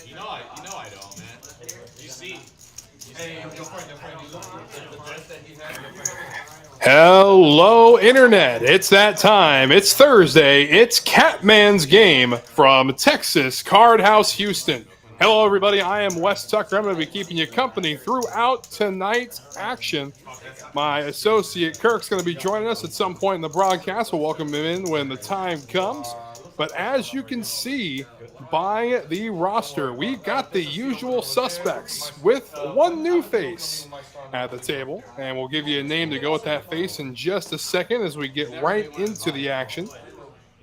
You know I don't, man. You see. Hello, Internet. It's that time. It's Thursday. It's Catman's game from Texas Card House, Houston. Hello, everybody. I am Wes Tucker. I'm going to be keeping you company throughout tonight's action. My associate Kirk's going to be joining us at some point in the broadcast. We'll welcome him in when the time comes. But as you can see by the roster, we've got the usual suspects with one new face at the table. And we'll give you a name to go with that face in just a second as we get right into the action.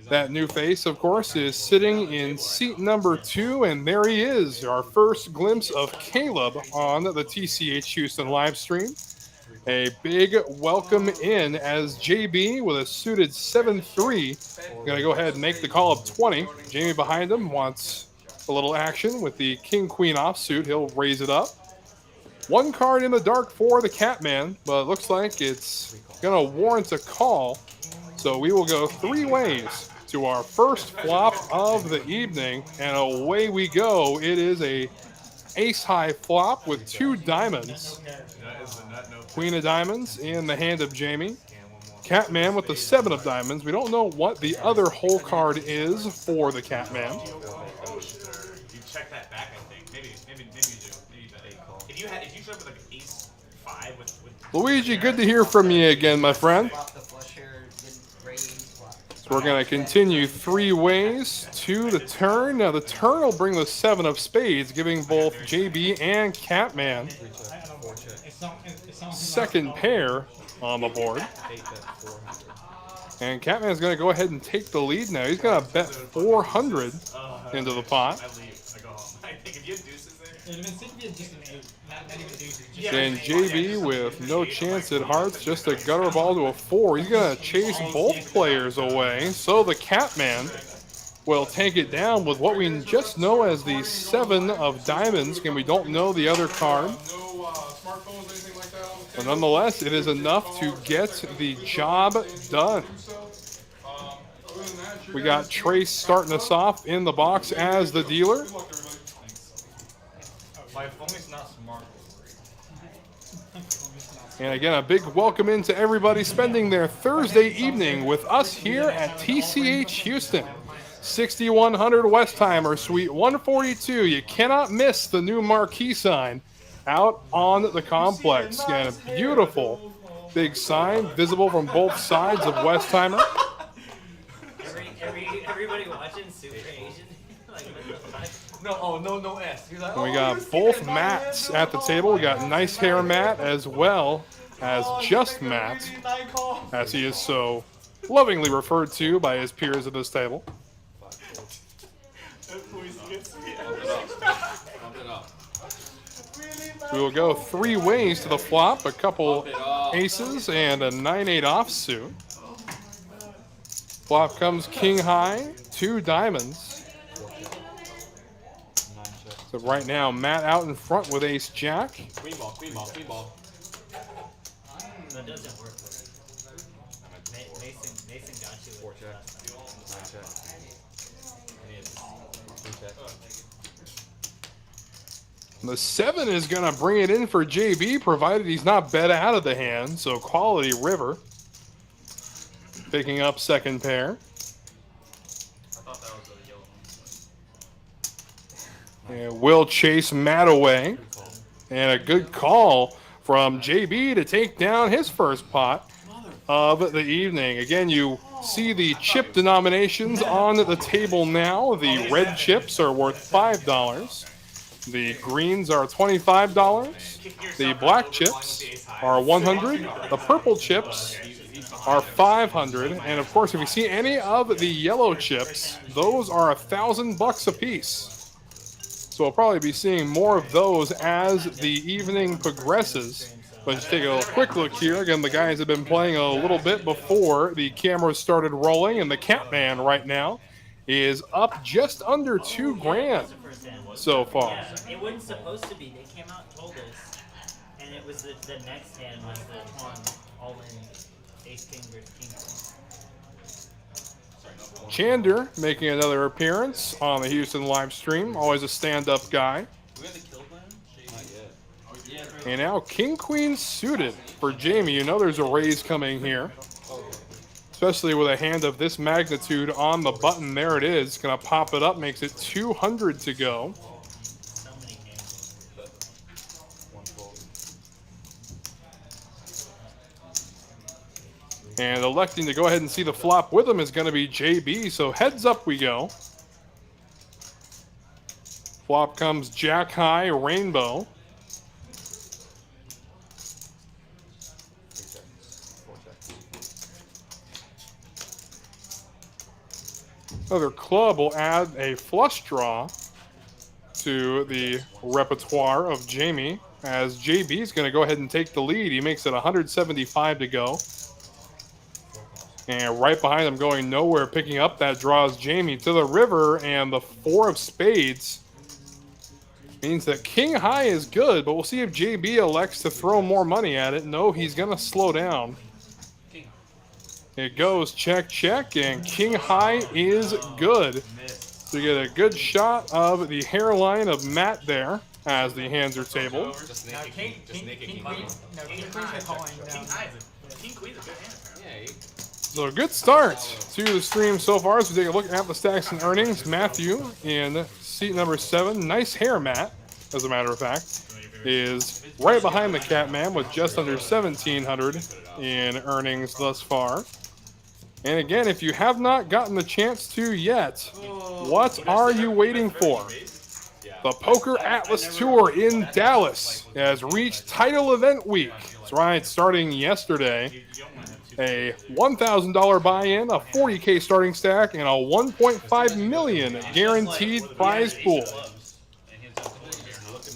That new face, of course, is sitting in seat number 2, and there he is, our first glimpse of Caleb on the TCH Houston live stream. A big welcome in as JB with a suited 7-3. Going to go ahead and make the call of 20. Jamie behind him wants a little action with the King-Queen offsuit. He'll raise it up. One card in the dark for the Catman, but it looks like it's going to warrant a call. So we will go 3 ways to our first flop of the evening, and away we go. It is a ace-high flop with 2 diamonds. Queen of diamonds in the hand of Jamie. Catman with the 7 of diamonds. We don't know what the other hole card is for the Catman. You check that back, I think. Maybe you do. Maybe if you showed up with like an ace 5 with Luigi, good to hear from you again, my friend. So we're going to continue 3 ways to the turn. Now the turn will bring the 7 of spades, giving both JB and Catman second pair on the board. And Catman's going to go ahead and take the lead now. He's going to bet 400 into the pot. I leave. I go home. I think if you have deuces there. It would have been sick if you had just an 8, not even deuces. And JB with no chance at hearts, just a gutter ball to a 4. He's going to chase both players away. So the Catman will take it down with what we just know as the 7 of diamonds. Again, we don't know the other card. But nonetheless, it is enough to get the job done. We got Trace starting us off in the box as the dealer. My phone not smart. And again, a big welcome into everybody spending their Thursday evening with us here at TCH Houston. 6100 Westheimer, Suite 142. You cannot miss the new marquee sign out on the complex. Again, a beautiful big sign visible from both sides of Westheimer. Everybody watching Super Asian? No S. Like, And we got both Matts at the table. We got Nice Hair Matt as well as Just Matt, as he is so lovingly referred to by his peers at this table. We will go 3 ways to the flop, a couple aces and a 9-8 offsuit. Flop comes king high, 2 diamonds. So right now, Matt out in front with ace jack. Queen ball. That doesn't work. Mason got you. 4 check. 9 check. The 7 is going to bring it in for JB, provided he's not bet out of the hand. So quality river. Picking up second pair. I thought that was a yellow. And will chase Matt away. And a good call from JB to take down his first pot of the evening. Again, you see the chip denominations on the table now. The red chips are worth $5. The greens are $25. The black chips are $100. The purple chips are $500. And of course, if you see any of the yellow chips, those are $1,000 a piece. So we'll probably be seeing more of those as the evening progresses. But just take a quick look here. Again, the guys have been playing a little bit before the cameras started rolling, and the Catman right now is up just under $2,000 so far. Yeah, it wasn't supposed to be. They came out and told us, and it was the next hand was the one all in ace king versus king. Chander making another appearance on the Houston live stream. Always a stand-up guy. And now King Queen suited for Jamie. You know there's a raise coming here. Especially with a hand of this magnitude on the button. There it is. Gonna pop it up, makes it 200 to go. So many hands. And electing to go ahead and see the flop with him is going to be JB, so heads up we go. Flop comes Jack High, Rainbow. Another club will add a flush draw to the repertoire of Jamie, as JB is going to go ahead and take the lead. He makes it 175 to go. And right behind him, going nowhere, picking up that draws Jamie to the river, and the 4 of spades means that King High is good, but we'll see if JB elects to throw more money at it. No, he's going to slow down. It goes check, check, and King High is good. So you get a good shot of the hairline of Matt there as the hands are tabled. Now, King Queen's calling down. King Queen's a good hand, apparently. So a good start to the stream so far as we take a look at the stacks and earnings. Matthew in seat number 7. Nice hair, Matt, as a matter of fact, is right behind the Catman with just under 1,700 in earnings thus far. And again, if you have not gotten the chance to yet, what are you waiting for? The Poker Atlas Tour in Dallas has reached title event week. That's right, starting yesterday. A $1,000 buy-in, a $40K starting stack, and a $1.5 million guaranteed prize pool.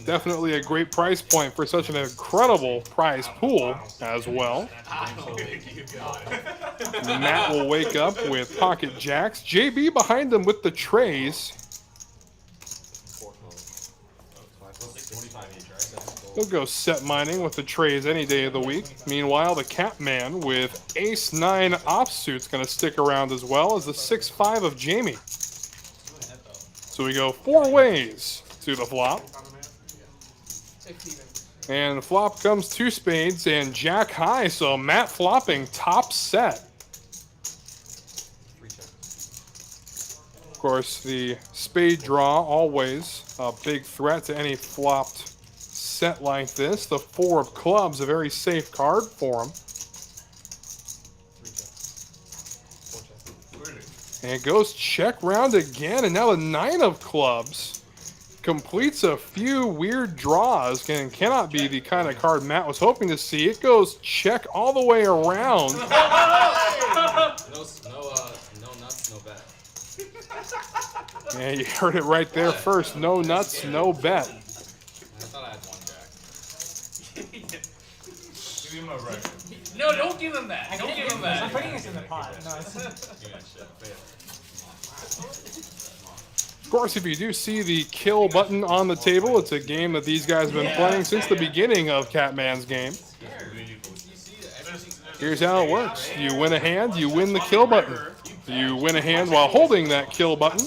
Definitely a great price point for such an incredible prize pool as well. Matt will wake up with pocket jacks. JB behind him with the trays. He'll go set mining with the trays any day of the week. Meanwhile, the Catman with ace-9 offsuit's going to stick around as well as the 6-5 of Jamie. So we go 4 ways to the flop. And the flop comes 2 spades and Jack High, so Matt flopping top set. Of course, the spade draw always a big threat to any flopped set like this. The 4 of clubs, a very safe card for him. And it goes check round again, and now the 9 of clubs completes a few weird draws and cannot be the kind of card Matt was hoping to see. It goes check all the way around. No nuts, no bet. Yeah, you heard it right there first. No nuts, no bet. I thought I had 1 jack. Give him a record. No, don't give him that. Don't give him that. I'm putting this in the pot. No, Of course, if you do see the kill button on the table, it's a game that these guys have been playing since the beginning of Catman's game. Here's how it works. You win a hand, you win the kill button. You win a hand while holding that kill button.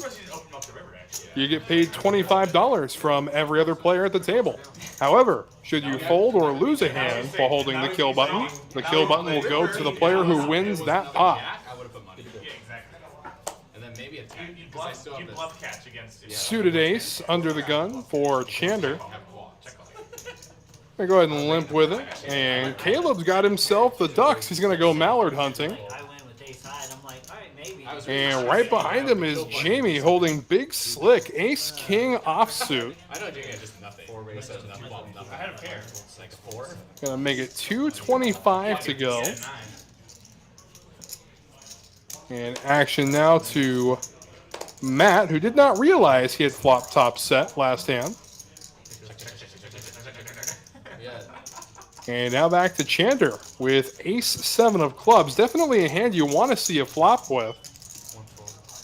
You get paid $25 from every other player at the table. However, should you fold or lose a hand while holding the kill button will go to the player who wins that pot. You bluff catch against Suited ace under the gun for Chander. Go ahead and limp with it. And Caleb's got himself the ducks. He's going to go mallard hunting. I went with ace high, and I'm like, all right, maybe. And right behind him is Jamie holding big slick ace king offsuit. I know Jamie had just nothing. 4 raises, nothing. I had a pair. Like 4? Gonna make it 225 to go. And action now to Matt, who did not realize he had flopped top set last hand. And now back to Chander with ace-7 of clubs. Definitely a hand you want to see a flop with.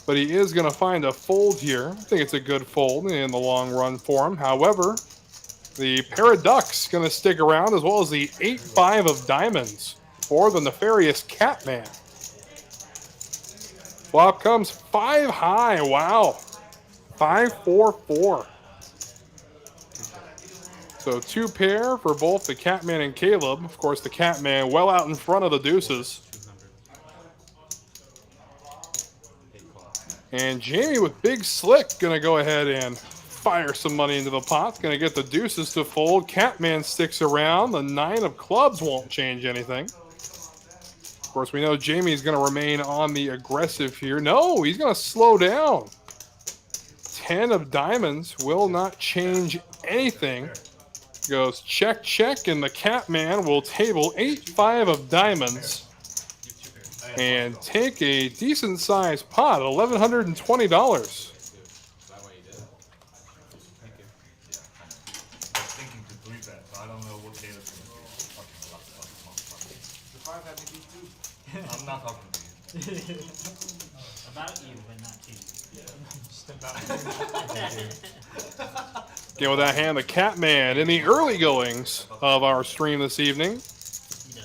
But he is going to find a fold here. I think it's a good fold in the long run for him. However, the pair of ducks going to stick around, as well as the 8-5 of diamonds for the nefarious Catman. Flop comes 5 high. Wow. 5-4-4. So 2 pair for both the Catman and Caleb. Of course, the Catman well out in front of the deuces. And Jamie with Big Slick gonna go ahead and fire some money into the pot. Gonna get the deuces to fold. Catman sticks around. The 9 of clubs won't change anything. Of course, we know Jamie's gonna remain on the aggressive here. No, he's gonna slow down. 10 of diamonds will not change anything. Goes check, check, and the Catman will table 8-5 of diamonds and take a decent sized pot, $1,120. Thinking to 3-bet, so I don't know what Taylor's gonna do. I'm not talking to you. About you, but not to you. Just about. Again, with that hand, the Catman in the early goings of our stream this evening,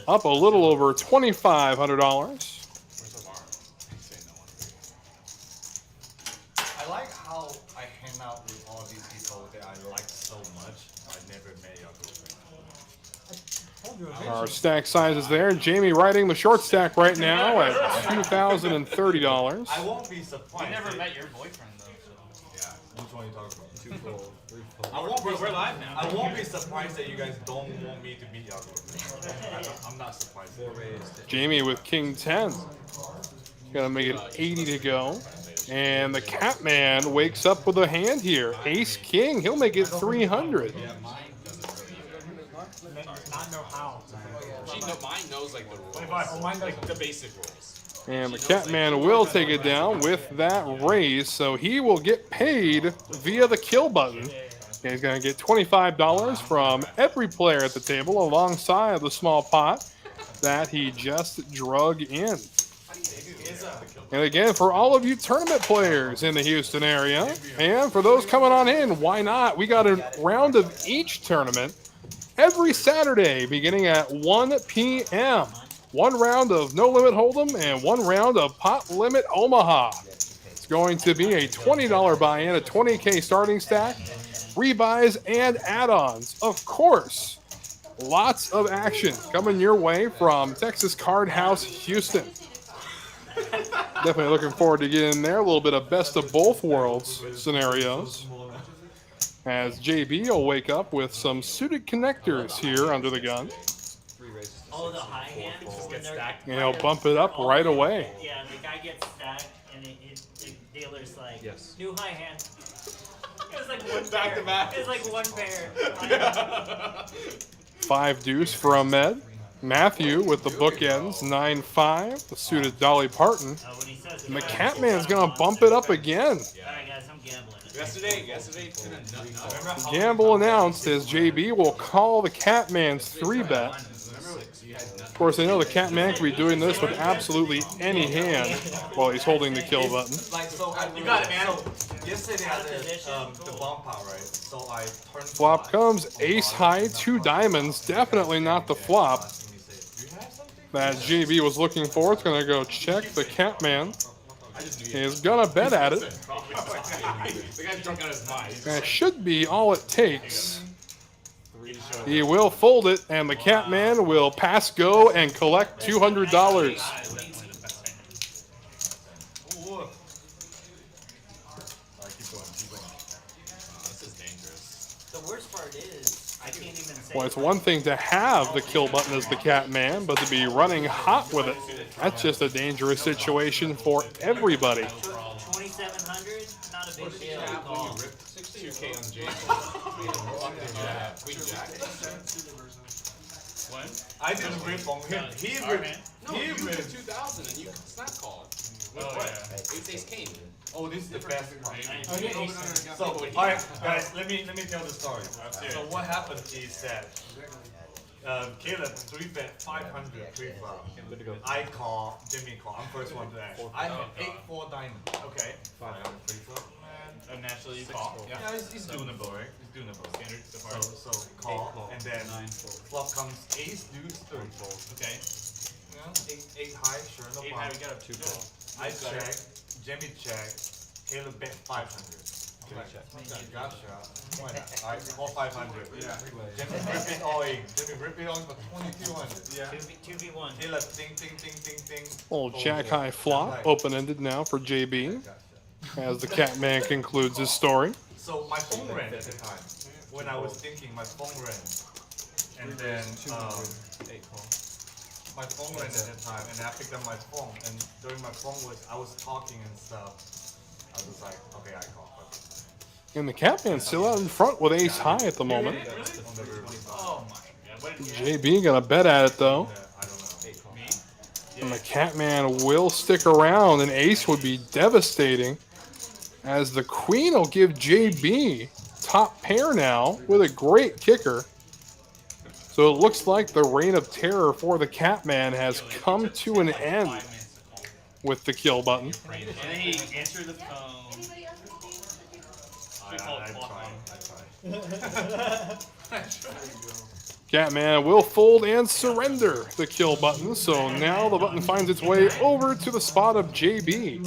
up a little over $2,500. I like how I hang out with all these people that I like so much. I never met y'all. Our stack size is there. Jamie riding the short stack right now at $2,030. I won't be surprised. We never met your boyfriend though. So. Yeah. Which one are you talking about? 2 fold, 3 fold. I won't be. We're live now. I won't be surprised that you guys don't want me to meet y'all. I'm not surprised. 4 raised. Jamie with King 10. Gonna make it 80 to go. And the Catman wakes up with a hand here. Ace King, he'll make it 300. Yeah, mine doesn't really. Not know how. Mine knows like the rules. 25. Oh, mine like the basic rules. And the Catman will take it down with that raise, so he will get paid via the kill button. And he's going to get $25 from every player at the table alongside the small pot that he just drug in. And again, for all of you tournament players in the Houston area, and for those coming on in, why not? We got a round of each tournament every Saturday beginning at 1 p.m. 1 round of No Limit Hold'em and 1 round of Pot Limit Omaha. It's going to be a $20 buy-in, a $20K starting stack, rebuys, and add-ons. Of course, lots of action coming your way from Texas Card House Houston. Definitely looking forward to getting in there. A little bit of best of both worlds scenarios. As JB will wake up with some suited connectors here under the gun. 3 raises. Oh, the high hand? When they're And he'll bump it up right away. Yeah, the guy gets stacked, and the dealer's like, Yes. new high hand. It was like one Back pair. to back. It was like one pair. 5-deuce for Ahmed. Matthew with the bookends, 9-5. The suited Dolly Parton. When he says And the Catman's going to bump it up again. Alright, guys, I'm gambling. Yesterday it's been a nut. Gamble announced as JB will call the Catman's 3-bet. Of course, I know the Catman can be doing this with absolutely any hand while he's holding the kill button. Like so, You got it, man. So yesterday I did the bump out, right? So I turned. Flop comes ace high, 2 diamonds. Definitely not the flop that JB was looking for. It's going to go check the Catman. He's going to bet at it. The guy's drunk out of his mind. That should be all it takes. He will fold it, and the Catman will pass go and collect $200. This is dangerous. The worst part is, I can't even say. Well, it's one thing to have the kill button as the Catman, but to be running hot with it, that's just a dangerous situation for everybody. 2,700, not a big deal. Call. 2K on James. Queen Jack. What? I didn't rip on him. He Sorry, ripped. man. No, He you ripped. ripped 2,000 and you snap called. Oh, yeah. Ace king. Oh, this is the best part. Okay. So, alright, guys, let me tell the story. hear So it. what happened is that Caleb 3-bet 500 pre-flop. I call, Jimmy call. I'm first one to ask. I have 8-4 diamond. Okay. 500 pre-flop. Naturally, you call. Yeah, he's doable, right? He's doable. Standard so far. So call, and then flop comes ace, deuce, 30 fold. Okay. Yeah, 8 high, sure, no 8 high, problem. we got a 2 call. I check, Jimmy check. Caleb bet 500. Gotcha. Why not? Alright, call 500. Yeah. Jimmy rip it all in. Jimmy rip it all in for 2200. Yeah. 2v1. Caleb ding ding ding ding ding. Old Jack High flop, open-ended now for JB, as the Catman concludes his story. So my phone rang at the time. When I was thinking, my phone rang. And then my phone rang at the time, and I picked up my phone. And during my phone I was talking and stuff. I was like, okay, I call. And the Catman's still out in front with ace high at the moment. Oh my god. What did JB gonna bet at it though. I don't know. me? And the Catman will stick around. An ace would be devastating, as the Queen will give JB top pair now with a great kicker. So it looks like the reign of terror for the Catman has come to an end with the kill button. And then he answered the phone. I tried. Catman will fold and surrender the kill button. So now the button finds its way over to the spot of JB.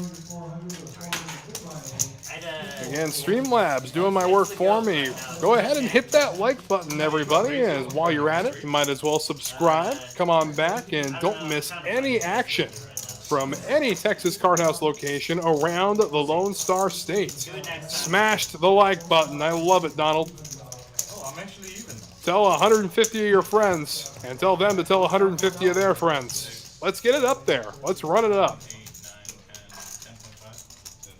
Again, Streamlabs doing my work for me. Go ahead and hit that like button, everybody. And while you're at it, you might as well subscribe. Come on back and don't miss any action from any Texas Card House location around the Lone Star State. Smashed the like button. I love it, Donald. Oh, I'm actually even. Tell 150 of your friends and tell them to tell 150 of their friends. Let's get it up there. Let's run it up. 8, 9, 10,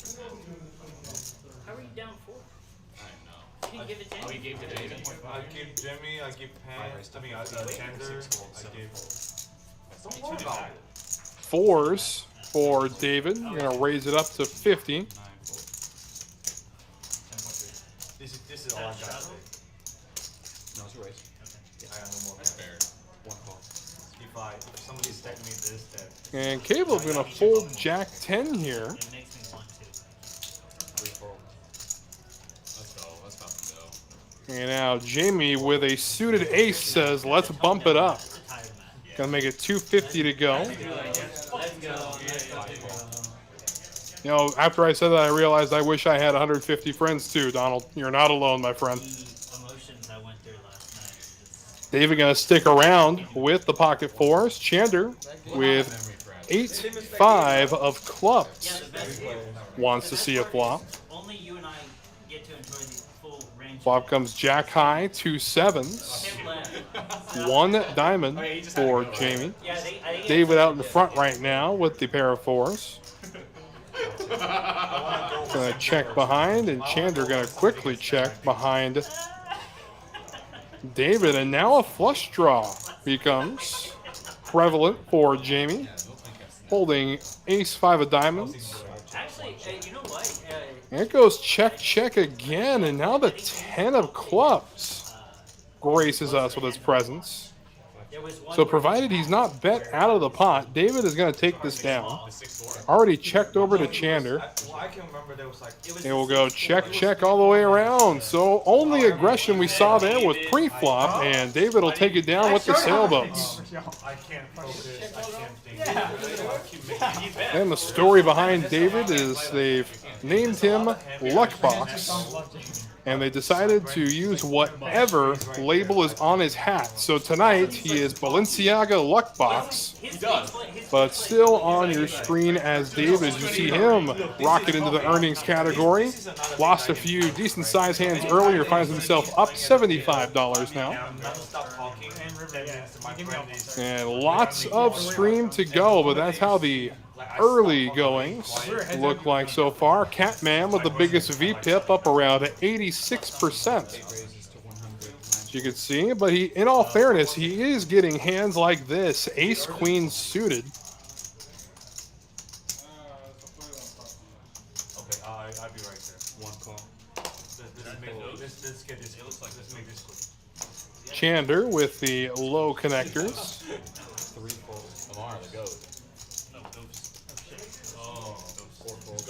10.5. How are you down 4? I know. You didn't give it to Oh, him? you gave it to David? I give Jimmy, I give Pan, Chander, I give. Don't worry about it. Fours for David. You're going to raise it up to 50. This is all I got today. No, it's a raise. I have no more. That's fair. One call. If somebody stack me this, then. And Caleb's going to fold Jack 10 here. It makes me want to. Let's go. Let's fucking go. And now Jamie with a suited ace says, let's bump it up. Gonna make it 250 to go. Let's go. You know, after I said that, I realized I wish I had 150 friends too, Donald. You're not alone, my friend. The emotions I went through last night. David gonna stick around with the pocket fours. Chander with 8-5 of clubs. Yeah, the best Wants to see a flop. only you and I get to enjoy the full range. Flop comes Jack high, 2 sevens, Tim left. 1 diamond for Jamie. Yeah, I think David out in front right now with the pair of fours. Gonna check behind, and Chander gonna quickly check behind David, and now a flush draw becomes prevalent for Jamie, holding ace-5 of diamonds. Actually, you know what? And it goes check, check again, and now the 10 of clubs graces us with its presence. There was one So provided he's not bet out of the pot, David is going to take this down. Already checked over to Chander. Well, I can remember there was like. And we'll go check, check all the way around. So only aggression we saw there was pre-flop, and David will take it down with the sailboats. I can't focus. I can't think. And the story behind David is they've named him Luckbox, and they decided to use whatever label is on his hat. So tonight he is Balenciaga Luckbox, but still on your screen as Dave, as you see him rocket into the earnings category. Lost a few decent sized hands earlier, finds himself up $75 now. And lots of stream to go, but that's how the early goings look like so far. Catman with the biggest VPIP up around 86%. As you can see, but he, in all fairness, he is getting hands like this, ace queen suited. Okay, I'll be right there. One call. Let's get this. Let's make this quick. Chander with the low connectors. 3 folds. Amar, the goat. No, ghost. Oh, 4 folds.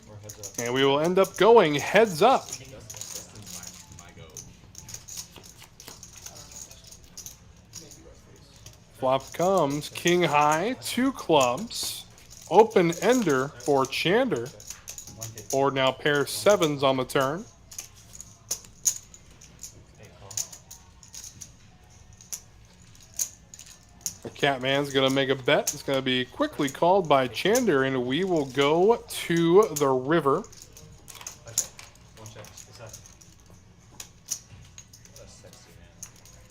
Or heads up. And we will end up going heads up. That's my goat. Flop comes king high, 2 clubs. open ender for Chander. Board now pair sevens on the turn. The Catman's going to make a bet. It's going to be quickly called by Chander, and we will go to the river.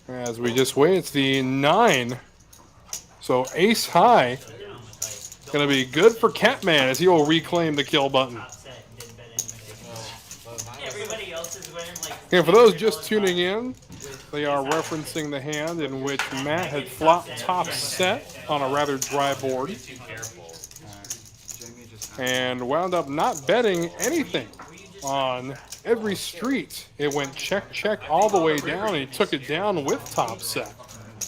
As we just wait, it's the 9. So ace high. Going to be good for Catman as he will reclaim the kill button. Everybody else is wearing like. And for those just tuning in, they are referencing the hand in which Matt had flopped top set on a rather dry board and wound up not betting anything on every street. It went check, check all the way down, and he took it down with top set.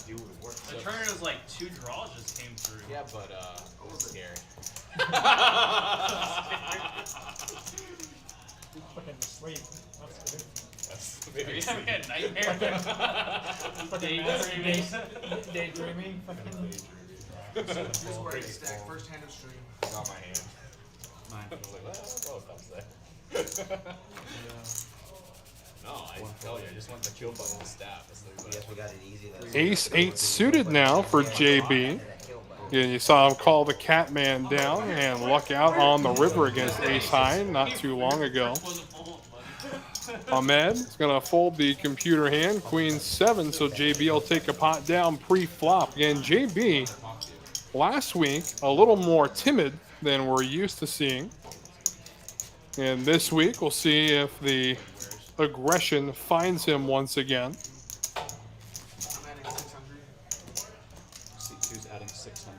The turn was like 2 draws just came through. Yeah, but it was scary. Fucking sleep. That's good. Maybe having a nightmare. Daydreaming. Fucking. Just where to stack first hand of stream. Got my hand. Mine. I was like, well, I'll stop there. No, I tell you, I just want the kill button to stab. We got it easy. Ace 8 suited now for JB. And you saw him call the Catman down and luck out on the river against ace high not too long ago. Ahmed is going to fold the computer hand, queen 7, so JB will take a pot down pre-flop. Again, JB last week a little more timid than we're used to seeing. And this week we'll see if the aggression finds him once again. Who's adding 600?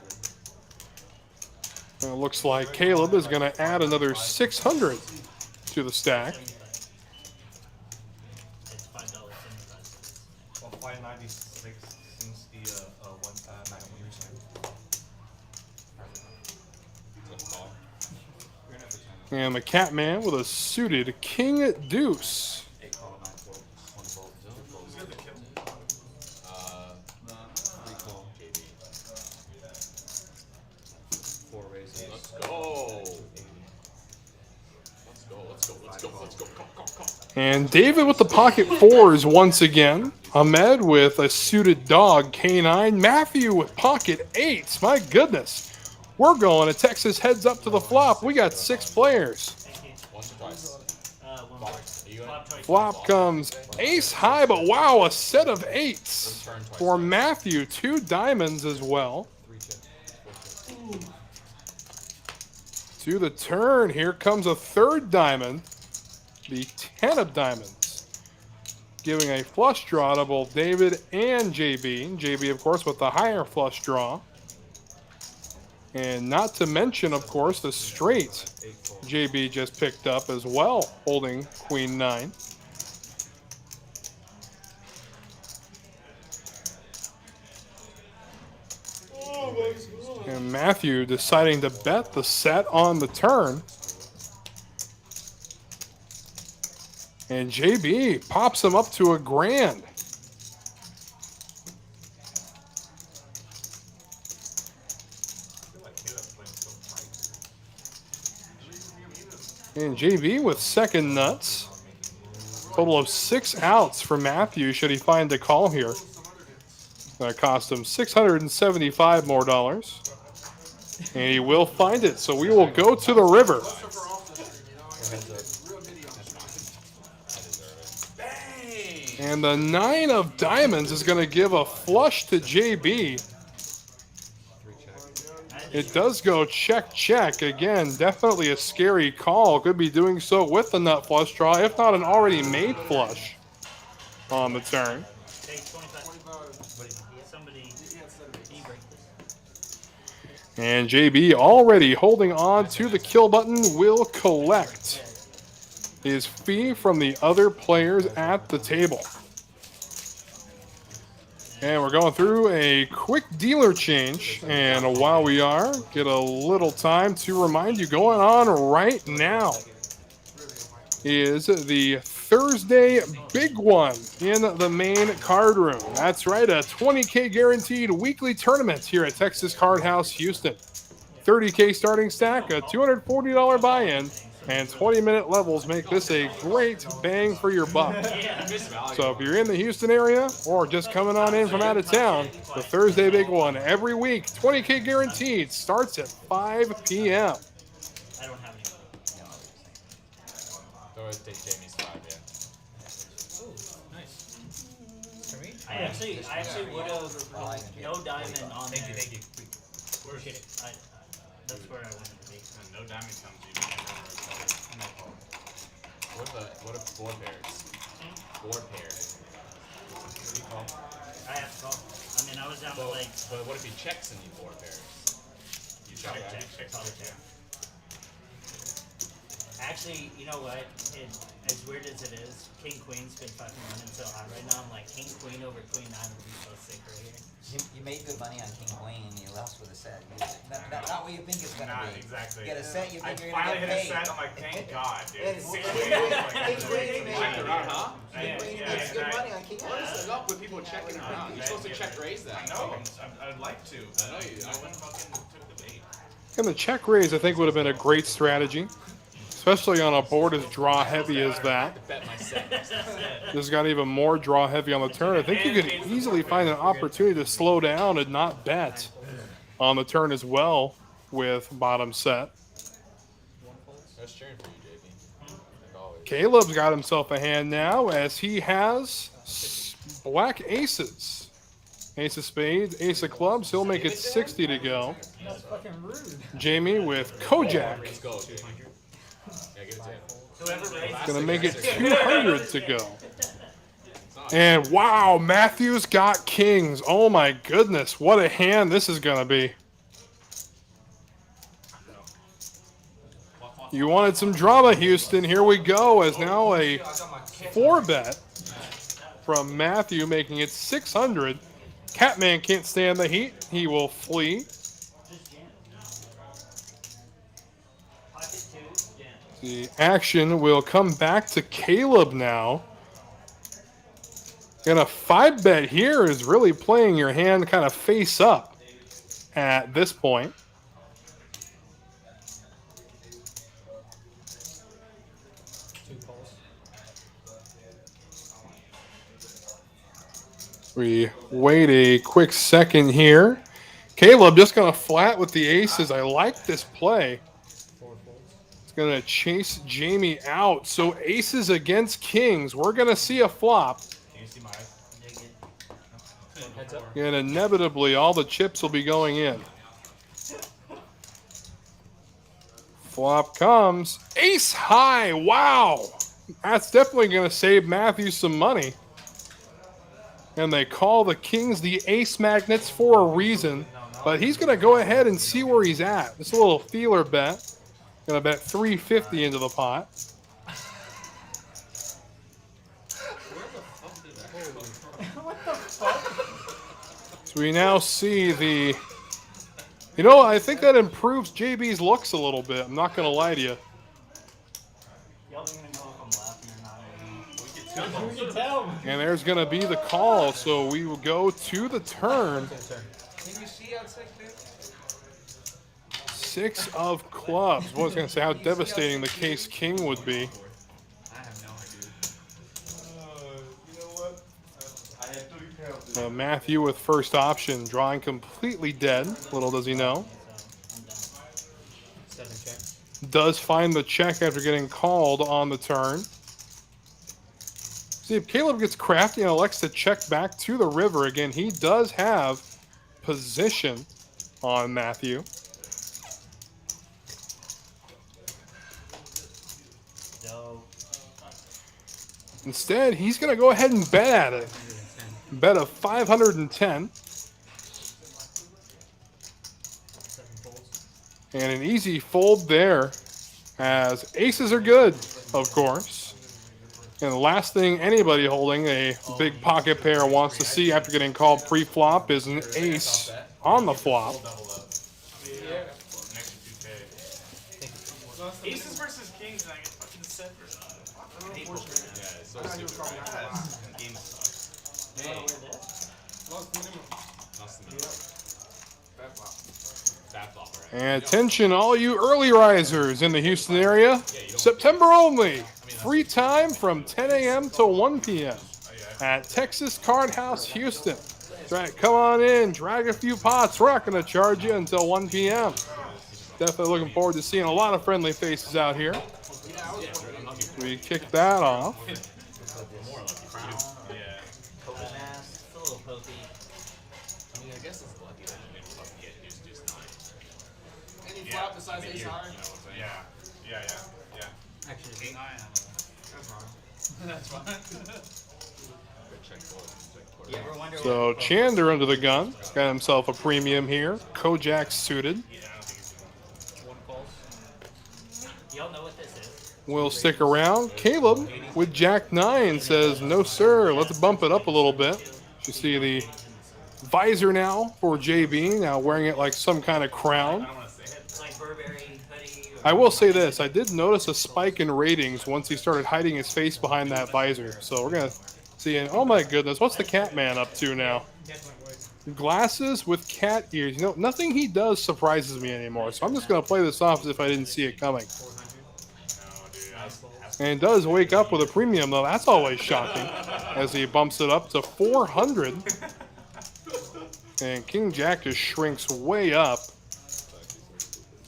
It looks like Caleb is going to add another 600 to the stack. It's $5 Well, 596 since the one time And the Catman with a suited king deuce. And David with the pocket 4s once again. Ahmed with a suited dog, K9. Matthew with pocket 8s. My goodness. We're going to Texas heads up to the flop. We got 6 players. Flop comes ace high, but wow, a set of 8s for Matthew. 2 diamonds as well. To the turn, here comes a 3rd diamond. The 10 of diamonds, giving a flush draw to both David and JB. JB, of course, with the higher flush draw. And not to mention, of course, the straight JB just picked up as well, holding queen 9. And Matthew deciding to bet the set on the turn. And JB pops him up to a grand. And JB with second nuts. Total of 6 outs for Matthew should he find a call here. That cost him $675 more. And he will find it, so we will go to the river. And the 9 of diamonds is going to give a flush to JB. It does go check, check. Again, definitely a scary call. Could be doing so with the nut flush draw, if not an already made flush on the turn. And JB already holding on to the kill button will collect his fee from the other players at the table. And we're going through a quick dealer change. And while we are, get a little time to remind you, going on right now is the Thursday big one in the main card room. That's right, a $20K guaranteed weekly tournament here at Texas Card House Houston. 30K starting stack, a $240 buy-in, and 20-minute levels make this a great bang for your buck. So if you're in the Houston area or just coming on in from out of town, the Thursday Big One every week, 20K guaranteed, starts at 5 p.m. I don't have any. Always take Jamie's 5, yeah. I actually would have no diamond on there. Thank you. That's where I wanted to be. No diamond comes, you can never. What if 4 pairs? 4 pairs. What do you call? I have to call. I mean, I was down to like. But what if he checks and you 4 pairs? You check, right? Check. Actually, you know what? As weird as it is, King Queen's been fucking running so hot right now. I'm like, King Queen over Queen 9 would be so sick right here. You made good money on King Queen and you lost with a set. Not what you think it's gonna be. Exactly. Get a set, you I think you're gonna finally get hit a paid. set. I'm like, thank God, dude. And it's- King King Queen made Check around, huh? King Queen makes good money on King What Queen. is up with people checking around? You're supposed to check raise that. No, I'd like to. I know you. I went fucking took the bait. And the check raise, I think, would have been a great strategy, especially on a board as draw heavy as that. Bet my set. This has got even more draw heavy on the turn. I think you could easily find an opportunity to slow down and not bet on the turn as well with bottom set. That's cheering for you, JP. Like always. Caleb's got himself a hand now as he has black aces. Ace of spades, ace of clubs. He'll make it 60 to go. That's fucking rude. Jamie with Kojak. Let's go, JP. Yeah, give it to him. Whoever raised Gonna make it 200 to go. And wow, Matthews got kings. Oh my goodness, what a hand this is gonna be. You wanted some drama, Houston. Here we go, as now a 4-bet from Matthew, making it 600. Catman can't stand the heat. He will flee. The action will come back to Caleb now. And a 5-bet here is really playing your hand kind of face up at this point. We wait a quick second here. Caleb just going to flat with the aces. I like this play. It's going to chase Jamie out. So aces against kings. We're going to see a flop. Can you see my And inevitably, all the chips will be going in. Flop comes. Ace high. Wow. That's definitely going to save Matthew some money. And they call the kings the ace magnets for a reason. But he's going to go ahead and see where he's at. This is a little feeler bet. Going to bet 350 into the pot. So we now see the... You know, I think that improves JB's looks a little bit. I'm not going to lie to you. Y'all don't even know if I'm laughing or not. You can tell. And there's going to be the call. So we will go to the turn. Can you see outside clear? 6 of clubs. I was going to say how devastating the case king would be. I have no idea. you know what? I had 3 pairs of Matthew with first option, drawing completely dead. Little does he know. Does find the check after getting called on the turn. See, if Caleb gets crafty and elects to check back to the river again, he does have position on Matthew. Instead, he's going to go ahead and bet at it. Bet of 510. And an easy fold there, as aces are good, of course. And the last thing anybody holding a big pocket pair wants to see after getting called pre-flop is an ace on the flop. Aces versus kings, and I get fucking set for Yeah, it's so stupid, right? game sucks. Hey. Lost the minimum. Fat flopper. And attention, all you early risers in the Houston area. September only. Free time from 10 a.m. to 1 p.m. at Texas Card House, Houston. That's right. Come on in. Drag a few pots. We're not going to charge you until 1 p.m. Definitely looking forward to seeing a lot of friendly faces out here. We kick that off. It's a little pokey. I mean, I guess it's lucky that maybe fucking get deuce 9. Any flop besides ace high? Yeah. Actually, King eye. That's fine. you ever wonder So Chander under the gun. Got himself a premium here. Kojak suited. One calls. y'all know what this is? Will stick around. Caleb with Jack 9 says, no sir, let's bump it up a little bit. You see the visor now for JB, now wearing it like some kind of crown. It's like Burberry hoodie. I will say this, I did notice a spike in ratings once he started hiding his face behind that visor. So we're going to see, oh my goodness, what's the Catman up to now? Glasses with cat ears. You know, nothing he does surprises me anymore. So I'm just going to play this off as if I didn't see it coming. And does wake up with a premium, though. That's always shocking as he bumps it up to 400. And King Jack just shrinks way up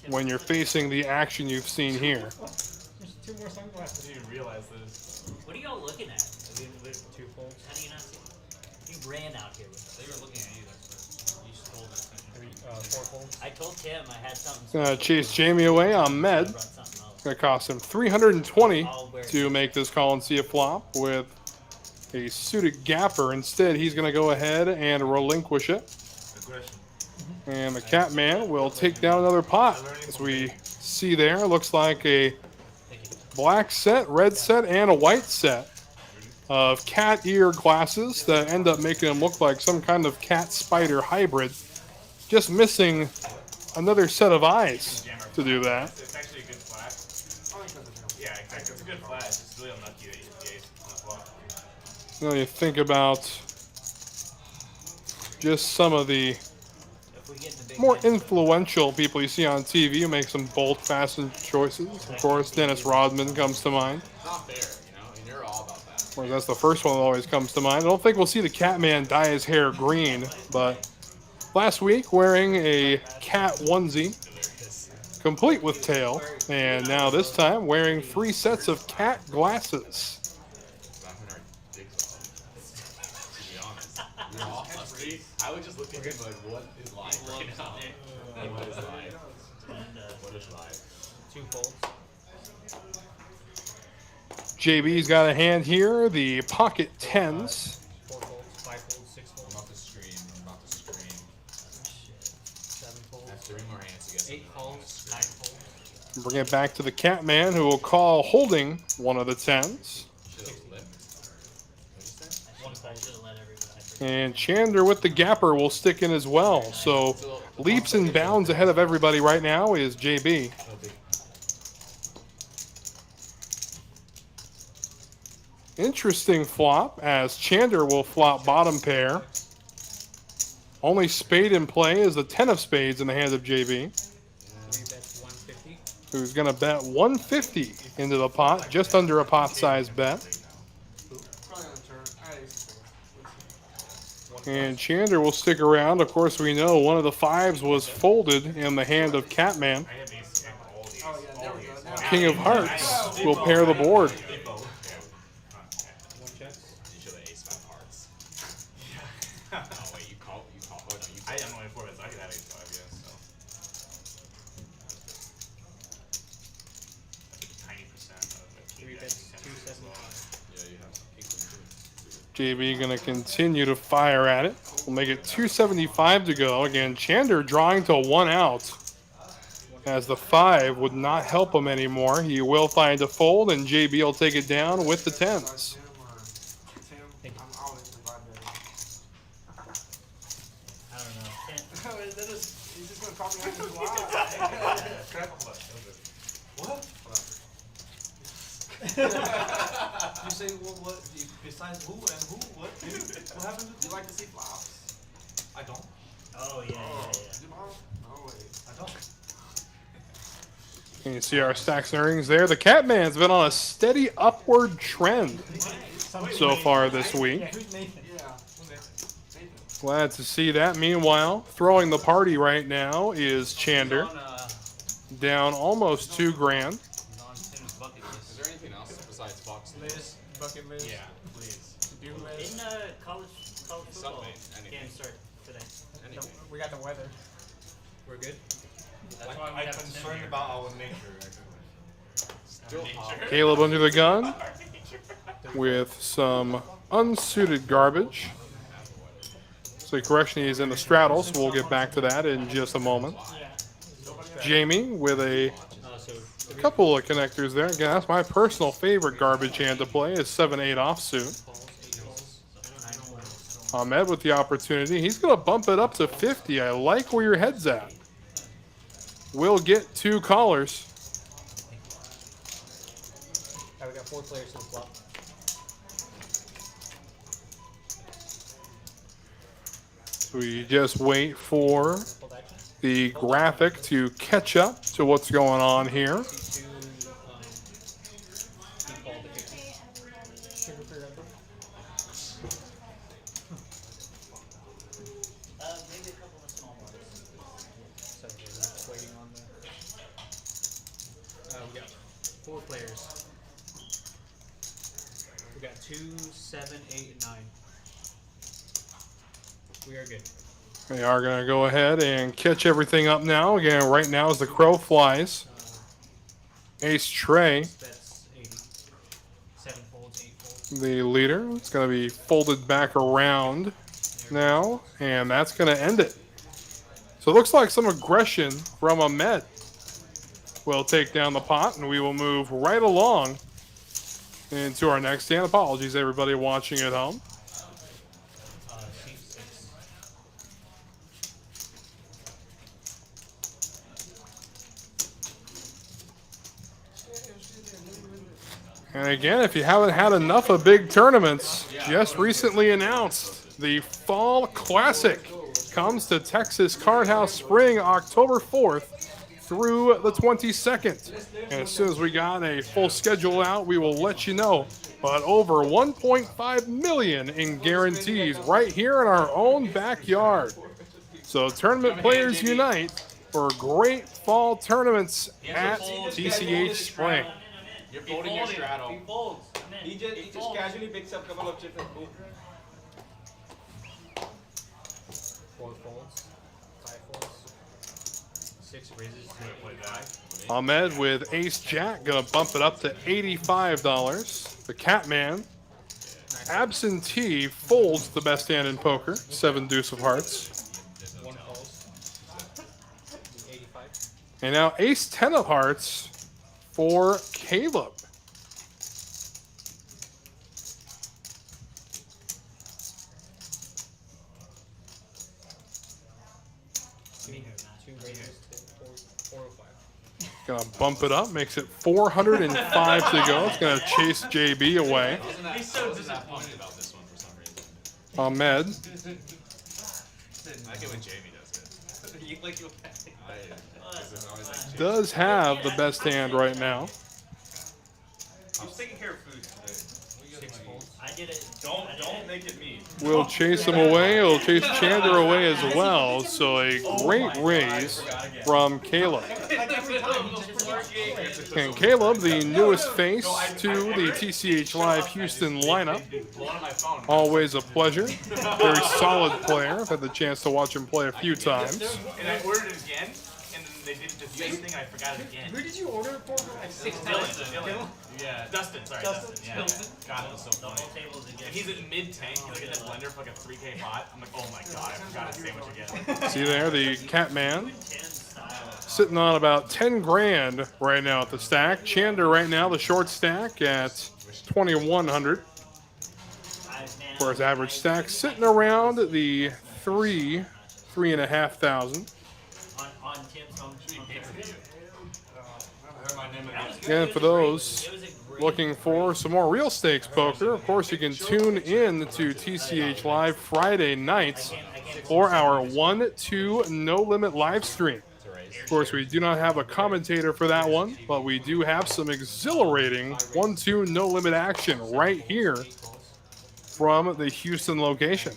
when you're facing the action you've seen here. There's 2 more sunglasses. I didn't realize this. What are y'all looking at? Two folds. How do you not see? He ran out here with us. They were looking at you. That's what you stole their attention. 4 folds. I told Tim I had something. Gonna chase Jamie away on Med. Brought something else. Gonna cost him 320 to make this call and see a flop with a suited gapper. Instead, he's gonna go ahead and relinquish it. Aggression. And the Catman will take down another pot. As we see there, looks like a black set, red set, and a white set of cat ear glasses that end up making them look like some kind of cat spider hybrid. Just missing another set of eyes to do that. It's actually a good flash. Yeah, exactly. It's a good flash. It's really unlucky that you hit the ace on the flop. You know, you think about just some of the If we get in the big more hands, influential people you see on TV who make some bold, fastened choices. Of course, Dennis Rodman comes to mind. It's not fair, you know, and you're all about that. Well, that's the first one that always comes to mind. I don't think we'll see the Catman dye his hair green, but last week wearing a cat onesie, complete with tail, and now this time wearing 3 sets of cat glasses. To be honest, you're all husky. I would just look at him like, what is live right now? Like, what is live? What is live? 2 folds. JB's got a hand here, the pocket 10s. 4 folds. 5 folds. 6 I'm folds. about to scream. I'm about to scream. 7 I folds. have 3 more hands to get 8 calls. 9 folds. Bring it back to the Catman, who will call holding one of the 10s. Should have flipped. What did you say? I should have let everybody. And Chander with the gapper will stick in as well. So leaps and bounds ahead of everybody right now is JB. Interesting flop as Chander will flop bottom pair. Only spade in play is the 10 of spades in the hands of JB, 3 bets. 150. who's going to bet 150 into the pot, just under a pot size bet. Probably on the turn. I had ace of spades. And Chander will stick around. Of course, we know one of the 5s was folded in the hand of Catman. I have ace and all these. Oh, yeah, there we go. Now King of Hearts will pair the board. 1 checks. You should have ace 5 hearts. Oh wait, you call. Oh no, you. I am only 4 bets. I could have ace 5, yes. So. That's a tiny percent of a 3 king bets. jack, 275. Yeah, you have king queen too. JB going to continue to fire at it. We'll make it 275 to go. Again, Chander drawing to 1 out. As the 5 would not help him anymore. He will find a fold, and JB will take it down with the 10s. Tim, I'm always the vibe I don't know. better. He's just gonna call me out his live. What? You say what? Besides who and who? What? What happened? You like to see flops? I don't. Oh, yeah. No way. I don't. And you see our stacks and earnings there. The Catman's been on a steady upward trend so far this week. Yeah, who's Nathan? Yeah. Nathan. Glad to see that. Meanwhile, throwing the party right now is Chander, down almost 2 grand. Is there anything else besides box? List, bucket list. Yeah, please. To-do list. Didn't college football Something, anything. game start today? Anything. We got the weather. We're good. That's why we I'm have concerned Sim about our nature. Still hot. Caleb under the gun with some unsuited garbage. So correction, he's in the straddle, so we'll get back to that in just a moment. Jamie with a couple of connectors there. Again, that's my personal favorite garbage hand to play is 7-8 offsuit. Ahmed with the opportunity. He's going to bump it up to 50. I like where your head's at. We'll get 2 callers. We got 4 players to the flop. So we just wait for Hold action. the graphic to catch up to what's going on here. C2, he called the 50. Sugar-free Red Bull. maybe a couple of small ones. So we're just waiting on the. We got 4 players. We got 2, 7, 8, and 9. We are good. They are going to go ahead and catch everything up now. Again, right now as the crow flies. Ace Trey, That's 80. 7 folds, 8 folds. the leader. It's going to be folded back around now, and that's going to end it. So it looks like some aggression from Ahmed will take down the pot, and we will move right along into our next hand. Apologies, everybody watching at home. Sheet 6. And again, if you haven't had enough of big tournaments, just recently announced the Fall Classic comes to Texas Card House Spring October 4th through the 22nd. And as soon as we got a full schedule out, we will let you know. But over 1.5 million in guarantees right here in our own backyard. So tournament players unite for great fall tournaments at TCH Spring. You're folding your straddle. He folds. He just casually picks up a couple of chips and boom. 4 folds. 5 folds. 6 raises. Ahmed with Ace Jack gonna bump it up to $85. The Catman, absentee, folds the best hand in poker. 7-Deuce of hearts. 1 folds. 85. And now Ace 10 of hearts for Caleb. Two raises to 405. Gonna bump it up, makes it 405 to go. It's gonna chase JB away. He's so disappointed about this one for some reason. Ahmed, I get when Jamie does it. You like you. It's always like Jamie. does have the best hand right now. Who's taking care of food? 6 folds. I did it. Don't make it me. Will chase him away. It'll chase Chander away as well. So a great raise from Caleb. And Caleb, the newest face to the TCH Live Houston lineup. Always a pleasure. Very solid player. I've had the chance to watch him play a few times. And I ordered it again, and then they did the same thing. I forgot it again. Who did you order it for? Dylan. Yeah, Dustin. Sorry, Dustin. Yeah. God, it was so funny. Tables again. And he's in mid-tank. He's like in that blender for like a 3K pot. I'm like, oh my god, I forgot his sandwich again. See there, the Catman 10 style. sitting on about 10 grand right now at the stack. Chander right now, the short stack at 2,100. For his average stack, sitting around the 3,500. On Tim's home pay-per-view. Again, for those looking for some more real stakes poker, of course you can tune in to TCH Live Friday nights for our 1-2 No Limit live stream. It's a raise. Of course, we do not have a commentator for that one, but we do have some exhilarating 1-2 No Limit action right here from the Houston location.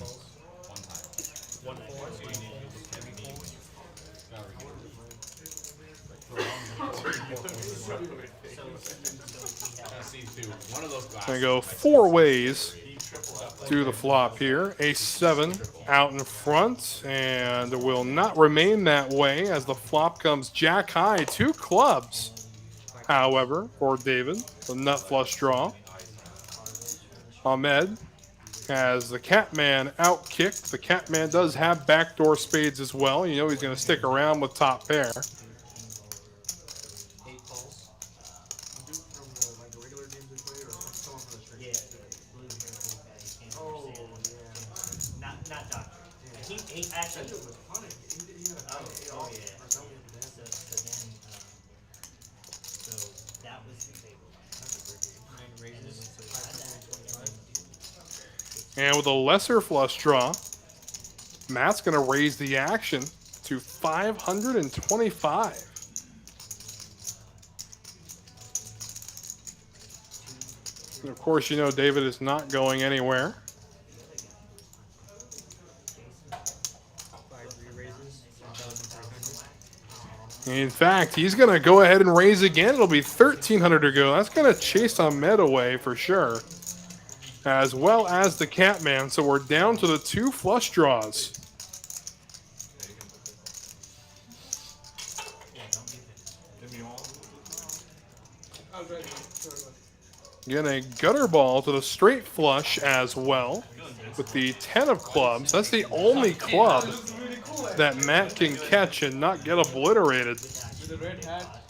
One time. 1-4, so you need to use 3 folds. See through one of those glasses. Gonna go 4 ways to the flop here. A7 out in front, and will not remain that way as the flop comes jack high, 2 clubs. However, for David, the nut flush draw. Ahmed has the Catman out kicked. The Catman does have backdoor spades as well. You know he's going to stick around with top pair. Not doctor. He actually. Oh yeah. So that was the table. And with a lesser flush draw, Matt's going to raise the action to 525. And of course, you know David is not going anywhere. In fact, he's going to go ahead and raise again. It'll be 1,300 to go. That's going to chase Ahmed away for sure, as well as the Catman. So we're down to the 2 flush draws. Again, a gutter ball to the straight flush as well with the 10 of clubs. That's the only club that Matt can catch and not get obliterated. With the red hat,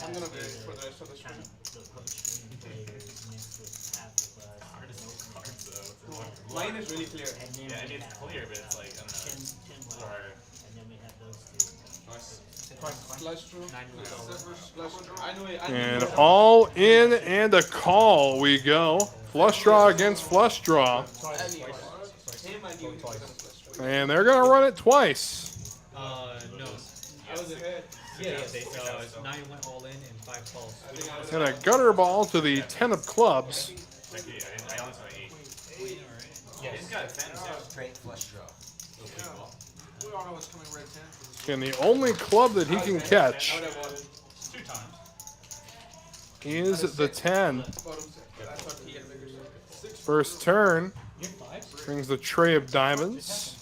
I'm gonna wait for the rest of the stream. Line is really clear. Yeah, and it's clear, but it's like, I don't know. And then we have those 2. Flush draw. Flush draw. I know it. And all in and a call we go. Flush draw against flush draw. And they're going to run it twice. No. I was ahead. Yeah, so 9 went all in and 5 calls. And a gutter ball to the 10 of clubs. I honestly 8. Yes. He's got a 10, so Straight flush draw. We all know it's coming red 10. And the only club that he can catch 2 times. is the 10. Bottom set. I thought he had a bigger set. First turn You have 5? brings the tray of diamonds.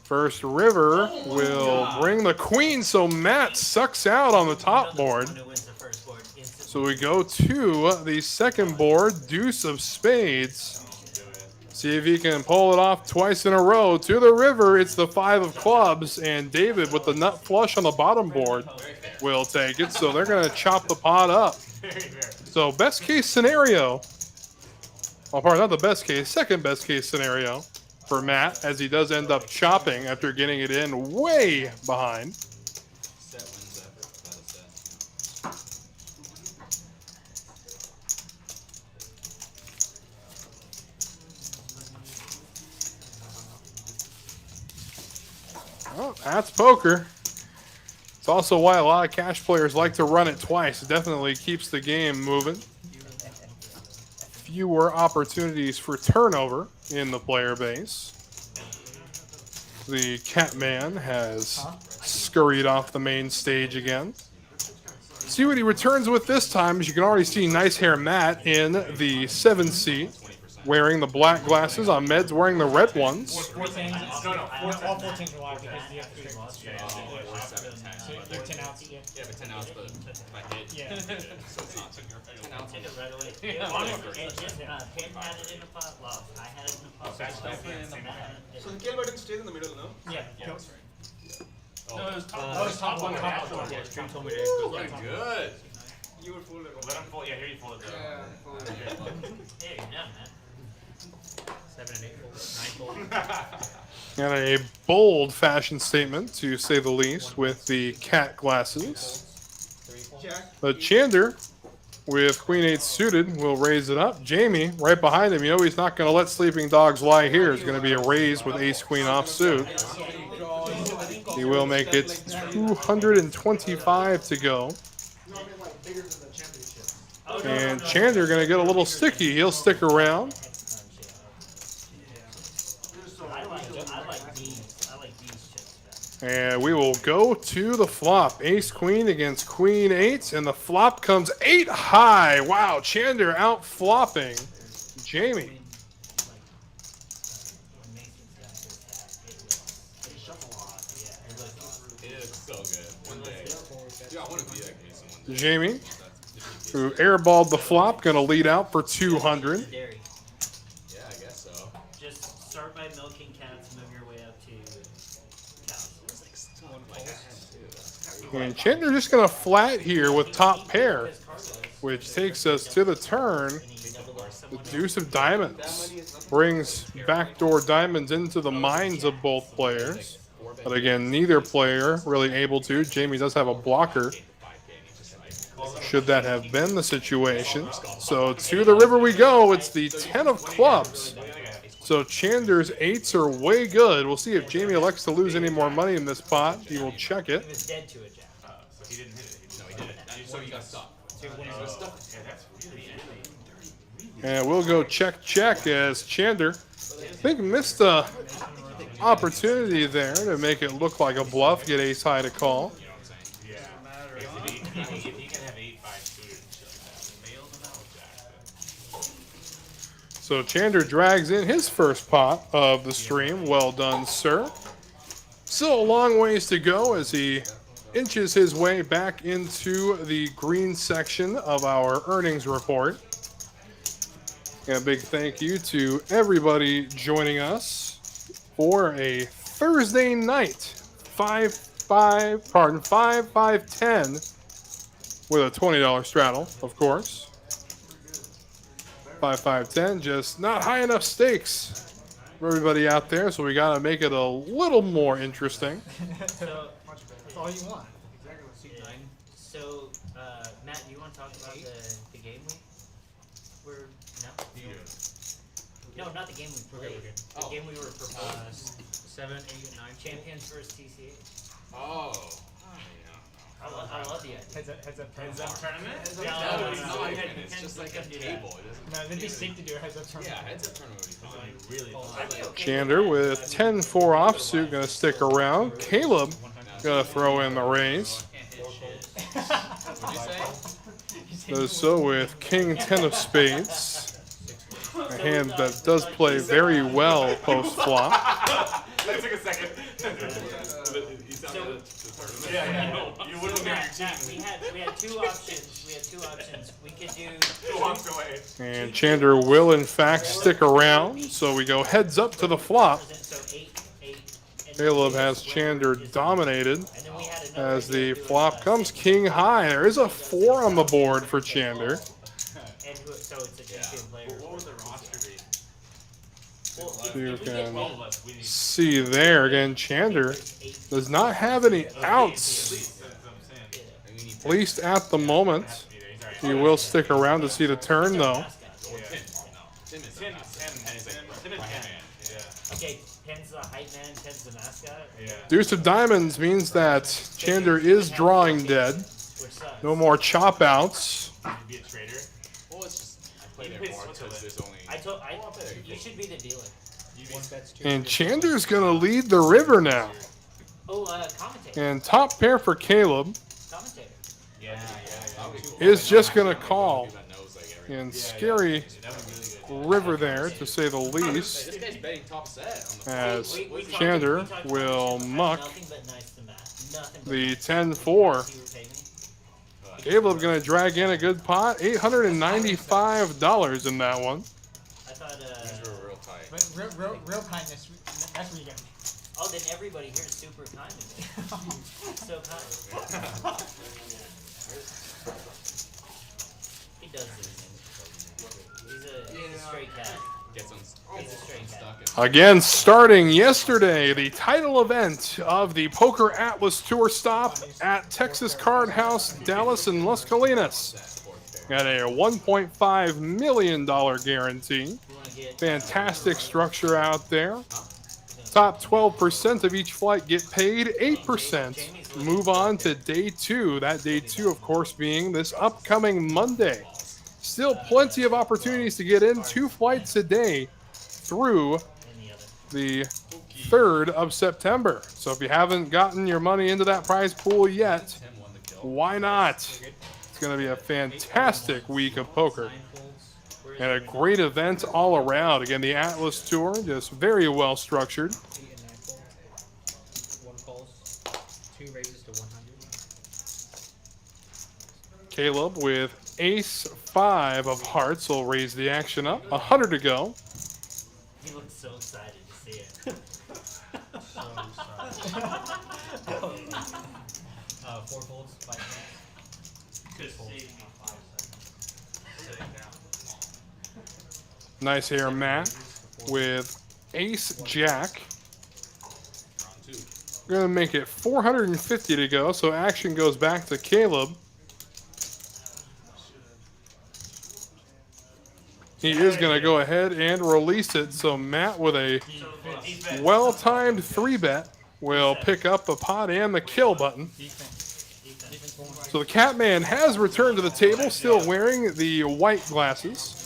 First river will bring the queen, so Matt sucks out on the top board. Who wins the first board instantly. So we go to the second board, deuce of spades. See if he can pull it off twice in a row. To the river, it's the 5 of clubs, and David with the nut flush on the bottom board will take it. So they're going to chop the pot up. So best case scenario, well, pardon, not the best case, second best case scenario for Matt, as he does end up chopping after getting it in way behind. Set wins that. Well, that's poker. It's also why a lot of cash players like to run it twice. It definitely keeps the game moving. Fewer opportunities for turnover in the player base. The Catman has scurried off the main stage again. See what he returns with this time. As you can already see, nice hair Matt in the 7 seat, wearing the black glasses. Ahmed's wearing the red ones. 14. All 14 are live because the other 3 lost. Yeah, You're 10 outs. Yeah. Yeah, but 10 outs, but if I hit. Yeah. So it's not took your Take it right away. Pin had it in the pot. Love. I had it in the pot. So the kill button stays in the middle, no? Yeah. Yeah. No, it was top one. Yeah, Stream told me to. You're good. You were fooled. Let him fold. Yeah, here you fold it. Yeah, fooled. Hey, you're done, man. 7 and 8 fold. 9 fold. And a bold fashion statement, to say the least, with the cat glasses. 3 fold. Jack. The Chander with Queen 8 suited will raise it up. Jamie, right behind him. You know he's not going to let sleeping dogs lie here. It's going to be a raise with Ace Queen offsuit. He will make it 225 to go. And Chander going to get a little sticky. He'll stick around. I like these. I like these chips better. And we will go to the flop. Ace Queen against Queen 8. And the flop comes 8 high. Wow, Chander out flopping Jamie. It looks so good. One day. Yeah, I want to be that Mason one day. Jamie, who airballed the flop, going to lead out for 200. Dairy. Yeah, I guess so. Just start by milking cats, move your way up to cows. Like I had to. And Chander just going to flat here with top pair, which takes us to the turn. The deuce of diamonds brings backdoor diamonds into the minds of both players. But again, neither player really able to. Jamie does have a blocker, should that have been the situation. So to the river we go. It's the 10 of clubs. So Chander's 8s are way good. We'll see if Jamie elects to lose any more money in this pot. He will check He it. was dead to it, Jack. So he didn't hit it. No, he didn't. So he got stuck. And we'll go check, check as Chander, I think, missed a opportunity there to make it look like a bluff, get ace high to call. You know what I'm saying? Yeah. If he can have 8-5 suited and shit like that, mail them out, Jack. So Chander drags in his first pot of the stream. Well done, sir. Still a long ways to go as he inches his way back into the green section of our earnings report. And a big thank you to everybody joining us for a Thursday night 5-5-10 with a $20 straddle, of course. 5-5-10, just not high enough stakes for everybody out there, so we got to make it a little more interesting. So, That's all you want. so Matt, do you want to talk about the game we were no, not the game we played. The game we were proposed. 7, 8, 9. Champions versus TCH. Oh. I love the idea. Heads up tournament? No, it's no, not no, even. no, It's just no, like no, a no, no, table. It doesn't. No, it'd be sick to do a heads up Yeah, tournament. heads up tournament would be fun. I'd be okay Chander with 10-4 offsuit, going to stick around. Caleb going to throw in the raise. What'd you say? Does so with King 10 of spades. A hand that does play very well post-flop. That took a second. Yeah. You wouldn't get your team. We had two options. We could do. Walks away. And Chander will, in fact, stick around. So we go heads up to the flop. So 8, 8. and Caleb then has Chander dominated And then we had another as idea the of doing, flop comes king high. There is a 4 on the board for Chander. And so it's a champion player. What would the roster be? Well, You if we get can eight, see there again, Chander does not have any outs, at least at the moment. He will stick around to see the turn, though. okay, Pen's the hype man, Pen's the mascot. Deuce of diamonds means that Chander is drawing dead. Which sucks. No more chop outs. Be a trader. Well, it's just I play there more because there's only. You should be the dealer. And Chander's going to lead the river now. Oh, commentator. And top pair for Caleb Commentator. is just going to call. And scary river there, to say the least, This guy's betting top set. as We talked- Chander we talked will about muck Nothing but nice to Matt. Nothing but the nice. 10-4. See who paid me? Caleb going to drag in a good pot, $895 in that one. I thought, These were real tight. But real kindness, that's where you get me. oh, then everybody here is super kind to me. So kind. He does these things. He's a straight cat. Gets He's a straight cat. unstuck. Again, starting yesterday, the title event of the Poker Atlas Tour stop at Texas Card House, Dallas, and Las Colinas. Got a $1.5 million guarantee. You want to get Fantastic structure out there. Top 12% of each flight get paid. 8% move on to day 2. That day 2, of course, being this upcoming Monday. Still plenty of opportunities to get in. 2 flights a day through any other. the 3rd of September. So if you haven't gotten your money into that prize pool yet, why not? It's going to be a fantastic week of poker. And a great event all around. Again, the Atlas Tour, just very well structured. 8 and 9 folds. 1 calls. 2 raises to 100. Caleb with ace-5 of hearts will raise the action up. 100 to go. He looks so excited to see it. So sorry. 4 folds, 5 hands. Could save me 5 seconds. Sitting down. Nice here, Matt, with ace-jack. We're going to make it 450 to go, so action goes back to Caleb. He is going to go ahead and release it, so Matt with a well-timed 3-bet will pick up a pot and the kill button. So the Catman has returned to the table, still wearing the white glasses.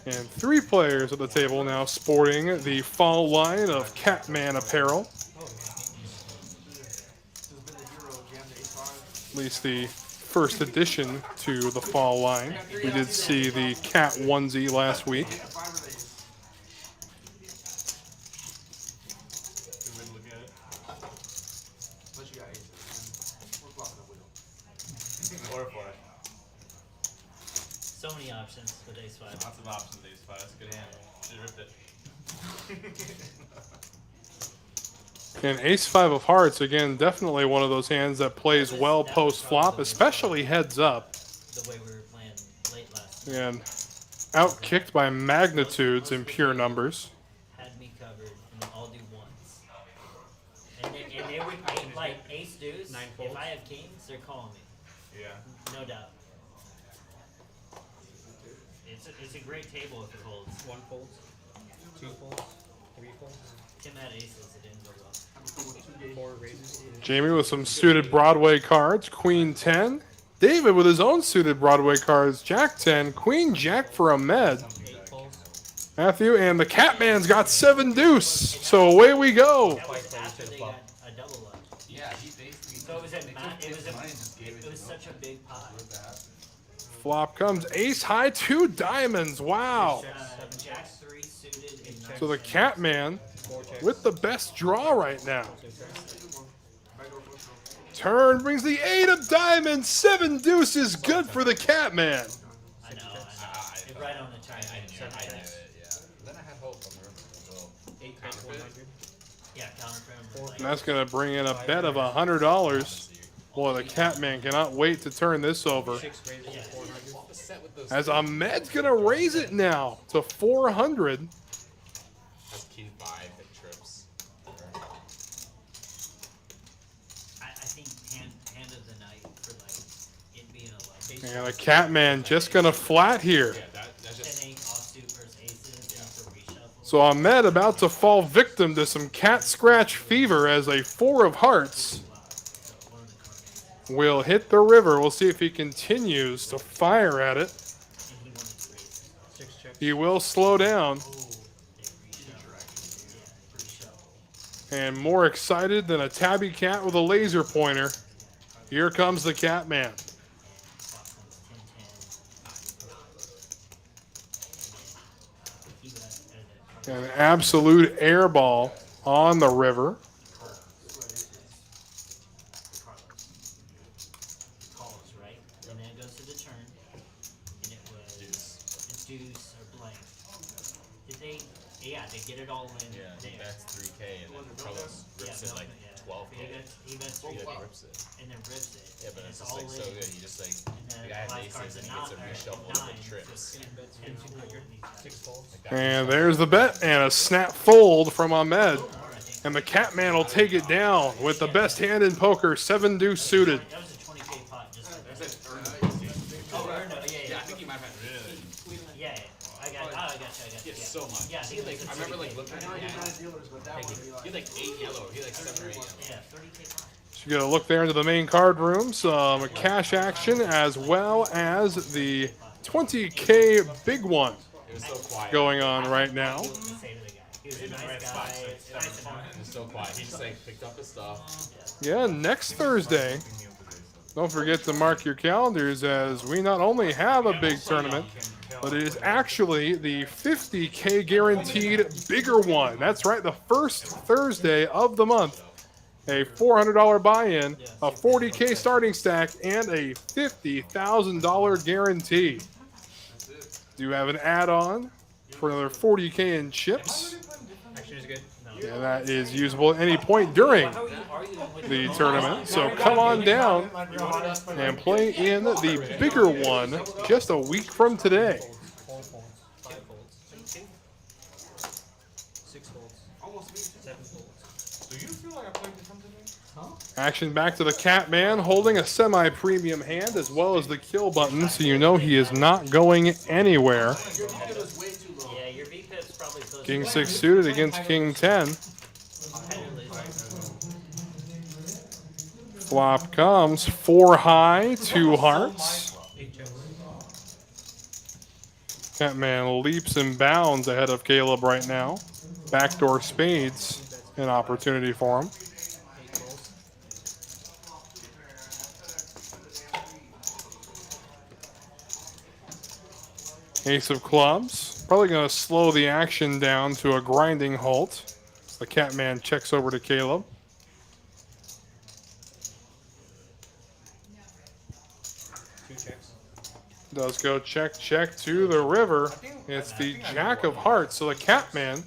And 3 players at the table now sporting the fall line of Catman apparel. At least the first addition to the fall line. We did see the cat onesie last week. So many options with ace-5. Lots of options, ace-5. That's a good hand. Should've ripped it. And ace-5 of hearts, again, definitely one of those hands that plays well post-flop, especially heads up. The way we were playing late last night And outkicked by magnitudes in pure numbers. had me covered, and then all do ones. And they would like ace-deuce. 9 If folds. I have kings, they're calling me. Yeah. No doubt. It's a great table if it holds. 1 folds. 2 folds. 3 folds. Tim had aces, it didn't go well. 4 raises. Jamie with some suited Broadway cards, Queen 10. David with his own suited Broadway cards, Jack 10, Queen Jack for Ahmed. 8 folds. Matthew, and the Catman's got 7-deuce. So away we go. That was after they got a double up. Yeah, he basically. So it was It it was such a big pot. Flop comes ace high, 2 diamonds. Wow. Jack 3 suited and So the Catman 4 checks. with the best draw right now. Turn brings the 8 of diamonds. 7-deuce is good for the Catman. I know. It's right on the turn. I knew it, yeah. Then I had hope on the river. 8 checks, 100. Yeah, counter for him. And that's going to bring in a bet of $100. Boy, the Catman cannot wait to turn this over. 6 raises to 400. Set with those. As Ahmed's going to raise it now to 400. Has king 5 that trips. I think hand of the night for like it being a like And the Catman just going to flat here. Yeah, that's just. 10-8 offsuit versus aces and it's a reshuffle. So Ahmed about to fall victim to some cat scratch fever as a 4 of hearts will hit the river. We'll see if he continues to fire at it. And he wanted to raise. 6 checks. He will slow down. They reshuffle. Yeah, reshuffle. And more excited than a tabby cat with a laser pointer. Here comes the Catman. Flop comes 10-10. An absolute air ball on the river. Calls, right? And then it goes to the turn. And it was a deuce or blank. Did they? Yeah, they get it all in Yeah, he there. bets 3K and then Carlos rips it like 12K. He bets Yeah, 3K he rips it. and then rips it. Yeah, but and it's it's just all like so in. good. You just like And the then guy has last card's aces and a he gets a nine, reshuffle nine, and it trips. so it's 10 200. 6 folds. Like that And reshuffle. there's the bet and a snap fold from Ahmed. And the Catman will take it down with the best hand in poker, 7-deuce suited. That was a 20K pot just like that. Yeah, I think he might have had Really? Yeah, I got He you. had so much. Yeah, I think He had, like, it's I remember like 30K. looking at I know him. you're He not a dealers, but that one would be like. had like 8 yellow. He had like 7 or 8 yellow. Yeah, 30K. So you got to look there into the main card room. Some cash action as well as the 20K big one It was so quiet. going on right now. To say to the guy, he was a nice guy. Nice enough. It was so quiet. He just like picked up his stuff. Yeah, next Thursday. Don't forget to mark your calendars as we not only have a big tournament, but it is actually the 50K guaranteed bigger one. That's right, the first Thursday of the month. A $400 buy-in, a 40K starting stack, and a $50,000 guarantee. Do you have an add-on for another 40K in chips? Action is good. And that is usable at any point during How are you arguing with the tournament. So come on down and play in the bigger one just a week from today. 4 folds, 5 folds, 6 folds, Almost me. 7 folds. Do you feel like I played different today? Action back to the Catman holding a semi-premium hand as well as the kill button, so you know he is not going anywhere. Your DP was way too low. Yeah, your VPIP's probably close. King 6 suited against King 10. Flop comes 4 high, 2 hearts. 8 checks. Catman leaps and bounds ahead of Caleb right now. Backdoor spades, an opportunity for him. 8 folds. Ace of clubs. Probably going to slow the action down to a grinding halt. The Catman checks over to Caleb. Does go check, check to the river. It's the Jack of Hearts. So the Catman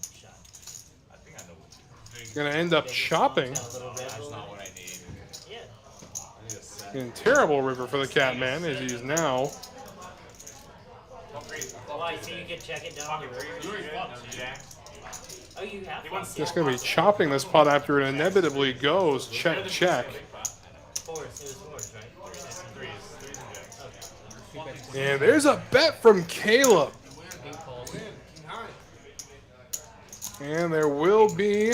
going to end up chopping. That's not what I need. Yeah. I need a set. In terrible river for the Catman as he's now Oh, I see you can check it down the river. Oh, you have just going to be chopping this pot after it inevitably goes check, check. fours. It was fours, right? And there's a bet from Caleb. 8 calls. And there will be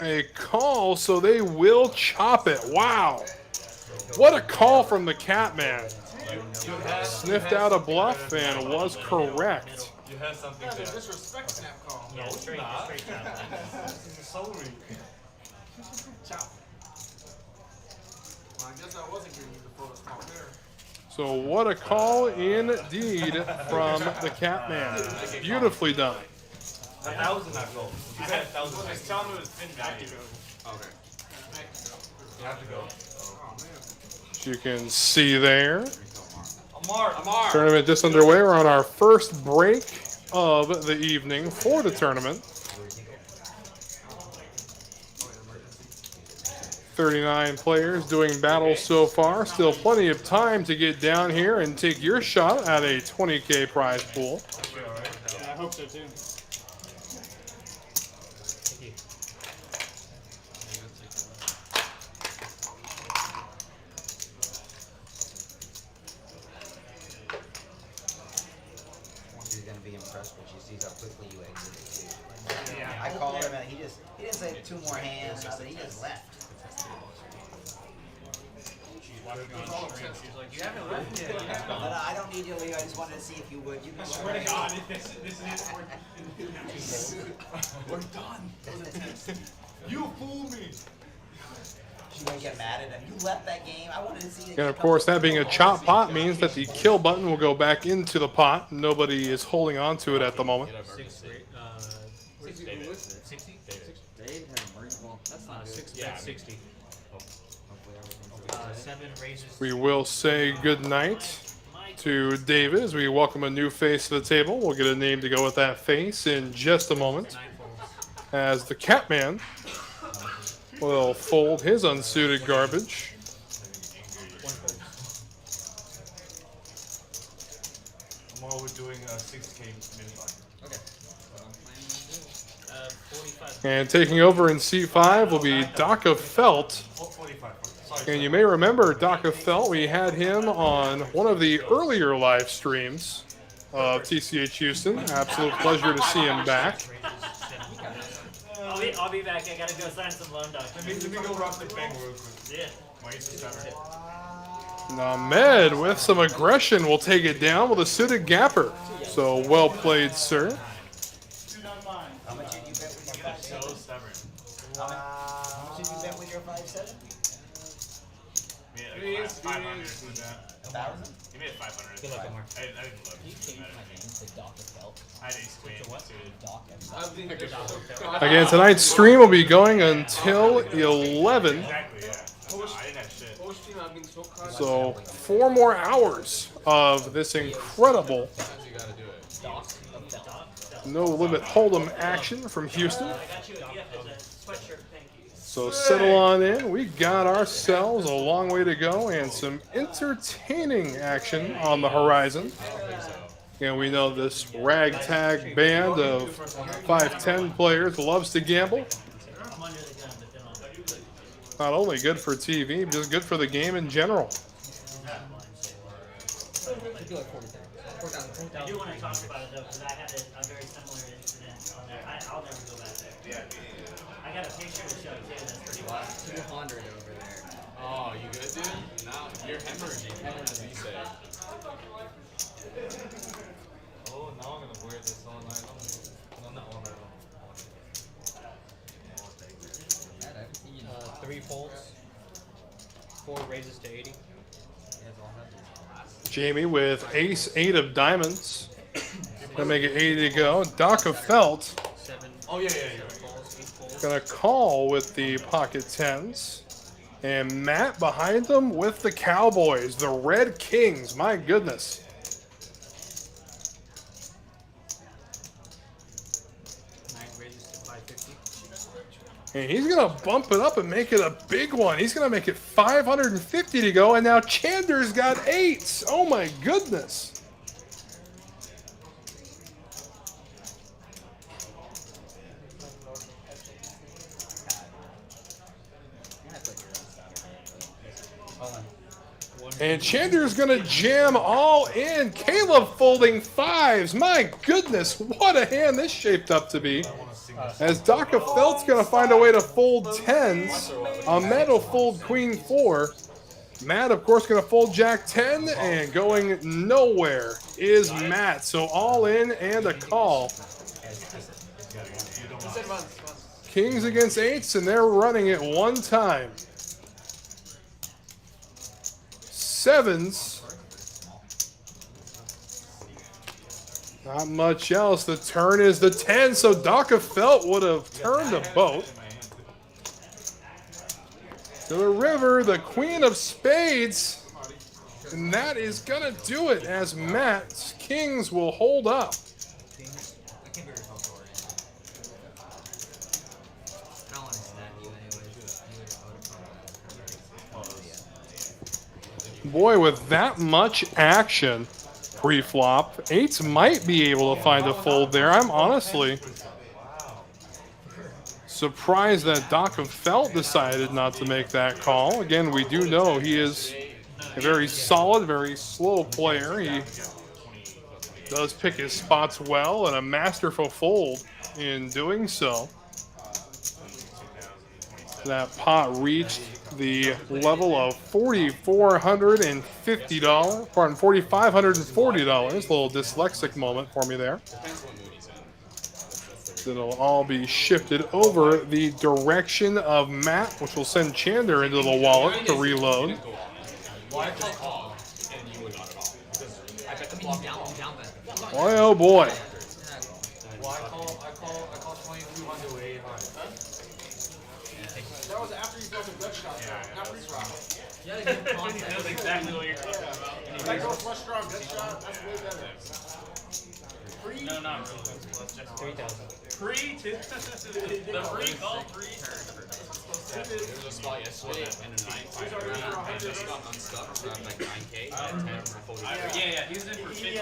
a call, so they will chop it. Wow. What a call from the Catman. Sniffed out a bluff and was correct. You had something That's a there. disrespect snap call. Yeah, straight chop. This is celery. Chop. Well, I guess I wasn't giving you the full small pair. So what a call indeed from the Catman. Beautifully done. 1,000 I rolled. You had 1,000. Just tell me it was thin value. Okay. You have to go. Oh, man. As you can see there. Amar. Tournament just underway. We're on our first break of the evening for the tournament. 39 players doing battle so far. Still plenty of time to get down here and take your shot at a 20K prize pool. I hope so too. She's gonna be impressed when she sees how quickly you exited too. I called him and he didn't say 2 more hands, nothing, he just left. She's like, you haven't left yet. But I don't need you to leave, I just wanted to see if you would. You can Swear to God, this is it. We're done. You fooled me. She won't get mad at him. You left that game. I wanted to see it. And of course, that being a chop pot means that the kill button will go back into the pot. Nobody is holding on to it at the moment. 60? Dave had a merge ball. That's not good. 6 bet 60. 7 raises. We will say good night to David as we welcome a new face to the table. We'll get a name to go with that face in just a moment. 9 folds. As the Catman will fold his unsuited garbage. 1 fold. Amar, we're doing a 6K mid-buy. Okay. That's what I'm planning to do. 45. And taking over in C5 will be Doc of Felt. 45. Sorry. And you may remember Dr. Felt, we had him on one of the earlier live streams of TCH Houston. Absolute pleasure to see him back. I'll be back. I gotta go sign some loan documents. Let me go rob the bank real quick. Yeah. My ace is 7. Ahmed with some aggression will take it down with a suited gapper. So well played, sir. How much did you bet with your 5-7? So stubborn. How much did you bet with your 5-7? Yeah, like 500 with that. 1,000? He made 500. Good luck, Omar. I didn't look. Can you change my name to Dr. Felt? I had ace queen suited. Doc and I think there's Again, tonight's stream will be going until 11. Exactly, yeah. I didn't have shit. Post team, I've been so caught. So 4 more hours of this incredible Sometimes you gotta do it. Doc of Felt. no limit hold'em action from Houston. I got you a gift as a sweatshirt. Thank you. So settle on in. We got ourselves a long way to go and some entertaining action on the horizon. And we know this ragtag band of 5'10" players loves to gamble. I'm under the gun, but then I'll. Not only good for TV, but just good for the game in general. I do like 40,000. 4,000. I do want to talk about it though, because I had a very similar incident on there. I'll never go back there. I got a picture to show too. That's pretty wild. 200 over there. Oh, you good, dude? Now you're hemorrhaging, as you say. Oh, now I'm gonna wear this all night long. No, not all night long. 3 folds. 4 raises to 80. Jamie with ace-8 of diamonds. Gonna make it 80 to go. Doc of Felt 7. Oh, yeah. Folds, 8 folds. gonna call with the pocket 10s. And Matt behind them with the Cowboys, the Red Kings. My goodness. 9 raises to 550. And he's going to bump it up and make it a big one. He's going to make it 550 to go. And now Chander's got 8s. Oh, my goodness. And Chander's going to jam all in. Caleb folding 5s. My goodness, what a hand this shaped up to be. As Dr. Felt's going to find a way to fold 10s. Ahmed will fold queen 4. Matt, of course, going to fold jack 10. And going nowhere is Matt. So all in and a call. Kings against 8s, and they're running it one time. 7s. Not much else. The turn is the 10, so Doc of Felt would have turned the boat. To the river, the Queen of Spades. And that is going to do it as Matt's Kings will hold up. I don't want to snap you anyways. Boy, with that much action pre-flop, 8s might be able to find a fold there. I'm honestly surprised that Doc of Felt decided not to make that call. Again, we do know he is a very solid, very slow player. He does pick his spots well and a masterful fold in doing so. That pot reached the level of $4,450, pardon, $4,540. A little dyslexic moment for me there. It'll all be shifted over the direction of Matt, which will send Chander into the wallet to reload. Why call and you would not call? Because I bet the flop Down bet. Boy, oh boy. Well, I call 2,200 way high. That was after you felt a gut shot, not pre-flop. Yeah, good concept. That's exactly what you're talking about. That goes flush draw, gut shot, that's way better. No, not really. 3,000. Free to the free call free. There was a spot yesterday and a 9-5. I just got unstuck, so I have like 9K and 10 folded. Yeah, he was in for 50. I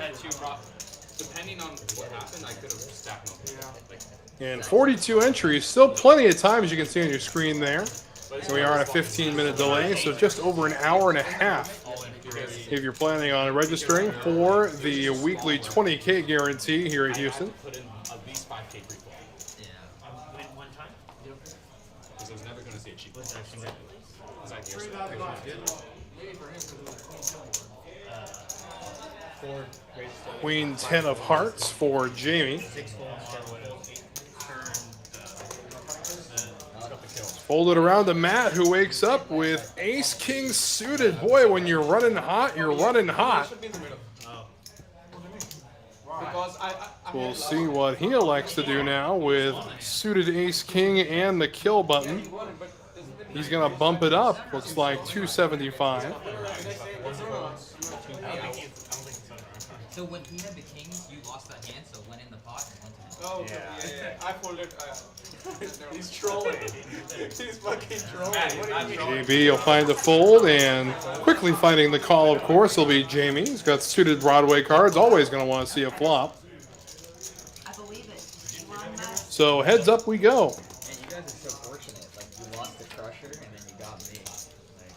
had 2 profits. Depending on what happened, I could have stacked no. Like, And 42 entries, still plenty of time, as you can see on your screen there. So we are on a 15-minute delay, so just over an hour and a half if you're planning on registering for the weekly 20K guarantee here at Houston. Put in at least 5K free play. Yeah. Win one time? Because I was never going to see a cheap one. Was that Four raises to Queen 10 of hearts for Jamie. 6 full Folded around to Matt, who wakes up with ace king suited. Boy, when you're running hot, you're running hot. Should be in the middle. Because We'll see what he elects to do now with suited ace king and the kill button. He's going to bump it up. Looks like 275. So when he had the kings, you lost that hand, so it went in the pot and went to him. Oh, yeah. I folded. He's trolling. He's fucking trolling. JB will find the fold, and quickly finding the call, of course, will be Jamie. He's got suited Broadway cards, always going to want to see a flop. I believe it. So heads up we go. Man, you guys are so fortunate. Like, you lost the Crusher, and then you got me. Like,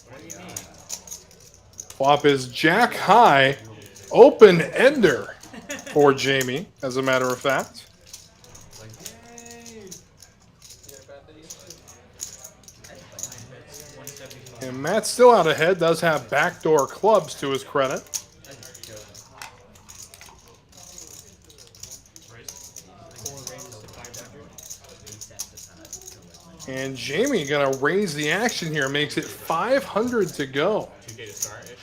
what do you mean? Flop is Jack High, open ender for Jamie, as a matter of fact. And Matt's still out ahead, does have backdoor clubs to his credit. And Jamie gonna raise the action here, makes it 500 to go. 2K to start-ish.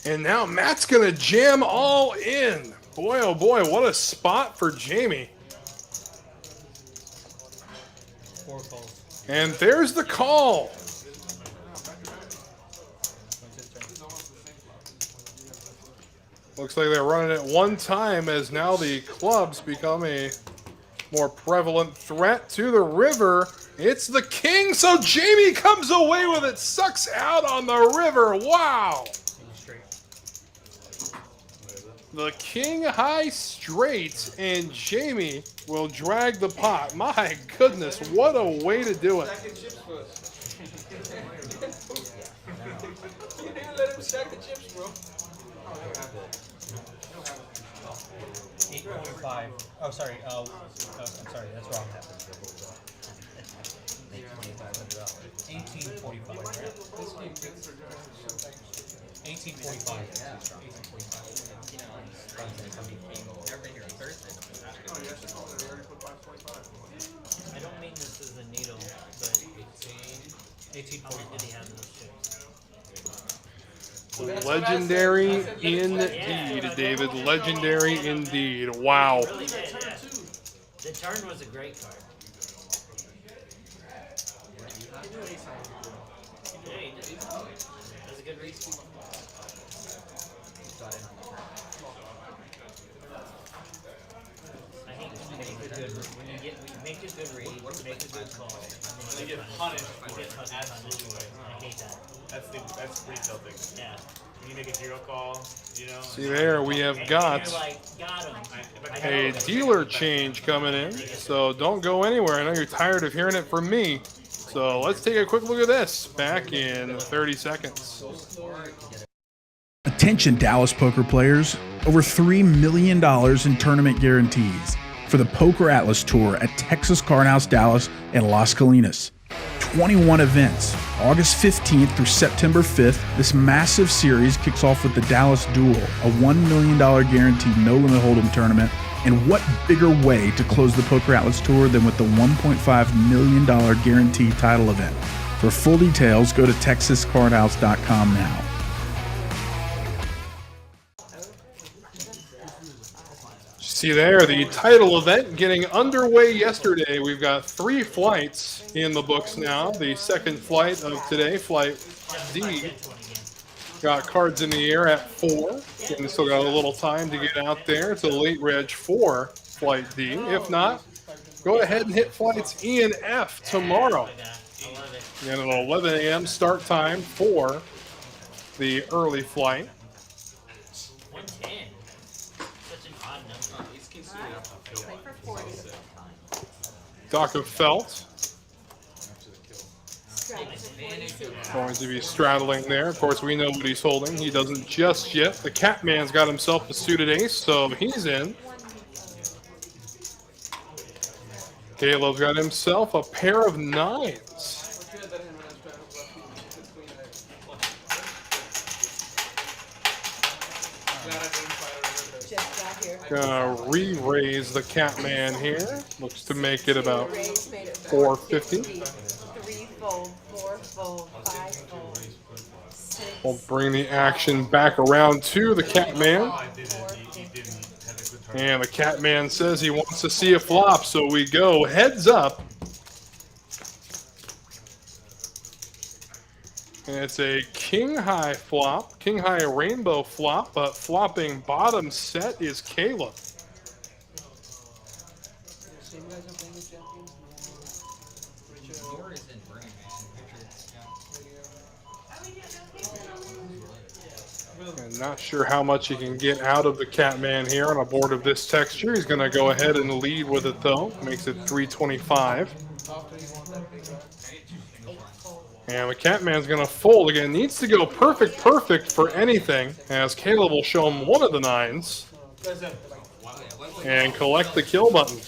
And now Matt's gonna jam all in. Boy, oh boy, what a spot for Jamie. 4 calls. And there's the call. Looks like they're running it one time as now the clubs become a more prevalent threat to the river. It's the king, so Jamie comes away with it, sucks out on the river. Wow. The king high straight, and Jamie will drag the pot. My goodness, what a way to do it. Stack the chips first. You didn't let him stack the chips, bro. 8.5. Oh, sorry. I'm sorry. That's wrong. 18.45. 18.45. 18.45. I don't mean this as a needle, but 18.45. how much did he have those chips? Legendary indeed, David. Legendary indeed. Wow. It really did, yeah. The turn was a great card. Yeah, he did. That's a good reason. I hate when you make a good when you make a good read, make a good call, and then you get punished. You get punished on this way. I hate that. That's retail thing. Yeah. When you make a zero call, you know. See there, we have And got you're like, got him. a dealer change coming in, so don't go anywhere. I know you're tired of hearing it from me, so let's take a quick look at this. Back in 30 seconds. Attention Dallas poker players, over $3 million in tournament guarantees for the Poker Atlas Tour at Texas Card House Dallas and Las Colinas. 21 events, August 15th through September 5th. This massive series kicks off with the Dallas Duel, a $1 million guaranteed no-limit hold'em tournament. And what bigger way to close the Poker Atlas Tour than with the $1.5 million guaranteed title event? For full details, go to texascardhouse.com now. See there, the title event getting underway yesterday. We've got 3 flights in the books now. The second flight of today, flight D, Got cards in the air at 4. And still got a little time to get out there. It's a late reg 4 flight D. If not, go ahead and hit flights E and F tomorrow. And at 11 a.m. start time for the early flight. 110. Such an odd number. Play for 40. Dr. Felt Strikes for 46. going to be straddling there. Of course, we know what he's holding. He doesn't just yet. The Catman's got himself a suited ace, so he's in. Caleb's got himself a pair of 9s. Just got here. Gonna re-raise the Catman here. Looks to make it about Raise made it 450. 3-fold, 4-fold, 5-fold, 6. We'll bring the action back around to the Catman. And the Catman says he wants to see a flop, so we go heads up. And it's a king high flop, king high rainbow flop, but flopping bottom set is Caleb. And not sure how much he can get out of the Catman here on a board of this texture. He's going to go ahead and lead with it though. Makes it 325. And the Catman's going to fold again. Needs to go perfect for anything, as Caleb will show him one of the 9s. And collect the kill button. Oh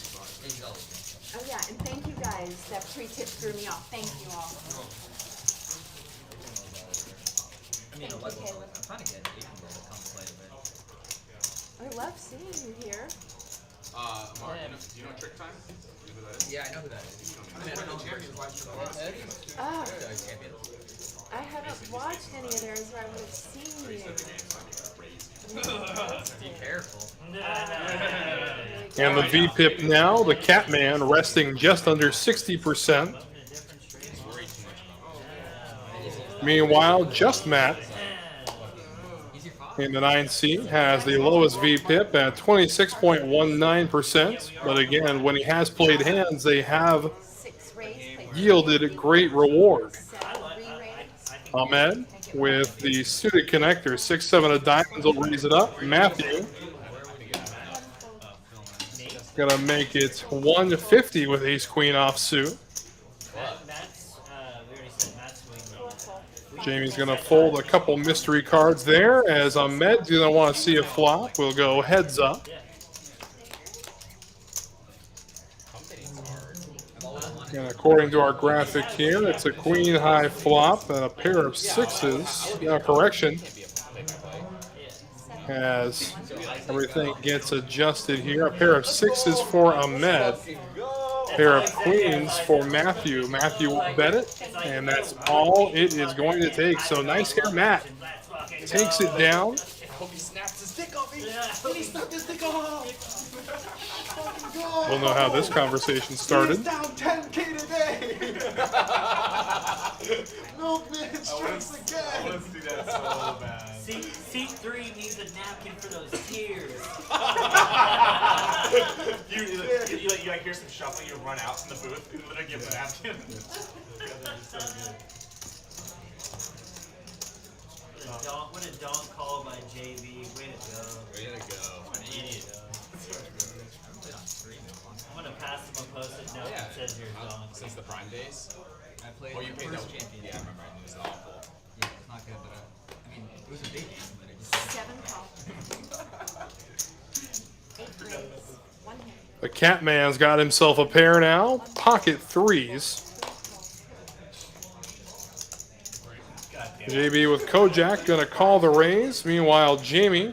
yeah, and thank you guys. That free tip threw me off. Thank you all. Thank you, Caleb. I'm trying to get Aiden to come play a bit. I love seeing you here. Mark, do you know Trick Time? You know who that is? Yeah, I know who that is. I mean, I don't know Champions last year. Oh, champion. I haven't watched any of theirs where I would have seen you. Be careful. And the VPIP now, the Catman resting just under 60%. Meanwhile, Just Matt in the 9C has the lowest VPIP at 26.19%. But again, when he has played hands, they have 6 raise, yielded great reward. 7 re-raise. Ahmed with the suited connector, 6-7 of diamonds will raise it up. Matthew gonna make it 150 with ace queen offsuit. Jamie's gonna fold a couple mystery cards there, as Ahmed's gonna want to see a flop. We'll go heads up. And according to our graphic here, it's a queen high flop and a pair of 6s. Now, correction, as everything gets adjusted here. A pair of 6s for Ahmed. Pair of queens for Matthew. Matthew will bet it, and that's all it is going to take. So nice here, Matt takes it down. I hope he snaps his dick off me. He snapped his dick off. We'll know how this conversation started. He's down 10K today. Milkman strikes again. I want to see that so bad. Seat 3 needs a napkin for those tears. you hear some shuffling, you run out from the booth, and literally give the napkin. What a donk call by JV. Way to go. Way to go. What an idiot. I'm gonna pass him a post-it note that says you're a donk. Since the Prime days? I played Oh, you the paid first that. champion. Yeah, I remember. It was awful. Yeah, it's not good, but I mean, it was a big game, but it just 7 call. 8 raise. 1 hit. The Catman's got himself a pair now. Pocket 3s. JB with Kojak gonna call the raise. Meanwhile, Jamie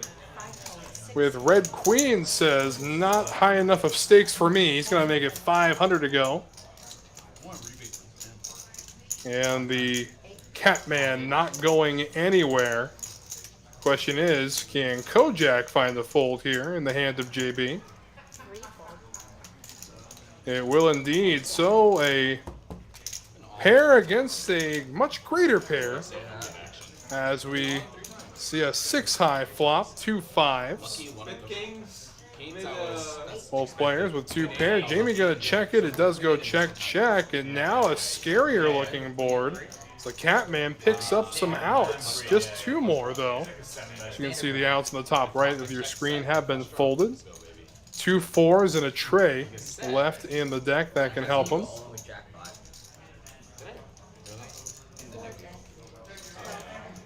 with red queen says not high enough of stakes for me. He's gonna make it 500 to go. And the Catman not going anywhere. Question is, can Kojak find the fold here in the hand of JB? 3-fold. It will indeed. So a pair against a much greater pair. as we see a 6-high flop, 2 5s. Kings. Both players with 2 pairs. Jamie gonna check it. It does go check, check, and now a scarier looking board. The Catman picks up some outs. Just 2 more though. As you can see, the outs on the top right of your screen have been folded. 2 4s and a tray left in the deck that can help him.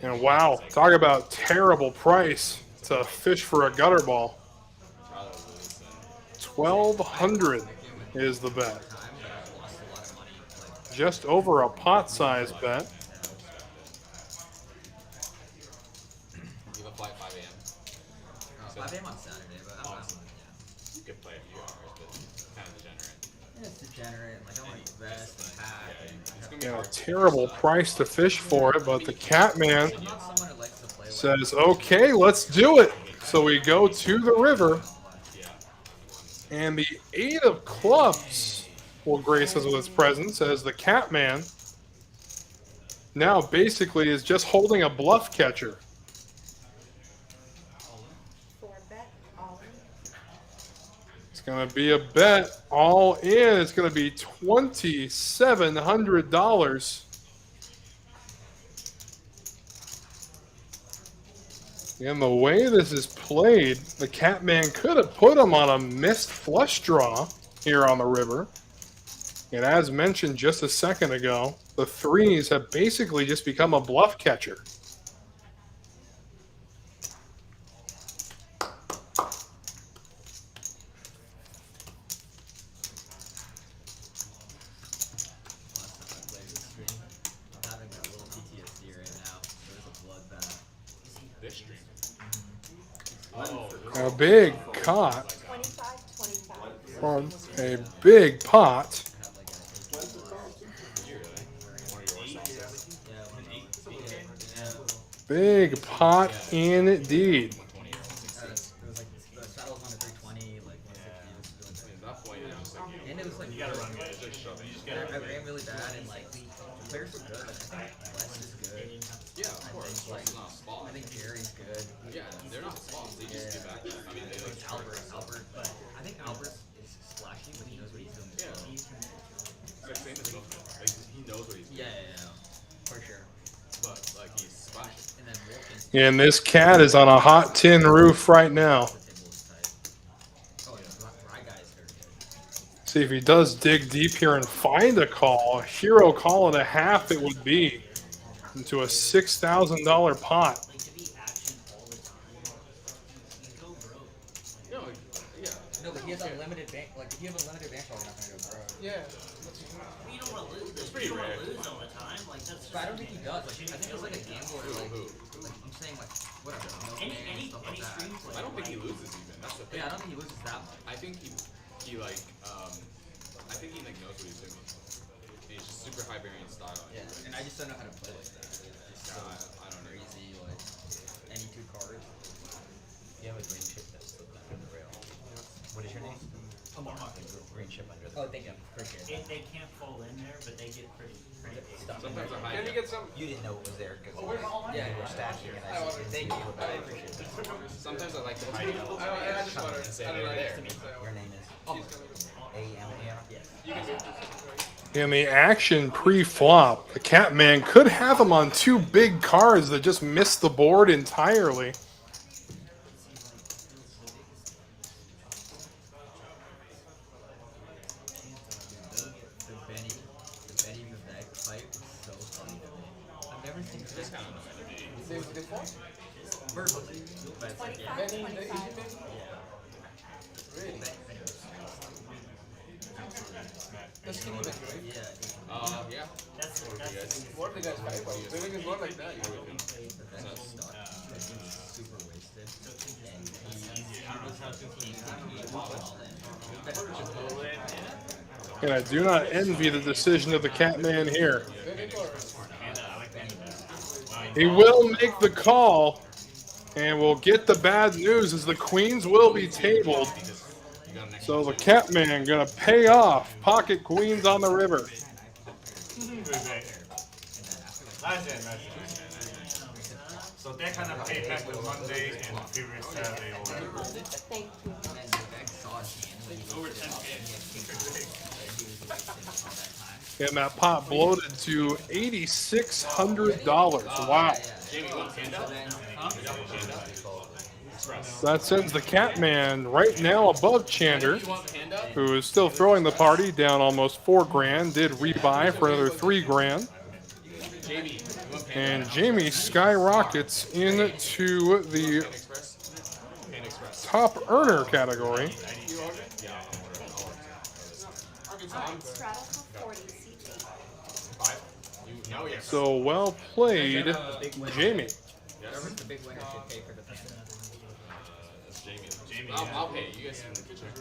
And wow, talk about terrible price to fish for a gutter ball. 1,200 is the bet. Just over a pot size bet. You have a flight 5 a.m. 5 a.m. on Saturday, but I'm not. You could play a few hours, but it's kind of degenerate. Yeah, it's degenerate. Like, I want to invest and pack. You know, terrible price to fish for it, but the Catman I'm not someone who likes to play says, okay, let's do it. So we go to the river, and the 8 of clubs will grace us with its presence as the Catman now basically is just holding a bluff catcher. 4 bet, all in. It's going to be a bet all in. It's going to be $2,700. And the way this is played, the Catman could have put him on a missed flush draw here on the river. And as mentioned just a second ago, the 3s have basically just become a bluff catcher. I'm having a little PTSD right now. There's a bloodbath. This stream. A big caught 25, 25. from a big pot. Big pot indeed. It was like the saddle was on a 320, like 160. At that point, it's just like And it was like You gotta run good. Just shove it. You just gotta I ran really bad, and like the players were good. Like, I think Wes is good. yeah, of course. Like, It's not a spot. I think Jerry's good. Yeah, they're not spots. They just get back there. I mean, they like Albert, but I think Albert is splashy, but he knows what he's doing. Yeah. Like, same as Wilson. Like, he knows what he's doing. Yeah, for sure. But like he's splashing. And then Wilkins. And this cat is on a hot tin roof right now. The table is tight. Oh yeah, Rye guy's very good. See if he does dig deep here and find a call. A hero call and a half it would be into a $6,000 pot. Like to be action all the time. You go broke. No, yeah. No, but he has unlimited bank. Like, if you have unlimited bankroll, you're not gonna go broke. Yeah. But you don't want to lose. It's pretty rare. Lose all the time. Like that's. But I don't think he does. Like, I think it's like a gamble or like, I'm saying like, whatever. No Any stuff like that. stream play. I don't think he loses even. That's the thing. Yeah, I don't think he loses that much. I think he like I think he like knows what he's doing. He's just super high variance style. Yeah, and I just don't know how to play like that. It's so I don't know. crazy, like any 2 cards. You have a green chip that's slipped under the rail. What is your name? Green chip under the Oh, thank you. Appreciate it. They can't fall in there, but they get pretty big. Sometimes I hide. Can you get some? You didn't know it was there because Yeah, you were stashing and I said, thank you. I appreciate that. Sometimes I like to hide it. I just wondered. And say I don't know. they're there. Your name is A-M-A-R? Yes. In the action pre-flop, the Catman could have him on 2 big cards that just missed the board entirely. The Benny Vivek fight was so funny to me. I've never seen this kind of There's a default? verbally, but it's like, yeah. 25, Benny, the 25. Asian thing? Really? That's skinny Benny, right? Yeah, Yeah. That's What the guys fight about? Vivek is not like that. Vivek was stuck. He was super wasted. And he was all in. And I do not envy the decision of the Catman here. Vivek or? He will make the call, and we'll get the bad news as the queens will be tabled. So the Catman gonna pay off pocket queens on the river. So that kind of paid back with Monday and previous Saturday or whatever. Thank you. And then your deck saw his hand when he was Over he 10K. had king queen, and he was wasting all that time. And that pot bloated to $8,600. Wow. Jamie, you want Panda? Huh? That sends the Catman right now above Chander, You want Panda? who is still throwing the party down almost $4,000. Did rebuy for another $3,000. Jamie, you want Panda? And Jamie skyrockets into the Express? Panda Express. top earner category. Alright, straddle for 40, seat 8. 5? You know yes. So well played, Jamie. Whoever's the big winner should pay for the panda. That's Jamie. Jamie, I'll pay. You guys can check.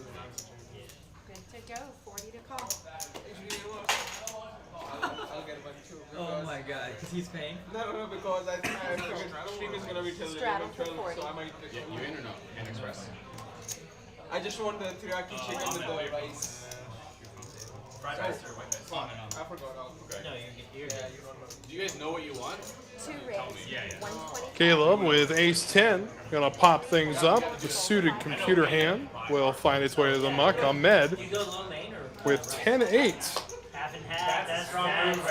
Good to go. 40 to call. I'll get one too. Oh my god, because he's paying? No, because I figured stream is gonna be till Straddle for 12, 40. so I might. Yeah, you in or no? Panda Express. I just want the teriyaki chicken with the rice. Fried rice or white rice? I forgot. Okay. No, you're Yeah, good. you don't know. Do you guys know what you want? 2 raise. 120. Caleb with ace-10, gonna pop things up. The suited computer hand will find its way to the muck. Ahmed You go low main or with 10-8. half and half? That's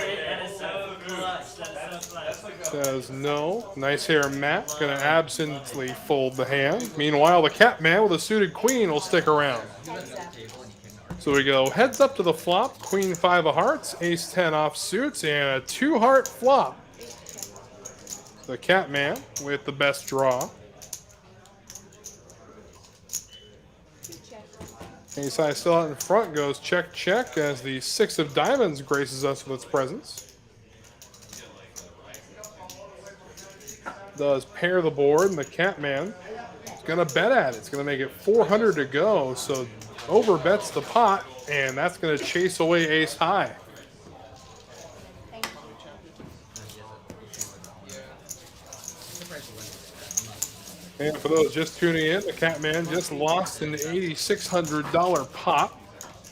it. That is so clutch. That is so clutch. Says no. Nice hair, Matt. Gonna absently fold the hand. Meanwhile, the Catman with a suited queen will stick around. Heads up. So we go heads up to the flop, queen 5 of hearts, ace 10 off suits, and a 2-heart flop. The Catman with the best draw. Ace high still out in front goes check, check as the 6 of diamonds graces us with its presence. Does pair the board, and the Catman is going to bet at it. It's going to make it 400 to go, so over bets the pot, and that's going to chase away ace high. Thank you. And for those just tuning in, the Catman just lost an $8,600 pot.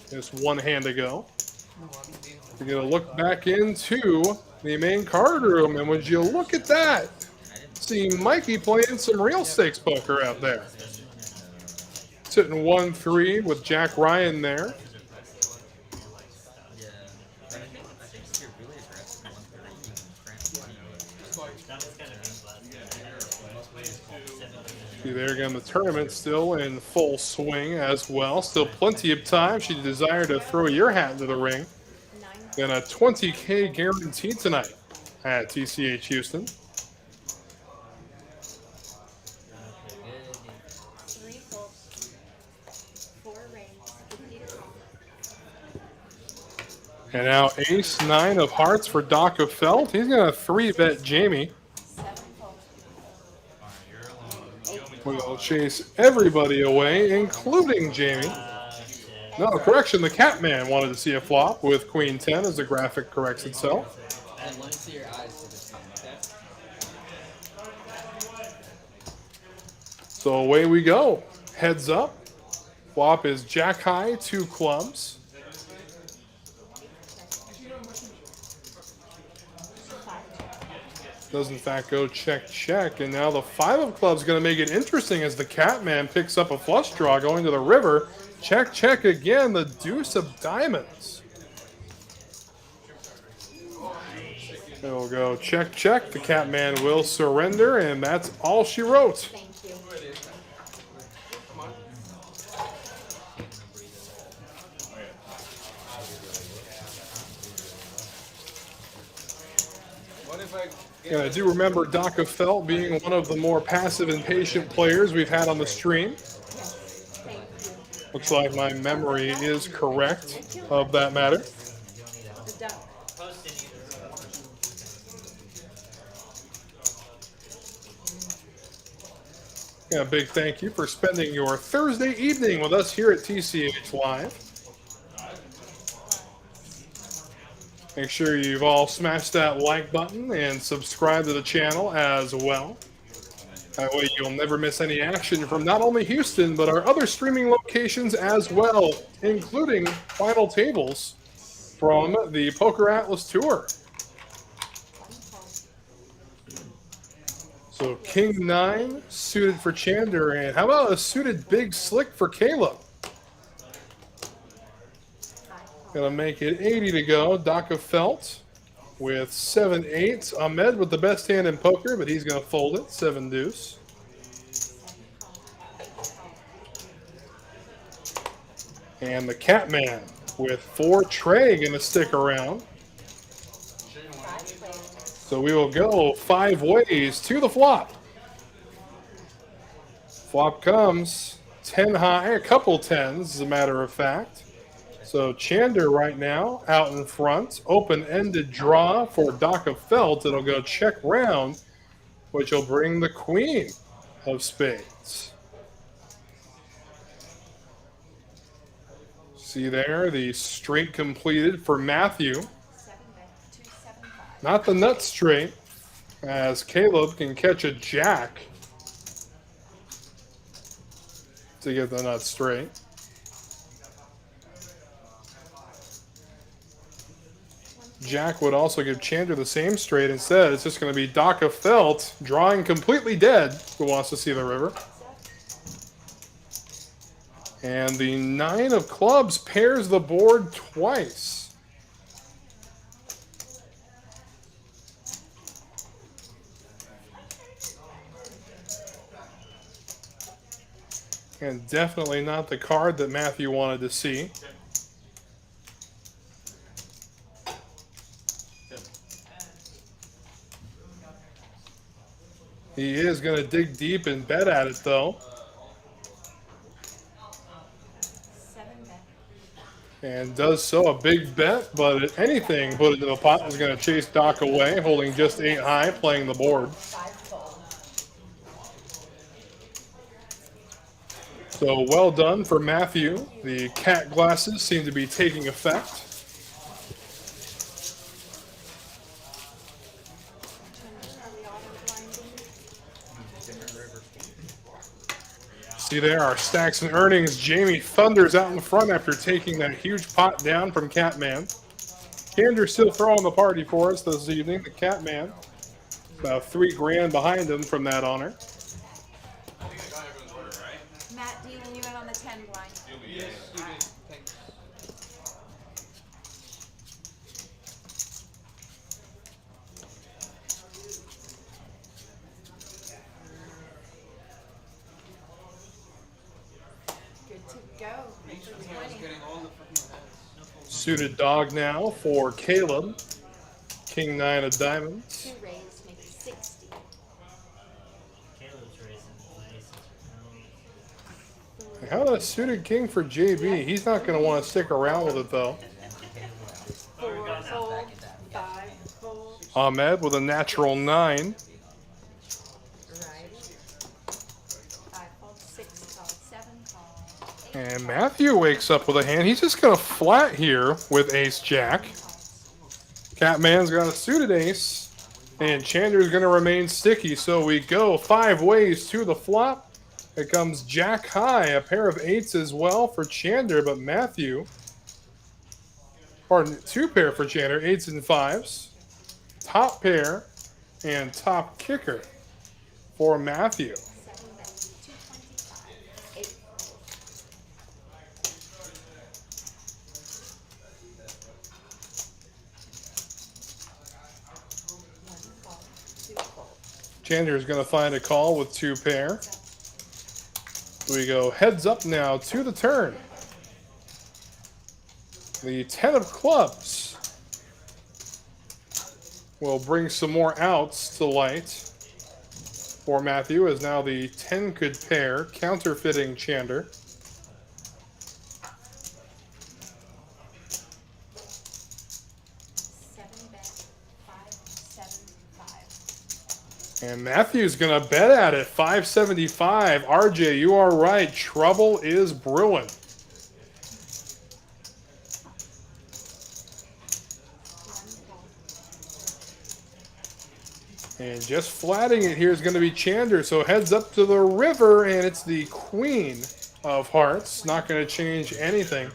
Just one hand to go. We're going to look back into the main card room, and would you look at that? See Mikey playing some real stakes poker out there. Sitting 1-3 with Jack Ryan there. Yeah. But I think if you're really aggressive, 130, you can crank money. See there again, the tournament still in full swing as well. Still plenty of time. Should you desire to throw your hat into the ring, 9. then a $20K guarantee tonight at TCH Houston. 3 folds. 4 raise. 50 to call. And now ace 9 of hearts for Doc of Felt. He's going to 3-bet Jamie. 7 folds. We'll chase everybody away, including Jamie. No, correction, the Catman wanted to see a flop with Queen 10 as the graphic corrects itself. And let me see your eyes for this time, okay? So away we go. Heads up. Flop is Jack High, 2 clubs. Does in fact go check, check. And now the 5 of clubs going to make it interesting as the Catman picks up a flush draw going to the river. Check, check again. The deuce of diamonds. It'll go check, check. The Catman will surrender, and that's all she wrote. Thank you. What if I And I do remember Doc of Felt being one of the more passive and patient players we've had on the stream. Yes. Thank you. Looks like my memory is correct of that matter. The duck. Yeah, a big thank you for spending your Thursday evening with us here at TCH Live. Make sure you've all smashed that like button and subscribe to the channel as well. That way you'll never miss any action from not only Houston, but our other streaming locations as well, including final tables from the Poker Atlas Tour. So King 9 suited for Chander, and how about a suited big slick for Caleb? Gonna make it 80 to go. Daka Felt with 7-8. Ahmed with the best hand in poker, but he's gonna fold it. 7-Deuce. And the Catman with 4. Trey gonna stick around. So we will go 5 ways to the flop. Flop comes 10 high, a couple 10s as a matter of fact. So Chander right now out in front. Open-ended draw for Daka Felt. It'll go check round, which will bring the queen of spades. See there, the straight completed for Matthew. Not the nut straight, as Caleb can catch a jack to get the nut straight. Jack would also give Chander the same straight. Instead, it's just going to be Daka Felt drawing completely dead, who wants to see the river. And the 9 of clubs pairs the board twice. And definitely not the card that Matthew wanted to see. He is going to dig deep and bet at it, though. And does so, a big bet, but if anything put into the pot is going to chase Doc away, holding just 8 high, playing the board. So well done for Matthew. The cat glasses seem to be taking effect. See there, our stacks and earnings. Jamie thunders out in front after taking that huge pot down from Catman. Chander still throwing the party for us this evening. The Catman, about $3 grand behind him from that honor. Matt, dealing you in on the 10 blind. Yes, you did. Thanks. Good to go. Getting all the fucking heads. Suited dog now for Caleb. King 9 of diamonds. 2 raise, make it 60. Caleb's raising the How about a suited king for JB? He's not going to want to stick around with it, though. 4 fold, 5 fold. Ahmed with a natural 9. Right. 5 fold, 6 fold, 7 fold. And Matthew wakes up with a hand. He's just going to flat here with ace-jack. Catman's got a suited ace. And Chander's going to remain sticky. So we go 5 ways to the flop. It comes jack high, a pair of 8s as well for Chander, but Matthew, pardon, 2 pair for Chander, 8s and 5s. Top pair and top kicker for Matthew. 7 bet, 225. 8 fold. One fold, 2 fold. Chander's going to find a call with 2 pair. We go heads up now to the turn. The 10 of clubs will bring some more outs to light for Matthew, as now the 10 could pair, counterfeiting Chander. And Matthew's going to bet at it, 575. RJ, you are right. Trouble is brewing. And just flatting it here is going to be Chander. So heads up to the river, and it's the queen of hearts. Not going to change anything.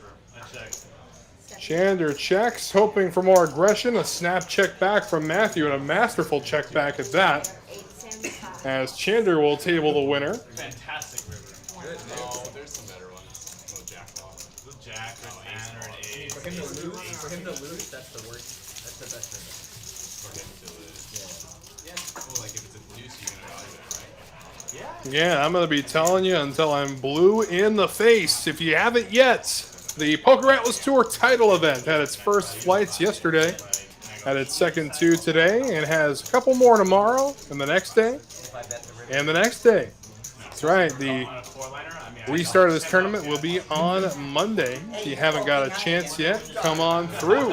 Chander checks, hoping for more aggression. A snap check back from Matthew, and a masterful check back at that. 8 and 5. as Chander will table the winner. Fantastic river. Good. No, there's some better ones. No jack off. The jack or an ace or an ace. For him to lose, that's the worst. That's the best river. For him to lose. Yeah. Well, like if it's a deuce, you're gonna value it, right? Yeah, I'm going to be telling you until I'm blue in the face. If you haven't yet, the Poker Atlas Tour title event had its first flights yesterday, had its second two today, and has a couple more tomorrow, and the next day, and the next day. That's right. The restart of this tournament will be on Monday. If you haven't got a chance yet, come on through.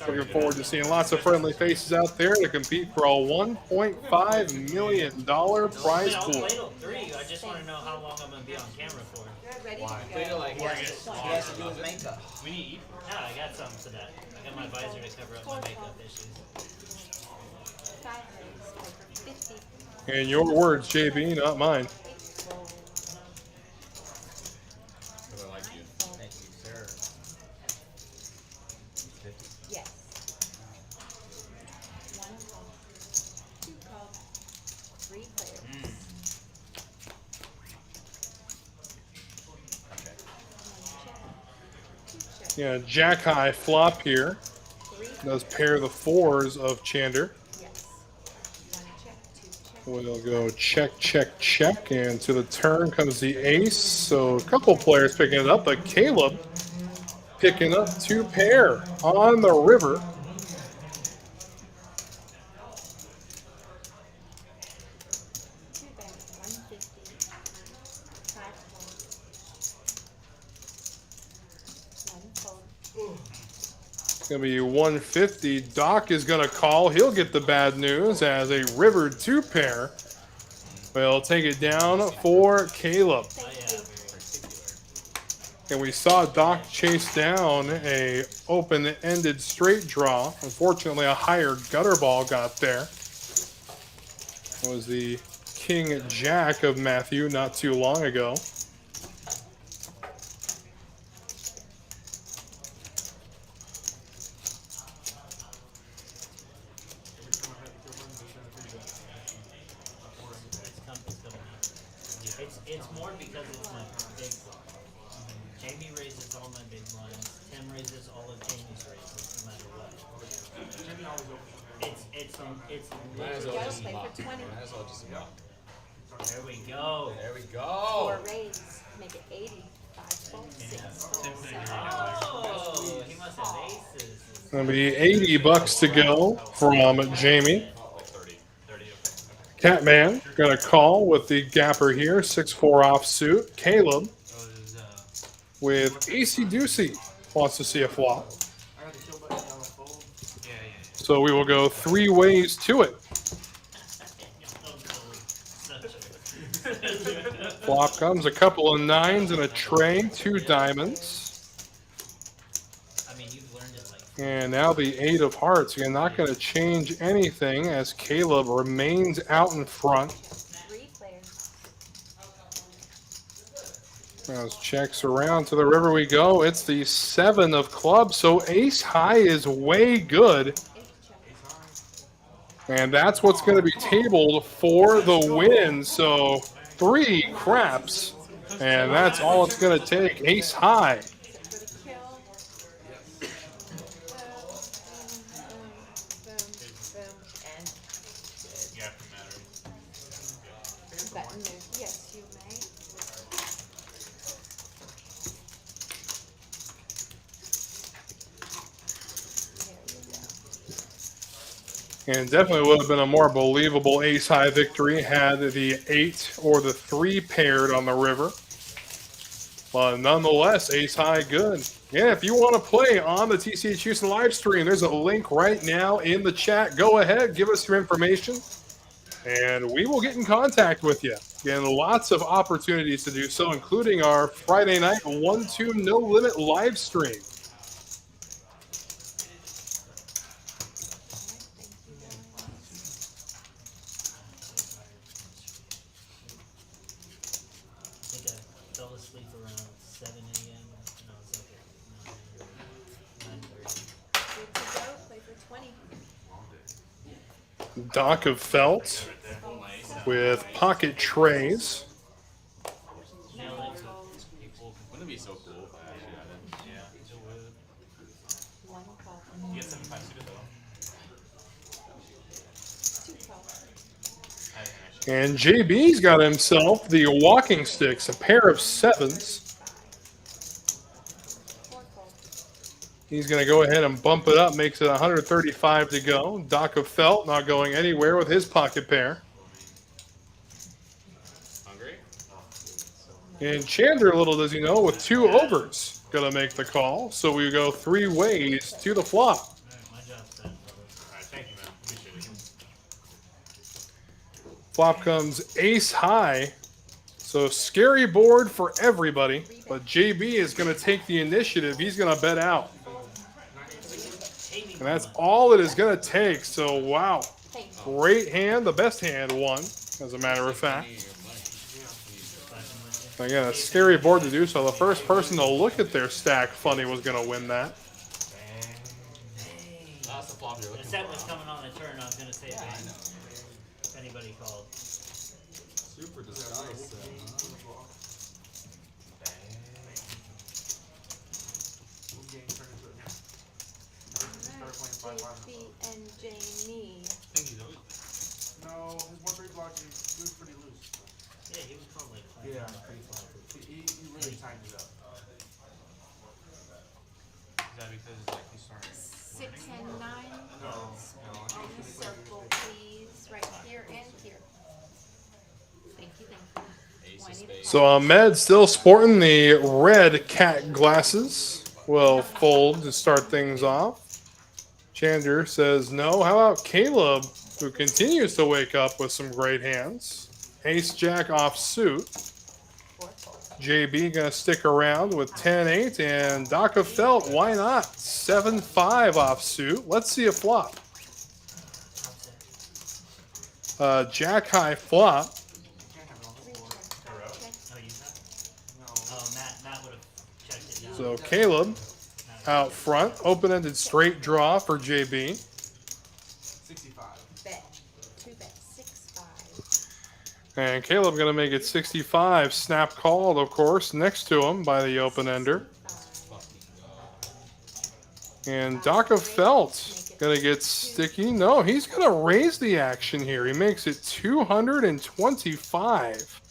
Looking forward to seeing lots of friendly faces out there to compete for a $1.5 million prize pool. I just want to know how long I'm going to be on camera for. Ready Why? to Play to go. like He has to do his makeup. we need Yeah, I got something to that. I got my visor to cover up my makeup issues. 5 days, 50. And your words, JB, not mine. because I like you. Thank you, sir. Yes. 1 call. 2 call. 3 players. Okay. 1 check. 2 check. Yeah, jack high flop here. 3 Does pair the fours of Chander. yes. 1 check. 2 check. We'll go check, check, check, and to the turn comes the ace. So a couple players picking it up, but Caleb picking up 2 pair on the river. 2 back. 150. 5 fold. 1 fold. It's going to be 150. Doc is going to call. He'll get the bad news as a river 2 pair will take it down for Caleb. Thank you. And we saw Doc chase down a open-ended straight draw. Unfortunately, a higher gutter ball got there. It was the King Jack of Matthew not too long ago. It's more because it's my big blind. Jamie raises all my big blinds. Tim raises all of Jamie's raises, no matter what. It's Might as well Go, just play mock. for 20. Might as well just mock. There we go. There we 4 go. raise. Make it 80. 5 fold. 6 fold. 7 Oh, he must have aces. It's going to be $80 to go from Jamie. Like 30. 30, okay. Catman going to call with the gapper here, 6-4 offsuit. Caleb with AC Deucey wants to see a flop. So we will go 3 ways to it. Flop comes a couple of 9s and a tray, 2 diamonds. I mean, you've learned it like And now the 8 of hearts. Again, not going to change anything as Caleb remains out in front. 3 players. As checks around to the river we go. It's the 7 of clubs. So ace high is way good. 8 check. And that's what's going to be tabled for the win. So 3 craps. And that's all it's going to take. Ace high. Is it for the kill? Boom, and Yeah, for matter. button there. Yes, you may. There you go. And definitely would have been a more believable ace high victory had the 8 or the 3 paired on the river. But nonetheless, ace high good. Yeah, if you want to play on the TCH Houston live stream, there's a link right now in the chat. Go ahead, give us your information, and we will get in contact with you. Again, lots of opportunities to do so, including our Friday night 1-2 No Limit live stream. I think I fell asleep around 7 a.m. and I was up at 9:30. Good to go. Play for 20. Doc of Felt. with pocket trays. Nailed it. Wouldn't it be so cool if I actually got it? Yeah, it would. One call. You get 75 suited though. Two calls. And JB's got himself the walking sticks, a pair of sevens. Four calls. He's going to go ahead and bump it up, makes it 135 to go. Doc of Felt not going anywhere with his pocket pair. Hungry? And Chander, little does he know, with 2 overs, going to make the call. So we go 3 ways to the flop. Alright, my job's done, brother. Alright, thank you, man. Appreciate it. Flop comes ace high. So scary board for everybody. But JB is going to take the initiative. He's going to bet out. And that's all it is going to take. So, wow. Great hand. The best hand won, as a matter of fact. Again, a scary board to do so. The first person to look at their stack funny was going to win that. That's the flop you're The looking set for. was coming on the turn, I was gonna say bang. If anybody called. Super disguise. JB and Jamie. I think he's always No, his 1-3 block, he was pretty loose. Yeah, he was called like Yeah, he really tightened it up. Is that because like he's starting 6 and 9. No, On the circle, please. Right here and here. Thank you, thank you. ace of 20 to spades? So Ahmed still sporting the red cat glasses. Will fold to start things off. Chander says no. How about Caleb, who continues to wake up with some great hands? Ace Jack off suit. JB gonna stick around with 10-8 and Doc of Felt. Why not? 7-5 off suit. Let's see a flop. Jack high flop. Oh, you have? Oh, Matt would have checked it down. So Caleb out front. Open-ended straight draw for JB. 65. Bet. 2 bet. 6-5. And Caleb going to make it 65. Snap called, of course, next to him by the open-ender. And Doc of Felt going to get sticky. No, he's going to raise the action here. He makes it 225.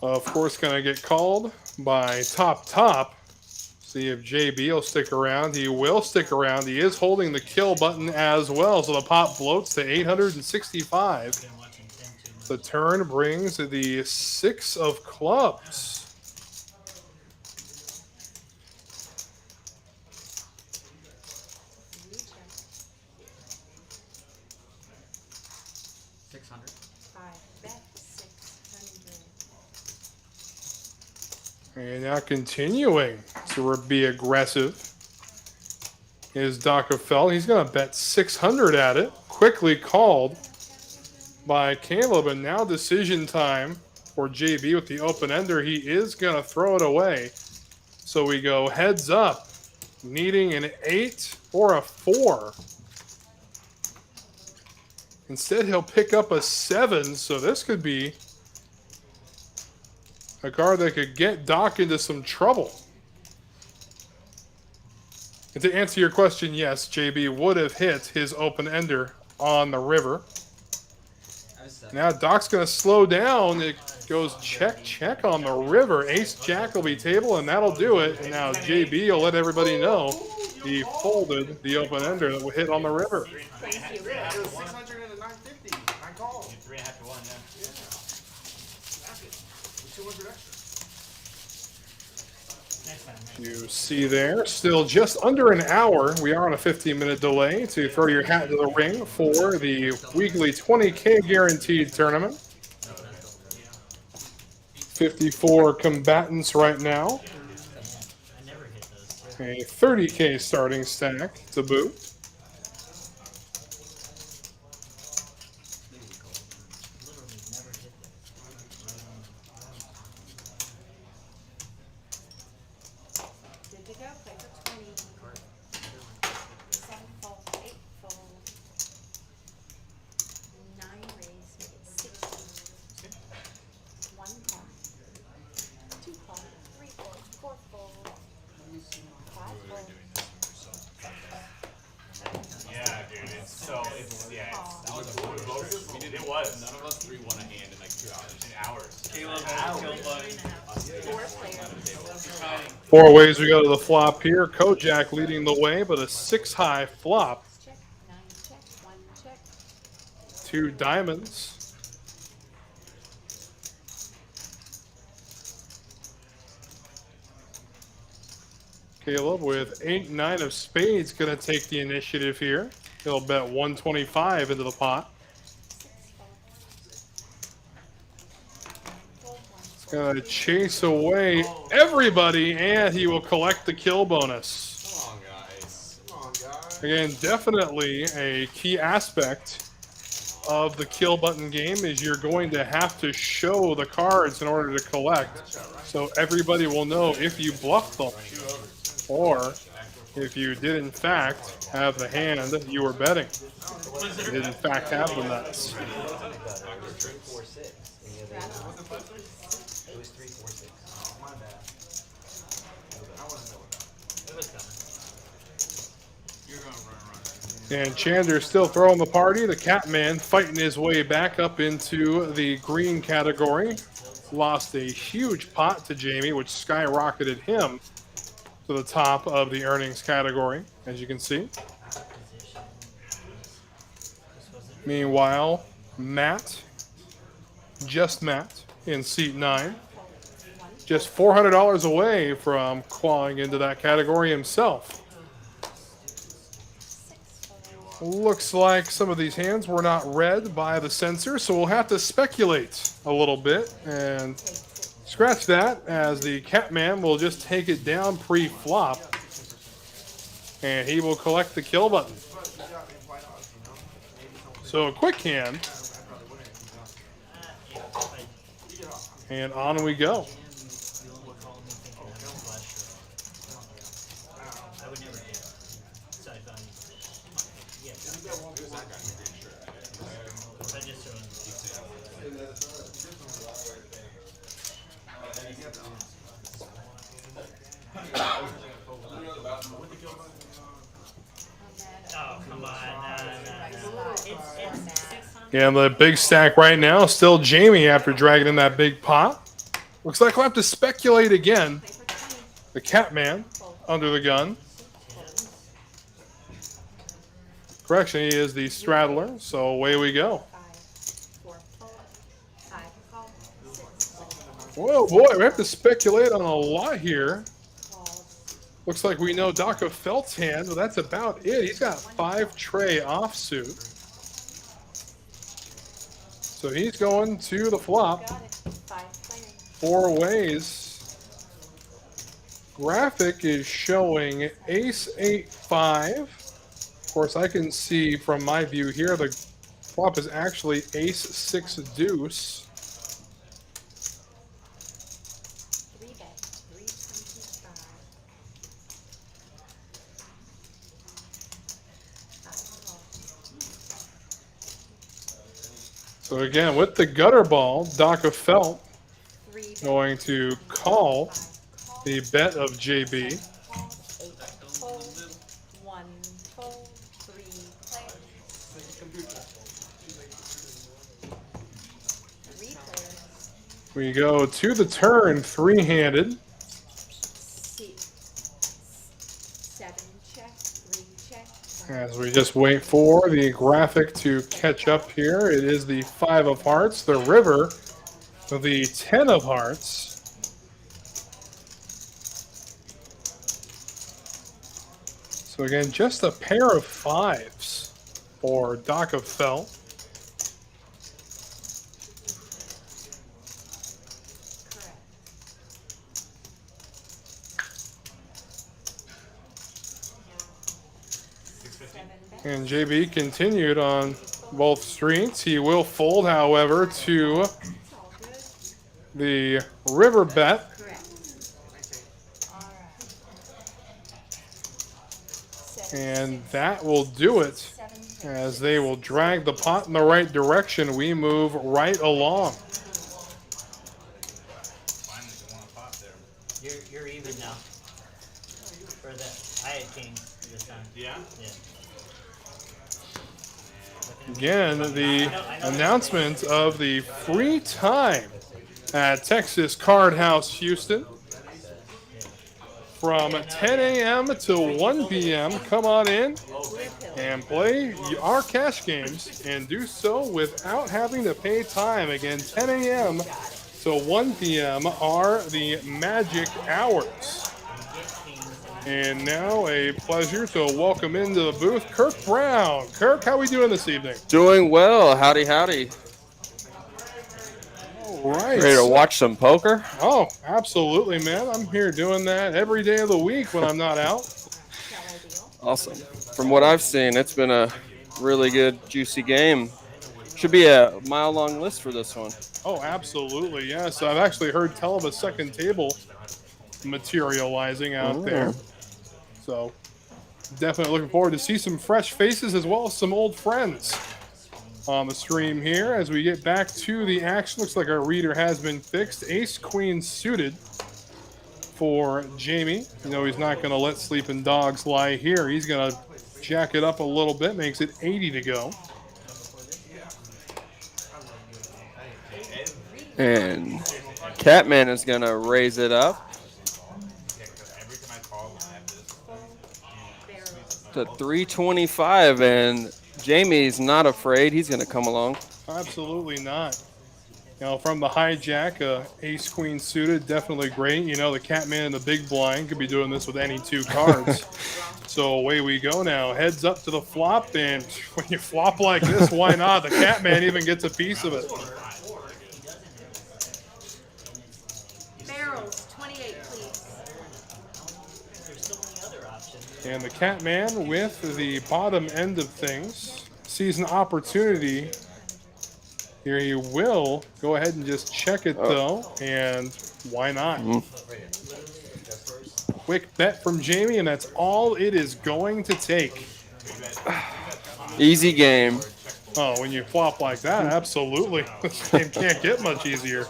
Of course, going to get called by Top. See if JB will stick around. He will stick around. He is holding the kill button as well. So the pot floats to 865. The turn brings the 6 of clubs. And now continuing to be aggressive is Doc of Felt. He's going to bet 600 at it. Quickly called by Caleb. And now decision time for JB with the open ender. He is going to throw it away. So we go heads up, needing an 8 or a 4. Instead, he'll pick up a 7. So this could be a card that could get Doc into some trouble. And to answer your question, yes, JB would have hit his open ender on the river. Now Doc's going to slow down. It goes check on the river. Ace Jack will be table, and that'll do it. And now JB will let everybody know he folded the open ender that will hit on the river. Thank you. It was 600 and a 950. I called. 3.5 to 1, yeah. 200 extra. You see there, still just under an hour. We are on a 15-minute delay to throw your hat into the ring for the weekly 20K guaranteed tournament. 54 combatants right now. A 30K starting stack to boot. 4 ways we go to the flop here. Kojak leading the way, but a 6-high flop. Check, 9 check, 1 check. 2 diamonds. Caleb with 8-9 of spades going to take the initiative here. He'll bet 125 into the pot. He's going to chase away everybody, and he will collect the kill bonus. Come on, guys. Come on, guys. Again, definitely a key aspect of the kill button game is you're going to have to show the cards in order to collect. So everybody will know if you bluffed them, or if you did in fact have the hand that you were betting. You did in fact have the nuts. It was 3, 4, 6. Oh, my bad. And Chander still throwing the party. The Catman fighting his way back up into the green category. Lost a huge pot to Jamie, which skyrocketed him to the top of the earnings category, as you can see. Meanwhile, Matt, just Matt, in seat 9, just $400 away from clawing into that category himself. Looks like some of these hands were not read by the censor, so we'll have to speculate a little bit and scratch that, as the Catman will just take it down pre-flop, and he will collect the kill button. So a quick hand, and on we go. Oh, come on. Yeah, the big stack right now, still Jamie after dragging in that big pot. Looks like we'll have to speculate again. The Catman under the gun. Correction, he is the straddler, so away we go. Whoa, boy, we have to speculate on a lot here. Looks like we know Daka Felt's hand, but that's about it. He's got 5 tray offsuit. So he's going to the flop. 4 ways. Graphic is showing ace 8-5. Of course, I can see from my view here the flop is actually ace 6 deuce. So again, with the gutter ball, Daka Felt going to call the bet of JB. We go to the turn, 3-handed. As we just wait for the graphic to catch up here, it is the 5 of hearts, the river, the 10 of hearts. So again, just a pair of 5s for Daka Felt. And JB continued on both streets. He will fold, however, to the river bet. And that will do it, as they will drag the pot in the right direction. We move right along. You're even now. For the, I had king this time. Yeah? Yeah. Again, the announcement of the free time at Texas Card House Houston. From 10 a.m. to 1 p.m., come on in and play our cash games and do so without having to pay time. Again, 10 a.m. to 1 p.m. are the magic hours. And now a pleasure to welcome into the booth Kirk Brown. Kirk, how are we doing this evening? Doing well. Howdy, howdy. All right. Ready to watch some poker? Oh, absolutely, man. I'm here doing that every day of the week when I'm not out. Awesome. From what I've seen, it's been a really good, juicy game. Should be a mile-long list for this one. Oh, absolutely, yes. I've actually heard tell of a second table materializing out there. So definitely looking forward to see some fresh faces as well as some old friends on the stream here as we get back to the action. Looks like our reader has been fixed. Ace Queen suited for Jamie. You know he's not going to let sleeping dogs lie here. He's going to jack it up a little bit, makes it 80 to go. And Catman is going to raise it up to 325, and Jamie's not afraid. He's going to come along. Absolutely not. You know, from the hijack, ace queen suited, definitely great. You know, the Catman and the big blind could be doing this with any two cards. So away we go now. Heads up to the flop, and when you flop like this, why not? The Catman even gets a piece of it. Barrels, 28, please. And the Catman, with the bottom end of things, sees an opportunity. Here he will go ahead and just check it, though, and why not? Quick bet from Jamie, and that's all it is going to take. Easy game. Oh, when you flop like that, absolutely. This game can't get much easier.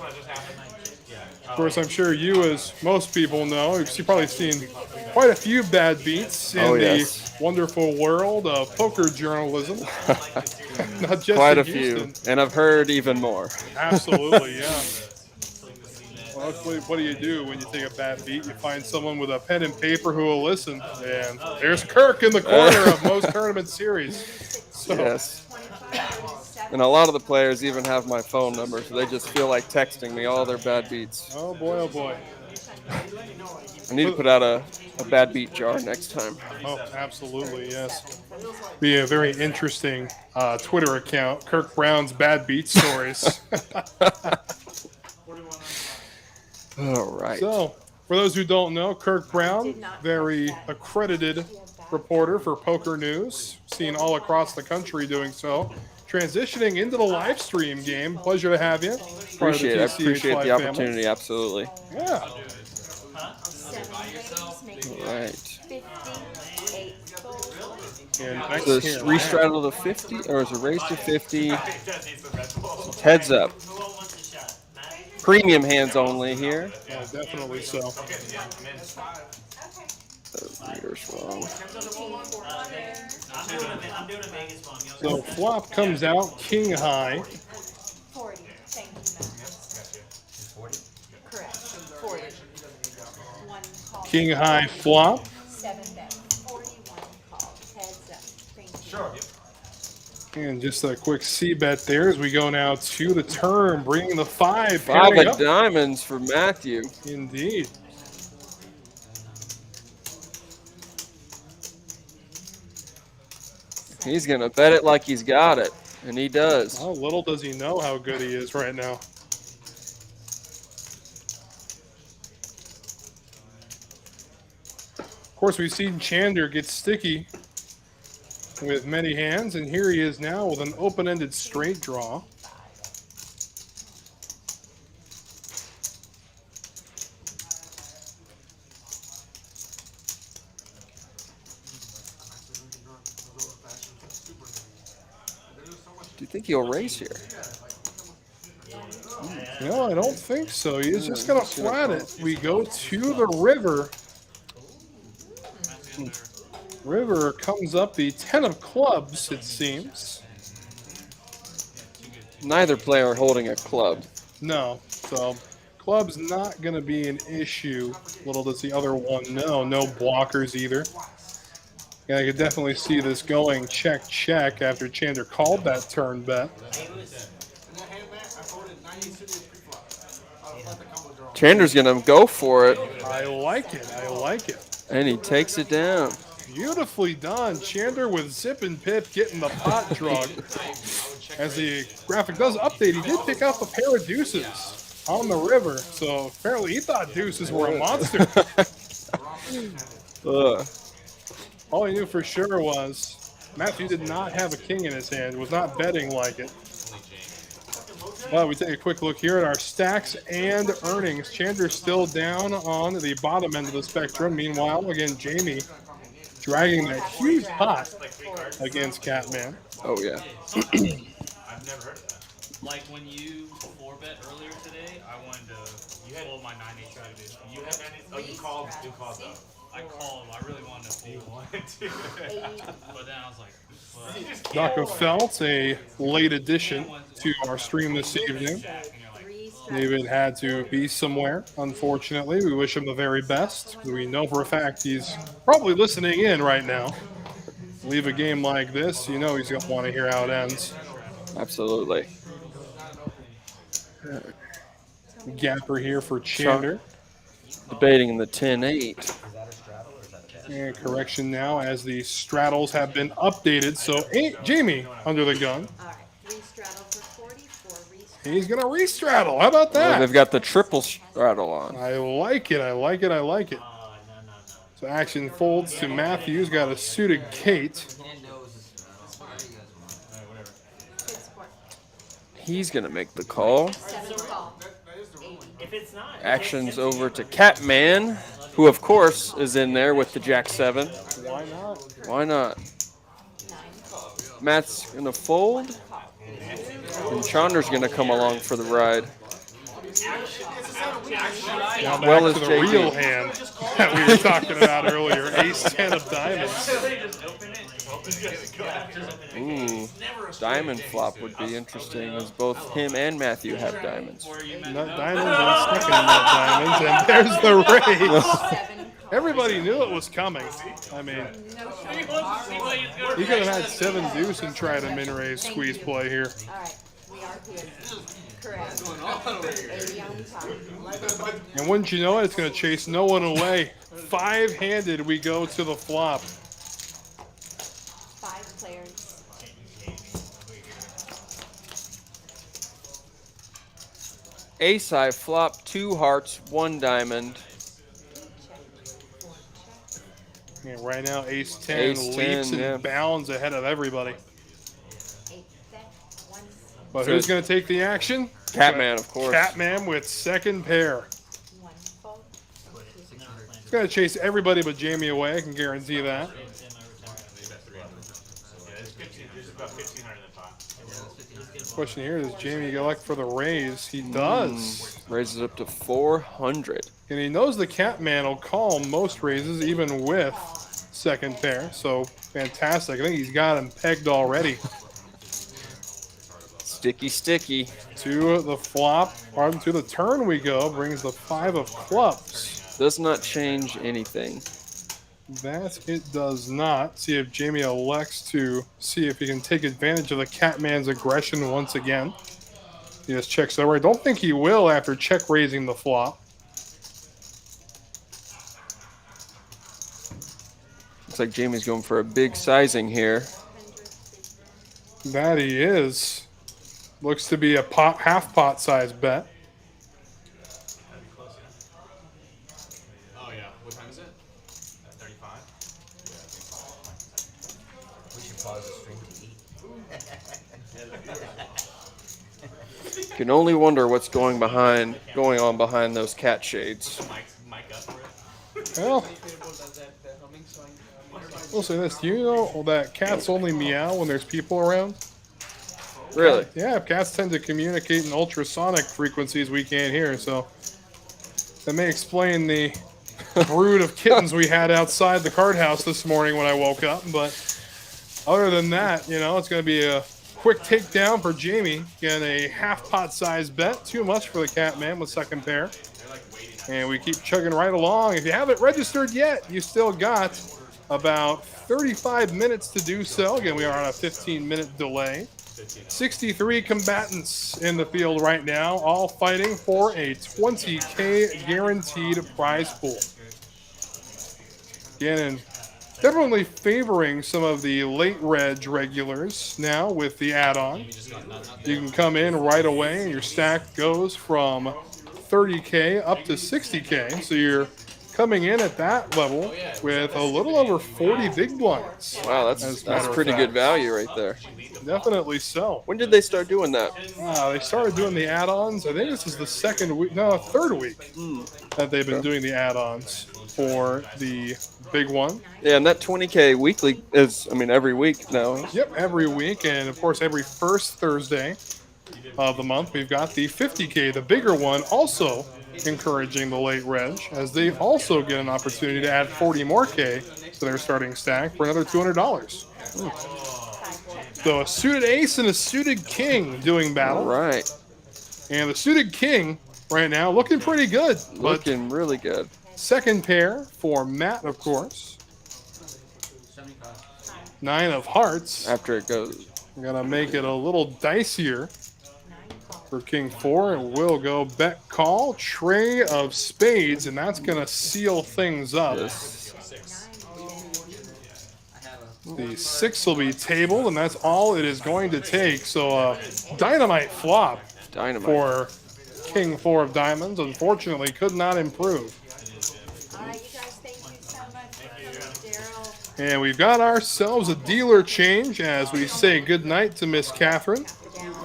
Of course, I'm sure you, as most people know, you've probably seen quite a few bad beats in the wonderful world of poker journalism. Not just quite a Houston. few, and I've heard even more. Absolutely, yeah. Well, what do you do when you take a bad beat? You find someone with a pen and paper who will listen, and there's Kirk in the corner of most tournament series. So. Yes. And a lot of the players even have my phone number, so they just feel like texting me all their bad beats. Oh boy, oh boy. I need to put out a bad beat jar next time. Oh, absolutely, yes. Be a very interesting Twitter account, Kirk Brown's Bad Beat Stories. All right. So, for those who don't know, Kirk Brown, very accredited reporter for Poker News, seen all across the country doing so. Transitioning into the live stream game. Pleasure to have you. Appreciate it. I appreciate the opportunity. Family. Absolutely. Yeah. All right. And so it's restraddle to 50, or is it raised to 50? Heads up. Premium hands only here. Oh, definitely so. Reader's wrong. So flop comes out king high. 40. Thank you, Matt. 40? Correct. 40. One call. King high flop. 7 bet. 41 call. Heads up. Thank you. And just a quick C bet there as we go now to the turn, bringing the 5. 5 of diamonds for Matthew. Indeed. He's going to bet it like he's got it, and he does. Oh, little does he know how good he is right now. Of course, we've seen Chander get sticky with many hands, and here he is now with an open-ended straight draw. Do you think he'll raise here? No, I don't think so. He's just going to flat it. We go to the river. River comes up the 10 of clubs, it seems. Neither player holding a club. No. So club's not going to be an issue. Little does the other one know. No blockers either. Yeah, I could definitely see this going check, check after Chander called that turn bet. Chander's going to go for it. I like it. I like it. And he takes it down. Beautifully done. Chander with zip and pip getting the pot drug. As the graphic does update, he did pick up a pair of deuces on the river. So apparently he thought deuces were a monster. All he knew for sure was Matthew did not have a king in his hand, was not betting like it. Well, we take a quick look here at our stacks and earnings. Chander's still down on the bottom end of the spectrum. Meanwhile, again, Jamie dragging that huge pot against Catman. Oh, yeah. I've never heard of that. Like when you 4-bet earlier today, I wanted to pull my 9-8 strategy. You have any? Oh, you called though. I called. I really wanted to pull. But then I was like, well. Dr. Felt, a late addition to our stream this evening. David had to be somewhere, unfortunately. We wish him the very best. We know for a fact he's probably listening in right now. Leave a game like this, you know he's going to want to hear how it ends. Absolutely. Gapper here for Chander. Debating the 10-8. And correction now as the straddles have been updated. So Jamie under the gun. All right, 3 straddle for 40, 4 restraddle. He's going to restraddle. How about that? Well, they've got the triple straddle on. I like it. I like it. I like it. So action folds to Matthews. Got a suited Kate. He's going to make the call. 7 call. If it's not, Actions over to Catman, who, of course, is in there with the Jack-7. Why not? Why not? 9 call. Matt's going to fold. And Chander's going to come along for the ride. Now back Well to as the JD. real hand that we were talking about earlier. Ace-10 of diamonds. Ooh, diamond flop would be interesting as both him and Matthew have diamonds. Not diamonds and second nut diamonds. And there's the raise. 7 call. Everybody knew it was coming. I mean, No showdown. you could have had 7-deuce and tried a min-raise squeeze play here. All right, we are here. Correct. 80 on top. And wouldn't you know it, it's going to chase no one away. 5-handed, we go to the flop. 5 players. Ace high flop, 2 hearts, 1 diamond. Yeah, right now, ace-10 Ace-10, leaps and yeah. bounds ahead of everybody. 8 bet. 1 But who's going to take the action? Catman, of course. Catman with second pair. 1 fold. He's going to chase everybody but Jamie away, I can guarantee that. Question here, does Jamie elect for the raise? He does. Raises up to 400. And he knows the Catman will call most raises, even with second pair. So, fantastic. I think he's got him pegged already. Sticky, sticky. To the flop, pardon, to the turn we go. Brings the 5 of clubs. Does not change anything. That it does not. See if Jamie elects to see if he can take advantage of the Catman's aggression once again. He just checks over. I don't think he will after check raising the flop. Looks like Jamie's going for a big sizing here. That he is. Looks to be a pot, half pot size bet. Oh yeah. What time is it? 35. We should pause the stream to eat. Can only wonder what's going on behind those cat shades. Mike up for it. Well, we'll say this. Do you know that cats only meow when there's people around? Really? Yeah, cats tend to communicate in ultrasonic frequencies we can't hear, so that may explain the brood of kittens we had outside the card house this morning when I woke up. But other than that, you know, it's going to be a quick takedown for Jamie. Again, a half pot size bet. Too much for the Catman with second pair. And we keep chugging right along. If you haven't registered yet, you still got about 35 minutes to do so. Again, we are on a 15-minute delay. 63 combatants in the field right now, all fighting for a $20K guaranteed prize pool. Again, definitely favoring some of the late reg regulars now with the add-on. You can come in right away and your stack goes from 30K up to 60K. So you're coming in at that level with a little over 40 big blinds. Wow, that's pretty good value right there. Definitely so. When did they start doing that? They started doing the add-ons. I think this is the third week that they've been doing the add-ons for the big one. Yeah, and that 20K weekly is, every week now. Yep, every week. And, of course, every first Thursday of the month, we've got the 50K, the bigger one, also encouraging the late reg, as they also get an opportunity to add 40 more K to their starting stack for another $200. So a suited ace and a suited king doing battle. All right. And the suited king right now looking pretty good. Looking really good. Second pair for Matt, of course. 9 of hearts. After it goes. We're going to make it a little dicier for King 4. And we'll go bet call. Tray of spades. And that's going to seal things up. Yes. The 6 will be tabled, and that's all it is going to take. So dynamite flop for King 4 of diamonds. Unfortunately, could not improve. All right, you guys, thank you so much for coming, Daryl. And we've got ourselves a dealer change as we say goodnight to Miss Catherine.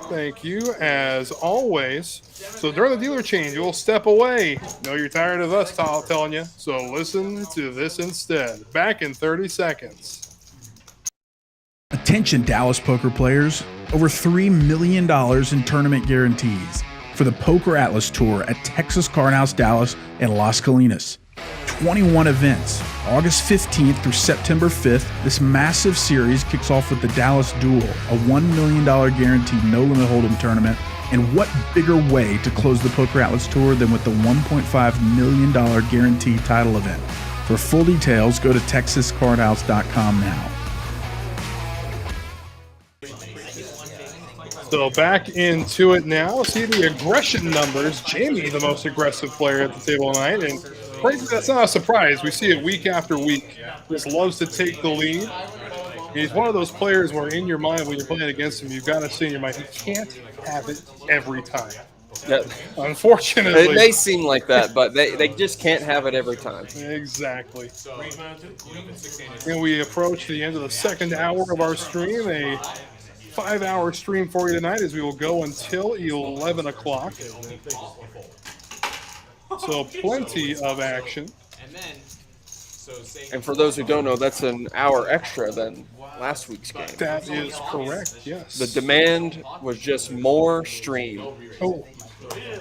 Thank you, as always. So during the dealer change, you'll step away. Know you're tired of us telling you, so listen to this instead. Back in 30 seconds. Attention Dallas poker players, over $3 million in tournament guarantees for the Poker Atlas Tour at Texas Card House Dallas and Las Colinas. 21 events, August 15th through September 5th. This massive series kicks off with the Dallas Duel, a $1 million guaranteed no-limit hold'em tournament. And what bigger way to close the Poker Atlas Tour than with the $1.5 million guaranteed title event? For full details, go to texascardhouse.com now. So back into it now. See the aggression numbers. Jamie, the most aggressive player at the table tonight. And frankly, that's not a surprise. We see it week after week. Just loves to take the lead. He's one of those players where in your mind when you're playing against him, you've got to see in your mind, he can't have it every time. Yeah. Unfortunately. It may seem like that, but they just can't have it every time. Exactly. And we approach the end of the second hour of our stream. A 5-hour stream for you tonight as we will go until 11 o'clock. So plenty of action. And for those who don't know, that's an hour extra than last week's game. That is correct, yes. The demand was just more stream. Oh,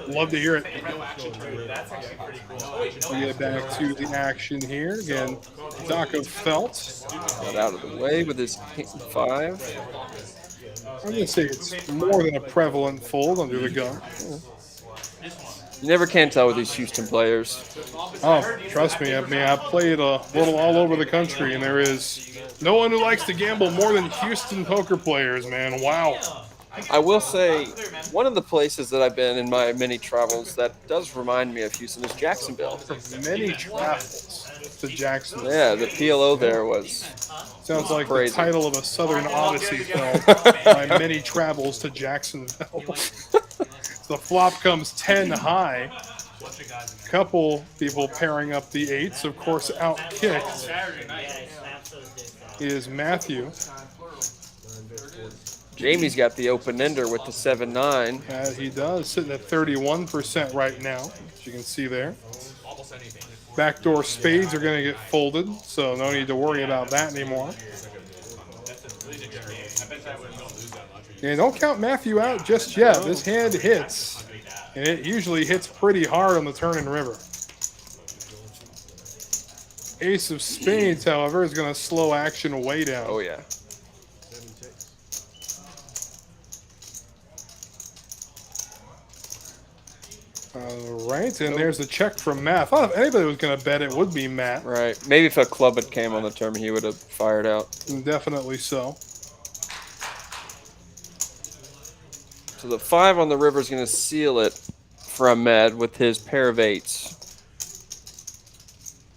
love to hear it. We get back to the action here. Again, Doc of Felt. Got out of the way with his King 5. I'm going to say it's more than a prevalent fold under the gun. You never can tell with these Houston players. Oh, trust me. I've played a little all over the country, and there is no one who likes to gamble more than Houston poker players, man. Wow. I will say, one of the places that I've been in my many travels that does remind me of Houston is Jacksonville. Many travels to Jacksonville. Yeah, the PLO there was sounds like crazy. The title of a Southern Odyssey film. My many travels to Jacksonville. The flop comes 10 high. Couple people pairing up the 8s. Of course, out-kicked is Matthew. Jamie's got the open-ender with the 7-9. He does, sitting at 31% right now, as you can see there. Backdoor spades are going to get folded, so no need to worry about that anymore. And don't count Matthew out just yet. This hand hits, and it usually hits pretty hard on the turn and river. Ace of spades, however, is going to slow action way down. Oh, yeah. All right, and there's the check from Matt. I thought if anybody was going to bet, it would be Matt. Right. Maybe if a club had came on the turn, he would have fired out. Definitely so. So the 5 on the river is going to seal it for Ahmed with his pair of 8s.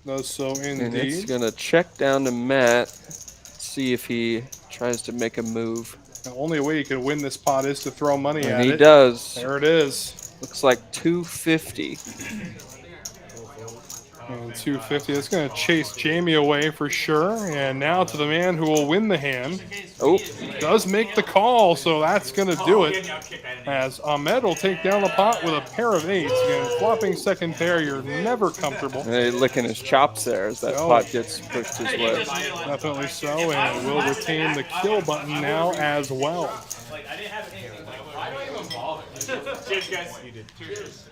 Does so indeed. And it's going to check down to Matt, see if he tries to make a move. The only way you can win this pot is to throw money at it. He does. There it is. Looks like 250. And 250. That's going to chase Jamie away for sure. And now to the man who will win the hand. Oh, does make the call, so that's going to do it. As Ahmed will take down the pot with a pair of 8s. Again, flopping second pair, you're never comfortable. And he's licking his chops there as that pot gets pushed his way. Definitely so, and will retain the kill button now as well. Like, I didn't have anything. Like, why do I even bother? Cheers, guys. You did. Cheers.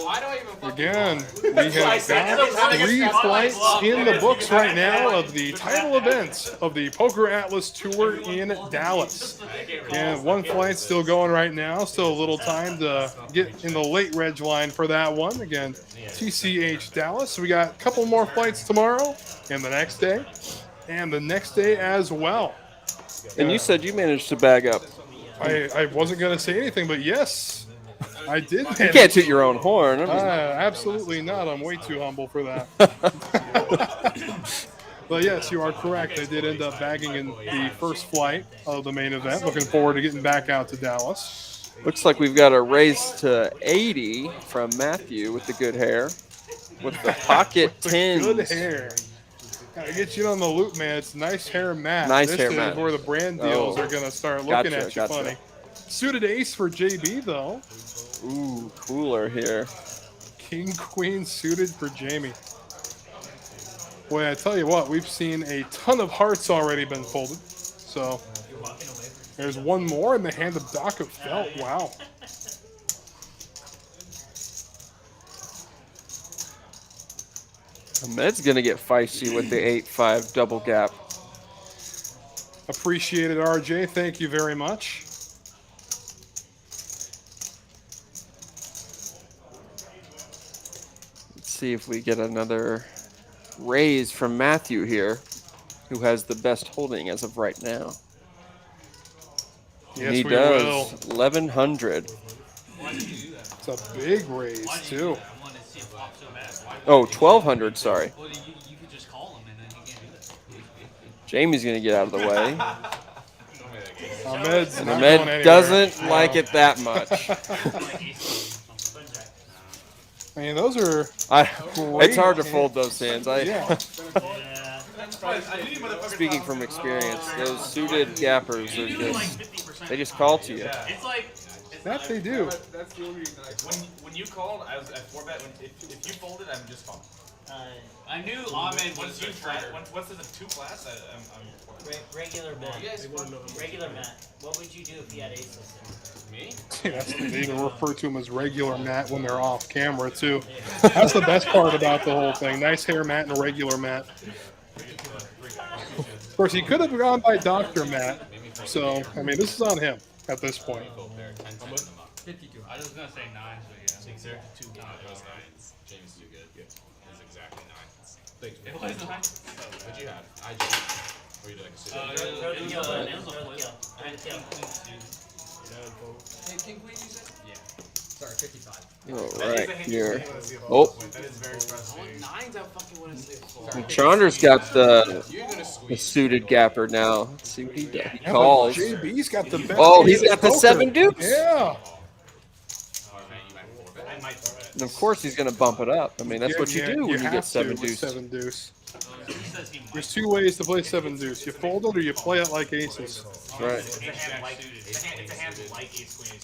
Why do I even Again, we have got 3 flights in the books right now of the title events of the Poker Atlas Tour in Dallas. And 1 flight still going right now, still a little time to get in the late reg line for that one. Again, TCH Dallas. We got a couple more flights tomorrow and the next day, and the next day as well. And you said you managed to bag up. I wasn't going to say anything, but yes, I did. You can't toot your own horn. Absolutely not. I'm way too humble for that. But yes, you are correct. I did end up bagging in the first flight of the main event. Looking forward to getting back out to Dallas. Looks like we've got a raise to 80 from Matthew with the good hair. With the pocket tins. Good hair. Gotta get you on the loop, man. It's nice hair Matt. Nice this hair is Matt. Where the brand deals are going to start looking at you funny. Suited ace for JB, though. Ooh, cooler here. King, queen suited for Jamie. Boy, I tell you what, we've seen a ton of hearts already been folded. So there's one more in the hand of Doc of Felt. Wow. Ahmed's going to get feisty with the 8-5 double gap. Appreciate it, RJ. Thank you very much. Let's see if we get another raise from Matthew here, who has the best holding as of right now. Yes, he we does. will. 1,100. It's a big raise, too. Oh, 1,200, sorry. Jamie's going to get out of the way. Ahmed doesn't like it that much. I mean, those are it's hard to fold those hands. Yeah. Speaking from experience, those suited gappers are they just call to you. It's like that they do. That's the only reason I when you called, I was at 4-bet. If you folded, I'm just calling. I knew Ahmed once you flat. Once there's a 2 flats, regular bet. Regular bet. What would you do if he had aces? Me? They even refer to him as regular Matt when they're off camera too. That's the best part about the whole thing. Nice hair Matt and regular Matt. Of course, he could have gone by Dr. Matt. So, I mean, this is on him at this point. 52. I was gonna say 9, but yeah. 6 or 2. No, it was 9s. James too good. It was exactly 9s. Thanks. It was 9. What'd you have? I just. Or you did like a suit? Hey, King Queen, you said? Yeah. Sorry, 55. All right, here. Oh. That is very frustrating. 9s I fucking want to see. Chander's got the suited gapper now. Let's see what he does. He calls. JB's got the best. Oh, he's got the 7-Deuce. Yeah. And of course he's going to bump it up. I mean, that's what you do when you get 7-Deuce. 7-Deuce. There's 2 ways to play 7-Deuce. You fold it or you play it like aces. Right.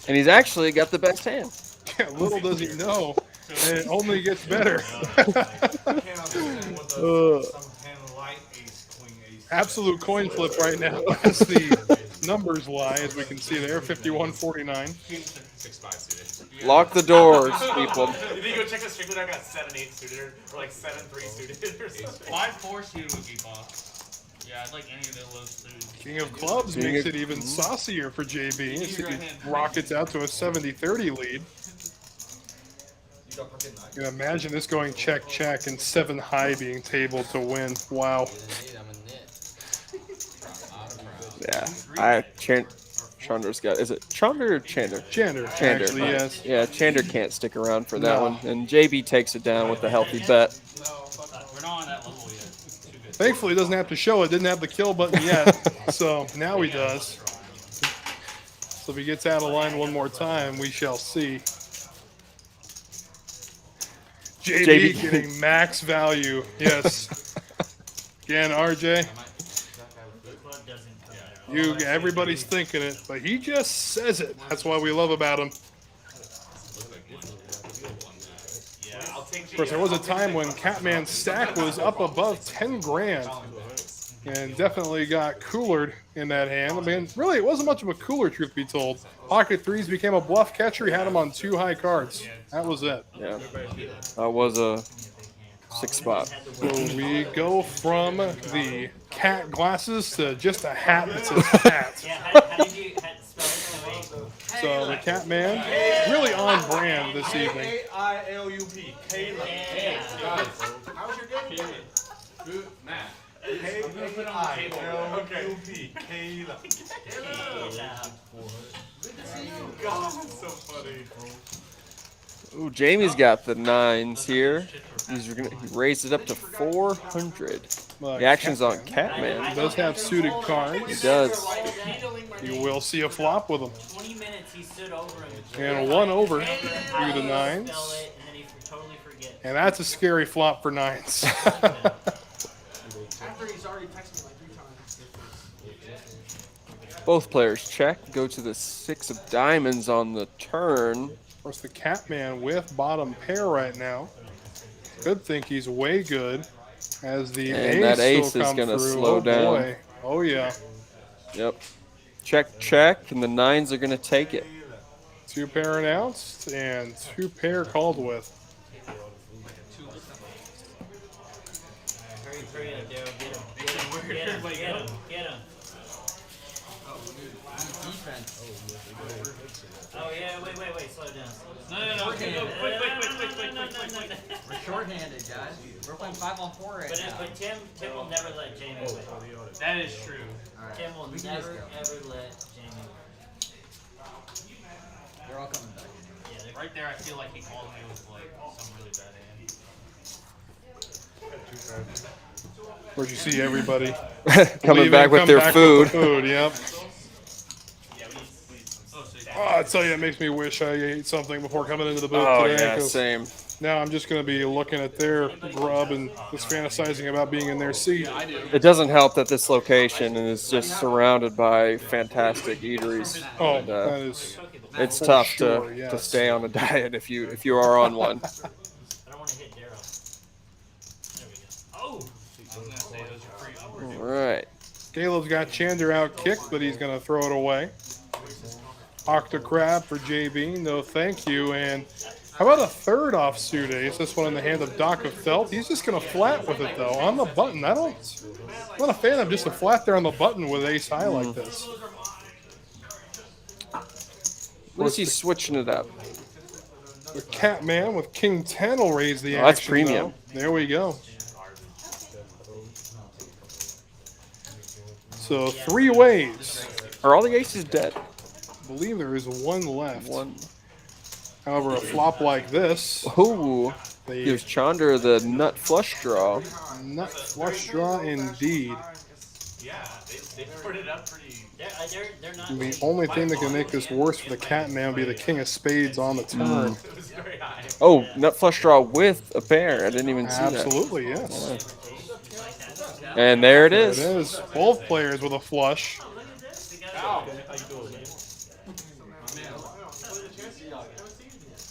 And he's actually got the best hand. Yeah, little does he know. And it only gets better. Absolute coin flip right now as the numbers lie, as we can see there, 51-49. 6-5 suited. Lock the doors, people. You think you go check the straight, I got 7-8 suited, or like 7-3 suited, or something. 5-4 suited would be boss. Yeah, I'd like any of the low suited. King of Clubs makes it even saucier for JB as he rockets out to a 70-30 lead. You can imagine this going check, check, and 7 high being tabled to win. Wow. Yeah, Chander's got. Is it Chander or Chander? Chander, Chander. actually, yes. Yeah, Chander can't stick around for that No. one, and JB takes it down with a healthy bet. We're not on that level yet. Too good. Thankfully, he doesn't have to show it. Didn't have the kill button yet. So now he does. So if he gets out of line one more time, we shall see. JB getting max value. Yes. Again, RJ. Everybody's thinking it, but he just says it. That's why we love about him. Of course, there was a time when Catman's stack was up above 10 grand. And definitely got coolered in that hand. I mean, really, it wasn't much of a cooler, truth be told. Pocket threes became a bluff catcher. He had him on 2 high cards. That was it. Yeah, that was a 6 spot. So we go from the cat glasses to just a hat that says cat. How did you spell it? So the Catman, really on brand this evening. K-I-L-U-P. Kayla. How's your game? Good math. K-I-L-U-P. Kayla. God, that's so funny. Ooh, Jamie's got the 9s here. He raised it up to 400. The action's on Catman. He does have suited cards. He does. You will see a flop with him. 20 minutes he stood over him. And 1 over through the 9s. And that's a scary flop for 9s. After he's already texted me like 3 times. Both players check. Go to the 6 of diamonds on the turn. Of course, the Catman with bottom pair right now. Could think he's way good as the And that ace still is come going to through. slow Oh, down. boy. Oh, yeah. Yep. Check, check, and the 9s are going to take it. 2 pair announced and 2 pair called with. Hurry up, Daryl. Get him. Oh, yeah, wait, slow down. No, quick. We're short-handed, guys. We're playing 5-on-4 right now. But Tim will never let Jamie win. That is true. Right. Tim will never, ever let Jamie win. They're all coming back. Yeah, right there, I feel like he called me with like some really bad hand. Where'd you see everybody Coming back with their food. Yep. Oh, I tell you, it makes me wish I ate something before coming into the booth Oh, today. yeah, same. Now I'm just going to be looking at their grub and just fantasizing about being in their seat. It doesn't help that this location is just surrounded by fantastic eateries. Oh, And, that is it's for tough sure, to yes. stay on a diet if you are on one. I don't want to hit Daryl. There we go. Oh! I was gonna say those are free upper. All right. Caleb's got Chander out kicked, but he's going to throw it away. Octocrab for JB, no thank you. And how about a third offsuit ace? This one in the hand of Doc of Felt. He's just going to flat with it, though, on the button. I'm not a fan of just a flat there on the button with ace high like this. At least he's switching it up. The Catman with King 10 will raise the that's action, premium. though. There we go. So 3 ways. Are all the aces dead? I believe there is 1 left. 1. However, a flop like this, Ooh. the Gives Chander the nut flush draw. nut flush draw indeed. Yeah, they put it up pretty. They're not. The only thing that can make this worse for the Catman would be the King of Spades on the turn. It was very high. Oh, nut flush draw with a pair. I didn't even see that. Absolutely, yes. And there it There is. it is. Both players with a flush.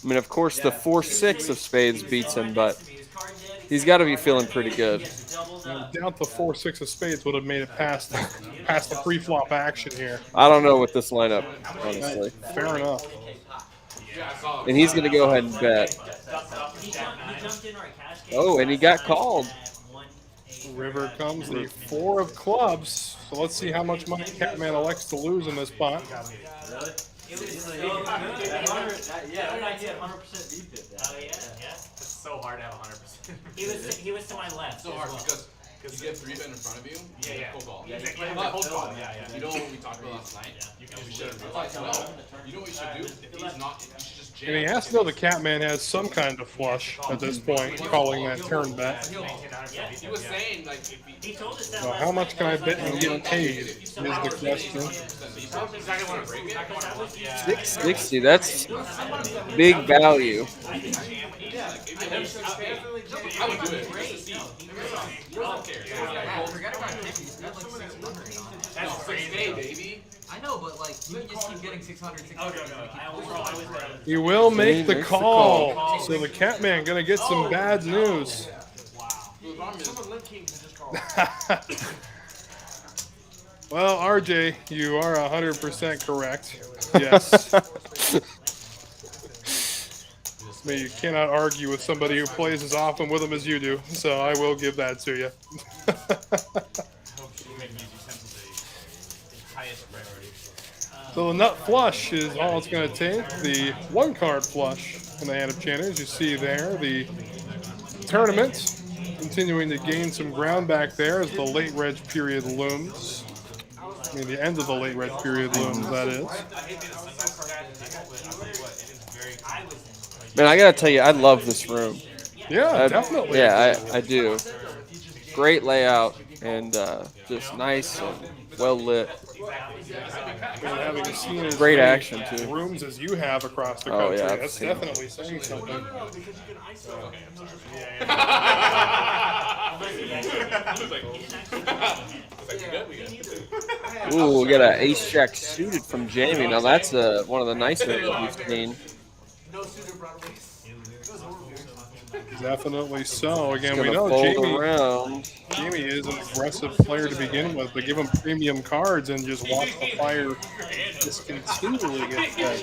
I mean, of course, the 4-6 of spades beats him, but he's got to be feeling pretty good. I doubt the 4-6 of Spades would have made it past the pre-flop action here. I don't know with this lineup, honestly. Fair enough. And he's going to go ahead and bet. Oh, and he got called. River comes the 4 of clubs. So let's see how much money Catman elects to lose in this pot. It was Yeah, that might get 100% defib. Oh yeah, yeah. It's so hard to have 100%. He was to my left. So as hard well. because you get 3-bet in front of you. Yeah. Cold call. Yeah, But you know what we talked about last night? You can should have realized. No, you know what you should do? If he's not, you should just jam. And he has to know the Catman has some kind of flush at this point, calling that turn bet. Yeah. He was saying like if He told us that So last how much night. can I bet and get paid is the question. Exactly what break it. 660. That's big value. I would do it. Just to see. I don't care. Forget about Jimmy's. That's like 600. That's crazy, baby. I know, but like you can just keep getting 600, 600. He will make the call. So the Catman gonna get some bad news. Well, RJ, you are 100% correct. Yes. I mean, you cannot argue with somebody who plays as often with him as you do, so I will give that to you. So the nut flush is all it's going to take. The one card flush in the hand of Chander, as you see there. The tournament continuing to gain some ground back there as the late reg period looms. I mean, the end of the late reg period looms, that is. Man, I gotta tell you, I love this room. Yeah, definitely. Yeah, I do. Great layout and just nice and well lit. And having seen as Great many action too. rooms as you have across the Oh, country, yeah, that's definitely saying something. Ooh, we got an ace jack suited from Jamie. Now that's one of the nicer that we've seen. Definitely so. Again, we Gonna know fold Jamie around. is an aggressive player to begin with, but give him premium cards and just watch the fire just continually get fed.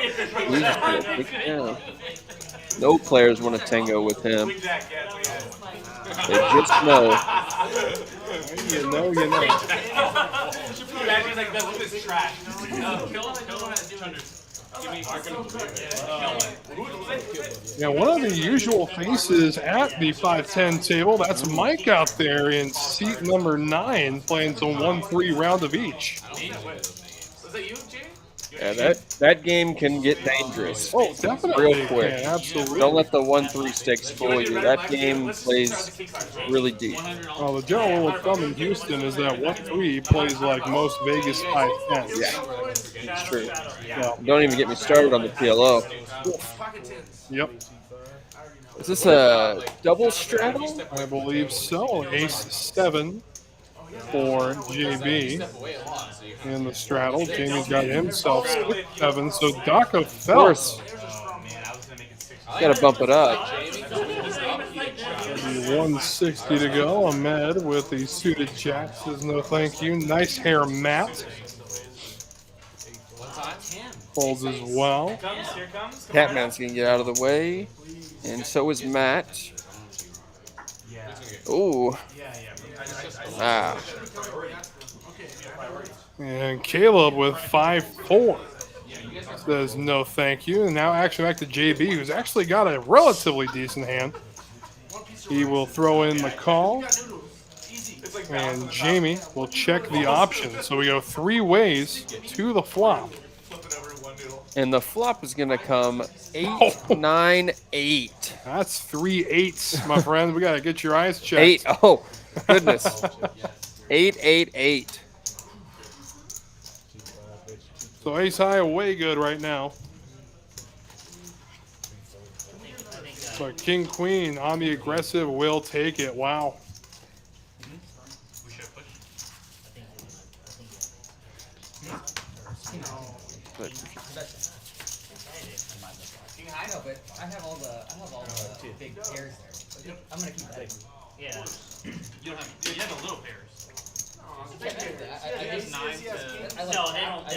He's just gonna take it down. No players want to tango with him. They just know. You know, you know. Yeah, one of the usual faces at the 510 table, that's Mike out there in seat number 9, playing some 1-3 round of each. Yeah, that game can get dangerous. Oh, definitely. Real quick. Yeah, absolutely. Don't let the 1-3 sticks fool you. That game plays really deep. Well, the general rule of thumb in Houston is that 1-3 plays like most Vegas 510s. Yeah, it's true. Yeah. Don't even get me started on the PLO. Yep. Is this a double straddle? I believe so. Ace-7 for JB in the straddle. Jamie's got himself 6-7, so Daca Phelps. Got to bump it up. 160 to go. Ahmed with the suited jack says no thank you. Nice hair, Matt. Folds as well. Catman's going to get out of the way. And so is Matt. Ooh. Ah. And Caleb with 5-4 says no thank you. And now action back to JB, who's actually got a relatively decent hand. He will throw in the call. And Jamie will check the option. So we go 3 ways to the flop. And the flop is going to come 8-9-8. That's 3 8s, my friend. We got to get your eyes checked. 8. Oh, goodness. 8-8-8. So ace high way good right now. But king queen on the aggressive will take it. Wow. I know, but I have all the big pairs there. I'm gonna keep betting. Yeah. You have the little pairs. I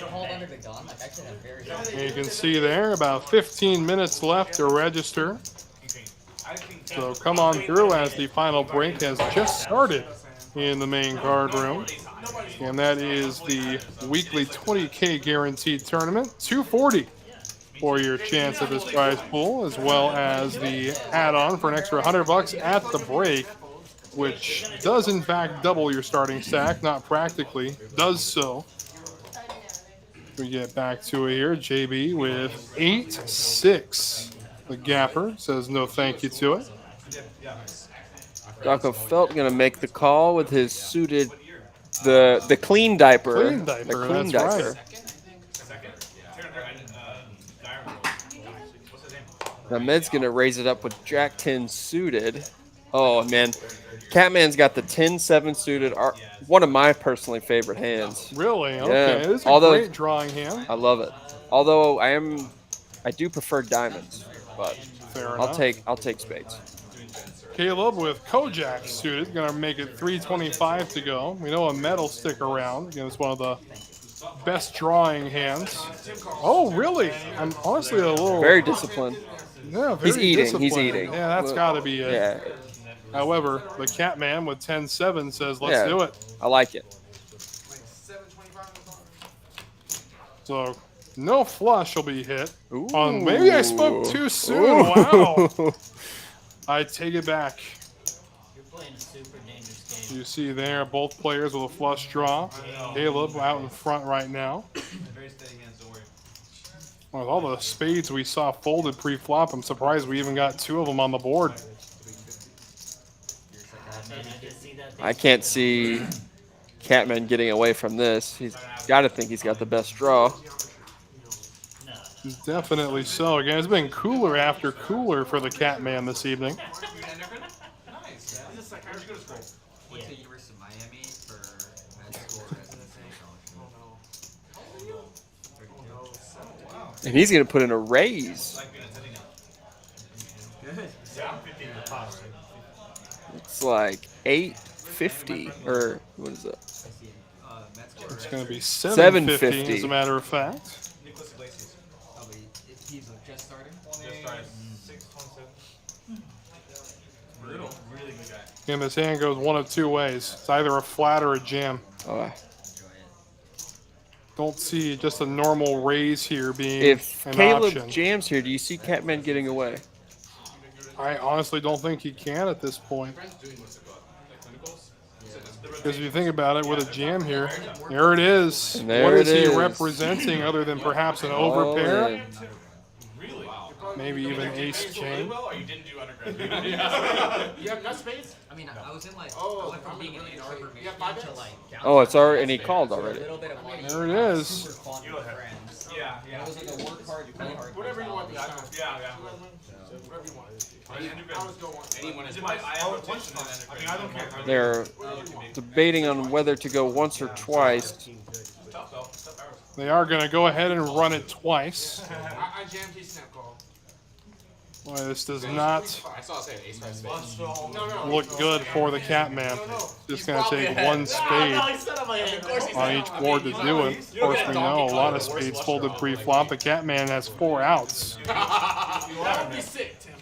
called under the gun. Like I should have very. And you can see there about 15 minutes left to register. So come on through as the final break has just started in the main card room. And that is the weekly 20K guaranteed tournament. $240 for your chance at this prize pool, as well as the add-on for an extra $100 at the break, which does in fact double your starting stack, not practically, does so. We get back to it here. JB with 8-6. The gapper says no thank you to it. Dr. Felt gonna make the call with his suited, the clean diaper. Clean diaper, the clean that's diaper. right. Now Med's gonna raise it up with Jack 10 suited. Oh man, Catman's got the 10-7 suited. One of my personally favorite hands. Really? Okay. Yeah. It is a great drawing hand. I love it. Although I do prefer diamonds, but I'll take spades. Caleb with Kojak suited, gonna make it 325 to go. We know a medal stick around. Again, it's one of the best drawing hands. Oh, really? I'm honestly a little very disciplined. Yeah, very he's eating. disciplined. He's eating. Yeah, that's got to be it. Yeah. However, the Catman with 10-7 says, "Let's do it." I like it. So, no flush will be hit. Ooh. Maybe I spoke too soon. Wow. I take it back. You're playing a super dangerous game. You see there, both players with a flush draw. Caleb out in front right now. With all the spades we saw folded pre-flop, I'm surprised we even got 2 of them on the board. I can't see Catman getting away from this. He's got to think he's got the best draw. Definitely so. Again, it's been cooler after cooler for the Catman this evening. Went to University of Miami for med school. And he's going to put in a raise. It's like 850, or what is it? It's going to be 750 as a matter of fact. He's just starting. Really good guy. Again, this hand goes one of 2 ways. It's either a flat or a jam. Oh. Don't see just a normal raise here being If an Caleb option. jams here, do you see Catman getting away? I honestly don't think he can at this point. Because if you think about it, with a jam here, there it is. And there What is it he is. representing other than perhaps an All overpair? in. Maybe even ace chain. You have nut spades? I mean, I was in like, I went from being in Ann Arbor, Michigan to like down. Oh, it's already, and he called already. There it is. Super fun with friends. Yeah, It was like a work hard, play hard. Whatever you want this time. Yeah. Whatever you want. I was going one. Anyone is I mean, I don't care. They're debating on whether to go once or twice. They are going to go ahead and run it twice. I jammed his snap call. Boy, this does not I saw it say ace five spades. look good for the Catman. Just going to take 1 spade on each board to do it. Of course, we know a lot of spades folded pre-flop. The Catman has 4 outs. That would be sick, Tim.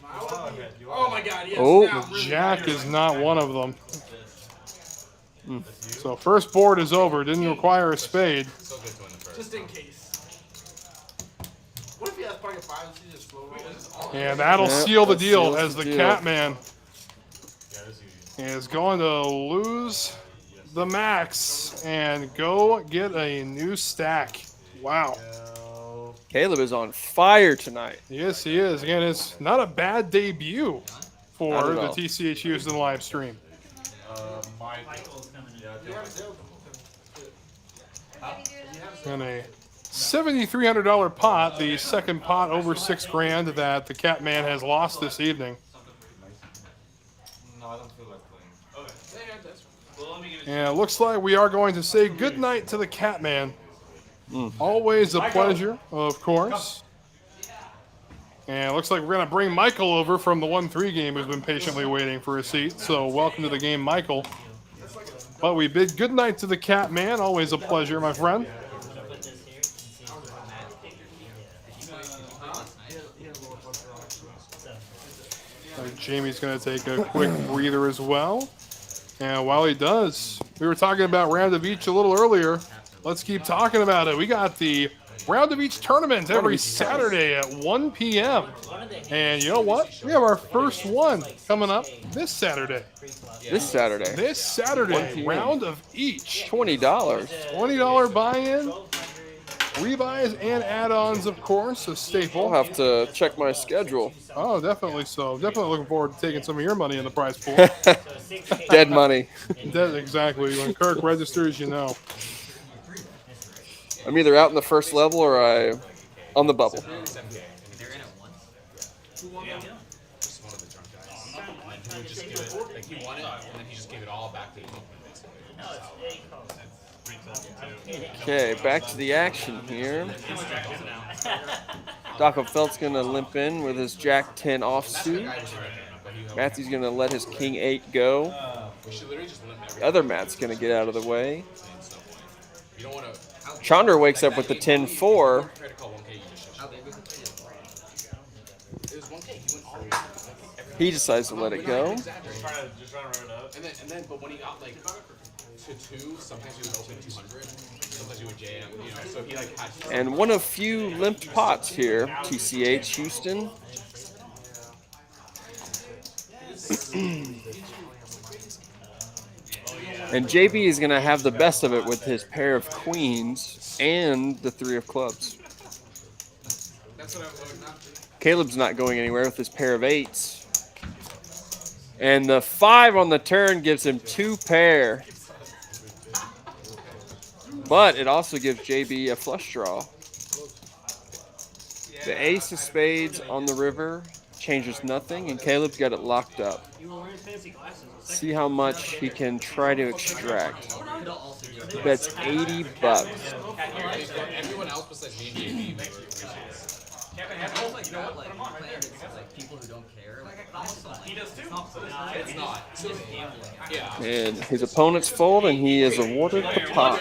Oh my God, yes. Oh. Now I'm really Jack tired. is not one of them. So first board is over. Didn't require a spade. So good to win the first. Just in case. What if he has pocket fives? He just flow And that'll Yep, seal the that deal seals as the the deal. Catman is going to lose the max and go get a new stack. Wow. Caleb is on fire tonight. Yes, he is. Again, it's not a bad debut for Not at the all. TCH Houston live stream. Michael's coming in. And a $7,300 pot, the second pot over $6,000 that the Catman has lost this evening. No, I don't feel like playing. And it looks like we are going to say goodnight to the Catman. Always a pleasure, of course. And it looks like we're going to bring Michael over from the 1-3 game who's been patiently waiting for a seat. So welcome to the game, Michael. But we bid goodnight to the Catman. Always a pleasure, my friend. Jamie's going to take a quick breather as well. And while he does, We were talking about round of each a little earlier. Let's keep talking about it. We got the round of each tournament every Saturday at 1 p.m. And you know what? We have our first one coming up this Saturday. This Saturday. This Saturday, round of each. $20. $20 buy-in. Rebuys and add-ons, of course, a staple. I'll have to check my schedule. Oh, definitely so. Definitely looking forward to taking some of your money in the prize pool. Dead money. Dead, exactly. When Kirk registers, you know. I'm either out in the first level or I on the bubble. They're in at once. Just one of the drunk guys. And he would just give it, like he won it, and then he just gave it all back to the bookman, basically. Okay, back to the action here. Felt's going to limp in with his Jack 10 offsuit. Matthew's going to let his King 8 go. The other Matt's going to get out of the way. Chander wakes up with the 10-4. He decides to let it go. And then, but when he got like to 2, sometimes he would open 200, sometimes he would jam, you know, so he like had. And one of few limped pots here, TCH Houston. And JB is going to have the best of it with his pair of queens and the 3 of clubs. Caleb's not going anywhere with his pair of 8s. And the 5 on the turn gives him 2 pair. But it also gives JB a flush draw. The ace of spades on the river changes nothing, and Caleb's got it locked up. See how much he can try to extract. He bets $80. Everyone else besides me and JB makes it. You know what? Like people who don't care. He does too. It's not. Yeah. And his opponent's fold, and he is awarded the pot.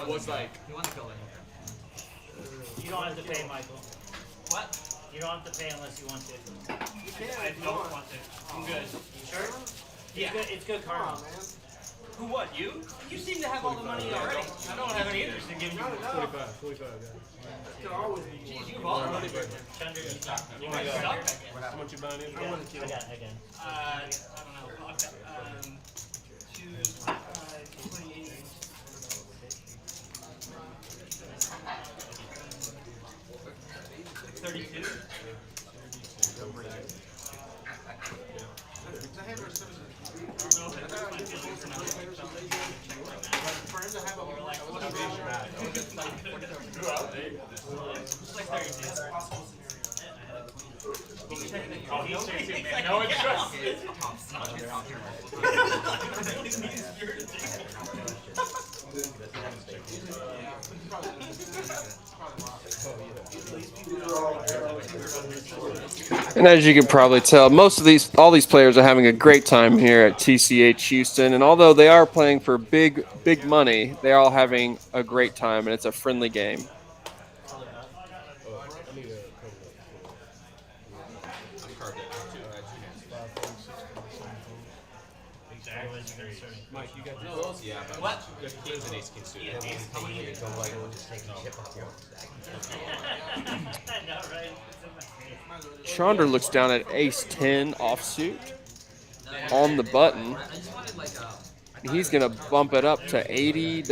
Was like. You don't have to pay, Michael. What? You don't have to pay unless you want to. I don't want to. I'm good. You sure? Yeah. It's good karma. Who, what, you? You seem to have all the money already. I don't have any interest in giving you 45, yeah. Could always be more. Jeez, you've all the money. Chander, you might suck. How much you buying in? I don't know. I'll 2, 28. 32. No interest. And as you can probably tell, all these players are having a great time here at TCH Houston. And although they are playing for big money, they're all having a great time, and it's a friendly game. Mike, you got those? Yeah, but what? Kings and ace king suited. Chander looks down at ace 10 offsuit on the button. He's going to bump it up to $80.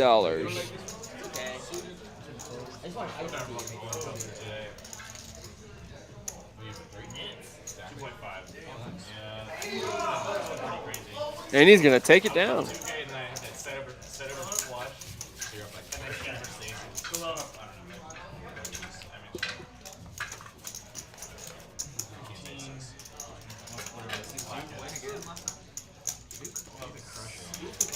And he's going to take it down.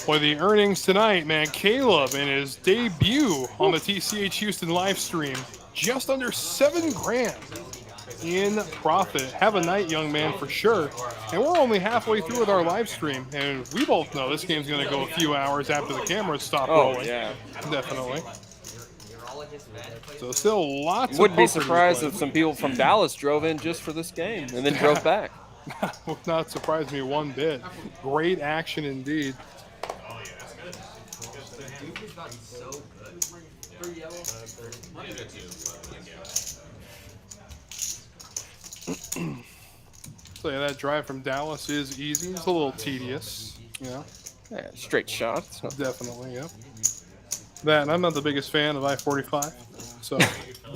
Boy, the earnings tonight, man. Caleb in his debut on the TCH Houston live stream, just under $7,000 in profit. Have a night, young man, for sure. And we're only halfway through with our live stream, and we both know this game's going to go a few hours after the cameras stop rolling. Yeah, definitely. So still lots. Wouldn't be surprised if some people from Dallas drove in just for this game and then drove back. Would not surprise me one bit. Great action indeed. Duke got so good. For yellow. He's good too, but yeah. So yeah, that drive from Dallas is easy. It's a little tedious, you know. Yeah, straight shot. Definitely, yeah. That, and I'm not the biggest fan of I-45. So,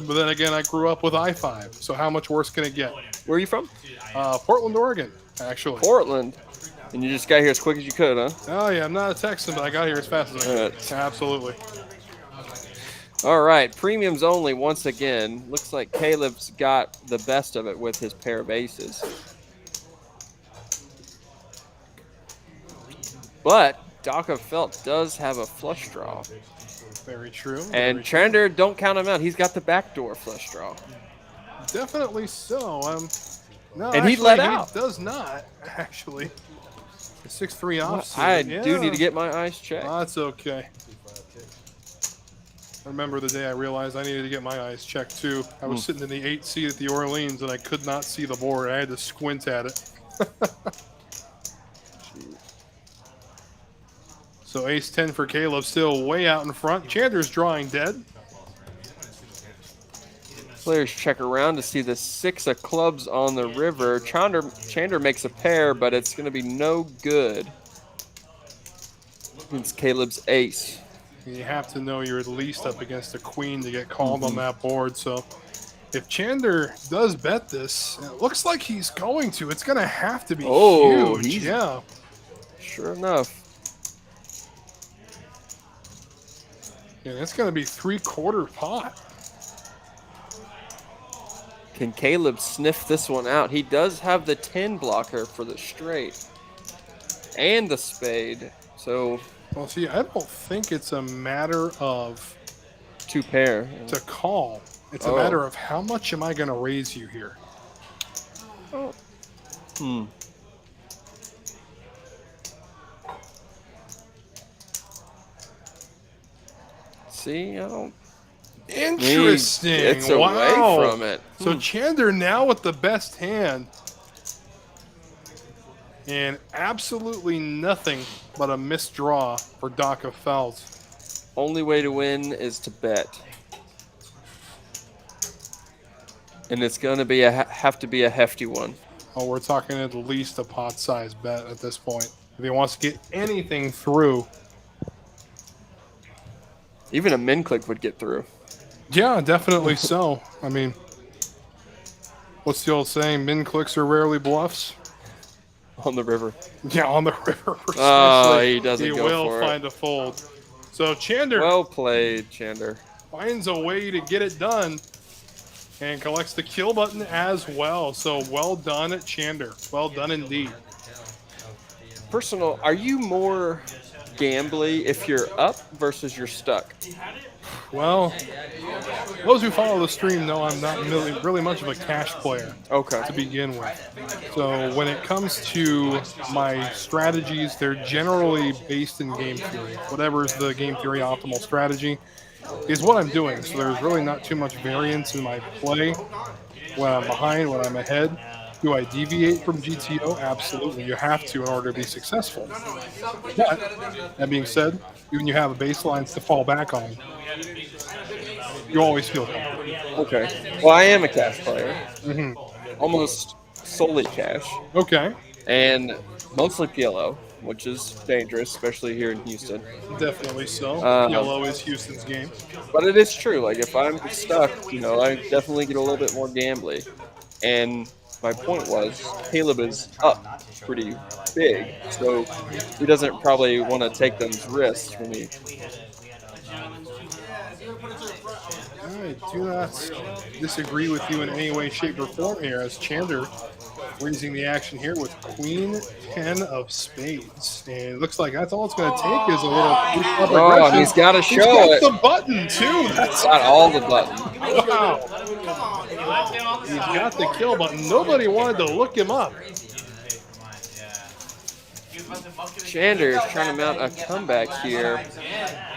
but then again, I grew up with I-5. So how much worse can it get? Where are you from? Portland, Oregon, actually. Portland. And you just got here as quick as you could, huh? Oh yeah, I'm not a Texan, but I got here as fast as I could. Absolutely. All right, premiums only once again. Looks like Caleb's got the best of it with his pair of aces. But Daka Felt does have a flush draw. Very true. And Chander, don't count him out. He's got the backdoor flush draw. Definitely so. No, and actually, he let out. He does not, actually. 6-3 offsuit. I do need to get my eyes checked. That's okay. I remember the day I realized I needed to get my eyes checked too. I was sitting in the 8th seat at the Orleans and I could not see the board. I had to squint at it. So ace-10 for Caleb, still way out in front. Chander's drawing dead. Players check around to see the 6 of clubs on the river. Chander makes a pair, but it's going to be no good. It's Caleb's ace. You have to know you're at least up against a queen to get called on that board. So if Chander does bet this, it looks like he's going to. It's going to have to be huge. Yeah. Sure enough. Yeah, it's going to be 3/4 pot. Can Caleb sniff this one out? He does have the 10 blocker for the straight and the spade. So, well, see, I don't think it's a matter of 2 pair to call. It's a matter of how much am I going to raise you here. See, I don't. Interesting. It's wow. away from it. So Chander now with the best hand. And absolutely nothing but a missed draw for Daka Felt. Only way to win is to bet. And it's going to be have to be a hefty one. Oh, we're talking at least a pot-sized bet at this point. If he wants to get anything through. Even a min click would get through. Yeah, definitely so. I mean, what's the old saying? Min clicks are rarely bluffs. On the river. Yeah, on the river. Oh, he doesn't go for it. He will find a fold. So Chander. Well played, Chander. Finds a way to get it done and collects the kill button as well. So well done at Chander. Well done indeed. Personal, are you more gambly if you're up versus you're stuck? Well, those who follow the stream know I'm not really much of a cash player to begin with. So when it comes to my strategies, they're generally based in game theory. Whatever is the game theory optimal strategy is what I'm doing. So there's really not too much variance in my play. When I'm behind, when I'm ahead. Do I deviate from GTO? Absolutely. You have to in order to be successful. But, that being said, when you have a baselines to fall back on, you always feel comfortable. Okay. Well, I am a cash player. Almost solely cash. Okay. And mostly PLO, which is dangerous, especially here in Houston. Definitely so. PLO is Houston's game. But it is true. Like, if I'm stuck, you know, I definitely get a little bit more gambly. And my point was, Caleb is up pretty big, so he doesn't probably want to take those risks when he. I do not disagree with you in any way, shape, or form here, as Chander raising the action here with Queen 10 of spades. And it looks like that's all it's going to take is a little Oh, and he's got to show it. He's got the button, too. That's not all the button. Wow. He's got the kill button. Nobody wanted to look him up. Chander is trying to mount a comeback here.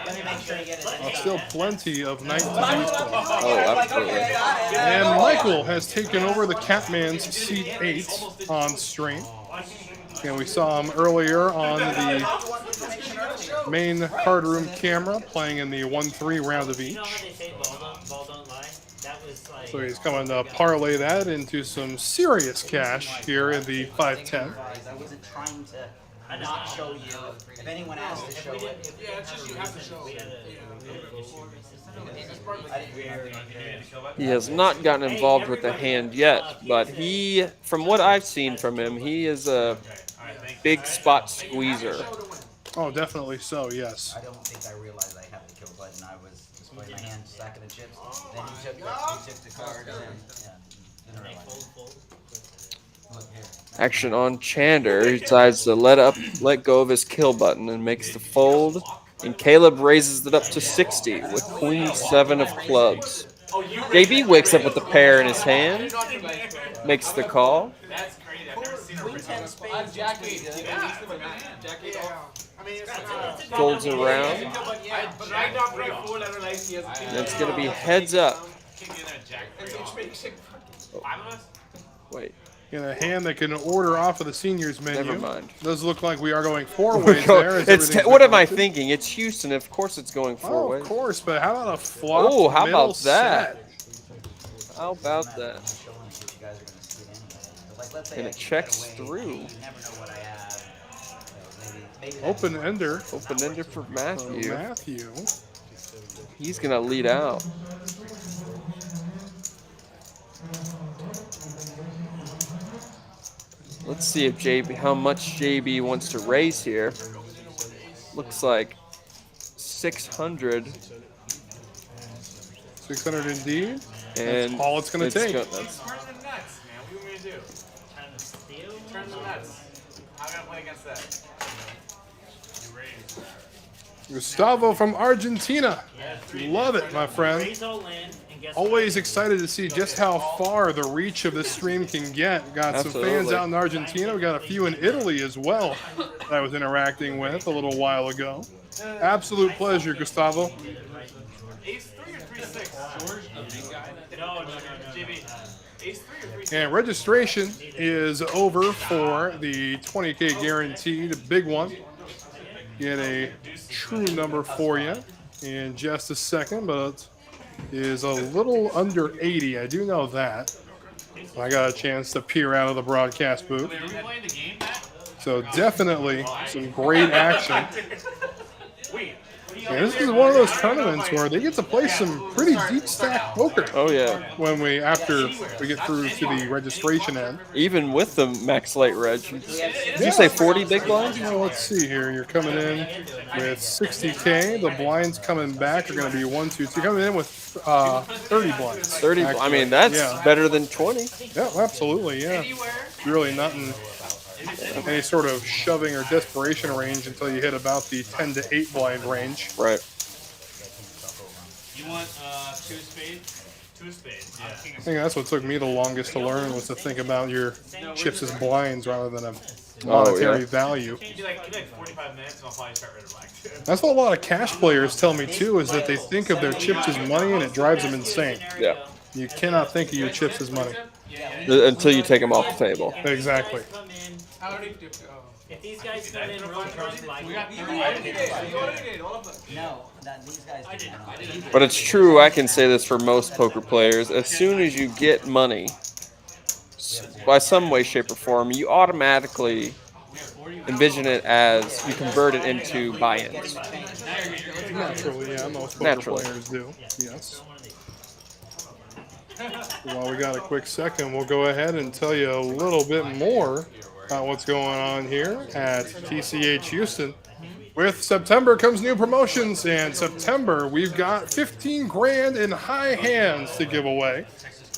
Let me make sure you get it. Still plenty of night to do so. Oh, absolutely. And Michael has taken over the Catman's seat 8 on stream. And we saw him earlier on the main card room camera playing in the 1-3 round of each. You know how they say ball don't lie? That was like. So he's coming to parlay that into some serious cash here in the 5-10. I wasn't trying to not show you. If anyone asked to show it, Yeah, it's just you have to show it. He has not gotten involved with the hand yet, but he, from what I've seen from him, he is a big spot squeezer. Oh, definitely so, yes. I don't think I realized I had the kill button. I was displaying my hand, stacking the chips. Then he took the cards and didn't realize. Look here. Action on Chander. He decides to let go of his kill button and makes the fold. And Caleb raises it up to 60 with Queen 7 of clubs. JB wakes up with the pair in his hand, makes the call. That's crazy. I've never seen a ring. Jack 8. Jack 8. I mean, it's Folds around. But right after I fold, I realized he has a And it's going to be heads up. Wait. In a hand that can order off of the seniors menu. Never mind. Does look like we are going 4 ways there. What am I thinking? It's Houston. Of course it's going 4 ways. Of course, but how about a flop? Oh, how middle about that? set? How about that? And it checks through. Open ender. Open ender for Matthew. Matthew. He's going to lead out. Let's see if how much JB wants to raise here. Looks like 600. 600 indeed. And that's all it's going to take. Turn the nuts, man. What do you want me to do? Turn the steel? Turn the nuts. How can I play against that? You raise. Gustavo from Argentina. Love it, my friend. Raise all in, and guess Always excited to see just how far the reach of this stream can get. Got some fans out in Argentina. We got a few in Italy as well that I was interacting with a little while ago. Absolute pleasure, Gustavo. Ace 3 or 3-6? George, the big guy? No, JB. Ace 3 or 3-6? And registration is over for the 20K guarantee, the big one. Get a true number for you in just a second, but it is a little under 80. I do know that. I got a chance to peer out of the broadcast booth. So definitely some great action. And this is one of those tournaments where they get to play some pretty deep stack poker. Oh yeah. After we get through to the registration end. Even with the max light reg. Did you say 40 big blinds? Well, let's see here. You're coming in with 60K. The blinds coming back are going to be 1, 2, 3. Coming in with 30 blinds. 30. Actually. I mean, that's better than 20. Yeah, absolutely. Yeah. Really nothing. Any sort of shoving or desperation range until you hit about the 10 to 8 blind range. Right. You want 2 spades? 2 spades, yeah. I think that's what took me the longest to learn was to think about your chips as blinds rather than a monetary value. Give me like 45 minutes and I'll probably start red or black. That's what a lot of cash players tell me too, is that they think of their chips as money and it drives them insane. Yeah. You cannot think of your chips as money. Until you take them off the table. Exactly. If these guys come in real drunk, like We got 30. No, these guys didn't. But it's true, I can say this for most poker players. As soon as you get money, by some way, shape, or form, you automatically envision it as you convert it into buy-ins. Naturally, yeah, most poker players do. Yes. While we got a quick second, we'll go ahead and tell you a little bit more about what's going on here at TCH Houston. With September comes new promotions, and September we've got 15 grand in high hands to give away.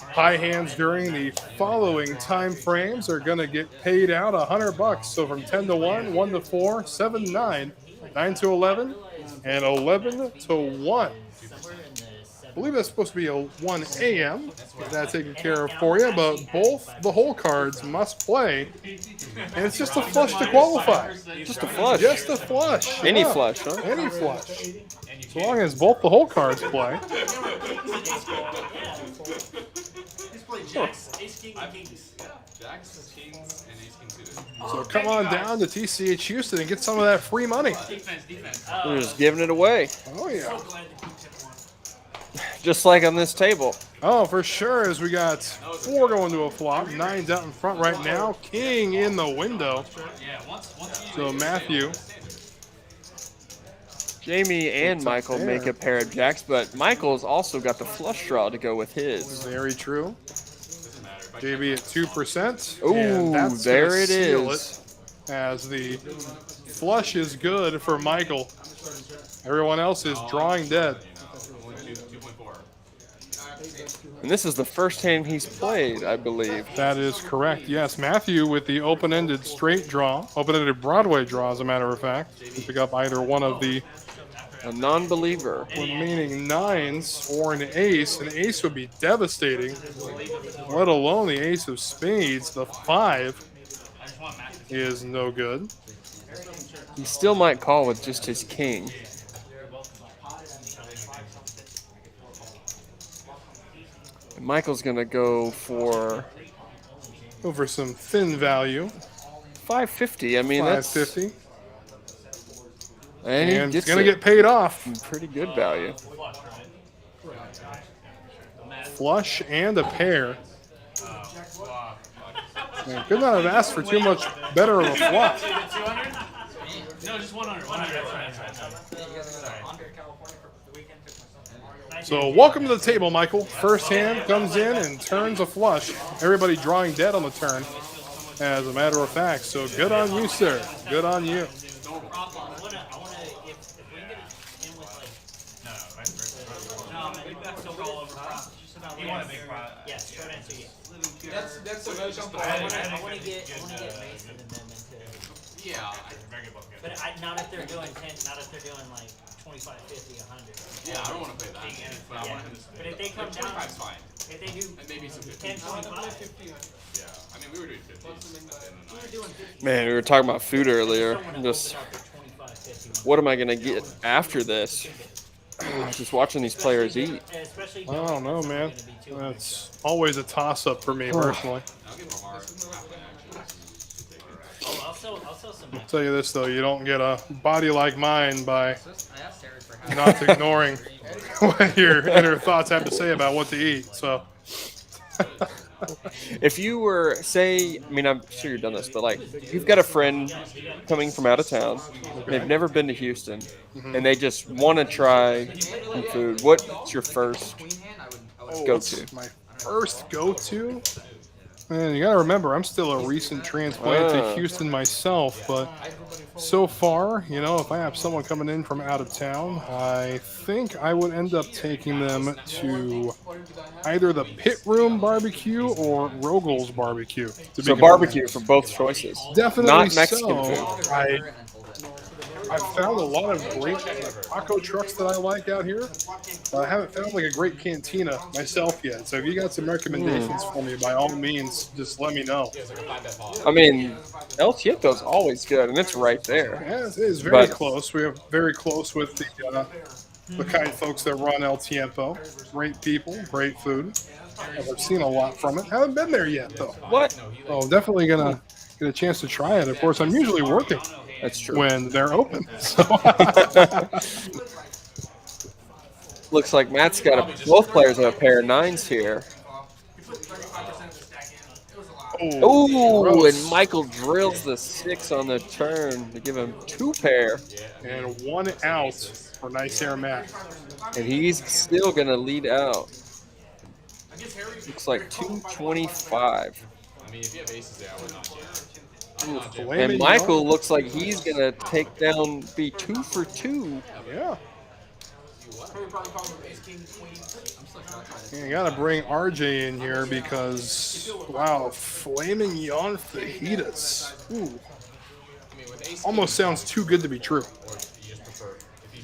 High hands during the following time frames are going to get paid out $100. So from 10 to 1, 1 to 4, 7 to 9, 9 to 11, and 11 to 1. I believe that's supposed to be a 1 a.m. Get that taken care of for you, but both the hole cards must play. And it's just a flush to qualify. Just a flush. Just a flush. Any yeah. flush, huh? Any flush. So long as both the hole cards play. He's playing jacks, ace, king, and kings. Jacks, kings, and ace king suited. So come on down to TCH Houston and get some of that free money. Defense. They're just giving it away. Oh, yeah. So glad the king tip won. Just like on this table. Oh, for sure, as we got 4 going to a flop. 9's out in front right now. King in the window. Yeah, once So Matthew. Jamie and Michael make a pair of jacks, but Michael's also got the flush draw to go with his. Very true. JB at 2%. Ooh, and that's there gonna it seal is. it, as the flush is good for Michael. Everyone else is drawing dead. And this is the first hand he's played, I believe. That is correct. Yes, Matthew with the open-ended straight draw, open-ended Broadway draw, as a matter of fact. You pick up either one of the A non-believer. remaining 9s or an ace. An ace would be devastating, let alone the ace of spades. The 5 is no good. He still might call with just his king. And Michael's going to go for Over some thin value. 550. I mean, that's 550. And he And gets it's going to it. get paid off. Pretty good value. Flush and a pair. Man, could not have asked for too much better of a flop. 200? No, just 100. 100. So welcome to the table, Michael. First hand comes in and turns a flush. Everybody drawing dead on the turn, as a matter of fact. So good on you, sir. Good on you. Yes, short answer, yes. That's a very simple. I want to get Mason and then into. Yeah. But not if they're doing 10. Not if they're doing like 25, 50, 100. Yeah, I don't want to play that. But I want him to But if they come down, 25's fine. if they do And maybe some 50. 10, 25, Yeah. I mean, we were doing 50. we were doing 50. Man, we were talking about food earlier. I'm just, Out there 25, 50. what am I going to get after this? Just watching these players eat. Especially I don't know, man. That's always a toss-up for me, personally. I'll give him a hard. Oh, I'll sell some. I'll tell you this, though. You don't get a body like mine by I asked Eric for how not ignoring what your inner thoughts have to say about what to eat. So, If you were, say, I mean, I'm sure you've done this, but like, you've got a friend coming from out of town, they've never been to Houston, and they just want to try some food. What's your first queen hand, I would go-to? my first go-to? Man, you got to remember, I'm still a recent transplant to Houston myself, but so far, you know, if I have someone coming in from out of town, I think I would end up taking them to either the Pit Room Barbecue or Rogel's Barbecue. So barbecue for both choices. Definitely Not Mexican so. food. I've found a lot of great taco trucks that I like out here. I haven't found like a great cantina myself yet. So if you got some recommendations for me, by all means, just let me know. I mean, El Tiempo's always good, and it's right there. Yeah, it is very But- close. We have very close with the kind folks that run El Tiempo. Great people, great food. I've seen a lot from it. Haven't been there yet though. What? Oh, definitely gonna get a chance to try it. Of course, I'm usually working That's true. when they're open. So. Looks like Matt's got both players have a pair of 9s here. Ooh, gross. and Michael drills the 6 on the turn to give him 2 pair. And 1 out for Nice Air Matt. And he's still going to lead out. Looks like 225. I mean, if you have aces there, I would not jam. And Michael looks like he's going to take down, be 2 for 2. Yeah. You gotta bring RJ in here because, wow, Flaming Yon Fajitas. Ooh. Almost sounds too good to be true.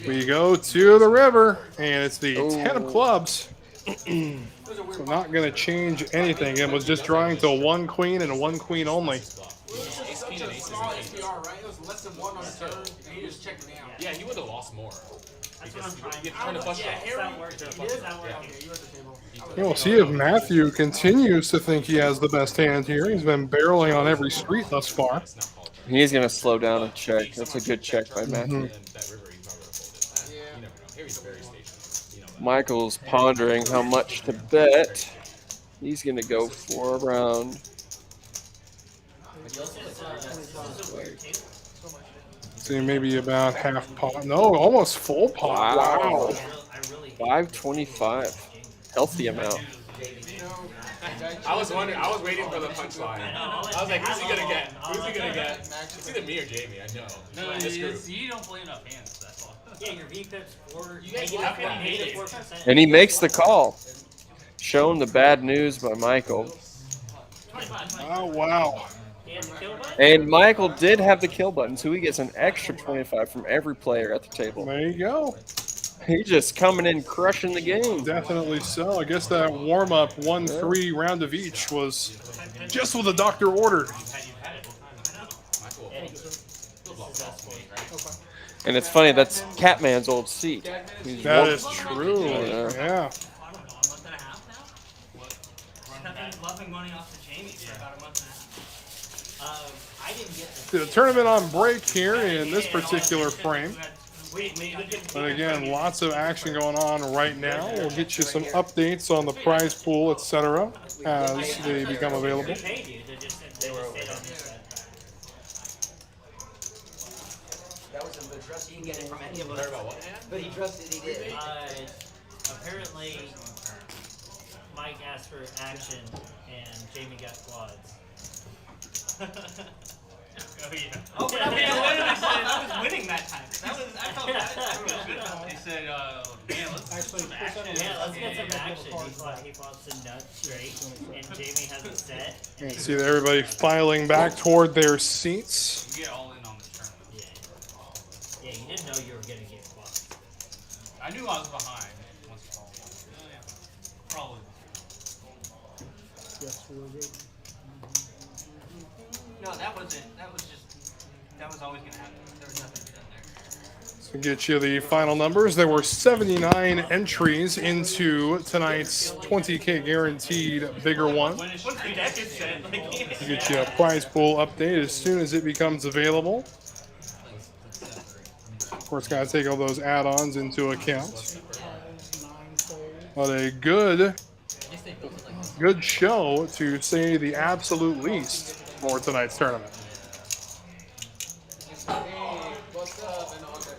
We go to the river, and it's the 10 of clubs. So not going to change anything. It was just drawing to 1 queen and 1 queen only. Such a small SPR, right? It was less than 1 on the turn, and he just checked it out. Yeah, he would have lost more. That's what I'm trying You're trying to bust Yeah, off. Harry, That works. it is. Okay, you at the table. We'll see if Matthew continues to think he has the best hand here. He's been barreling on every street thus far. He's going to slow down and check. That's a good check by Matthew. Michael's pondering how much to bet. He's going to go for a round. See, maybe about half pot. No, almost full pot. Wow. 525. Healthy amount. I was wondering. I was waiting for the punchline. I was like, who's he gonna get? Who's he gonna get? It's either me or Jamie. I know. No, This group. you don't play enough hands. That's all. Yeah, your VPIP's 4. You guys have one hate. 4%. And he makes the call. Shown the bad news by Michael. 25. Oh, wow. And the kill button? And Michael did have the kill button, so he gets an extra 25 from every player at the table. There you go. He's just coming in crushing the game. Definitely so. I guess that warm-up 1-3 round of each was just what the doctor ordered. And it's funny, that's Catman's old seat. He's That is true. Yeah. Yeah. I don't know, a month and a half now? I've been bluffing money off the Jamie for about a month and a half. I didn't get The tournament on break here in this particular frame. Wait, But again, lots of action going on right now. We'll get you some updates on the prize pool, etc., as they become available. paid you. They just stayed on this side. That was a good trust. He didn't get it from any of us. But he trusted he did. Apparently, Mike asked for action, and Jamie got quads. Oh, yeah. Oh, but I literally said I was winning that time. I felt good about it. They said, man, let's get some action. Yeah, let's get some action. He pops a nut straight, and Jamie has a set. You can see that everybody filing back toward their seats. You get all in on this tournament. Yeah, you didn't know you were going to get quads. I knew I was behind once you called. Oh, yeah. Probably. No, that wasn't. That was just. That was always going to happen. There was nothing done there. So get you the final numbers. There were 79 entries into tonight's 20K guaranteed bigger one. Once the deck is set, like, We'll get you a prize pool update as soon as it becomes available. Of course, gotta take all those add-ons into account. But a good show, to say the absolute least, for tonight's tournament. What's up? And all that.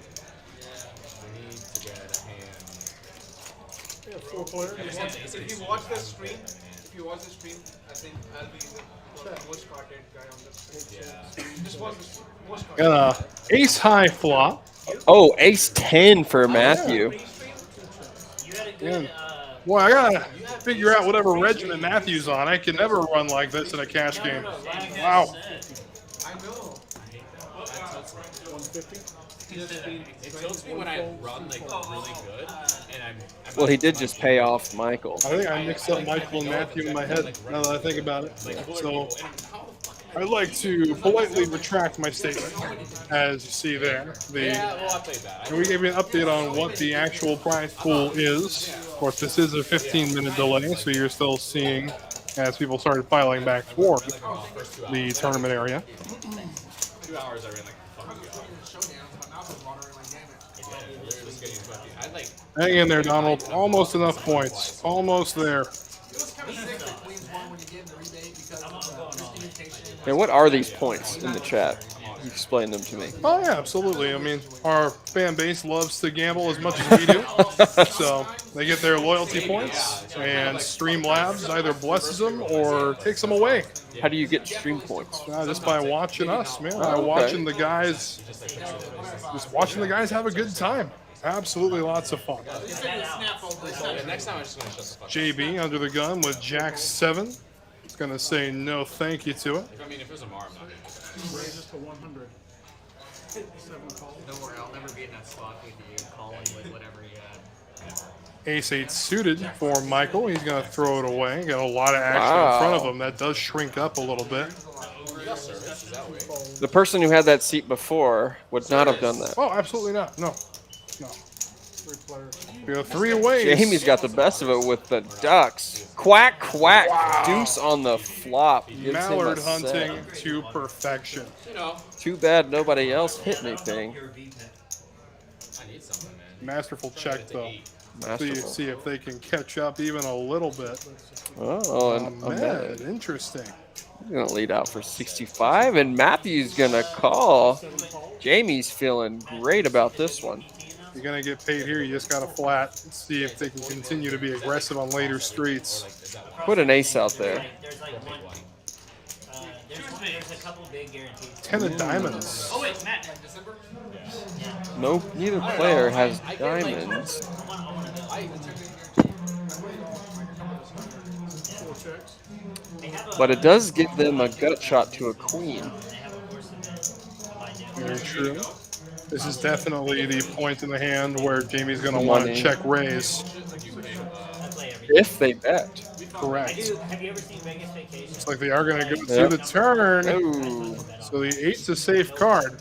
If you watch the stream, I think I'll be the most carded guy on the stream. Yeah. Just watch the most carded. Got a ace-high flop. Oh, ace 10 for Matthew. Yeah. Boy, I gotta figure out whatever regimen Matthew's on. I can never run like this in a cash game. Wow. I know. It tilts me when I run like really good, and I'm Well, he did just pay off Michael. I think I mixed up Michael and Matthew in my head, now that I think about it. So I'd like to politely retract my statement, as you see there. And we gave you an update on what the actual prize pool is. Of course, this is a 15-minute delay, so you're still seeing as people started filing back toward the tournament area. 2 hours I ran like Hang in there, Donald. Almost enough points. Almost there. Hey, what are these points in the chat? You explain them to me. Oh, yeah, absolutely. I mean, our fan base loves to gamble as much as we do. So they get their loyalty points, and Streamlabs either blesses them or takes them away. How do you get stream points? Just by watching us, man. By watching the guys, just watching the guys have a good time. Absolutely lots of fun. next time I'm just gonna shut the fuck up. JB under the gun with Jack 7. It's going to say no thank you to it. I mean, if it was a Mar, I'm not gonna do that. Raises to 100. Don't worry, I'll never be in that slot with you, calling with whatever you had. Ace-8 suited for Michael. He's going to throw it away. Got a lot of action in front of him. That does shrink up a little bit. The person who had that seat before would not have done that. Oh, absolutely not. No. No. We go 3 ways. Jamie's got the best of it with the ducks. Quack, quack. Wow. Deuce on the flop. Gives Mallard him a set. hunting to perfection. Too bad nobody else hit anything. Masterful check, though. Masterful. See if they can catch up even a little bit. Oh, and Ahmed, interesting. He's going to lead out for 65, and Matthew's going to call. Jamie's feeling great about this one. You're going to get paid here. You just got to flat. See if they can continue to be aggressive on later streets. Put an ace out there. There's like one. There's a couple big guarantees. 10 of diamonds. Oh wait, Matt. Nope, neither player has diamonds. But it does give them a gut shot to a queen. Very true. This is definitely the point in the hand where Jamie's going to want to check raise. If they bet. Correct. Have you ever seen Vegas Vacation? Looks like they are going to go to the turn. Ooh. So the 8's a safe card.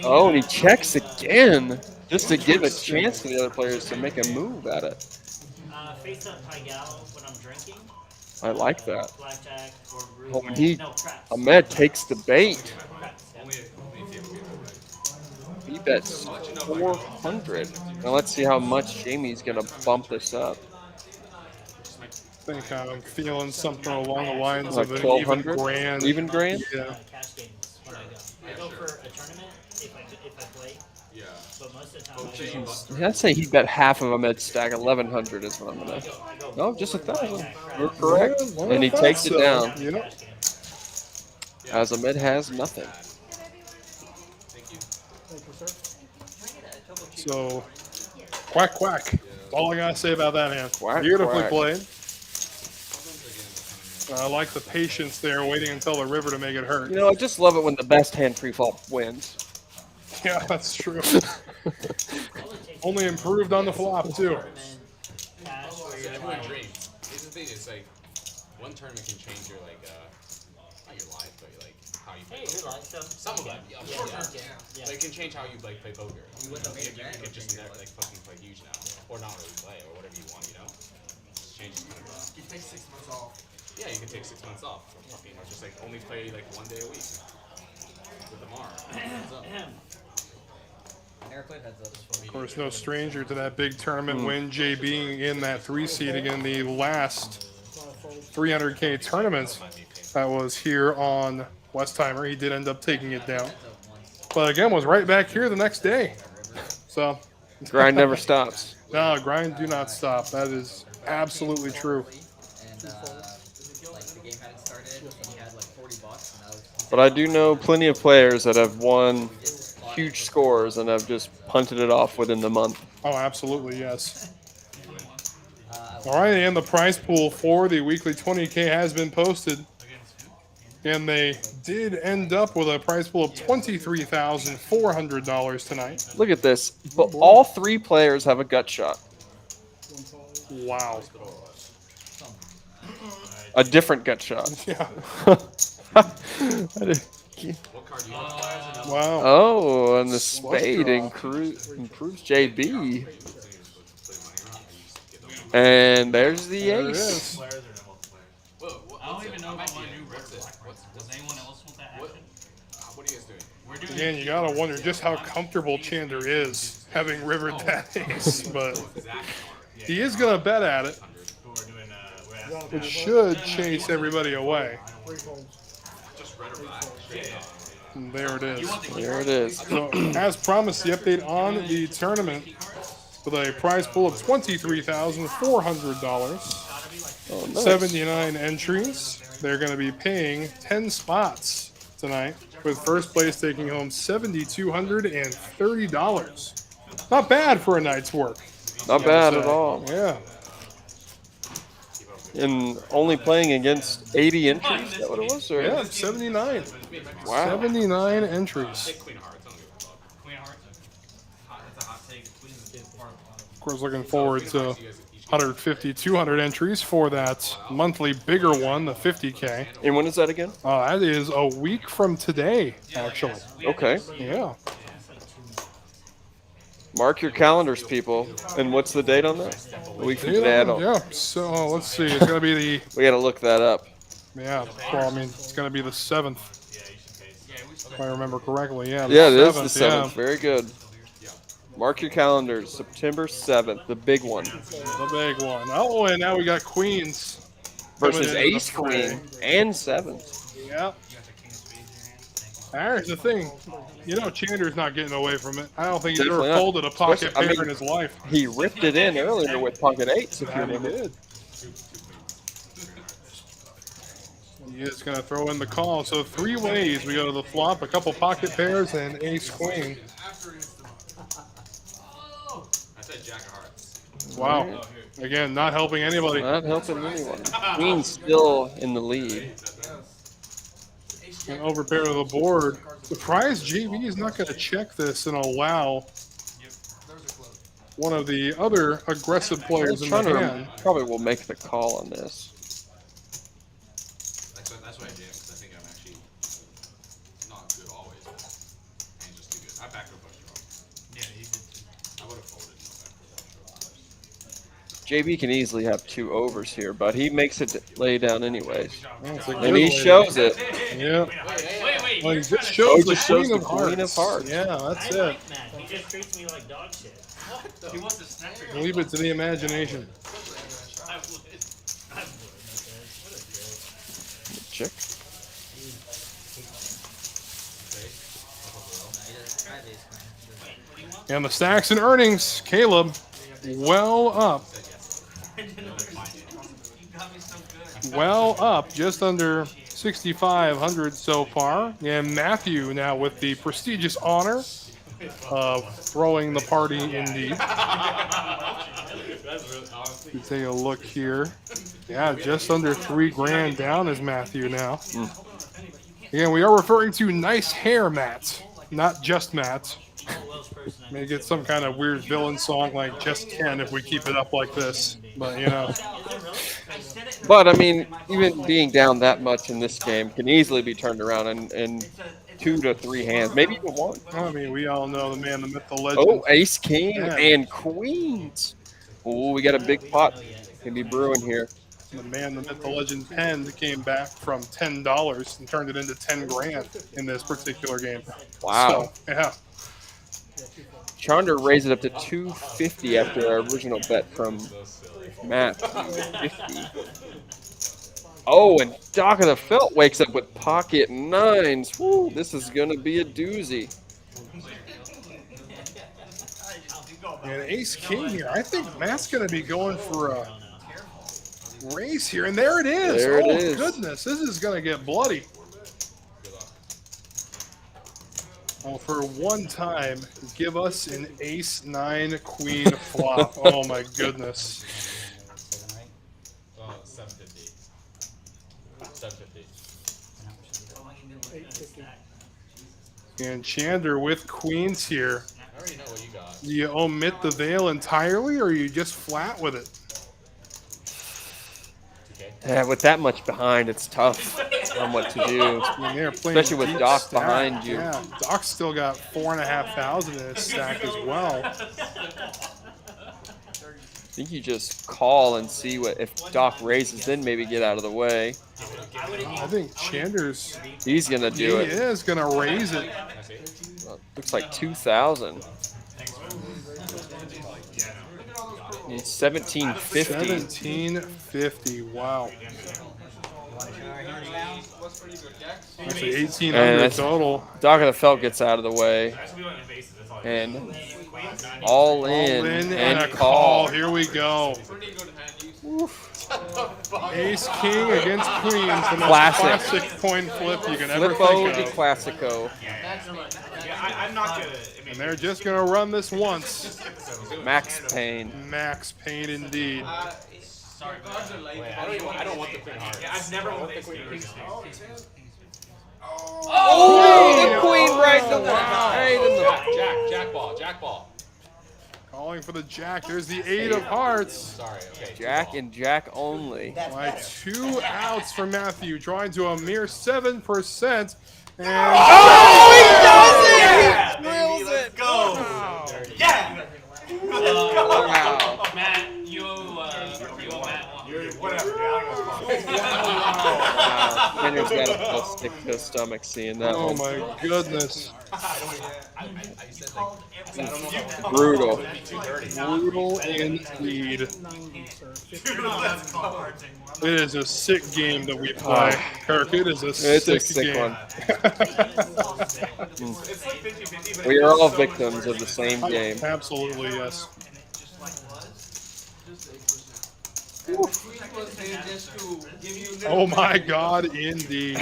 Oh, and he checks again. Just to give a chance to the other players to make a move at it. Face up high gal when I'm drinking. I like that. Blackjack or Oh, and he, Ahmed takes the bait. He bets 400. Now let's see how much Jamie's going to bump this up. I think I'm feeling something along the lines Like of an even 1,200? grand. Even grand? Yeah. Cash games when I go. I go for a tournament if I play. Yeah. But most of the time I'd say he bet half of Ahmed's stack. 1,100 is what I'm going to. No, just 1,000. You're correct. Well, And he takes it down. You know, As Ahmed has nothing. so quack quack. That's all I gotta say about that hand. Quack, Beautifully quack. played. I like the patience there, waiting until the river to make it hurt. You know, I just love it when the best hand pre-flop wins. Yeah, that's true. Only improved on the flop too. Everyone dreams. Here's the thing: it's like one tournament can change your not your life, but like how you play poker. Some of them, yeah, but it can change how you play poker. You can just never fucking play huge now, or not really play, or whatever you want, you know. It changes kind of. You take 6 months off. Yeah, you can take 6 months off, or fucking, or just only play 1 day a week with the Mar. Of course, no stranger to that big tournament win. Jay being in that 3 seed again, the last 300K tournament that was here on Westheimer. He did end up taking it down, but again was right back here the next day. So Grind never stops. No, grind do not stop. That is absolutely true. But I do know plenty of players that have won huge scores and have just punted it off within the month. Oh, absolutely, yes. All right, and the prize pool for the weekly 20K has been posted. And they did end up with a prize pool of $23,400 tonight. Look at this. But all 3 players have a gut shot. Wow. A different gut shot. Yeah. Wow. Oh, and the spade improves JB. And there's the There it ace. is. I don't even know if I want to do river. Does anyone else want that action? What are you guys doing? We're doing Again, you gotta wonder just how comfortable Chander is having river that ace, but he is gonna bet at it, which should chase everybody away. And there it is. There it is. So, as promised, the update on the tournament with a prize pool of $23,400. Oh, nice. 79 entries. They're going to be paying 10 spots tonight, with first place taking home $7,230. Not bad for a night's work. Not bad at all. Yeah. And only playing against 80 entries. Is that what it was? Or? Yeah, 79. Wow. 79 entries. Queen of Hearts. I don't give a fuck. Queen of Hearts. That's a hot take. Queen Of course, looking forward to 150, 200 entries for that monthly bigger one, the 50K. And when is that again? That is a week from today, actually. Okay. Yeah. Mark your calendars, people. And what's the date on that? A week from today. Yeah. So let's see. It's gonna be the. We got to look that up. Yeah. Well, I mean, it's gonna be the 7th. If I remember correctly. Yeah. Yeah, it is the 7th. 7th. Yeah. Very good. Mark your calendars. September 7th, the big one. The big one. Oh, and now we got queens versus coming in Ace the fray. Queen and sevens. Yeah. Here's the thing. You know, Chander's not getting away from it. I don't think he's Definitely ever not. folded a pocket Especially- pair in his life. He ripped it in earlier with pocket eights, if you Yeah, he remember. did. He is going to throw in the call. So 3 ways. We go to the flop, a couple pocket pairs, and ace queen. I said Jack of Hearts. Wow. Again, not helping anybody. Not helping anyone. Queen's still in the lead. An overpair to the board. Surprised JV is not going to check this and allow one of the other aggressive players in the Chander hand. probably will make the call on this. That's why I jammed, because I think I'm actually not good always. And just too good. I backed up a strong. Yeah, he did too. I would have folded no back for that. JB can easily have 2 overs here, but he makes it lay down anyways. That's a good And he way. shows it. Yeah. Wait. Well, he just Oh, shows he the just shows queen the of queen hearts. of hearts. Yeah, that's I it. like Matt. He just treats me like dog shit. He wants to snap your Leave it to the imagination. I would. What a jerk. Check. And the stacks and earnings, Caleb, well up. Well up, just under 6,500 so far. And Matthew now with the prestigious honor of throwing the party indeed. You take a look here. Yeah, just under 3 grand down is Matthew now. Again, we are referring to nice hair Matt, not just Matt. May get some kind of weird villain song like Just Ken if we keep it up like this. But, you know. But, I mean, even being down that much in this game can easily be turned around in 2 to 3 hands, maybe even 1. I mean, we all know the man, the myth, the legend. Oh, ace, king, Yeah. and queens. Oh, we got a big pot. Can be brewing here. The man, the myth, the legend pen came back from $10 and turned it into 10 grand in this particular game. Wow. So, yeah. Chander raised it up to 250 after our original bet from Matt. 250. Oh, and Doc of the Felt wakes up with pocket 9s. Woo, this is going to be a doozy. And ace king here. I think Matt's going to be going for a race here. And there it is. There it oh, is. goodness. This is going to get bloody. Well, for one time, give us an ace 9 queen flop. Oh, my goodness. 750. 750. And Chander with queens here. I already know what you got. Do you omit the veil entirely, or are you just flat with it? Yeah, with that much behind, it's tough on what to do. I mean, they're playing Especially with deep Doc stack. behind you. Yeah, Doc's still got 4,500 in his stack as well. I think you just call and see what if Doc raises, then maybe get out of the way. I think Chander's He's gonna do it. is gonna raise it. Looks like 2,000. Needs 1750. 1750. Wow. Actually, And 1,800 that's- total. Doc of the Felt gets out of the way. And all in and and a call. Here we go. Ace king against queens. The most Classic. classic coin flip you can ever Flippo think di of. Classico. I'm not gonna. And they're just gonna run this once. Max Payne. Max Payne indeed. sorry. Cards are like. I don't want the queen hearts. Yeah, I've never I won want the ace queen king. hearts. Oh, the queen right in the Jack ball. Calling for the jack. There's the 8 of hearts. Sorry, okay. Jack and jack only. By 2 outs for Matthew, drawing to a mere 7%. And Yeah, baby, let's go. Wow. Yeah. Wow. Matt, you owe Matt one. Whatever, dude. I don't know. Wow. Tanner's got a pulse stick to his stomach seeing that Oh one. my goodness. I said like, Brutal. Brutal indeed. It is a sick game that we play, Kirk. It is a It's a sick sick game. one. We are all victims of the same game. Absolutely, yes. Oh my God, indeed.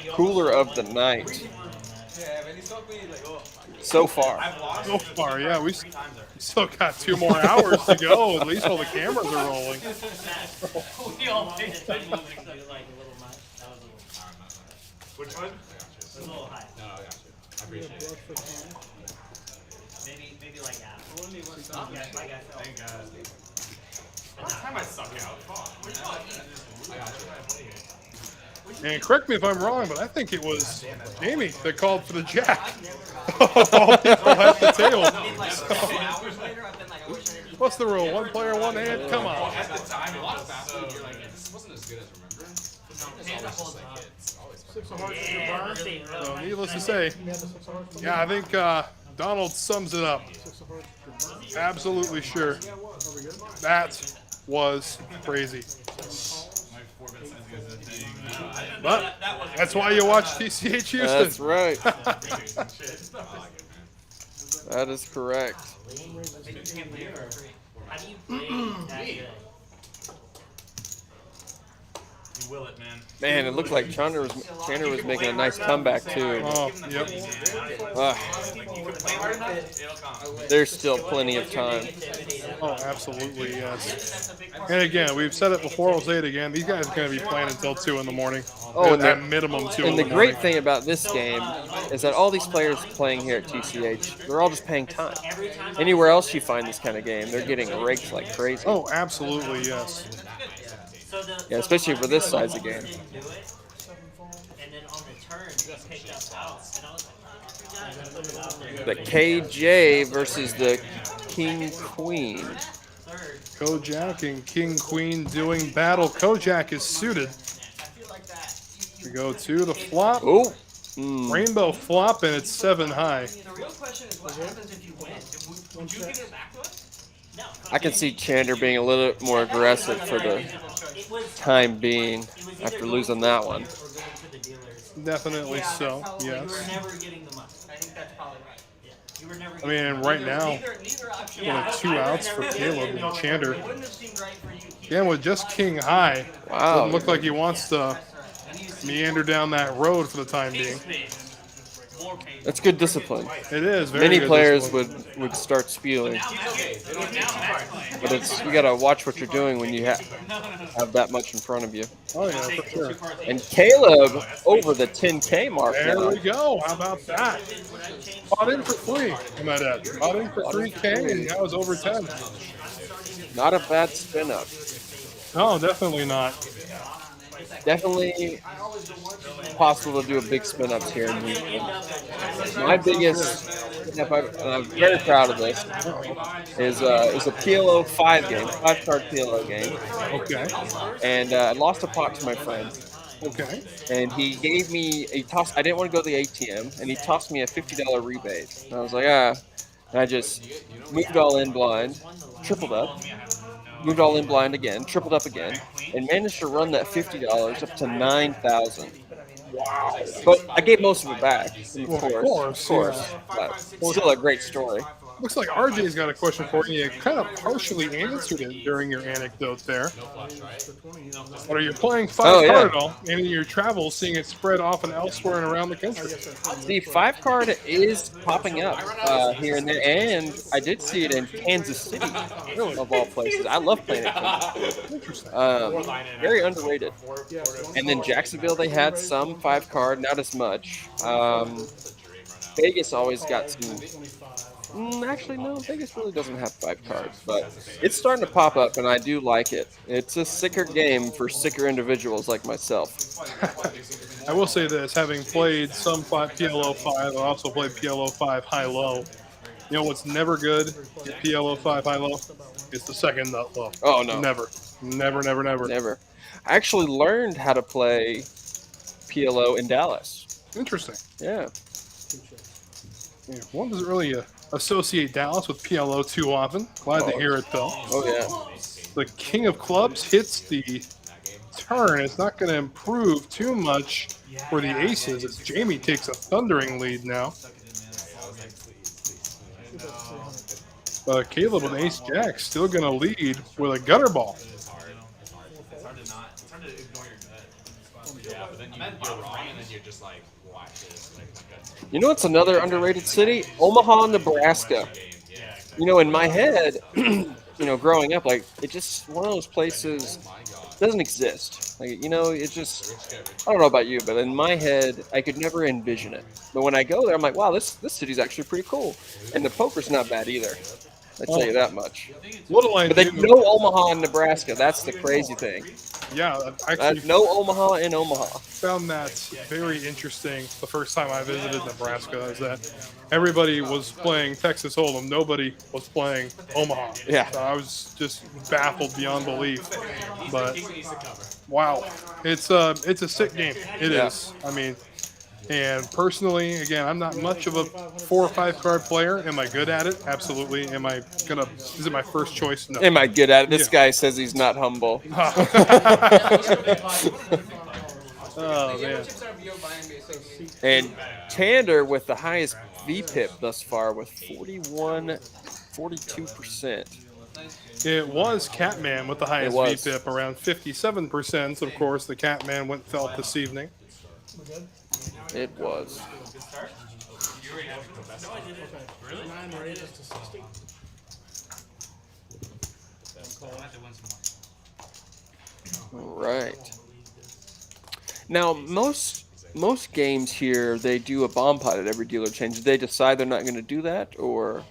Cooler of the night. So far. So far, yeah, we still got 2 more hours to go, at least while the cameras are rolling. We all played it. Which one? A little high. no, I got you. I appreciate it. Maybe like half. Thank God. Last time I suck out. I got you. And correct me if I'm wrong, but I think it was Jamie that called for the jack. Of all people at the table. What's the rule? 1 player, 1 hand? Come on. At the time, a lot of fast food, you're like, this wasn't as good as remember. It's always just like it's always fun. So needless to say, yeah, I think Donald sums it up. Absolutely sure. That was crazy. But that's why you watch TCH Houston. That's right. That is correct. How do you play that good? You will it, man. Man, it looked like Chander was making a nice comeback too. Oh, yep. There's still plenty of time. Oh, absolutely, yes. And again, we've said it before, we'll say it again. These guys are going to be playing until 2 in the morning. Oh, and at minimum 2 in And the the morning. great thing about this game is that all these players playing here at TCH, they're all just paying time. Anywhere else you find this kind of game, they're getting raked like crazy. Oh, absolutely, yes. Yeah, especially for this size of game. And then on the turn, you picked up outs. And I was like, The KJ versus the King Queen. Kojak and King Queen doing battle. Kojak is suited. We go to the flop. Oh. Rainbow flop, and it's 7 high. The real question is what happens if you win? Would you give it back to us? No. I can see Chander being a little bit more aggressive for the time being after losing that one. Definitely so, You were yes. never getting the money. I think that's probably right. You were never I mean, right now, neither option. only 2 outs for Caleb and Chander. It wouldn't have seemed right for you. Again, with just king high, Wow. doesn't look like he wants to meander down that road for the time being. More pain. That's good discipline. It is very Many good players discipline. would start spewing, Now but it's you gotta watch what you're doing when you have that much in front of you. Oh yeah, for sure. And Caleb over the 10K mark There now. we go. How about that? Bought in for free. I might add. Bought in for 3K, and now it's over 10. Not a bad spin up. No, definitely not. Definitely possible to do a big spin ups here in Houston. My biggest spin up, and I'm very proud of this, is a PLO 5 game, 5-card PLO game. Okay. And I lost a pot to my friend. Okay. And he gave me I didn't want to go to the ATM, and he tossed me a $50 rebate. And I was like, ah. And I just moved all in blind, tripled up, moved all in blind again, tripled up again, and managed to run that $50 up to $9,000. Wow. But I gave most of it back, of course. But still a great story. Looks like RJ's got a question for you. You kind of partially answered it during your anecdote there. But are you playing 5 card at all? And in your travels, seeing it spread often elsewhere and around the country? The 5 card is popping up here and there, and I did see it in Kansas City, of all places. I love playing it. Interesting. Very underrated. And then Jacksonville, they had some 5 card, not as much. Vegas always got some. Actually, no, Vegas really doesn't have 5 cards, but it's starting to pop up, and I do like it. It's a sicker game for sicker individuals like myself. I will say this, having played some PLO 5, I also played PLO 5 high-low. You know what's never good in PLO 5 high-low? It's the second nut low. Oh, no. Never. Never, never, never. Never. I actually learned how to play PLO in Dallas. Interesting. Yeah. One doesn't really associate Dallas with PLO too often. Glad to hear it, though. Oh, yeah. The king of clubs hits the turn. It's not going to improve too much for the aces as Jamie takes a thundering lead now. Caleb with ace-jack still going to lead with a gutter ball. It's hard to ignore your gut. Yeah, but then you're wrong, and then you're just like, watch this. You know what's another underrated city? Omaha, Nebraska. You know, in my head, growing up, like, it just, one of those places doesn't exist. Like, it just, I don't know about you, but in my head, I could never envision it. But when I go there, I'm like, wow, this city's actually pretty cool. And the poker's not bad either. I tell you that much. But they know Omaha and Nebraska. That's the crazy thing. Yeah, actually, no Omaha in Omaha. Found that very interesting the first time I visited Nebraska, is that everybody was playing Texas Hold'em. Nobody was playing Omaha. Yeah. So I was just baffled beyond belief. But, wow. It's a sick game. It is. I mean, and personally, again, I'm not much of a 4 or 5 card player. Am I good at it? Absolutely. Is it my first choice? No. Am I good at it? This guy says he's not humble. Oh, man. And Chander with the highest VPIP thus far with 42%. It was Catman with the highest VPIP, around 57%. Of course, the Catman went felt this evening. It was. Right. Now, most games here, they do a bomb pot at every dealer change. Did they decide they're not going to do that, or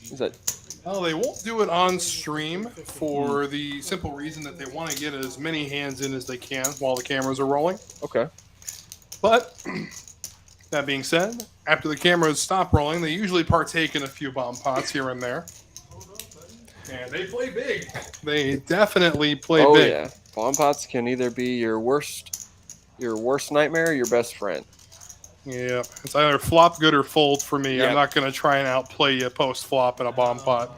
is that? Oh, they won't do it on stream for the simple reason that they want to get as many hands in as they can while the cameras are rolling. Okay. But that being said, after the cameras stop rolling, they usually partake in a few bomb pots here and there. And they play big. They definitely play big. Oh yeah, bomb pots can either be your worst nightmare or your best friend. Yeah, it's either flop good or fold for me. Yep. I'm not going to try and outplay you post flop in a bomb pot.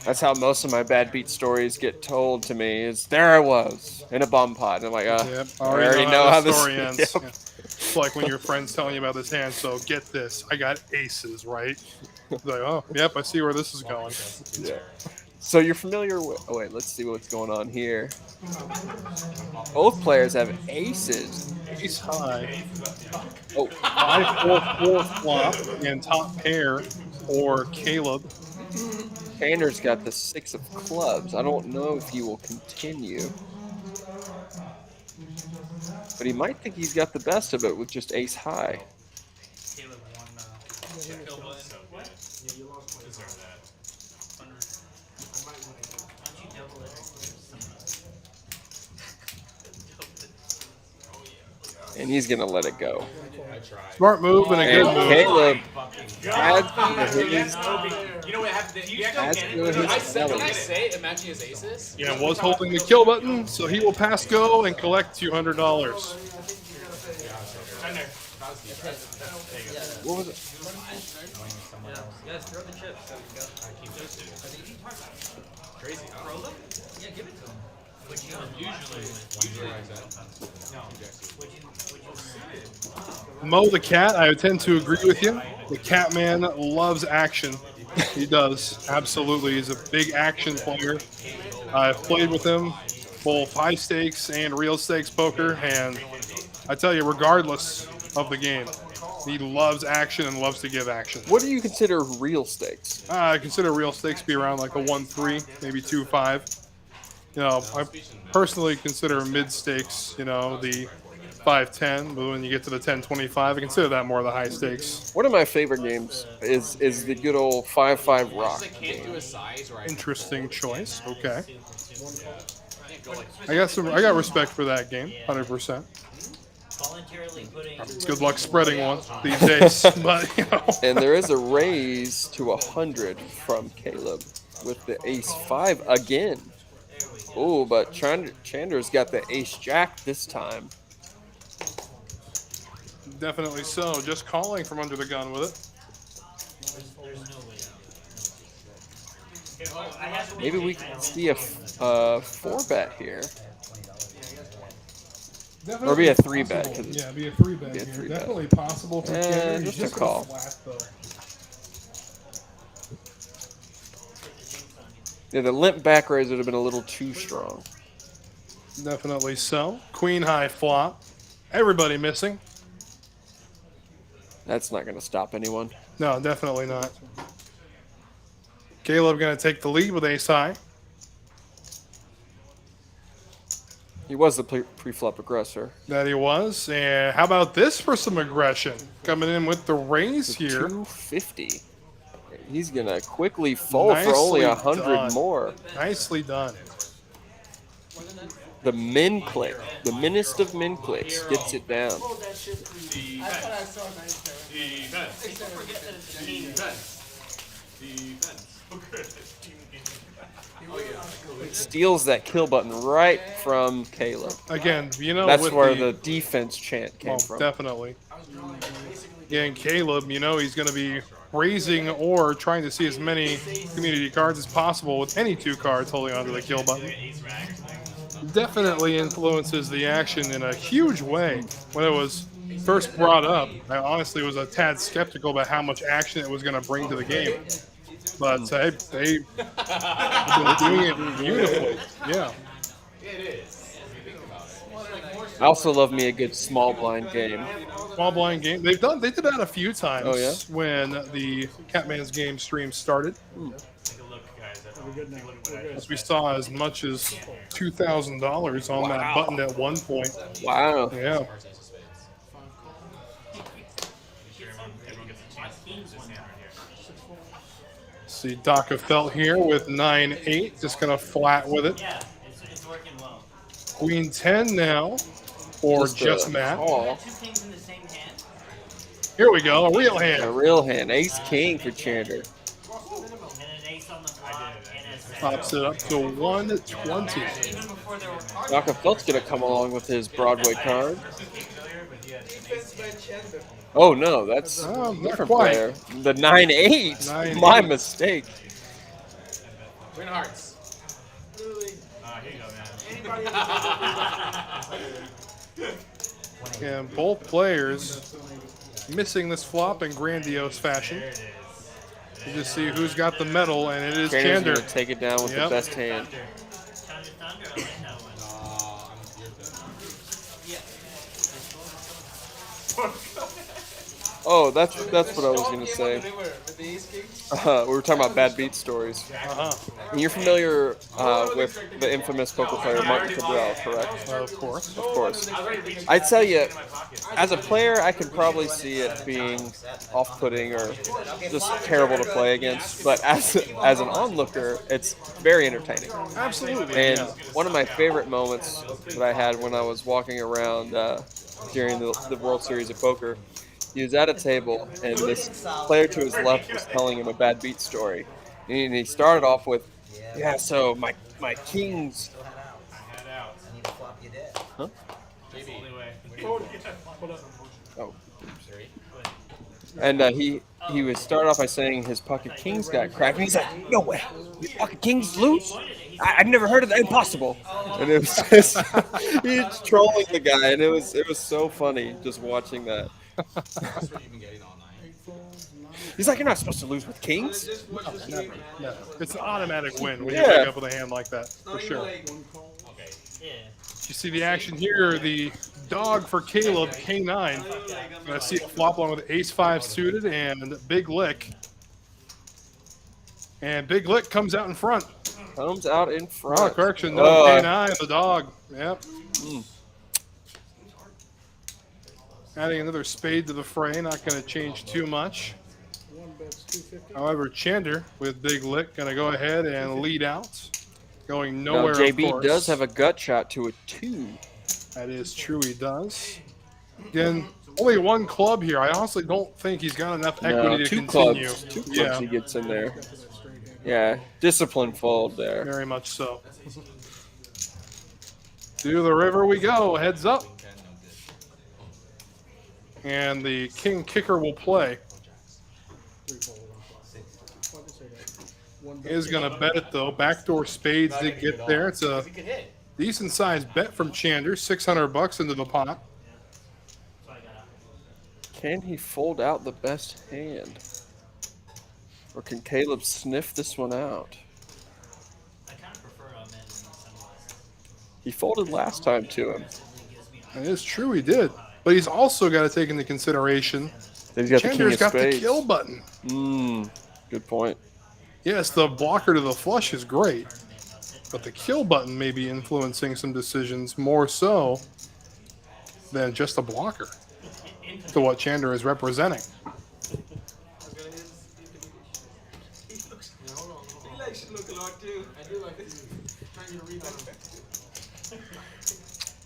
That's how most of my bad beat stories get told to me. Is there I was in a bomb pot, and I'm like, yep, I already know how this story ends. Yep. Yeah. It's like when your friend's telling you about this hand. So get this, I got aces, right? It's like, oh, yep, I see where this is going. Yeah. So you're familiar with? Oh wait, let's see what's going on here. Both players have aces. Ace high. Oh, 5-4-4 flop and top pair or Caleb. Chander's got the 6 of clubs. I don't know if he will continue. But he might think he's got the best of it with just ace high. And he's going to let it go. Smart move and a good move. Caleb adds Did I say it matching his aces? Yeah, was holding the kill button, so he will pass go and collect $200. What was it? Guys, throw the chips. Crazy. Throw them? Yeah, give it to him. Which Mo the cat, I tend to agree with you. The Catman loves action. He does. Absolutely. He's a big action player. I've played with him both high stakes and real stakes poker, and I tell you, regardless of the game, he loves action and loves to give action. What do you consider real stakes? I consider real stakes to be around like a 1-3, maybe 2-5. You know, I personally consider mid stakes, you know, the 5-10, but when you get to the 10-25, I consider that more the high stakes. One of my favorite games is the good old 5-5 rock game. Interesting choice. Okay. I got respect for that game, 100%. It's good luck spreading one these days, but you know. And there is a raise to 100 from Caleb with the ace 5 again. Oh, but Chander's got the ace jack this time. Definitely so. Just calling from under the gun with it. Maybe we can see a 4-bet here. Definitely Or be a 3-bet. Yeah, be a 3-bet here. 3-bet. Definitely possible for Chander. He's just a gonna call. flat, though. Yeah, the limp back raise would have been a little too strong. Definitely so. Queen high flop. Everybody missing. That's not going to stop anyone. No, definitely not. Caleb going to take the lead with ace high. He was the pre-flop aggressor. That he was. And how about this for some aggression? Coming in with the raise here. 250. He's going to quickly fold for only 100 more. Nicely done. The min click, the minnest of min clicks, gets it down. Steals that kill button right from Caleb. Again, you know, that's where the defense chant came from. Definitely. Yeah, and Caleb, you know, he's going to be raising or trying to see as many community cards as possible with any 2 cards holding onto the kill button. Definitely influences the action in a huge way. When it was first brought up, I honestly was a tad skeptical about how much action it was going to bring to the game. But they've been doing it beautifully. Yeah. I also love me a good small blind game. Small blind game. They did that a few times. Oh, yeah? When the Catman's game stream started. As we saw as much as $2,000 on that button at one point. Wow. Yeah. See Doc Felt here with 9-8, just gonna flat with it. Yeah, it's working well. Queen 10 now, or just Matt. Two kings in the same hand. Here we go, a real hand. A real hand, ace king for Chander. And an ace on the flop and a set. Pops it up to 120. Even before there were cards. Dr. Felt's gonna come along with his Broadway card. Oh no, that's a different player. The 9-8. My mistake. Twin hearts. And both players missing this flop in grandiose fashion. You just see who's got the medal, and it is Chander. Gonna take it down with the best hand. Oh, that's what I was gonna say. We were talking about bad beat stories. You're familiar with the infamous poker player Martin Cabral, correct? Of course. Of course. I'd tell you, as a player, I could probably see it being off-putting or just terrible to play against. But as an onlooker, it's very entertaining. Absolutely. And one of my favorite moments that I had when I was walking around during the World Series of Poker, he was at a table, and this player to his left was telling him a bad beat story. And he started off with, yeah, so my kings... Huh? Oh. And he would start off by saying his pocket kings got cracked. And he's like, no way, your pocket kings lose? I've never heard of that. Impossible. And it was just, he was trolling the guy, and it was so funny just watching that. He's like, you're not supposed to lose with kings. No, it's an automatic win when you Yeah. wake up with a hand like that, for sure. Yeah. You see the action here, the dog for Caleb, K9. Gonna see a flop along with ace-5 suited and Big Lick. And Big Lick comes out in front. Comes out in front. Oh, correction, no, K9, the dog. Yep. Adding another spade to the fray, not going to change too much. However, Chander with Big Lick going to go ahead and lead out. Going nowhere, Now, JB of course. does have a gut shot to a 2. That is true, he does. Again, only one club here. I honestly don't think he's got enough equity to continue. Clubs. 2 clubs he gets in there. Yeah, discipline fold there. Very much so. To the river we go. Heads up. And the king kicker will play. Is going to bet it, though. Backdoor spades did get there. It's a decent-sized bet from Chander. $600 into the pot. Can he fold out the best hand? Or can Caleb sniff this one out? I kind of prefer him in sunglasses. He folded last time to him. It is true, he did. But he's also got to take into consideration Then he's got Chander's got the king of the spades. kill button. Good point. Yes, the blocker to the flush is great, but the kill button may be influencing some decisions more so than just a blocker to what Chander is representing. He likes to look a lot too. I do like it. Trying to read that.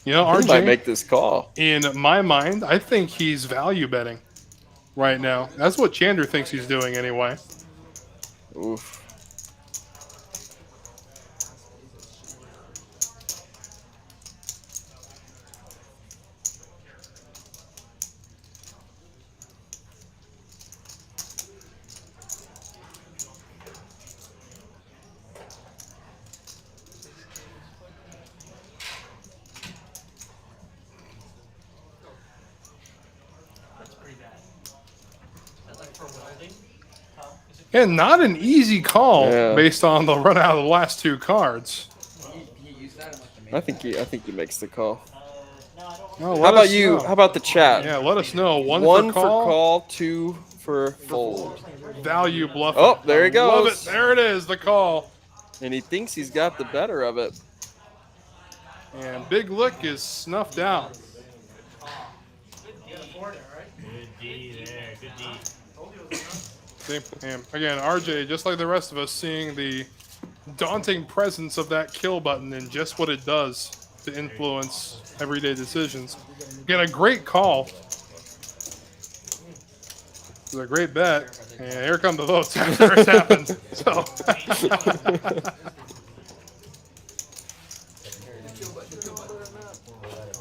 You know, He might RJ, make this call. in my mind, I think he's value betting right now. That's what Chander thinks he's doing anyway. Oof. That's pretty bad. That's like for welding. And not an easy call Yeah. based on the run out of the last two cards. I think he makes the call. Well, How let about us you? know. How about the chat? Yeah, let us know. One for for call, 2 for fold. value bluff. Oh, there he Love goes. it. There it is, the call. And he thinks he's got the better of it. And Big Lick is snuffed out. Good D there. Good D. See, and again, RJ, just like the rest of us, seeing the daunting presence of that kill button and just what it does to influence everyday decisions. Again, a great call. It's a great bet. And here come the votes after it's happened. So.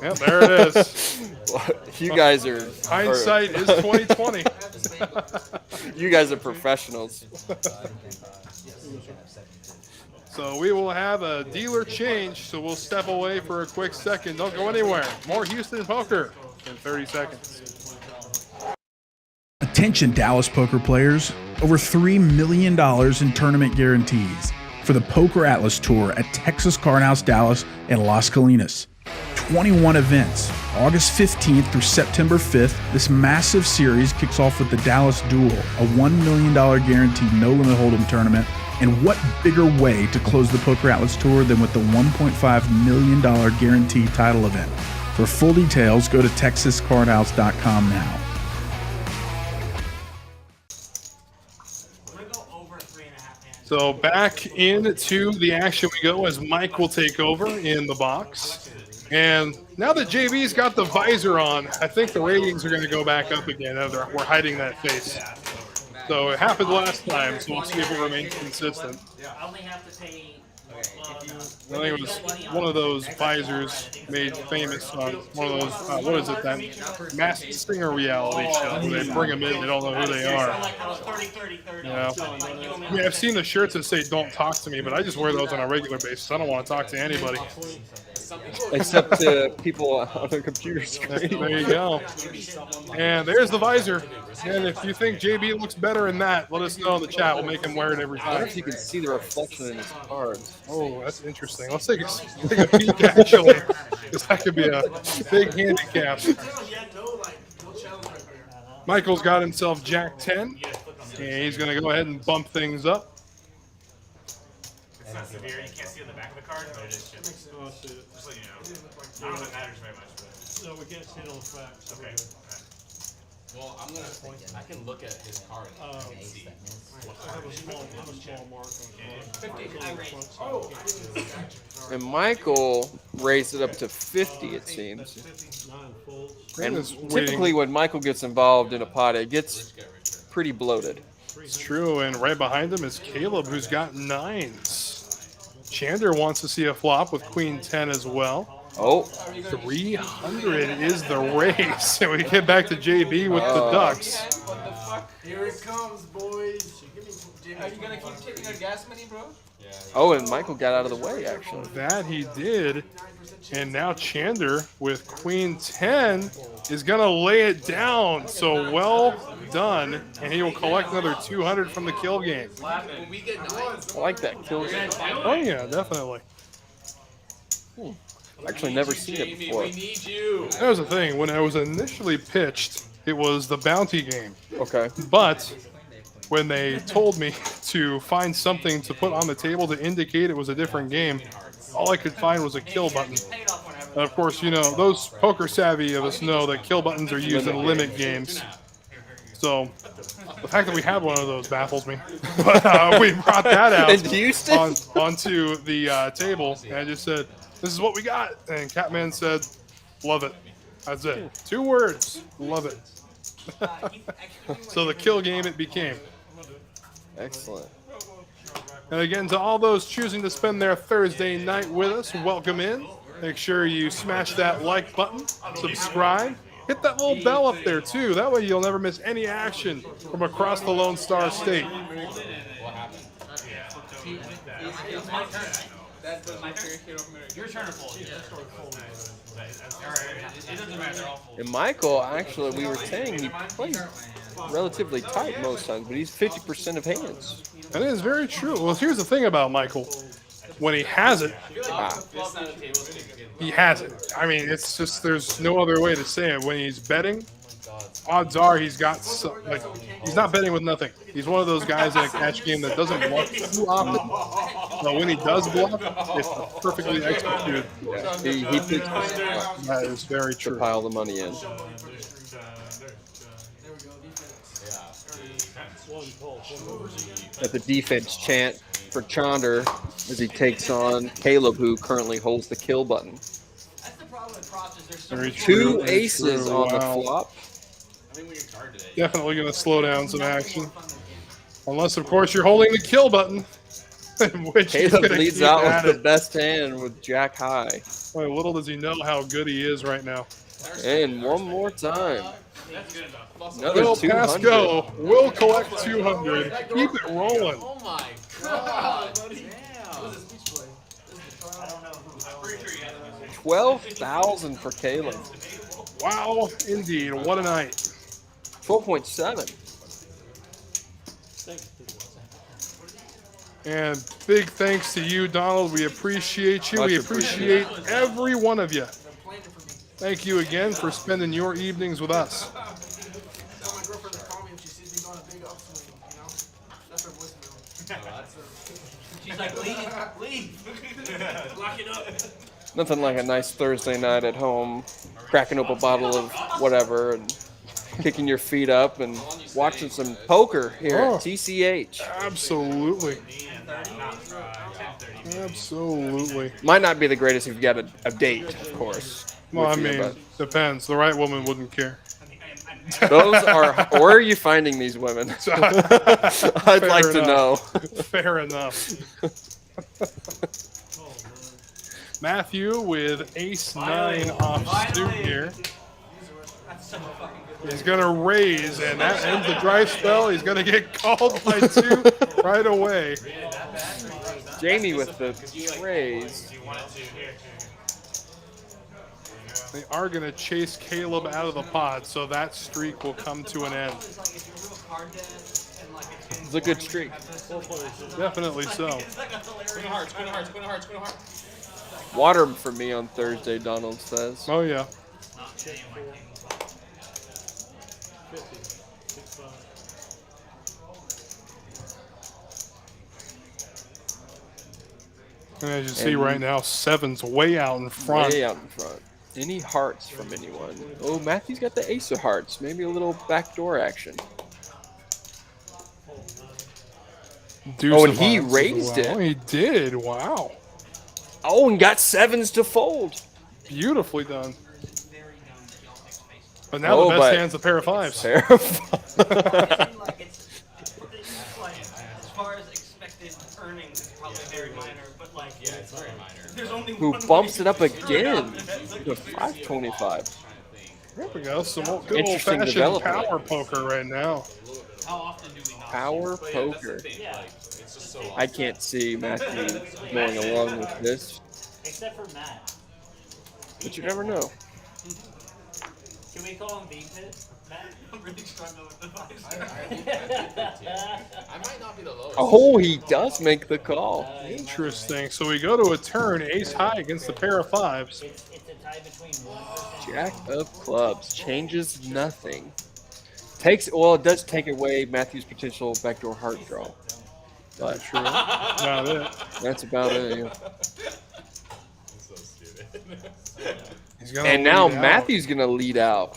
Yep, there it is. You guys are Hindsight is 2020. You guys are professionals. So we will have a dealer change, so we'll step away for a quick second. Don't go anywhere. More Houston poker in 30 seconds. Attention Dallas poker players, over $3 million in tournament guarantees for the Poker Atlas Tour at Texas Card House Dallas and Las Colinas. 21 events, August 15th through September 5th. This massive series kicks off with the Dallas Duel, a $1 million guaranteed no-limit hold'em tournament. And what bigger way to close the Poker Atlas Tour than with the $1.5 million guaranteed title event? For full details, go to texascardhouse.com now. So back into the action we go as Mike will take over in the box. And now that JB's got the visor on, I think the ratings are going to go back up again. We're hiding that face. So it happened last time, so we'll see if it remains consistent. I only have to pay I think it was one of those visors made famous on one of those, what is it, that Masked Singer reality show where they bring them in, they don't know who they are. Yeah. Yeah, I've seen the shirts that say "Don't talk to me," but I just wear those on a regular basis. I don't want to talk to anybody. Except to people on a computer screen. There you go. And there's the visor. And if you think JB looks better in that, let us know in the chat. We'll make him wear it every I wonder time. if you can see the reflection in his cards. Oh, that's interesting. Let's take a peek, actually, because that could be a big handicap. Michael's got himself Jack 10, and he's going to go ahead and bump things up. It's not severe. You can't see on the back of the card, but it is chipped. Just so you know. I don't know if it matters very much, but. No, we can't see it on the facts. Okay. Well, I can look at his card and see. I have a small mark on it. And Michael raised it up to 50, it seems. And typically when Michael gets involved in a pot, it gets pretty bloated. It's true, and right behind him is Caleb, who's got 9s. Chander wants to see a flop with Queen 10 as well. Oh. 300 is the race. And we get back to JB with the Ducks. What the fuck? Here it comes, boys. Are you gonna keep taking our gas money, bro? Oh, and Michael got out of the way, actually. That he did. And now Chander with Queen 10 is going to lay it down. So well done. And he will collect another 200 from the kill game. I like that kill game. Oh, yeah, definitely. Actually never seen it before. That was the thing. When it was initially pitched, it was the bounty game. Okay. But when they told me to find something to put on the table to indicate it was a different game, all I could find was a kill button. And of course, you know, those poker savvy of us know that kill buttons are used in limit games. So the fact that we had one of those baffles me. But we brought that out onto the table, and I just said, "This is what we got." And Catman said, "Love it." That's it. 2 words. Love it. So the kill game it became. Excellent. And again, to all those choosing to spend their Thursday night with us, welcome in. Make sure you smash that like button, subscribe, hit that little bell up there too. That way you'll never miss any action from across the Lone Star State. That was my favorite hero from Your turn to fold. It doesn't matter. And Michael, actually, we were saying he plays relatively tight most times, but he's 50% of hands. That is very true. Well, here's the thing about Michael. When he has it, he has it. I mean, it's just, there's no other way to say it. When he's betting, odds are he's got, he's not betting with nothing. He's one of those guys in a cash game that doesn't bluff too often. But when he does bluff, it's perfectly executed. Yeah. He picks that is very true. to pile the money in. At the defense chant for Chander as he takes on Caleb, who currently holds the kill button. Very 2 true. aces on the Wow. flop. Definitely going to slow down some action. Unless, of course, you're holding the kill button. In which he's Caleb gonna leads keep out at with the it. best hand with Jack high. Boy, little does he know how good he is right now. And one more time. Another Will 200. pass go. Will collect 200. Keep it rolling. Oh my god. 12,000 for Caleb. Wow, indeed. What a night. 12.7. And big thanks to you, Donald. We appreciate you. We appreciate every one of you. Thank you again for spending your evenings with us. Tell my girlfriend to call me if she sees me going a big upswing, you know? That's her voicemail. She's like, leave. Lock it up. Nothing like a nice Thursday night at home, cracking up a bottle of whatever and kicking your feet up and watching some poker here at TCH. Absolutely. Absolutely. Might not be the greatest if you've got a date, of course. Well, I with you, mean, but depends. The right woman wouldn't care. those are. Where are you finding these women? I'd like to know. Fair enough. Matthew with ace-9 offsuit here. He's going to raise, and that ends the dry spell. He's going to get called by 2 right away. Jamie with the raise. They are going to chase Caleb out of the pot, so that streak will come to an end. It's a good streak. Definitely so. Queen of hearts, queen of hearts, queen of hearts, queen of hearts. Water for me on Thursday, Donald says. Oh, yeah. And as you see right now, 7's way out in front. Way out in front. Any hearts from anyone? Oh, Matthew's got the ace of hearts. Maybe a little backdoor action. Deuce oh, and of he hearts raised as well. it. He did. Wow. Oh, and got 7s to fold. Beautifully done. But now the best hand's a pair of 5s. Pair of 5s. As far as expected earnings, it's probably very minor, but like, yeah, it's very minor. There's only Who one bumps way it up to screw it again up. to 525. There we go. Some good Interesting old-fashioned development. power poker right now. How often do we not? Power poker. I can't see Matthew going along with this, Except for Matt. but you never know. Can we call him V-Pit? Matt? I'm really struggling with the vibes. I might not be the lowest. Oh, he does make the call. Interesting. So we go to a turn, ace high against the pair of 5s. It's a tie between 1%. Jack of clubs changes nothing. Well, it does take away Matthew's potential backdoor heart draw. But True. About it. that's about it. Yeah. So stupid. He's gonna And now lead out. Matthew's gonna lead out.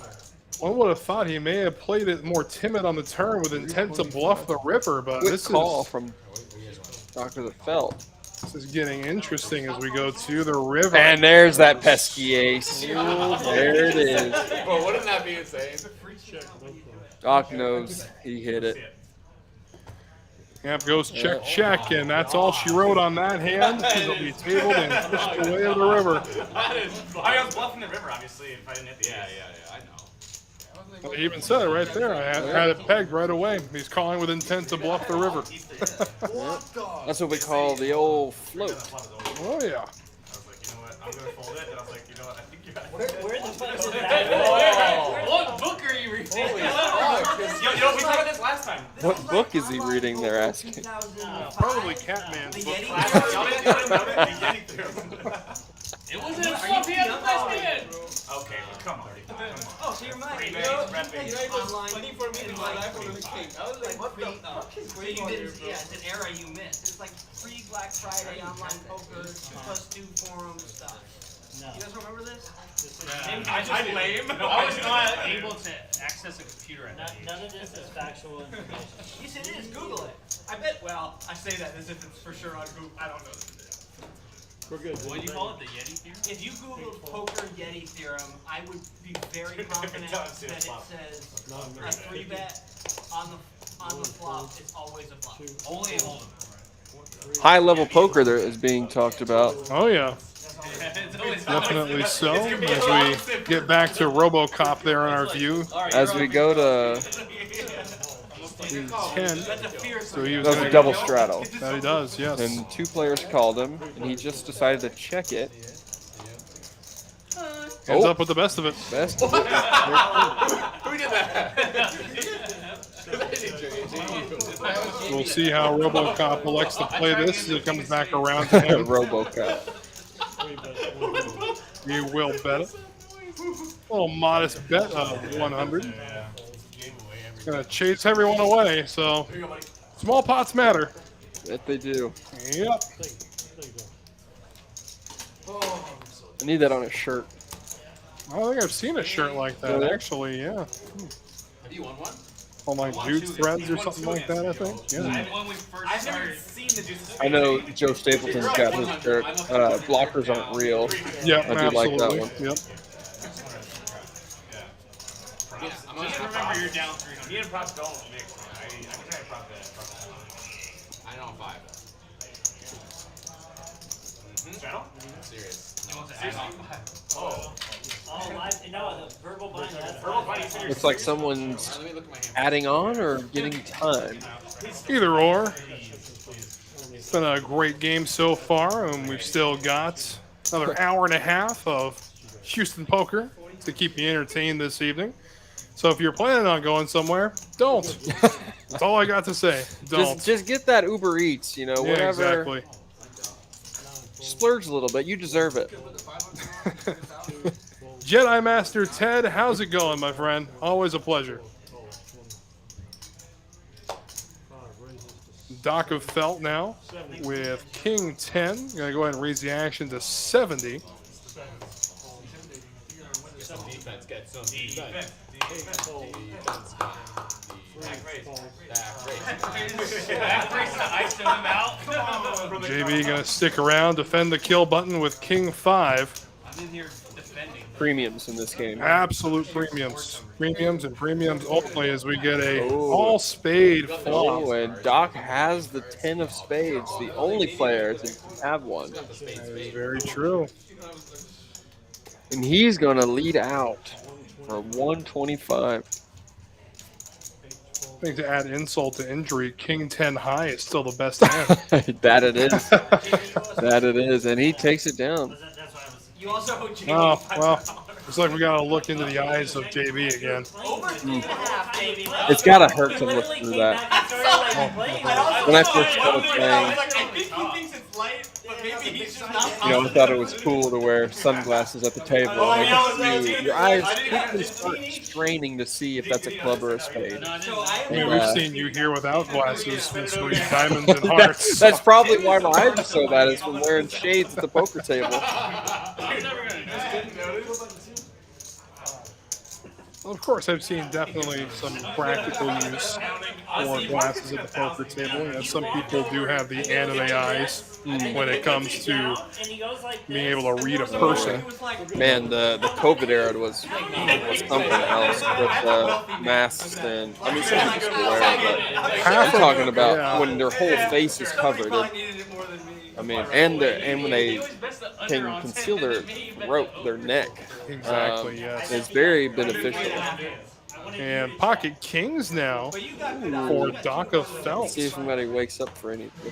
One would have thought he may have played it more timid on the turn with intent to bluff the river, but Good this call is from Dr. The Felt. this is getting interesting as we go to the river. And there's that pesky ace. There it is. Bro, wouldn't that be insane? Doc knows he hit it. Yep, goes check, check, and that's all she wrote on that hand. It'll be tabled and pushed away to the river. I was bluffing the river, obviously, if I didn't hit the Yeah, ace. I know. He even said it right there. I had it pegged right away. He's calling with intent to bluff the river. That's what we call the old float. Oh, yeah. I was like, you know what, I'm going to fold it, and I was like, you know what, I think you're right. Where the fuck is that? What book are you reading? Yo, we talked about this last time. What book is he reading, they're asking? Probably Catman's book. Y'all didn't know that? The Yeti theorem. It wasn't a fluff, he had the best hand. Okay, well, come on. Oh, so you're mine. It was funny for me in my life when I was a kid. I was like, what the fuck is going on here, bro? Yeah, it's an era you missed. It's like pre-Black Friday online poker, +2 forum stuff. No. You guys remember this? I lame. No, I was not able to access a computer at that age. None of this is factual information. Yes, it is. Google it. I bet. Well, I say that as if it's for sure on Google. I don't know. We're good. What do you call it? The Yeti theorem? If you Googled poker Yeti theorem, I would be very confident that it says a 3-bet on the flop is always a flop. Only a hold'em. High level poker there is being talked about. Oh, yeah. Definitely so. As we get back to RoboCop there in our view. As we go to 10. So he was does gonna a double straddle. That he does, yes. And 2 players called him, and he just decided to check it. Ends up with the best of it. Best of it. Who did that? We'll see how RoboCop elects to play this as it comes back around to him. RoboCop. He will bet it. A little modest bet of 100. Gonna chase everyone away, so small pots matter. Bet they do. Yep. I need that on a shirt. I don't think I've seen a shirt like that, Really? actually, yeah. Have you won one? On like jute threads or something like that, I think. Yeah. I've never seen the juices. I know Joe Stapleton's got his shirt. Blockers aren't real. Yep, I do like that absolutely. one. Yep. Just remember you're down 300. Me and props don't mix, man. I can try to prop that. I know I'm 5. Straddle? I'm serious. Oh, no, the verbal bind. Looks like someone's adding on or getting time. Either or. It's been a great game so far, and we've still got another hour and a half of Houston poker to keep you entertained this evening. So if you're planning on going somewhere, don't. That's all I got to say. Don't. Just get that Uber Eats, you know, Yeah, whatever. exactly. Splurge a little bit. You deserve it. Jedi Master Ted, how's it going, my friend? Always a pleasure. Doc of Felt now with King 10. Gonna go ahead and raise the action to 70. Defense, get some defense. JB gonna stick around, defend the kill button with King 5. I'm in here defending. Premiums in this game. Absolute premiums. Premiums and premiums only as we get a all spade flop. Oh, and Doc has the 10 of spades, the only player to have one. That is very true. And he's going to lead out for 125. I think to add insult to injury, King 10 high is still the best hand. That it is. That it is. And he takes it down. You also owe JB Oh, $5. well, looks like we got to look into the eyes of JB again. Over 3.5, baby. It's got to hurt to look through that. When I first started playing, I think he thinks it's light, but maybe he's just not. you know, I thought it was cool to wear sunglasses at the table. And I just knew your eyes quickly start straining to see if that's a club or a spade. I mean, we've seen you here without glasses, Mr. Diamonds and Hearts. That's probably why my eyes are so bad, is from wearing shades at the poker table. Well, of course, I've seen definitely some practical use for glasses at the poker table. You know, some people do have the anime eyes when it comes to being able to read a person. Man, the COVID era was something else with masks and I mean, some people still wear it, but I'm talking about when their whole face is covered. I mean, and when they can conceal their throat, their neck. Exactly, yes. It's very beneficial. And pocket kings now for Doc of Felt. See if somebody wakes up for anything. We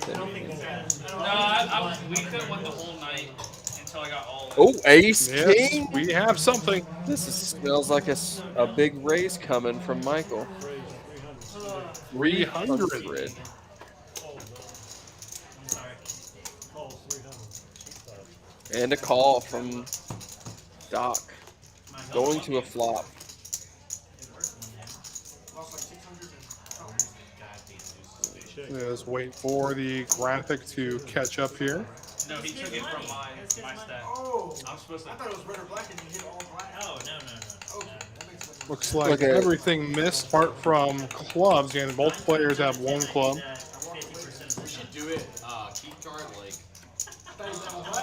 could have won the whole night until I got all. Oh, ace Yes, king! we have something. Smells like a big raise coming from Michael. 300. And a call from Doc. Going to a flop. Let's wait for the graphic to catch up here. No, he took it from my stat. I'm supposed to. I thought it was red or black and you hit all black. Oh, no. Looks like everything missed apart from clubs, and both players have one club. We should do it, key card, like.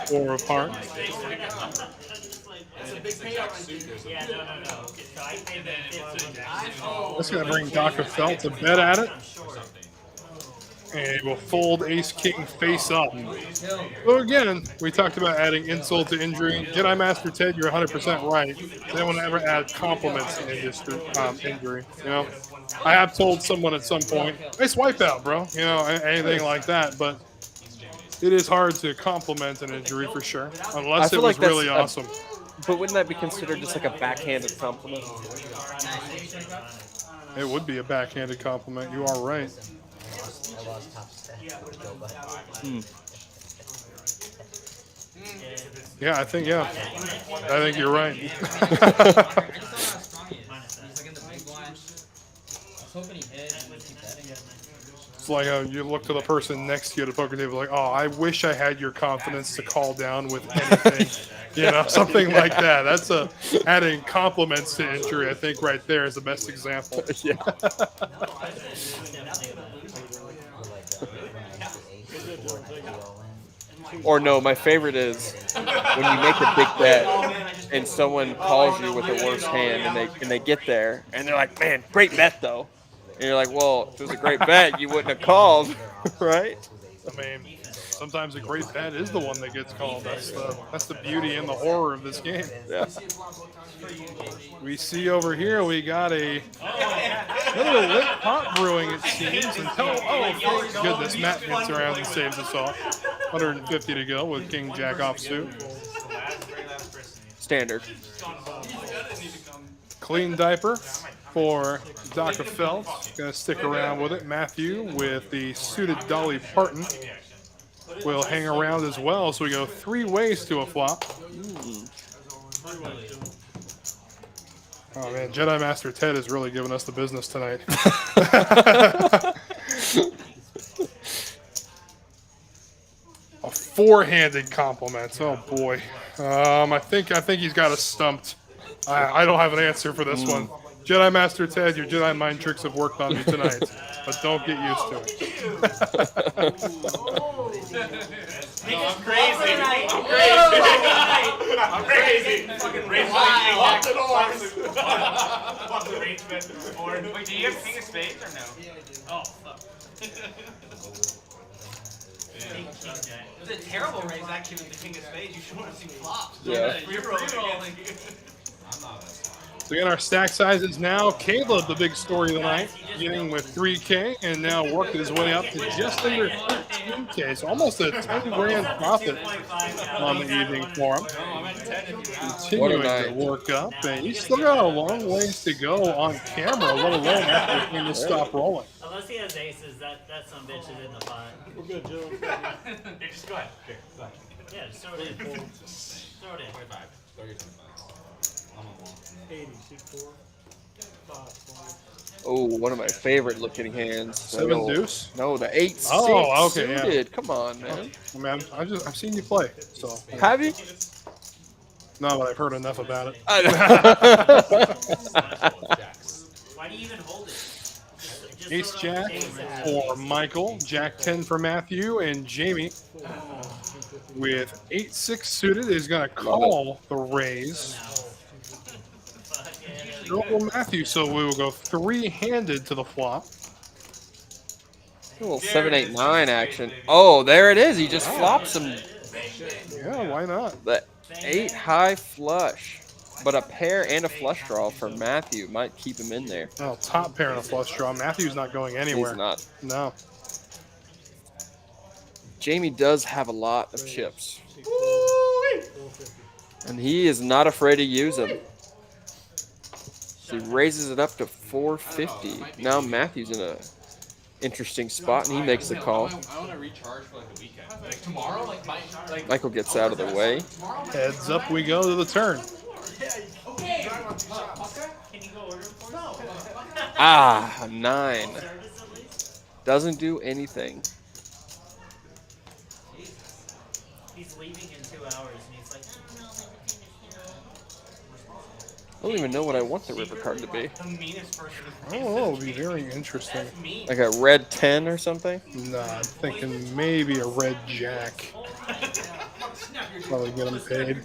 4 of hearts. That's a big payout. Yeah, no. Okay, so I paid that. That's going to bring Doc of Felt to bet at it. And we'll fold ace king face up. So again, we talked about adding insult to injury. Jedi Master Ted, you're 100% right. They don't want to ever add compliments to injury. You know, I have told someone at some point, nice wipeout, bro. You know, anything like that. But it is hard to compliment an injury for sure, unless it was really awesome. But wouldn't that be considered just like a backhanded compliment? It would be a backhanded compliment. You are right. Yeah, I think you're right. It's like you look to the person next to you at a poker table, like, oh, I wish I had your confidence to call down with anything, you know, something like that. That's adding compliments to injury. I think right there is the best example. Yeah. Or no, my favorite is when you make a big bet and someone calls you with a worse hand and they get there and they're like, man, great bet though. And you're like, well, if it was a great bet, you wouldn't have called, right? I mean, sometimes a great bet is the one that gets called. That's the beauty and the horror of this game. Yeah. We see over here we got another lit pot brewing, it seems. Until thank goodness, Matt gets around and saves us all. 150 to go with King Jack offsuit. Standard. Clean diaper for Dr. Phelps. Gonna stick around with it. Matthew with the suited Dolly Parton will hang around as well. So we go 3 ways to a flop. Oh man, Jedi Master Ted is really giving us the business tonight. A 4-handed compliment. Oh boy. I think he's got us stumped. I don't have an answer for this one. Jedi Master Ted, your Jedi mind tricks have worked on me tonight, but don't get used to it. I'm crazy. I'm crazy. Fucking raise lock the doors. Wait, do you have King of Spades or no? Yeah, I do. Oh, fuck. It was a terrible raise actually with the King of Spades. You should want to see flops. Yeah. Re-rolling. So again, our stack sizes now. Caleb, the big story of the night, beginning with 3K and now working his way up to just under 13K. So almost a 10 grand profit on the evening for him. Continuing to work up, and he's still got a long ways to go on camera, let alone after the game to stop rolling. Unless he has aces, that some bitch is in the pot. We're good, Joe. Yeah, just go ahead. Okay, go ahead. Yeah, just throw it in. Throw it in. 25. Throw your 25. I'm on one. 80, 6-4, 5, Oh, one of my favorite looking hands. Seven-Deuce? No, the 8-6 Oh, okay, suited. yeah. Come on, man. I mean, I've seen you play, so. Have you? No, but I've heard enough about it. Why do you even hold it? Just Ace throw it on Jack the table. for Michael, Jack 10 for Matthew, and Jamie with 8-6 suited is going to call the raise. Go Matthew, so we will go 3-handed to the flop. A little 7-8-9 action. Oh, there it is. He just flops him. Yeah, why not? The 8 high flush. But a pair and a flush draw for Matthew might keep him in there. Oh, top pair and a flush draw. Matthew's not going anywhere. He's not. No. Jamie does have a lot of chips. And he is not afraid to use them. So he raises it up to 450. Now Matthew's in a interesting spot, and he makes the call. I want to recharge for like the weekend. Like tomorrow, like Michael gets out of the way. Heads up we go to the turn. Okay. Can you go order for us? Ah, a 9. Doesn't do anything. He's leaving in 2 hours, and he's like, I don't know, Oh, I don't even know what I want the river card to be. The meanest person. Oh, it'll be very interesting. Like a red 10 or something? Nah, I'm thinking maybe a red jack. Probably get him paid.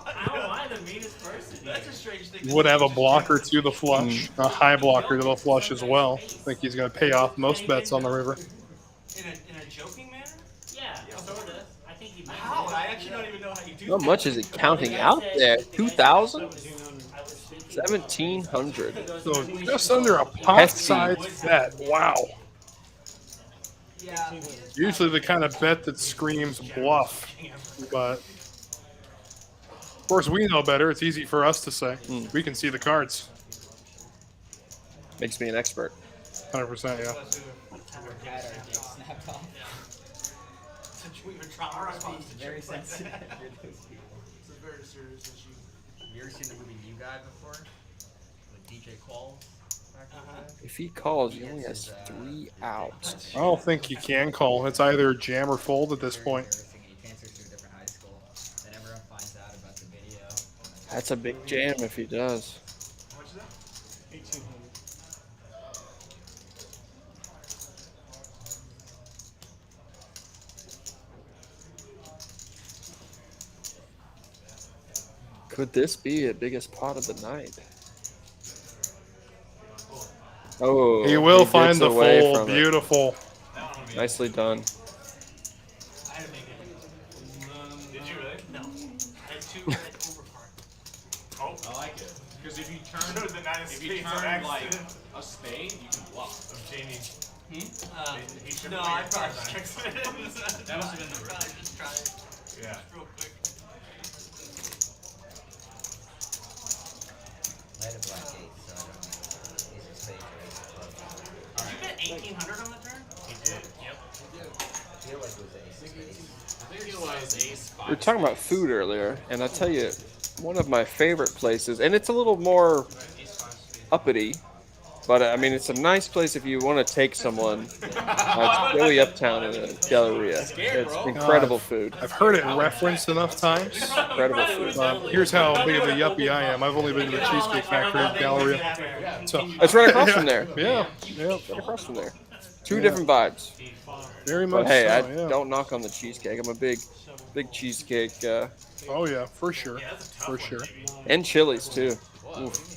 how am I the meanest person? That's a strange thing. Would have a blocker to the flush, a high blocker to the flush as well. I think he's going to pay off most bets on the river. In a joking manner? Yeah, sort of. I think he How? I actually don't even know how you do How that. much is it counting out there? 2,000? 1,700. So just under a pot-sized bet. Wow. Yeah. Usually the kind of bet that screams bluff, but of course we know better. It's easy for us to say. We can see the cards. Makes me an expert. 100%, yeah. Very sensitive. It's a very serious issue. Have you ever seen the movie You Guy before? With DJ Qualls? If he calls, he only has 3 outs. I don't think he can call. It's either jam or fold at this point. He transfers to a different high school. Then everyone finds out about the video. That's a big jam if he does. How much is that? 1,800. Could this be the biggest pot of the night? Oh, He will find gets the away fold. from it. Beautiful. Nicely done. turn, The nine of if you spades turn on like accident. a spade, you can bluff. Of Jamie. He should No, play I your probably card checked back. it. That must have been the Probably just try it. Yeah. Real quick. I had a black eight, so I don't know. Ace of spades or ace of clubs. Did you bet 1,800 on the turn? He did. Yep. I feel like it was ace of spades. I think it was ace We were 5. talking about food earlier, and I tell you, one of my favorite places, and it's a little more uppity, but I mean, it's a nice place if you want to take someone. It's Joey Uptown in a Galleria. It's incredible food. I've heard it referenced enough times. Incredible food. Here's how big of a yuppie I am. I've only been to the Cheesecake Factory at Galleria. So It's right across from there. Yeah, Right across from there. Two different vibes. very much But hey, so, I yeah. don't knock on the cheesecake. I'm a big cheesecake Oh yeah, for sure, for sure. and chilies too. Oof.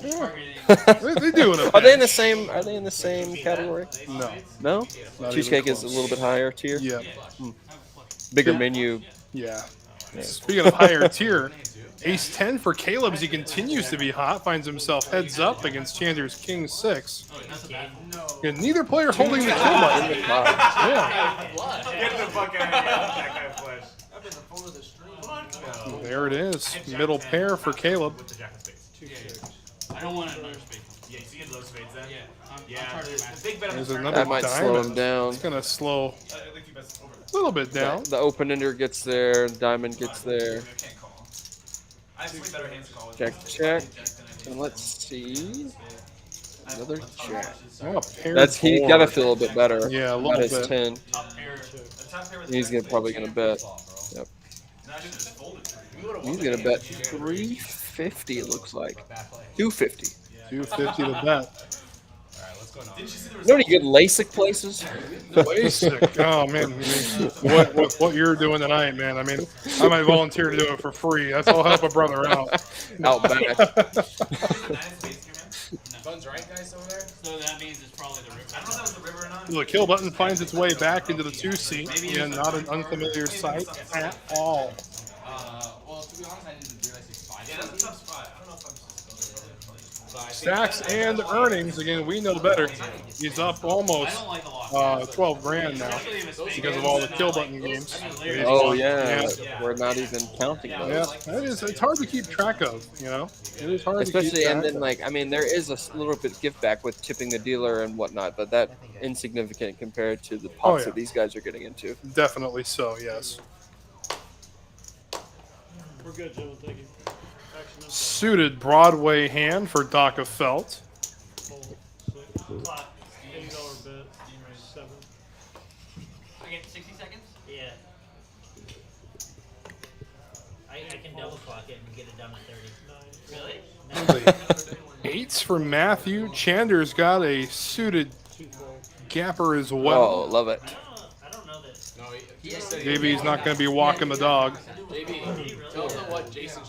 They do it. Are they in the same? Are they in the same category? No. No. Not Cheesecake even is a close. little bit higher tier. Yeah, Bigger menu. yeah. Speaking of higher tier, Ace 10 for Caleb as he continues to be hot, finds himself heads up against Chander's King 6. And neither player holding the kill button. Yeah, Get the fuck out of here, that guy flesh. I've been the phone of the stream. there it is. Middle pair for Caleb. With the jack of spades. I don't want another spade. Yeah, so you get low spades then? Yeah. Yeah, the big bet on There's the turn. another That might slow him diamond. down. It's gonna slow I think you best over. a little bit down. The open ender gets there. Diamond gets there. I can't call. I have way better hands to call. Check. And let's see. Another check. Oh, a paired That's he's board. got to feel a bit better. Yeah, a About little his bit. 10. Top pair. The top pair with He's the probably gonna bet. Yep. No, I should just fold it for you. He's gonna bet 350. It looks like 250. 250 to bet. Alright, what's going on? Didn't you see the You know result? any good LASIK places? Basic. Oh man, I mean, what you're doing tonight, man. I mean, I might volunteer to do it for free. That's all help a brother out. Out back. Fun's right, guys, over there? So that means it's probably the river. I don't know if that was the river or not. The kill button finds its way back into the 2 seat. Again, not an unfamiliar sight at all. Well, to be honest, I didn't realize he's 5. Yeah, that's a tough spot. I don't know if I'm supposed to go there. Stacks and earnings. Again, we know better. He's up almost 12 grand now because of all the kill button games. Oh yeah, we're not even counting Yeah, those. that is. It's hard to keep track of. You know, it is hard to Especially, keep track. and then like, I mean, there is a little bit give back with tipping the dealer and whatnot, but that insignificant compared to the pots that these guys are getting into. Definitely so. Yes. We're good, gentlemen. Thank you. Suited Broadway hand for Daka Felt. $8 bet. 7. I get 60 seconds? Yeah. I can double clock it and get it done in 30. Really? Eights for Matthew. Chander's got a suited gapper as well. Oh, love it. I don't know that. No, he said Maybe he's not going to be walking the dog. JB, tell them what Jason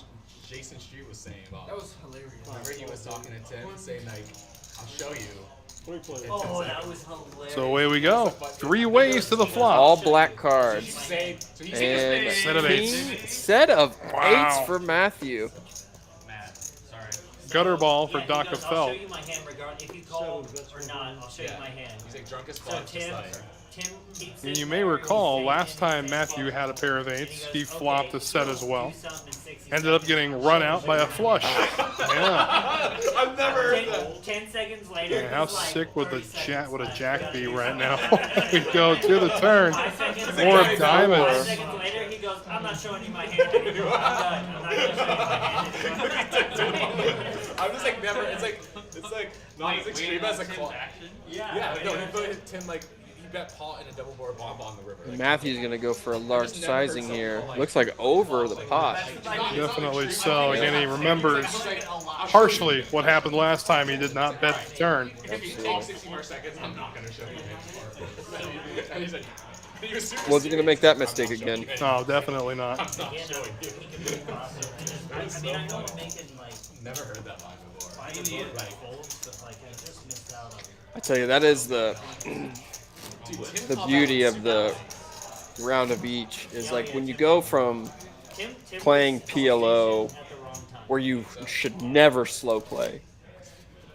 Street was saying about. That was hilarious. Remember he was talking to Tim saying like, I'll show you. Oh, that was hilarious. So away we go. 3 ways to the flop. All black cards. Say, so he And Set of eights. set of Wow. eights for Matthew. Matt, sorry. Gutter ball for Yeah, Daka I'll show Felt. you my hand regardless if you call or not. I'll show you my hand. He's like drunk as So fuck. Tim, Just like, Tim keeps And it you may there, recall he's last saying time Matthew anything, had a pair of and eights. he He goes, flopped okay, a set as well. do something in 60 Ended up seconds. getting run out by a flush. Yeah. I've never heard that. 10 seconds later. Man, how he's like, sick would 30 a seconds jack left. be right now? We go to the turn. 5 seconds Four later, of 5 diamonds. seconds later, he goes, I'm not showing you my hand anymore. I'm done. I'm not going to show you my hand anymore. I'm just like never. It's like not as extreme as a call. Yeah. No, he put Tim like he bet pot in a double board bomb on the river. Like, Matthew's gonna go for a large sizing here. Looks like over the pot. Definitely so. Again, he remembers partially what happened last time. He did not bet the turn. if you take 60 more seconds, I'm not gonna show you anymore. And he's like, he was super Wasn't gonna make that mistake again. No, definitely not. I'm not showing you. I mean, I know I'm making like Never heard that line before. 5 of those folds, but like I just missed out on it. I tell you, that is the beauty of the round of each is like when you go from Tim playing was PLO at the wrong time. where you should never slow play,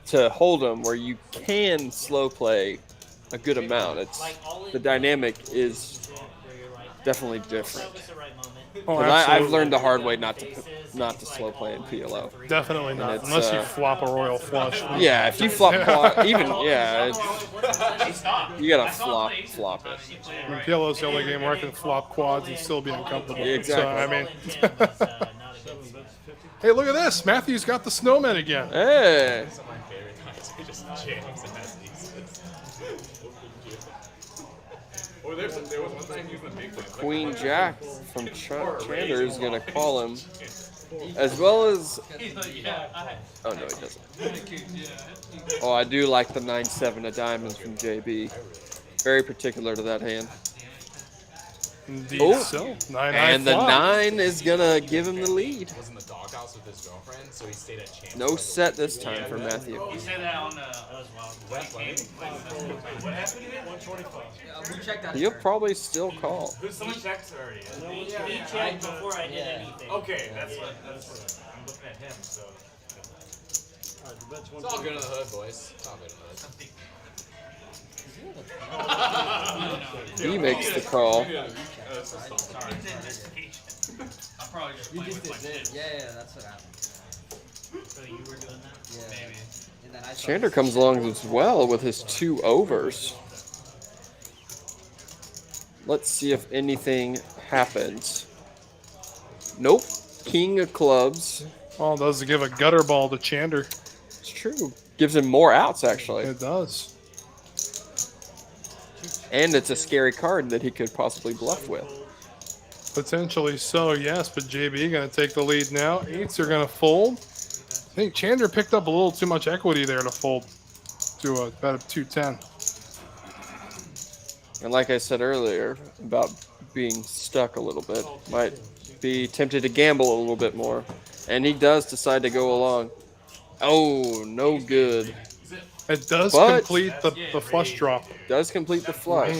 to hold'em where you can slow play a good amount. It's the dynamic is definitely different. Oh, I've learned the hard way not to slow play in PLO. Definitely not, unless you flop a royal flush. Yeah, if you flop quad, even you gotta flop it. I mean, PLO's the only game where I can flop quads and still be uncomfortable. Exactly. So, I mean, hey, look at this! Matthew's got the snowman again. Hey. Queen Jack from Chander is gonna call him, as well as. Oh no, he doesn't. Oh, I do like the 9-7 of diamonds from JB. Very particular to that hand. Indeed so. 9-9 and the flop. 9 is gonna give him the lead. Was in the doghouse with his girlfriend, so he stayed at Chander. No set this time for Matthew. You say that on what happened again? 125. We checked that. He'll probably still call. Someone checked already. He checked before I did anything. Okay, that's what I'm looking at him. So It's all good in the hood, boys. It's all good in the hood. He makes the call. You just did. Yeah, that's what happened. So you were doing that? Yeah. Maybe. And then I Chander comes along as well with his 2 overs. Let's see if anything happens. Nope. King of clubs. Oh, does give a gutter ball to Chander. It's true. Gives him more outs, actually. It does. And it's a scary card that he could possibly bluff with. Potentially so, yes, but JB going to take the lead now. 8s are going to fold. I think Chander picked up a little too much equity there to fold to a bet of 210. And like I said earlier about being stuck a little bit, might be tempted to gamble a little bit more. And he does decide to go along. Oh, no good. It does But complete the flush drop. Does complete the flush.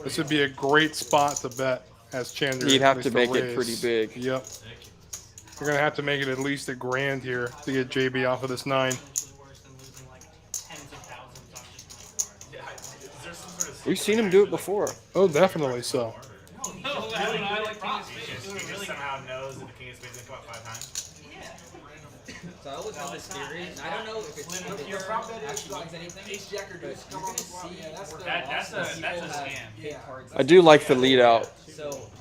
This would be a great spot to bet as Chander. He'd have at to least make a it pretty raise. big. Yep. You're going to have to make it at least a grand here to get JB off of this 9. We've seen him do it before. Oh, definitely so. somehow knows that the king of spades can come up 5 times. So I always have this theory, and I don't know if it's actually means anything. Ace Jack or Deuce, come on the flop. That's a scam. I do like the lead out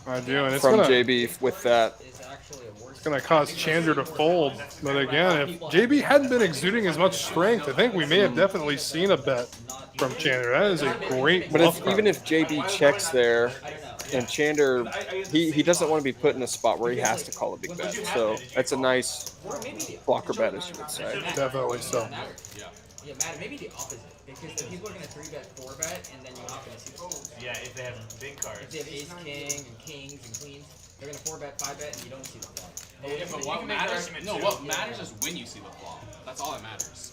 I do, and it's from gonna, JB with that. It's going to cause Chander to fold. But again, if JB hadn't been exuding as much strength, I think we may have definitely seen a bet from Chander. That is a great But bluff card. even if JB checks there, and Chander, he doesn't want to be put in a spot where he has to call a big bet. So that's a nice blocker bet, as you would say. Definitely so. Yeah, Matt, maybe the opposite. Because the people are going to 3-bet, 4-bet, and then you're not going to see folds. Yeah, if they have big cards. If they have ace, king, and kings, and queens, they're going to 4-bet, 5-bet, and you don't see the flop. Yeah, but what matters? No, what matters is when you see the flop. That's all that matters.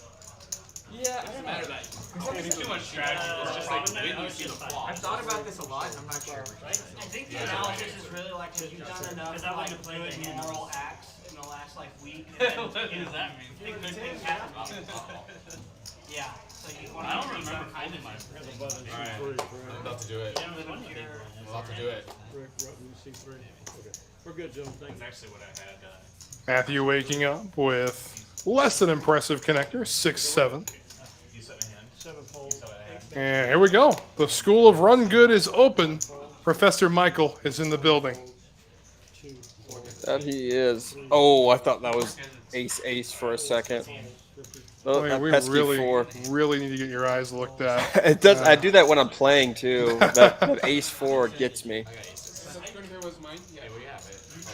Yeah, It doesn't matter that it's too much strategy. It's just like when you see the flop. I've thought about this a lot. I'm not sure. I think the analysis is really like, have you done enough like good moral acts in the last like week? What does that mean? Things happen. Yeah. So you want I don't remember folding my Alright, I'm about to do it. I'm about to do it. We're good, Joe. Thank That's actually what I had. Matthew waking up with less than impressive connector, 6-7. You set my hand. 7 folds. And here we go. The School of Run Good is open. Professor Michael is in the building. That he is. Oh, I thought that was ace for a second. Oh, I mean, that we pesky really, 4. really need to get your eyes looked at. It does. I do that when I'm playing too. That ace-4 gets me.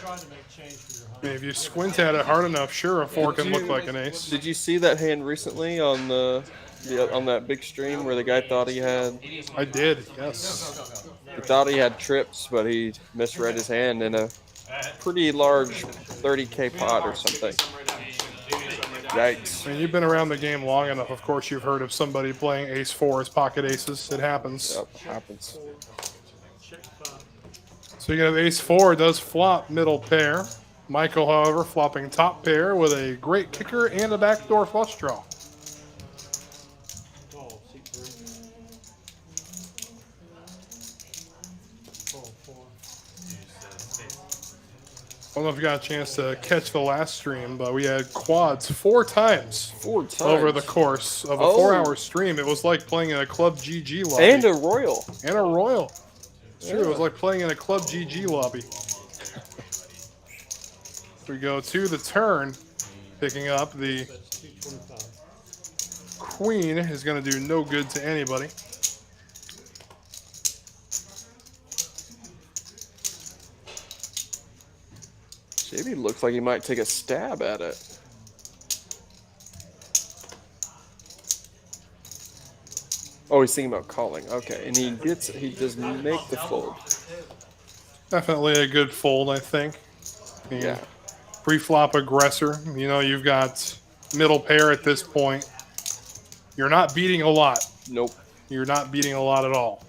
Trying to make change for your I mean, if you squint at it hard enough, sure, a 4 can look like an ace. Did you see that hand recently on on that big stream where the guy thought he had? I did, yes. He thought he had trips, but he misread his hand in a pretty large 30K pot or something. Yikes. I mean, you've been around the game long enough. Of course, you've heard of somebody playing ace-4 as pocket aces. It happens. Yep, happens. So you have ace-4 does flop middle pair. Michael, however, flopping top pair with a great kicker and a backdoor flush draw. Oh, C3. Oh, 4. I don't know if you got a chance to catch the last stream, but we had quads 4 times. 4 times. Over the course of a 4-hour stream. It was like playing in a Club GG lobby. And a Royal. And a Royal. It's true, it was like playing in a Club GG lobby. We go to the turn, picking up the queen is going to do no good to anybody. JB looks like he might take a stab at it. Oh, he's thinking about calling. Okay, and he does make the fold. Definitely a good fold, I think. Yeah. Pre-flop aggressor. You know, you've got middle pair at this point. You're not beating a lot. Nope. You're not beating a lot at all.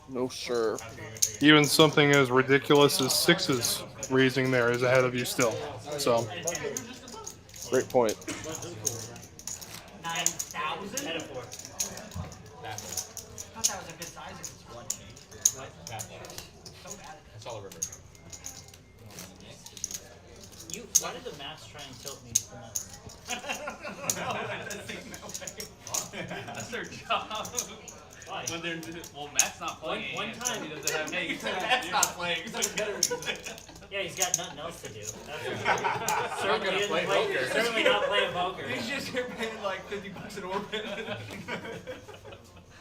No, sure. Even something as ridiculous as 6s raising there is ahead of you still. So, great point. 9,000? Baffle. I thought that was a good size if it's one change. What? Baffle. So bad. That's all a river. Why did the maps try and tilt me so much? That's their job. Why? When they're Matt's not playing. One time he doesn't have. He said Matt's not playing. Yeah, he's got nothing else to do. I'm not gonna play poker. Certainly not playing poker. He's just here paying like $50 an orbit.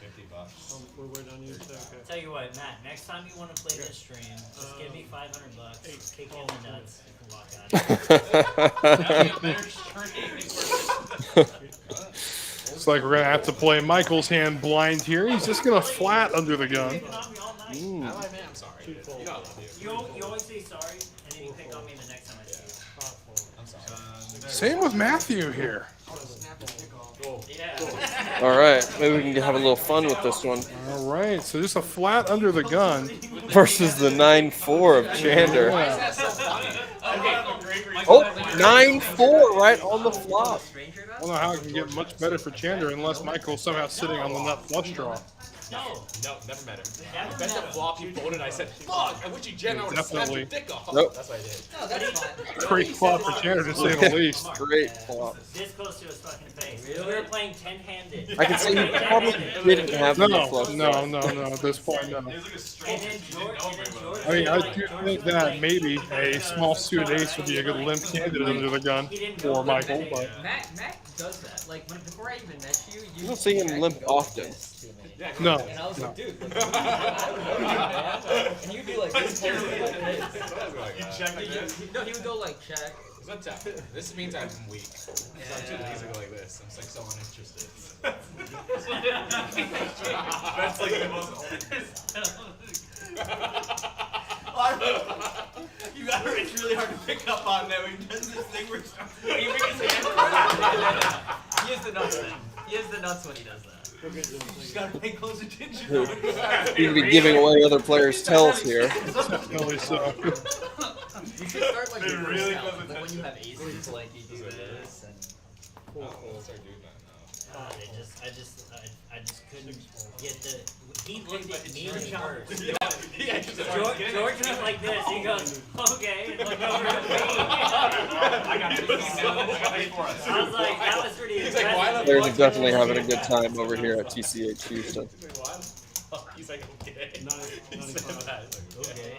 50 bucks. We're waiting on you to say, okay. Tell you what, Matt, next time you want to play this stream, just give me $500, kick you in the nuts, and walk out. Looks like we're going to have to play Michael's hand blind here. He's just going to flat under the gun. I'm sorry. You know I love you. You always say sorry, and then you pick on me the next time I see you. I'm sorry. Same with Matthew here. Yeah. All right, maybe we can have a little fun with this one. All right, so just a flat under the gun. Versus the 9-4 of Chander. Yeah. Oh, 9-4 right on the flop. I don't know how it can get much better for Chander unless Michael's somehow sitting on the nut flush draw. No, never met him. I bet the flop you folded. I said, "Fuck! I wish you Jen would have snapped your dick off." Nope. That's what I did. No, that's fine. Great flop for Chander to say the least. Great flop. This close to his fucking face. We were playing 10-handed. I can see he probably didn't have the flush. No. At this point, no. And then George, I mean, I do think that maybe a small suited ace would be a good limp candidate under the gun for Michael, but Matt does that. Like before I even met you, You don't see him limp often. no. And I was like, dude, look, I would know you, man. And you'd be like this close to like this. You check like this. No, he would go like check. This means I'm weak. So I'm too lazy to go like this. I'm just like so uninterested. That's like the most You gotta it's really hard to pick up on that when he does this thing where he makes his hand. He is the nuts then. He is the nuts when he does that. You just gotta pay close attention. You could be giving away other players' tells here. Definitely so. You should start like your really like when you have aces, like you do this and. I just couldn't get the. He looked at me first. George went like this. He goes, okay, and looked over at me. I got I was like, that was pretty impressive. Players are definitely having a good time over here at TCH Houston. He's like, okay. He said that. Okay.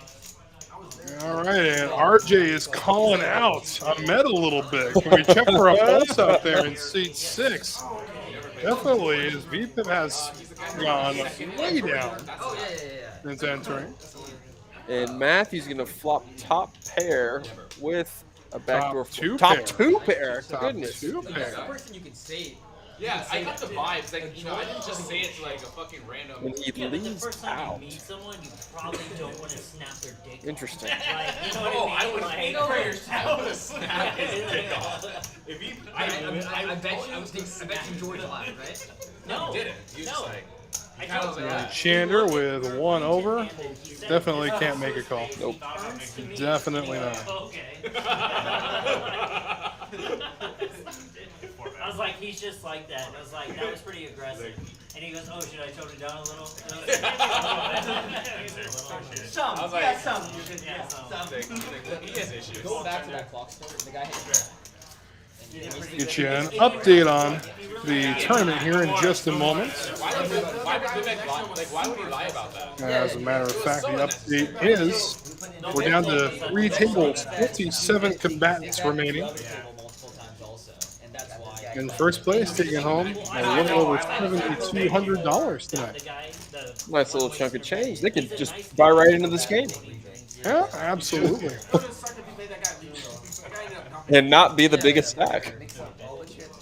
All right, and RJ is calling out Ahmed a little bit. Can we check for a pulse out there in seat 6? Definitely, his VPIP has gone way down since entering. And Matthew's going to flop top pair with a backdoor top two pair. Top Goodness. two pair. That's the person you can save. Yeah, I got the vibes. Like, you know, I didn't just say it to like a fucking random. When he Yeah, but the leaves first time out. you meet someone, you probably don't want to snap their dick. Interesting. Like, you know what I mean? I would Like, hate for yourself. I would have snapped his dick off. If he, I bet you George lied, right? No, he didn't. He was no. just like, Chander with 1 over. Definitely can't make a call. Nope. Definitely not. Okay. I was like, he's just like that. And I was like, that was pretty aggressive. And he goes, oh, should I tone it down a little? Some. I was like, Yeah, some. You could, Yeah, some. He has issues. Go back to that clock store. The guy hit Get you an update on the tournament here in just a moment. Why would he lie about that? As a matter of fact, the update is we're down to 3 tables, 27 combatants remaining. In first place, taking home a little over $7,200 tonight. Nice little chunk of change. They could just buy right into this game. Yeah, absolutely. And not be the biggest stack.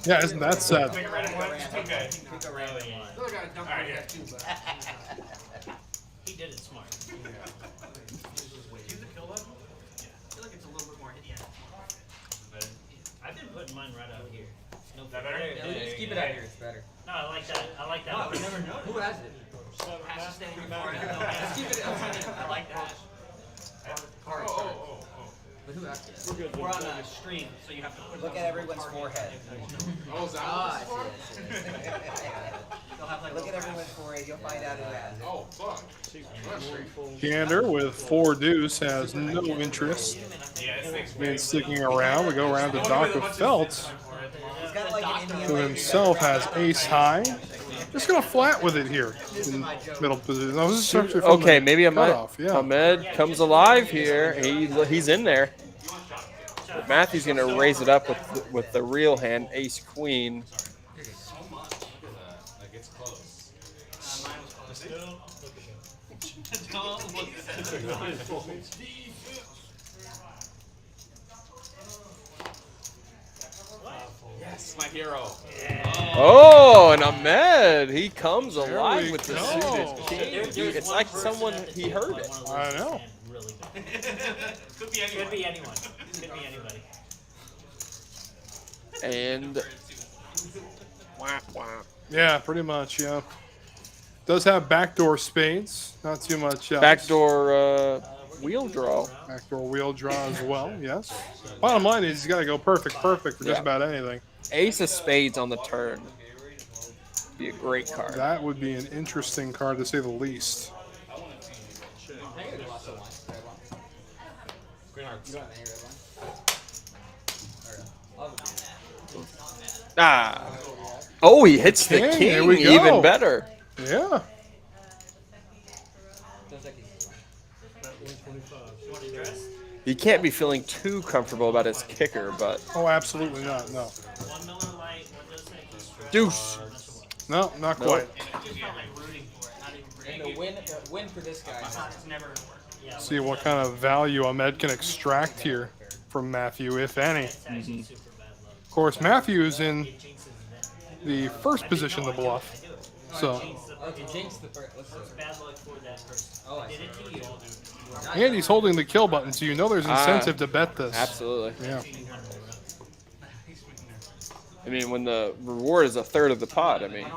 Yeah, isn't that sad? He did it smart. I've been putting mine right out here. No better? Just keep it out here. It's better. No, I like that. I like that. No, we never know. Who has it? Just keep it outside. I like that. But who has it? We're on a stream, so you have to put Look at everyone's forehead. Oh, is that Ah, what I this see. was? They'll have like Look at everyone's forehead. You'll find out who has it. Oh, fuck. Chander with 4-deuce has no interest in sticking around. We go around to Dr. Phelps, He's got like an Indian who himself has ace high. Just gonna flat with it here in middle position. No, this is actually from Okay, the maybe cutoff, yeah. Ahmed comes alive here. He's in there. But Matthew's gonna raise it up with the real hand, ace queen. Like, it's close. Yes, my hero. Oh, and Ahmed, he comes There alive we with the go. suited king. It's like someone, he heard it. I know. Really good. Could be anyone. Could be anyone. Could be anybody. And wah, wah. Yeah, pretty much, yeah. Does have backdoor spades. Not too much else. Backdoor wheel draw. Backdoor wheel draw as well, yes. Bottom line is he's got to go perfect for just Yeah. about anything. Ace of spades on the turn. Be a great card. That would be an interesting card to say the least. Ah. Oh, he hits the King, king. there we go. Even better. Yeah. He can't be feeling too comfortable about his kicker, but Oh, absolutely not. No. deuce. No, not Nope. quite. And the win for this guy. It's never gonna work. Yeah. See what kind of value Ahmed can extract here from Matthew, if any. Of course, Matthew is in the first position to bluff. So, Okay, jinx the first. Let's see. Bad luck for that person. Oh, I Did it to you. and he's holding the kill button, so you know there's incentive to bet this. Absolutely. Yeah. I mean, when the reward is a third of the pot, I mean,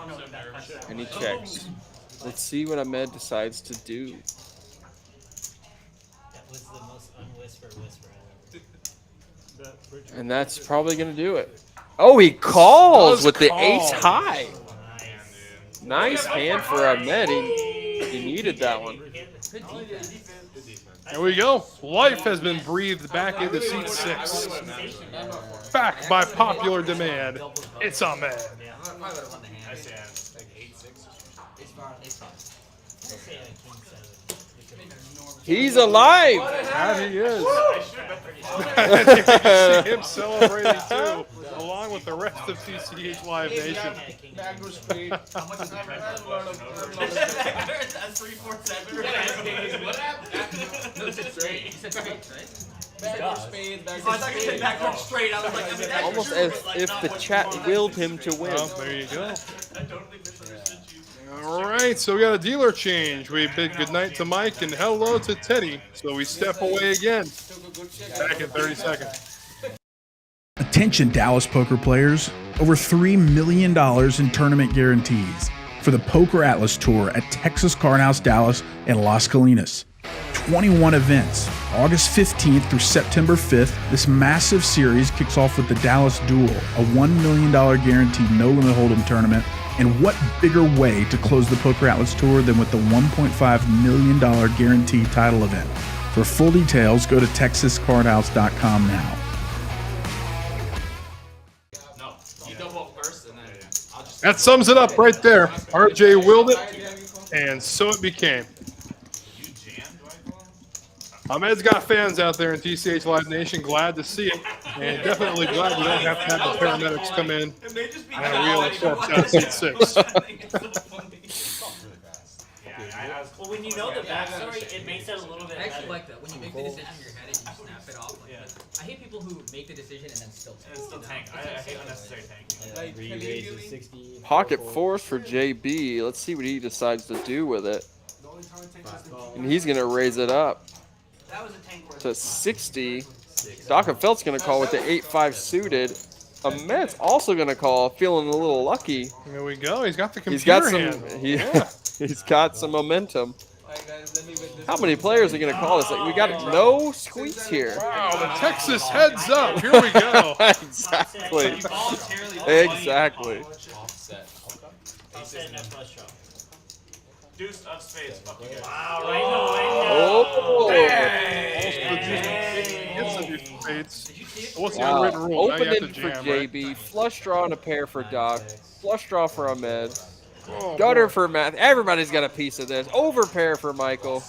and he checks. Let's see what Ahmed decides to do. That was the most unwhisper whisper ever. And that's probably going to do it. Oh, he calls Does with the call. ace high. Nice hand for Ahmed. He needed that one. There we go. Life has been breathed back into seat 6. Back by popular demand. It's Ahmed. He's alive. That he is. You can see him celebrating too, along with the rest of TCH Live Nation. Backdoor spade. How much is that? That's 347. What happened? No, it's straight. He said straight, right? Backdoor spade. Oh, I thought you said backdoor straight. I was like, I mean, that's Almost true, as but, like, if not the what chat you willed him to win. Well, there you go. I totally misunderstood you. All right, so we got a dealer change. We bid goodnight to Mike and hello to Teddy. So we step away again. Back in 30 seconds. Attention Dallas poker players, over $3 million in tournament guarantees. for the Poker Atlas Tour at Texas Card House Dallas and Las Colinas. 21 events, August 15th through September 5th. This massive series kicks off with the Dallas Duel, a $1 million guaranteed no-limit hold'em tournament. And what bigger way to close the Poker Atlas Tour than with the $1.5 million guaranteed title event? For full details, go to texascardhouse.com now. No, you double up first, and then I'll just. That sums it up right there. RJ willed it, and so it became. Ahmed's got fans out there in TCH Live Nation. Glad to see it, and definitely glad we don't have to have the paramedics come in and wheel a corpse out of seat 6. Well, when you know the backstory, it makes it a little bit I actually better. like that. When you make the decision in your head and you snap it off. Like that. I hate people who make the decision and then still tank. I hate unnecessary tanking. Like, Re-raises 60. Pocket 4s for JB. Let's see what he decides to do with it. And he's going to raise it up That was a tank worth to 60. Dockenfeld's going to call with the 8-5 suited. Ahmed's also going to call, feeling a little lucky. Here we go. He's got the computer He's got some. hand. He's got some momentum. How many players are going to call this? Like, we got no squeaks here. Wow, the Texas heads up. Here we go. Exactly. Exactly. Offset. Offset and flush draw. Deuce of spades. Fuck you guys. Wow, right now, Oh. Gets the spades. What's the Wow. unwritten rule? Now you Open have to it for jam, JB. Flush draw and a pair for Doc. Flush draw for Ahmed. Oh, Gutter boy. for Matt. Everybody's got a piece of this. Overpair for Michael.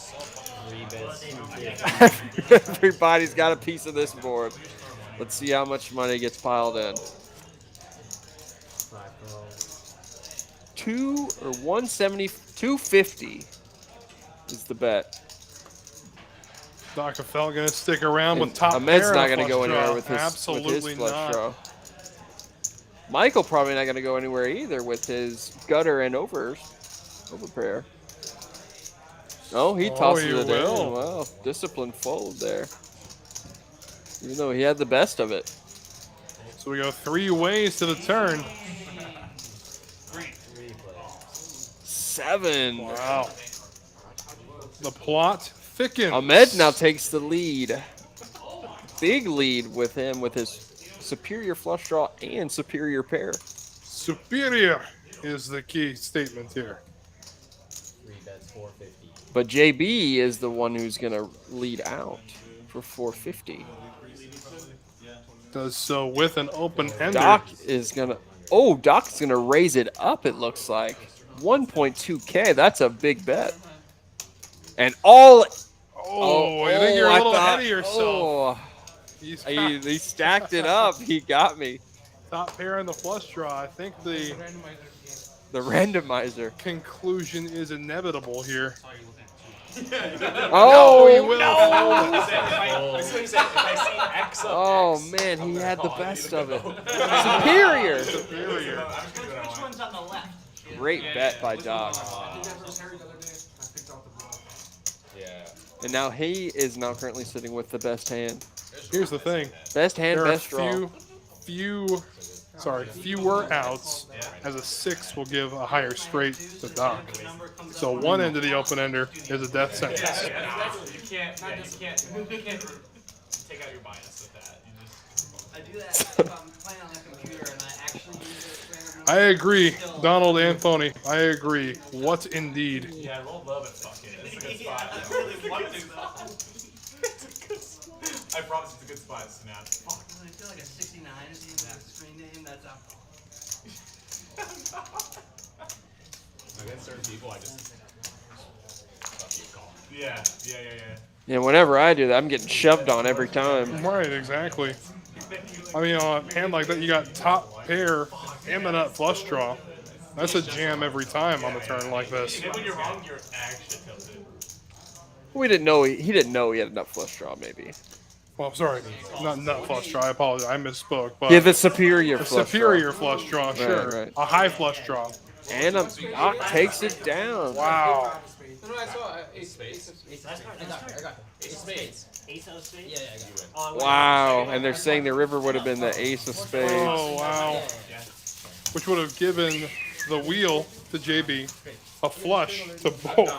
Everybody's got a piece of this board. Let's see how much money gets piled in. 250 is the bet. Dockenfeld going to stick around with And top Ahmed's pair not and a going to go flush anywhere draw. with his Absolutely flush not. draw. Michael probably not going to go anywhere either with his gutter and overpair. Oh, he tosses he it will. in. Wow, disciplined fold there. Even though he had the best of it. So we go 3 ways to the turn. 7. Wow. The plot thickens. Ahmed now takes the lead. Big lead with him with his superior flush draw and superior pair. Superior is the key statement here. 3 bets 450. But JB is the one who's going to lead out for 450. Does so with an open ender. Doc is going to... Oh, Doc's going to raise it up, it looks like. 1.2K. That's a big bet. And all... Oh, I think you're a little ahead of yourself. Oh, he stacked it up. He got me. Top pair and the flush draw. I think the randomizer conclusion is inevitable here. Oh, he will. Oh man, he had the best of it. Superior. Which one's on the left? Great bet by Doc. Yeah. And now he is now currently sitting with the best hand. Here's the thing. Best hand, there best are draw. fewer outs, as a 6 will give a higher straight to Doc. So one end of the open ender is a death sentence. You can't take out your bias with that. You just... I do that if I'm playing on a computer and I actually use it. I agree, Donald Anthony. I agree. What indeed? Yeah, roll low, but fuck it. It's a good spot. I really want to. I promise it's a good spot, Snap. Fuck. I feel like a 69 is the end of the screen name. That's alcohol. Against certain people, I just fuck you call. Yeah. Yeah, whenever I do that, I'm getting shoved on every time. Right, exactly. I mean, on a hand like that, you got top pair and the nut flush draw. That's a jam every time on the turn like this. And when you're wrong, you're actually tilted. We didn't know he didn't know he had a nut flush draw, maybe. Well, I'm sorry, not nut flush draw. I apologize, I misspoke. But Yeah, the superior the flush superior draw. flush draw, sure. Right. A high flush draw. And Doc takes it down. Wow. No, I saw ace spades. I got it. Ace of spades. Ace of spades? Yeah, I got it. Oh, Wow, and they're saying the river would have been the ace of spades. Oh, wow. Which would have given the wheel to JB, a flush to both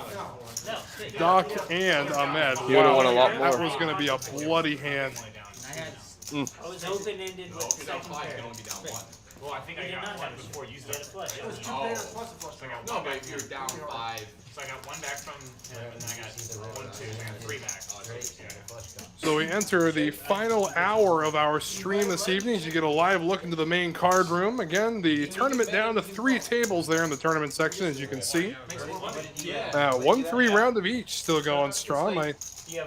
Doc and Ahmed. You would have won a lot more. That was going to be a bloody hand. I was open-ended with second pair. Well, I think I got one before you started. It was 2 pairs plus a flush. So I got No, one but back if you're down 5. So I got one back from him, and then I got 1, 2, and I got 3 back. So we enter the final hour of our stream this evening as you get a live look into the main card room. Again, the tournament down to 3 tables there in the tournament section, as you can see. 1-3 round of each still going strong. I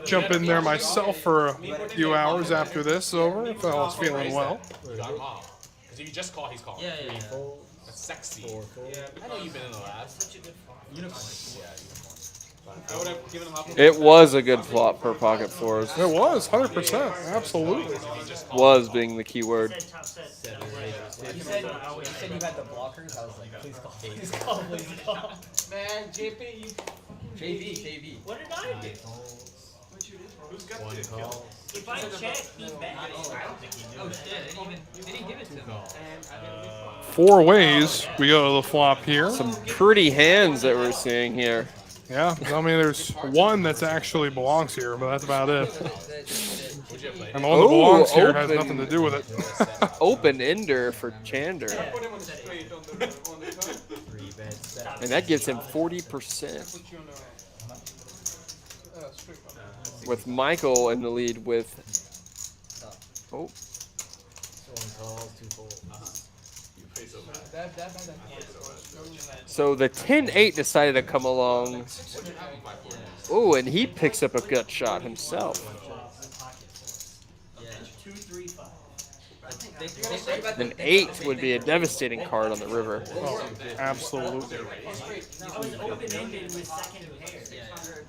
jump in there myself for a few hours after this over if I was feeling well. You got him all. Because if you just call, he's calling. Yeah. That's sexy. I know you've been in the last. Unicorn. Yeah, I would have given him half. It was a good flop for pocket fours. It was, 100%. Absolutely. Was being the key word. You said you had the blockers. I was like, please call. Please call. Please call. Man, JP, JV. What did I do? who's got One this? call. If I check, he bet. Oh shit! They didn't give it to him. 4 ways we go to the flop here. Some pretty hands that we're seeing here. Yeah, I mean, there's one that's actually belongs here, but that's about it. And the one that belongs here has nothing to do with it. Open ender for Chander. Put him on the straight on the turn. And that gives him 40%. Put you on a straight one. With Michael in the lead with... Oh. So the 10-8 decided to come along. Oh, and he picks up a gut shot himself. 2, 3, 5. An 8 would be a devastating card on the river. Oh, absolutely. I was open-ended with second pair.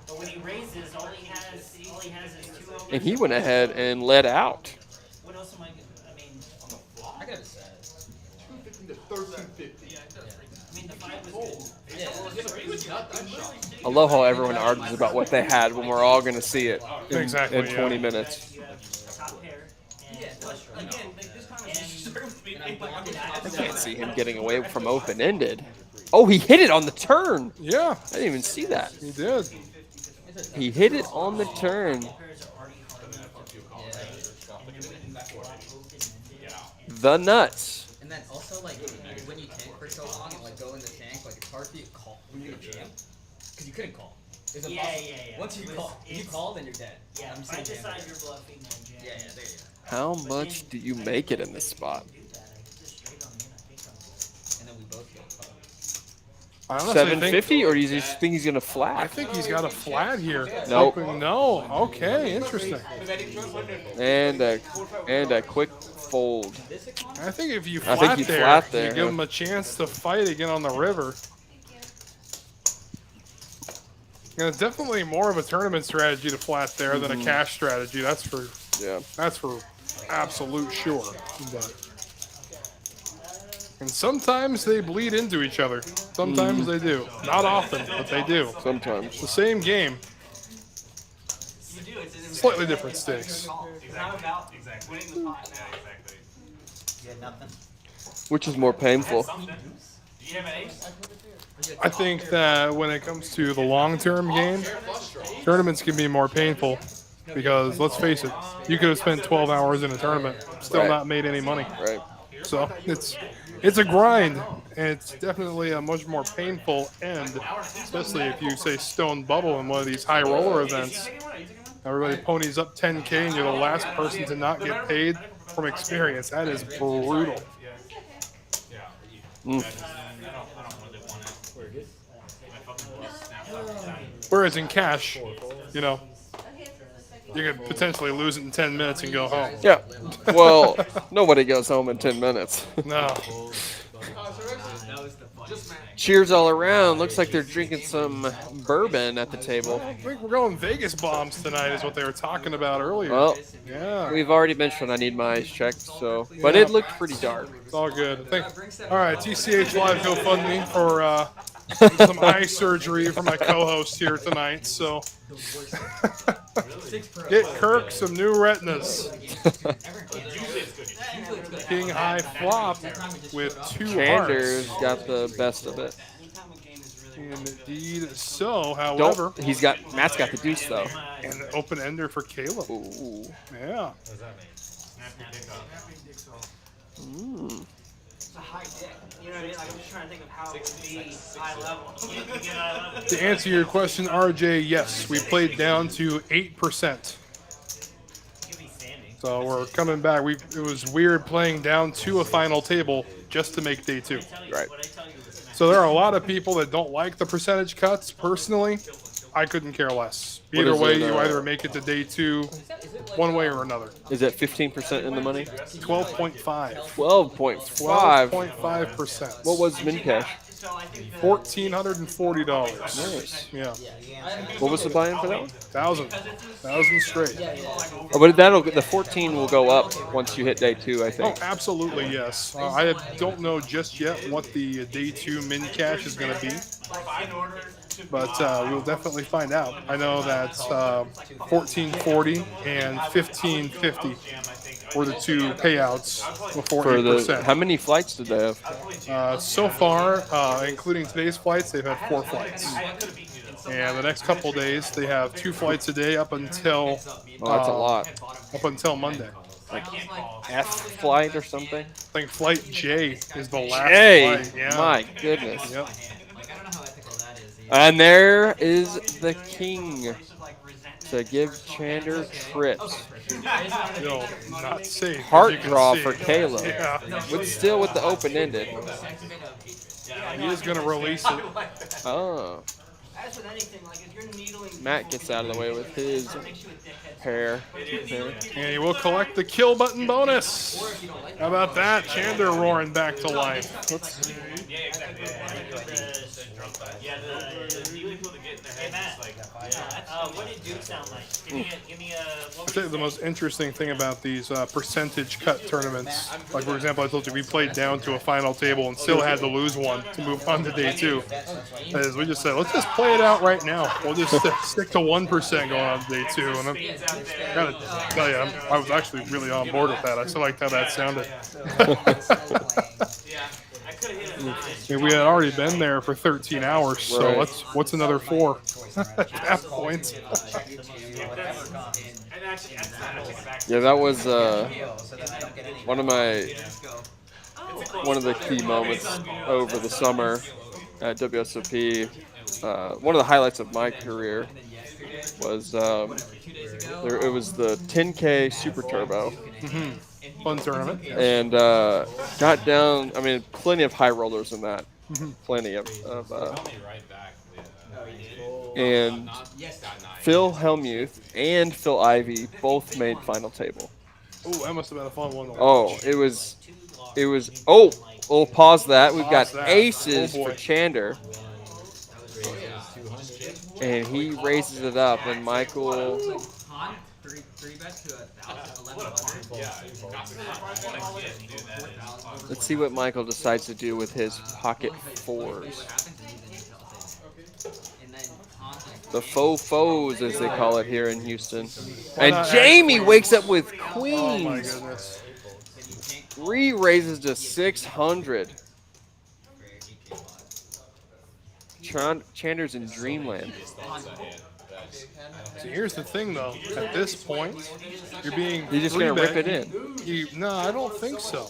But when he raises, all he has is 2 over. And he went ahead and led out. What else am I gonna? I mean, I got it set. 250 to 1350. I mean the 5 was good. I love how everyone argues about what they had when we're all going to see it in, Exactly, in 20 yeah. minutes. You have top pair and flush draw. Again, like this conversation started with me. I can't see him getting away from open-ended. Oh, he hit it on the turn. Yeah, I didn't even see that. he did. He hit it on the turn. The nuts. And then also like when you tank for so long and like go in the tank, like it's hard for you to call when you're gonna jam because you couldn't call. It's impossible. Yeah. Once you call, if you call, then you're dead. Yeah, I'm just if I saying decide jam. you're bluffing, then jam. Yeah, there you go. How much do you make it in this spot? And then we both go. I honestly 750, or do you just think he's going to flat? I think he's got a flat here. Nope. No. Okay, interesting. And a quick fold. I think if you I flat, think you there, flat there, you give huh? him a chance to fight again on the river. And it's definitely more of a tournament strategy to flat there than a cash strategy. That's for absolute sure. And sometimes they bleed into each other. Sometimes they do. Not often, but they do. Sometimes. The same game. You do. It's Slightly different stakes. It's not about winning the pot. Exactly. You had nothing? Which is more painful? Do you have an ace? I think that when it comes to the long-term game, tournaments can be more painful because, let's face it, you could have spent 12 hours in a tournament, still Right. not made any money. Right. So it's a grind, and it's definitely a much more painful end, especially if you say stone bubble in one of these high roller events. Everybody ponies up 10K, and you're the last person to not get paid from experience. That is brutal. Whereas in cash, you know, you could potentially lose it in 10 minutes and go home. Yeah. Well, nobody goes home in 10 minutes. No. Cheers all around. Looks like they're drinking some bourbon at the table. I think we're going Vegas bombs tonight is what they were talking about earlier. Well, yeah. we've already mentioned I need my eyes checked, so. But it looked pretty dark. It's all good. All right, TCH Live GoFundMe for some eye surgery for my co-host here tonight. So Get Kirk some new retinas. King high flop with 2 Chander's hearts. got the best of it. Indeed so, however. Matt's got the deuce though. And an open ender for Caleb. Ooh. Yeah. What does that mean? It's a high dick. You know what I mean? Like, I'm just trying to think of how it would be high level. To answer your question, RJ, yes, we played down to 8%. So we're coming back. It was weird playing down to a final table just to make day 2. Right. So there are a lot of people that don't like the percentage cuts. Personally, I couldn't care less. Either way, you either make it to day 2, one way or another. Is that 15% in the money? 12.5. 12.5. 12.5%. What was min cash? $1,440. Nice. Yeah. What was the buy-in for that one? 1,000 straight. Oh, but the 14 will go up once you hit day 2, I Oh, think. absolutely, yes. I don't know just yet what the day 2 min cash is going to be, but we'll definitely find out. I know that 1440 and 1550 were the 2 payouts before 8%. How many flights did they have? So far, including today's flights, they've had 4 flights. And the next couple days, they have 2 flights a day up until that's a lot. Up until Monday. Like F flight or something? I think flight J is the last J. flight. Yeah. My goodness. Yep. And there is the king to give Chander trips. No, not safe. Heart draw for Caleb. Yeah. Still with the open-ended. He is going to release it. Oh. As with anything, like if you're needling Matt gets out of the way with his pair. And he will collect the kill button bonus. How about that? Chander roaring back to life. What did Duke sound like? Give me a. I think the most interesting thing about these percentage cut tournaments, like for example, I told you we played down to a final table and still had to lose one to move on to day 2, is we just said, let's just play it out right now. We'll just stick to 1% going on to day 2. And I'm gotta tell you, I was actually really on board with that. I still liked how that sounded. I mean, we had already been there for 13 hours, so what's another 4 at that point? Yeah, that was one of the key moments over the summer at WSOP. One of the highlights of my career was it was the 10K Super Turbo. Mm-hmm. Fun tournament. And got down. I mean, plenty of high rollers in that. Mm-hmm. Plenty of. And Phil Hellmuth and Phil Ivey both made final table. Oh, that must have been a fun one. Oh, it was. Oh, we'll pause that. We've got aces for Chander. And he raises it up, and Michael. Let's see what Michael decides to do with his pocket 4s. The faux foes, as they call it here in Houston. And Jamie wakes up with queens. Oh my goodness. Raises to 600. Chander's in dreamland. So here's the thing, though. At this point, you're just gonna rip it in. No, I don't think so.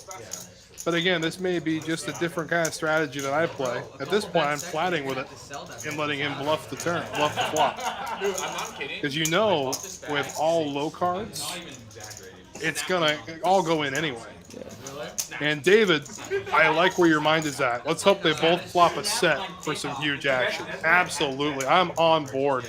But again, this may be just a different kind of strategy that I play. At this point, I'm flatting with it and letting him bluff the flop. Because you know, with all low cards, it's gonna all go in anyway. And David, I like where your mind is at. Let's hope they both flop a set for some huge action. Absolutely, I'm on board.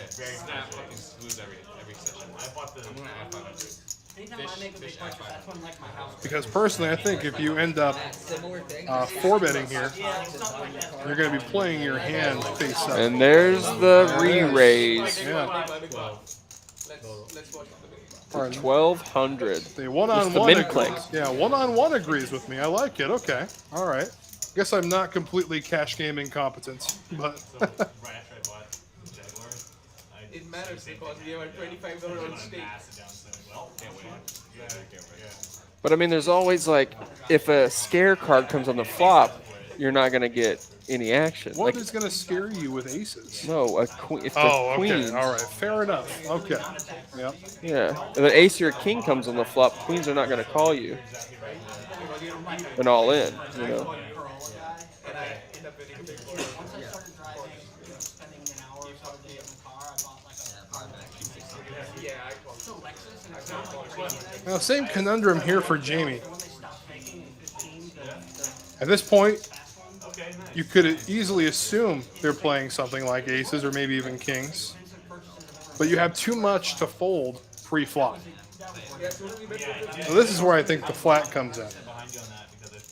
Because personally, I think if you end up 4-betting here, you're going to be playing your hand face up. And there's the re-raise. Yeah. For 1,200. The one-on-one agrees. Yeah, one-on-one agrees with me. I like it. Okay. All right. Guess I'm not completely cash game incompetent, but. matters because we have a $25 on stake. Well, can't win. But I mean, there's always like, if a scare card comes on the flop, you're not gonna get any action. What Like, is going to scare you with aces? no, a queen. If the Oh, queen, okay. All right. Fair enough. Okay. Yep. yeah, if an ace or a king comes on the flop, queens are not gonna call you. And all in, you know. Once I started driving, spending an hour or so a day in the car, I bought like a Yeah, I call it's a Lexus and it's not like crazy. Now, same conundrum here for Jamie. When they stopped making in 15, At this point, Okay, nice. you could easily assume they're playing something like aces or maybe even kings. But you have too much to fold pre-flop. So this is where I think the flat comes in.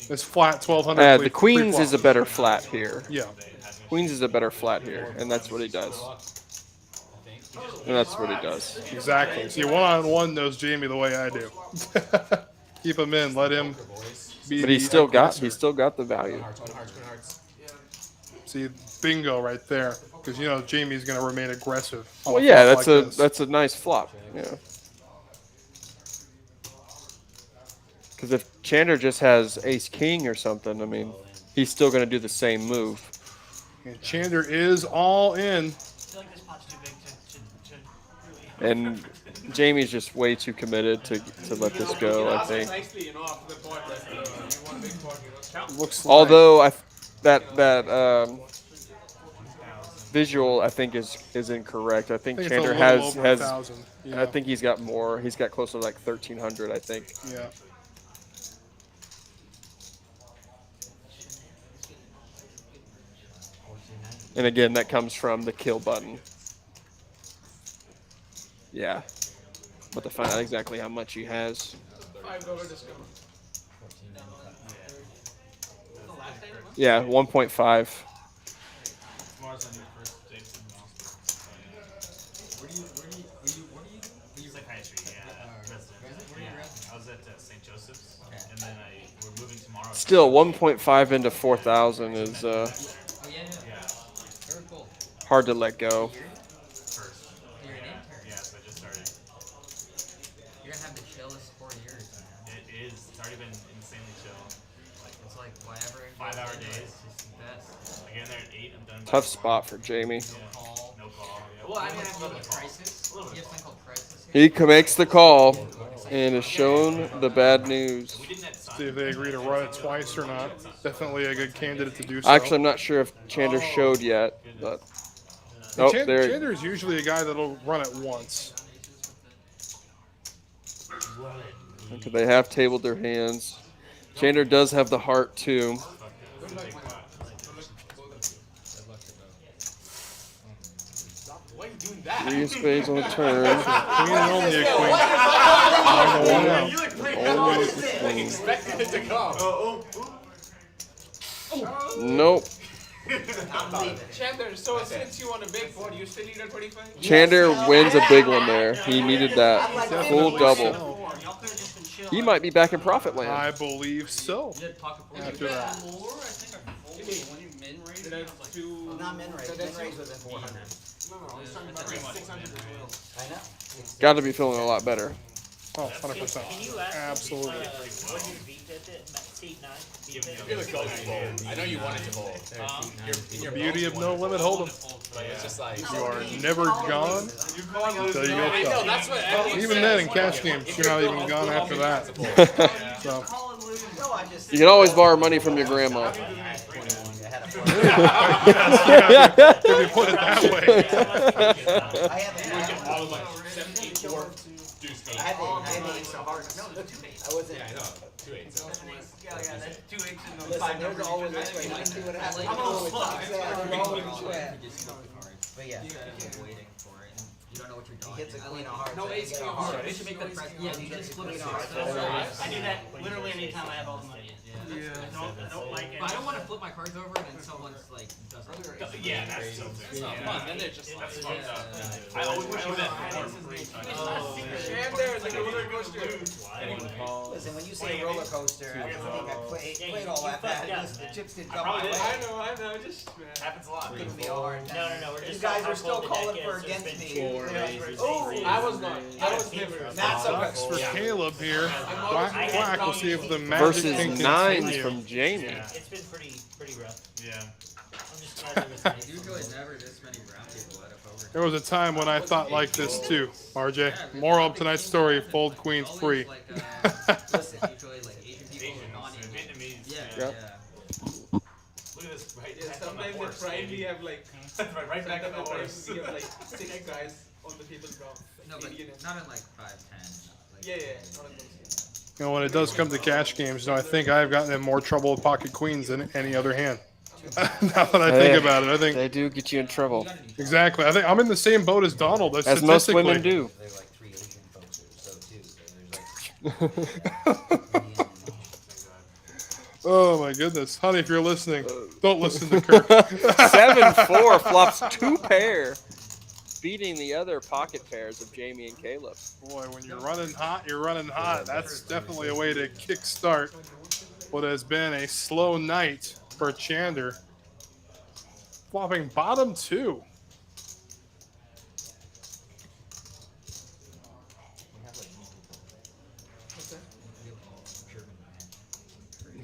This flat 1200. The queens is a better flat here. Yeah. Queens is a better flat here, and that's what he does. And that's what he does. Exactly. See, one-on-one knows Jamie the way I do. Keep him in. Let him be. But he's still got the value. See, bingo right there. Because you know Jamie's going to remain aggressive. on Well, a yeah, flop like this. that's a nice flop. Yeah. Because if Chander just has ace king or something, I mean, he's still going to do the same move. And Chander is all in. I feel like this pot's too big to really. And Jamie's just way too committed to let this go, I think. nicely, after the pot, that you want big pot, Looks like. Although that visual I think is incorrect. I think I think it's a Chander little has over 1,000. Yeah. I think he's got more. He's got closer to like 1,300, I think. Yeah. And again, that comes from the kill button. Yeah. But to find out exactly how much he has. $5 discount. Yeah, 1.5. I was at St. Joseph's, and then we're moving tomorrow. Still, 1.5 into 4,000 is hard to let go. Yeah, so I just started. You're gonna have the chillest 4 years, man. It is. It's already been insanely chill. It's like whatever. 5-hour days. It's just the best. I get in there at 8. I'm done. Tough spot for Jamie. No call. No call. Yeah. Well, I mean, I have a little Crisis. You have something called crisis. He makes the call and is shown the bad news. See if they agree to run it twice or not. Definitely a good candidate to do so. Actually, I'm not sure if Chander showed yet, but oh, there. Chander is usually a guy that'll run it once. Okay, they have tabled their hands. Chander does have the heart too. Why are you doing that? 3 of spades on the turn. Queen and only a queen. You like playing Always like the queen. expecting it to come. Nope. Chander, so since you want a big board, you still need a 25? Chander wins a big one there. He needed that full double. So. He might be back in profit land. I believe so. After that. Not min raise. Min raise within 400. I know. Got to be feeling a lot better. Oh, 100%. Absolutely. What you beat at it? Seat 9? I know you wanted to hold. Beauty of no limit hold'em. It's just like You are never gone until you go I know, shut. that's what everyone Even then, in cash games, you're not even gone after that. So. You can always borrow money from your grandma. If you put it that way. I had the all of my 74 deuce I had the so hard. I wasn't. Yeah, I know. 2 8s. Yeah, that's 2 8s and Listen, those 5 there's numbers. always this way. You can see what happens. I'm a little slow. But yeah. Waiting for it. You don't know what you're He doing. hits a queen of hearts. No ace king of hearts. You should make the press. Yeah, you just flip it. I do that literally anytime I have all the money. I don't like it. But I don't want to flip my cards over and then someone's like doesn't. Yeah, that's so It's not fun. Then they're just like, I always wish you had more free time. Chander is like a roller coaster. Listen, when you say roller coaster, I think I played all that bad. The chips didn't come my way. I know, just Happens a lot. It's gonna be a hard time. No, we're You just guys are still calling for against me. Oh, I was not. That was never. That's okay. Sucks for Caleb here. Quack, quack. We'll see if the magic Versus can nines continue. from Jamie. It's been pretty rough. Yeah. I'm just glad there was nice. Usually never this many round people at a poker. There was a time when I thought like this too, RJ. Moral of tonight's story: fold queens free. Listen, usually like Asian people are non-English. Vietnamese. Yeah, Yep. yeah. Look at this. Right, Yeah, sometimes at Prime we have like. right back Sometimes at the at Prime horse. we have like 6 guys on the table draw. No, but Indian and- not in like 5, 10. Like, Yeah, not in those. You know, when it does come to cash games, I think I've gotten in more trouble with pocket queens than any other hand. Now that I think about it, I think They do get you in trouble, exactly. I think I'm in the same boat as Donald. as most women do. There's like 3 Asian folks or so too. So there's like. Oh my goodness, honey, if you're listening, don't listen to Kirk. 7-4 flops 2 pair, beating the other pocket pairs of Jamie and Caleb. Boy, when you're running hot, you're running hot. That's definitely a way to kickstart what has been a slow night for Chander. Flopping bottom 2.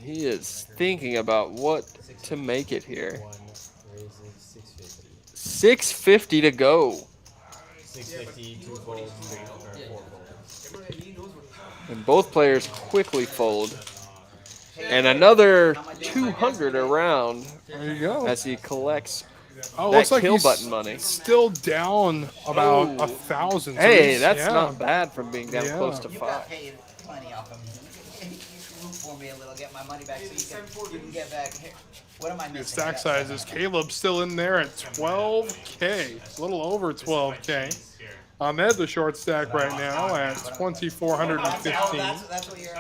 He is thinking about what to make it here. 650 to go. 650, 2 folds, 4 folds. And both players quickly fold. And another 200 around There you go. as he collects Oh, that looks like kill he's button money. still down about Oh. 1,000. So Hey, he's- that's yeah. not bad from being down Yeah. close to You got 5. paid plenty off of me. You root for me a little, get my money back so you can get back here. What am I His missing? stack sizes. Caleb's still in there at 12K, a little over 12K. Ahmed, the short stack right now at 2,415. That's what you're.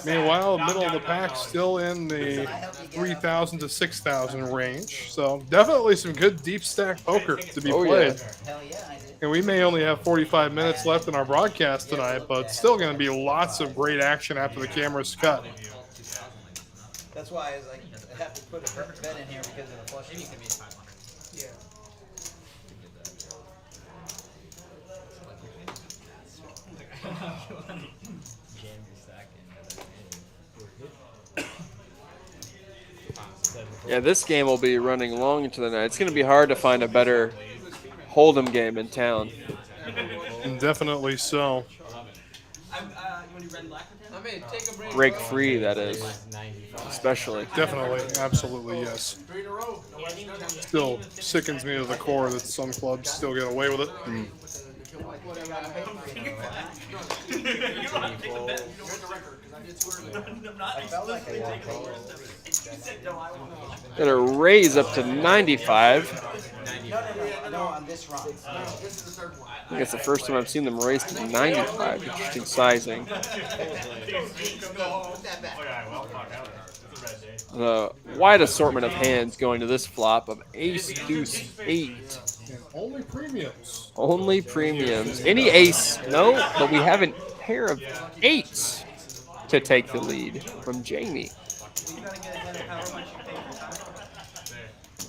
Meanwhile, middle of the pack still in the 3,000 to 6,000 range. So definitely some good deep stack poker to be Oh, played. Hell yeah, I did. And we may only have 45 minutes left in our broadcast tonight, but still going to be lots of great action after the camera's cut. That's why I was like, I have to put a bet in here because of the flush. Maybe you can make 500. Yeah. Yeah, this game will be running long into the night. It's going to be hard to find a better Hold'em game in town. And definitely so. You want to do red and black for 10? I mean, take a break. Break free, that is. Especially. Definitely, absolutely, yes. 3 in a row. Still sickens me to the core that some clubs still get away with it. Whatever. You don't have to take the bet. You don't want the record because I did too early. I'm not explicitly taking the words of it. He said no, I won't. Gonna raise up to 95. No, on this run. This is the third one. I think it's the first time I've seen them raise to 95. Interesting sizing. The wide assortment of hands going to this flop of ace, deuce, 8. And only premiums. Only premiums. Any ace? No, but we have a pair of 8s to take the lead from Jamie. You gotta get ahead of however much you pay for time.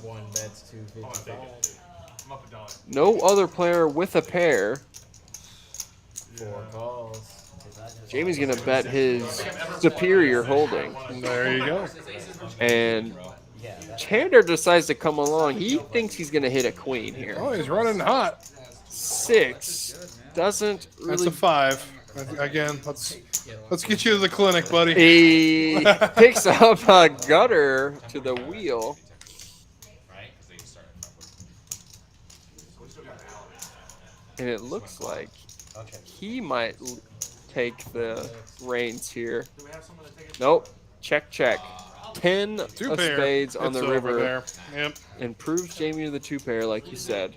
One bet's 255. I'm up $1. No other player with a pair. 4 calls. Jamie's gonna bet his superior holding. And there you go. And Chander decides to come along. He thinks he's gonna hit a queen here. Oh, he's running hot. 6 doesn't That's really. a 5. Again, let's get you to the clinic, buddy. He picks up a gutter to the wheel. And it looks like he might take the reins here. Nope. Check, check. 10 of Two-pair. spades on It's the over river. there. Yep. And proves Jamie to the 2-pair, like you said.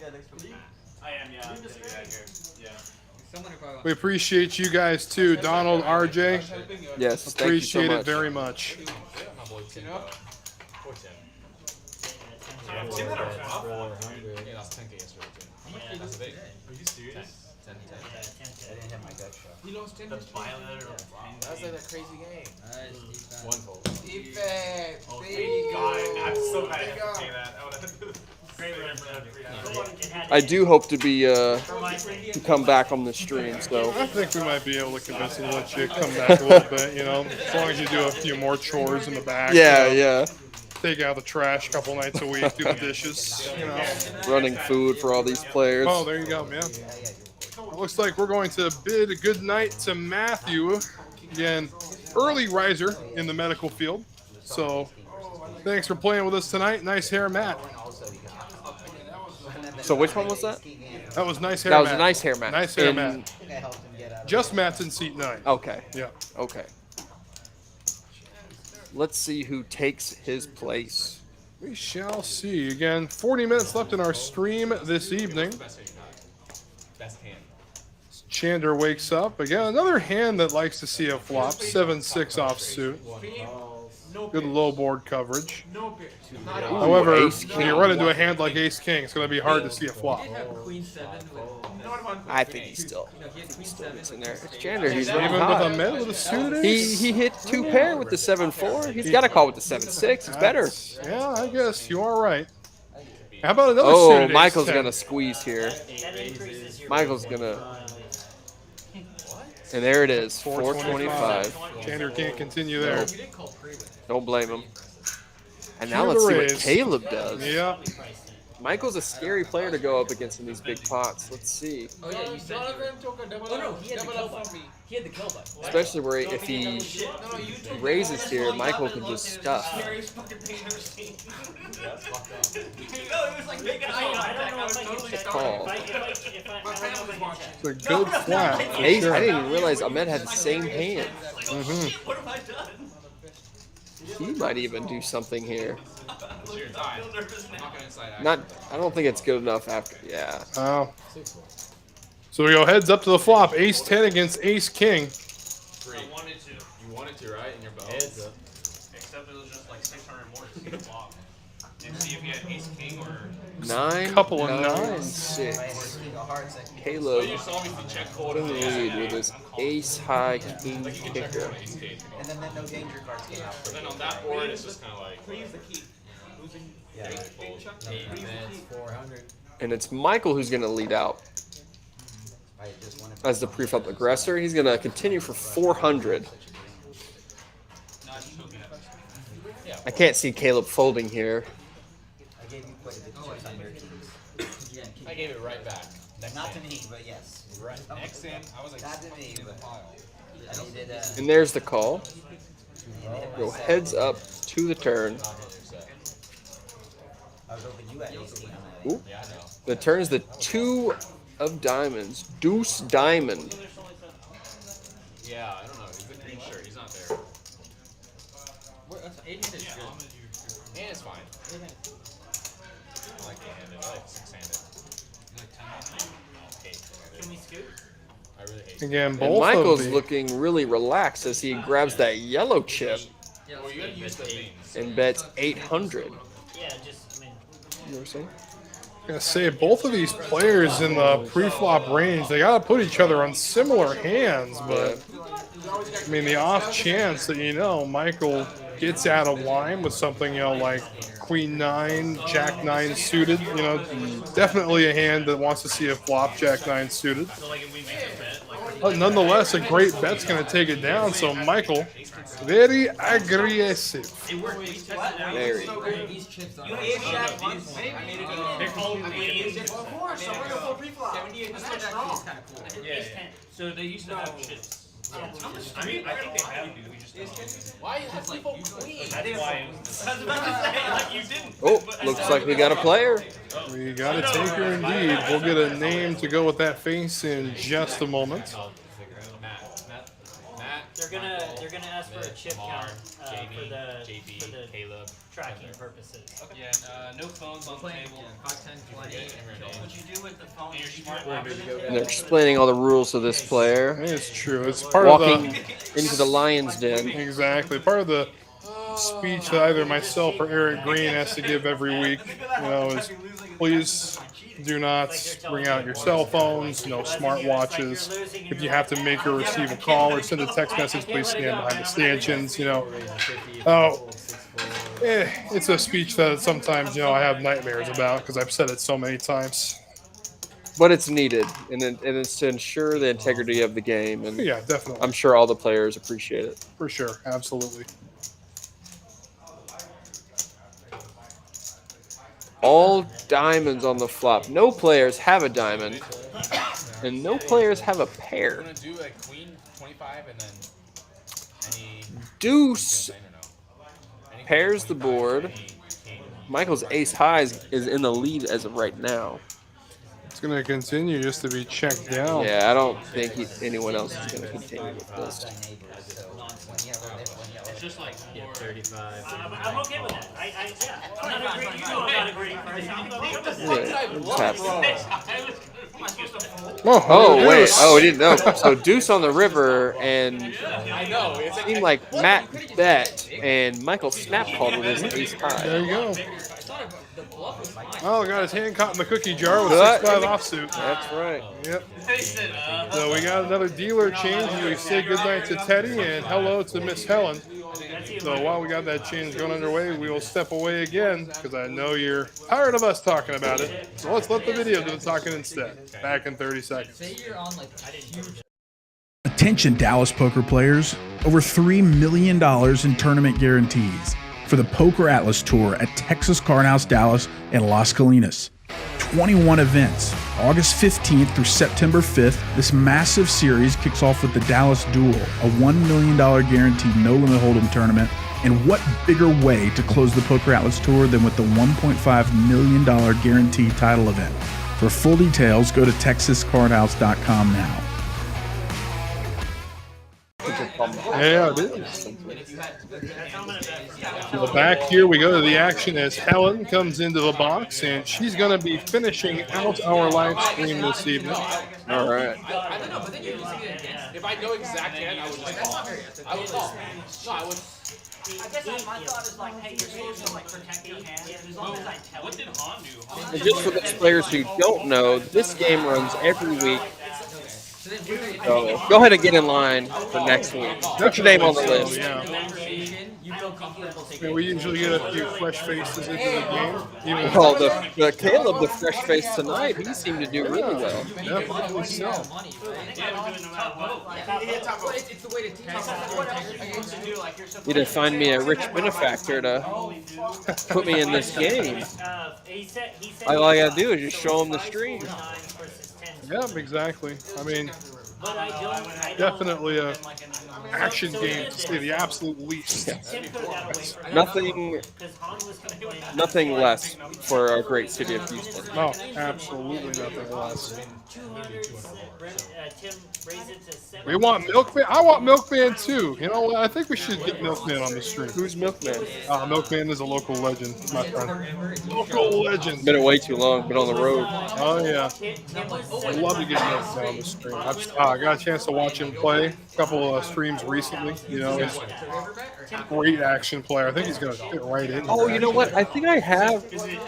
I am, yeah. Yeah. We appreciate you guys too, Donald, RJ. Yes, thank you so Appreciate it much. very much. You know? 410. Yeah, I've seen that on flop. Yeah, that's 10K yesterday too. That's big. Are you serious? 10. I didn't hit my gut shot. He lost 10 That's violent or flop. That was like a crazy game. Nice defense. One fold. Defense! Oh, baby. thank God. I'm so glad I Thank have to God. pay that. I would have great run for that free out. I do hope to be to come back on the stream. So I think we might be able to convince them to let you come back a little bit, you know, as long as you do a few more chores in the back. yeah, you know, yeah. Take out the trash a couple nights a week, do the dishes, you know. Running food for all these players. Oh, there you go, man. It looks like we're going to bid a good night to Matthew. Again, early riser in the medical field. So thanks for playing with us tonight. Nice hair, Matt. So which one was that? That was nice hair, That was Matt. a nice hair, Matt. Nice hair, In- Matt. Just Matt's in seat 9. Okay. Yeah. Okay. Let's see who takes his place. We shall see. Again, 40 minutes left in our stream this evening. Best hand. Chander wakes up. Again, another hand that likes to see a flop. 7-6 offsuit. Good low board coverage. No pitch. However, Ace when you king. run into a hand like Ace King, it's going to be hard to see a flop. He did have Queen 7 with. I think he's still No, he had Queen 7 in there. It's Chander. He's running Even with high. a med with a suited He ace? hit 2 pair with the 7-4. He's got to call with the 7-6. It's better. Yeah, I guess you are right. How about another Oh, suited ace Michael's 10? gonna squeeze here. That increases your Michael's gonna. And there it is, 425. Chander can't continue there. You didn't call pre-with. Don't blame him. And now Cue let's the see what raise. Caleb does. Yeah. Michael's a scary player to go up against in these big pots. Let's see. Oh yeah, you said you were. took a double Oh no, up, he had the double kill up button. from me. He had the kill button. Especially where if he raises here, Michael can just stuff. Scariest fucking thing I've ever seen. No, it was like making eye I contact. don't know I was if I can totally check. Call. I don't know if I can check. It's a good flat. For Ace, sure. I didn't even realize Ahmed had the same hand. Like, oh shit, what have I done? He might even do something here. I feel nervous now. Not gonna inside action. Not, I don't think it's good enough after. Yeah. Oh. So we go heads up to the flop. Ace 10 against Ace King. Three. I wanted to, You wanted to, right? In your bow. except it was just like 600 more to see the flop. And see if you had ace king or. 9, Couple of 9, nines. 6. Oh, Caleb you saw me check in fold. the lead with his ace high king Like you can check kicker. fold ace king. And then no danger cards came out. But then on that board, it's just kind of like. Freeze the key. Losing Yeah. big chunk. Freeze the key. 400. And it's Michael who's going to lead out I just wanted as the preflop aggressor. He's going to continue for 400. I can't see Caleb folding here. I gave you quite a bit of chips on your teams. Yeah, I gave it right back. Not to me, but yes. Right. Next in, I was like. Not to me, but I needed And there's the call. hit Go my set. heads up to the turn. I was hoping you had ace king on that. Ooh. The turn is the 2 of diamonds. Deuce diamond. Yeah, I don't know. He's the green shirt. He's not there. That's 8 is good. And it's fine. I like eight-handed. I like six-handed. Can we scoot? I really hate. Again, And both Michael's of the looking really relaxed as he grabs that yellow chip Yeah, Well, let's you go. gotta use the things. and bets 800. Yeah, just, I mean, You know what I'm saying? gonna say both of these players in the pre-flop range, they gotta put each other on similar hands, but I mean the off chance that Michael gets out of line with something like Queen 9, Jack 9 suited, definitely a hand that wants to see a flop Jack 9 suited. So like if we make a bet, like. But nonetheless, a great bet's gonna take it down. So Michael, very aggressive. It worked. We tested it out. Very. These chips on You ace jack once. I made it even. They're called I made ace jack. Of course, I'm gonna full pre-flop. 78%. That's strong. kind of cool. I did Yeah, ace yeah. 10. So they used to have chips. I mean, I think they have to. We just don't. Why is people queen? That's why it was I was about to say, like, you didn't. Oh, looks like we got a player. We got a taker indeed. We'll get a name to go with that face in just a moment. Matt. they're gonna ask for a chip Mar, count Jamie, for JB, the Caleb, tracking purposes. Yeah, no phones on the Playing table. Cock 10, 20. What you do with the phone And you're is you smart. wrap it in And they're explaining all the rules to this player. It's true. It's part Walking of into the lion's den. exactly part of the speech that either myself or Eric Green has to give every week. You know, is please do not bring out your cell phones, no smartwatches. If you have to make or receive a call or send a text message, please stand behind the stanchions. You know, it's a speech that sometimes I have nightmares about because I've said it so many times. But it's needed, and it's to ensure the integrity of the game. And yeah, definitely. I'm sure all the players appreciate it. For sure, absolutely. All diamonds on the flop. No players have a diamond, and no players have a pair. I'm gonna do a queen 25 and then any Deuce pairs the board. Michael's ace high is in the lead as of right now. It's going to continue just to be checked down. Yeah, I don't think anyone else is going to continue with this. It's just like 35. I'm okay with that. I'm not agreeing. You know I'm not agreeing. Oh wait! Oh, we didn't know. So Deuce on the river, and it seemed like Matt bet, and Michael snap called with his ace high. There you go. Oh, got his hand caught in the cookie jar with What? 6-5 offsuit. That's right. Yep. So we got another dealer change. We say goodnight to Teddy and hello to Miss Helen. So while we got that change going underway, we will step away again because I know you're tired of us talking about it. So let's let the video do the talking instead. Back in 30 seconds. Say you're on like huge. Attention Dallas poker players, over $3 million in tournament guarantees for the Poker Atlas Tour at Texas Card House Dallas and Las Colinas. 21 events, August 15th through September 5th. This massive series kicks off with the Dallas Duel, a $1 million guaranteed no-limit hold'em tournament. And what bigger way to close the Poker Atlas Tour than with the $1.5 million guaranteed title event? For full details, go to texascardhouse.com now. Yeah, it is. So back here we go to the action as Helen comes into the box, and she's going to be finishing out our live stream this evening. All right. I don't know, but then you're using it against. If I know exact hand, I would just call. I would call. No, I would. I guess my thought is like, hey, you're supposed to like protect your hand. As long as I tell What you. did Han do? And just for those players who don't know, this game runs every week. So go ahead and get in line for next week. Put your name on the list. Yeah, we usually get a few fresh faces into the game. Even Well, the Caleb, the fresh face tonight, he seemed to do really well. Definitely so. It's the way to teach. Need to find me a rich benefactor to put me in this game. All I gotta do is just show him the stream. Yep, exactly. I mean, definitely a action game to say the absolute least. Nothing less for our great city of Houston. No, absolutely nothing less. We want Milkman. I want Milkman too. You know what? I think we should get Milkman on the stream. Who's Milkman? Milkman is a local legend, my friend. Local legend. Been away too long, been on the road. Oh yeah. I'd love to get Milkman on the stream. I got a chance to watch him play a couple of streams recently. You know, he's a great action player. I think he's going to fit right in. Oh, you know what? I think I have seen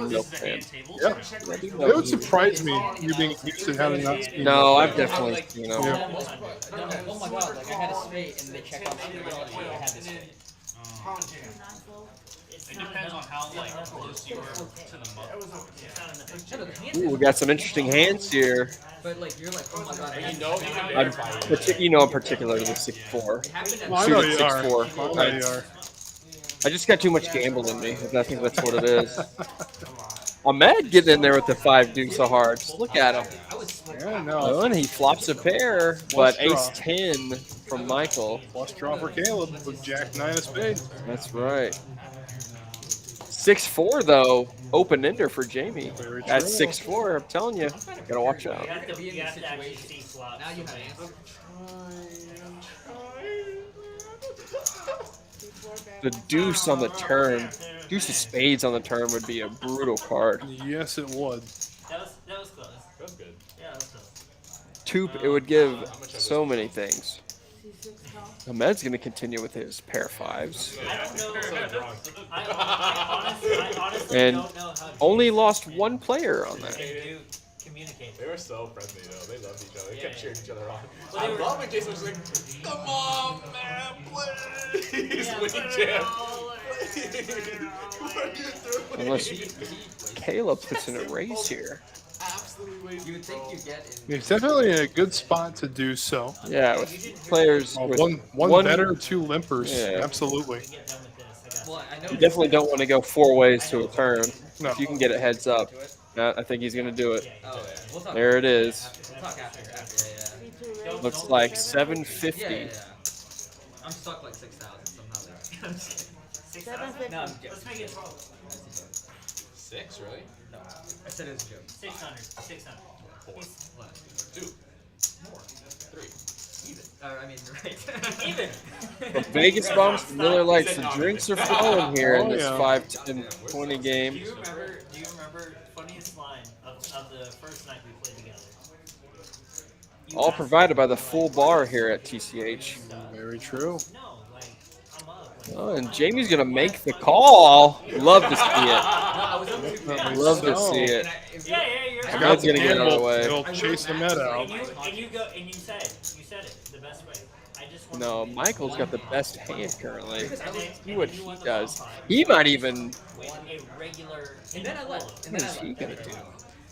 Milkman. Yep. It would surprise me you being in Houston having not seen No, Milkman. I've definitely seen him. Yeah. Oh my god, like I had a spade and they checked on the I had this spade. It depends on how like close you are to the mug. Ooh, we got some interesting hands here. But like you're like, oh my god, I'm particular to the 6-4. Well, I know you are. 6-4. I know you are. I just got too much gamble in me. I think that's what it is. Ahmed getting in there with the 5-deuce so hard. Just look at him. Yeah, no. Oh, and he flops a pair, but ace-10 from Michael. Plus draw for Caleb with Jack-9 of spades. That's right. 6-4 though, open ender for Jamie. At 6-4, I'm telling you, gotta watch out. You have to actually see flops. Now you have answer. The deuce on the turn, deuce of spades on the turn would be a brutal card. Yes, it would. That was close. That's good. Yeah, that was close. It would give so many things. Ahmed's going to continue with his pair of fives. I don't know. I honestly And don't know how only lost one player on that. they do communicate. They were so friendly though. They loved each other. They kept cheering each other on. Well, I they were- love when Jason was like, "Come on, man, please, win jam." What are you doing? Unless Caleb puts in a raise here. Absolutely. You would think you get in. He's definitely in a good spot to do so. Yeah, with players. with One better, two limpers. Yeah. Absolutely. Well, I know You definitely don't want to go 4 ways to a turn. No. If you can get a heads up. I think he's going to do it. Oh, yeah. We'll talk There it is. We'll talk after. Yeah. Looks like 750. Yeah. I'm stuck like 6,000, so I'm not there. 6,000? No, I'm joking. Let's make it 12. 6, really? No, I said it was a joke. 600. 600. 4. What? 2. More. 3. Even. I mean, right. Even. But Vegas bumps, Miller Lights. The drinks are flowing here in this yeah. 5, 10, 20 game. Do you remember funniest line of the first night we played together? You All asked- provided by the full bar here at TCH. Very true. No, like, I'm up. Like, Oh, and Jamie's going to make the call. Love to see it. I was up to Definitely Love to so. see it. yeah, you're I right. got Ahmed's the gonna get out of the gamble. way. It'll chase the med out. And you said it the best way. I just want No, Michael's got the best hand currently. And then- See what and then you he won the does. ball five He might even. with a regular. And then I left. And What then is I he left. gonna do?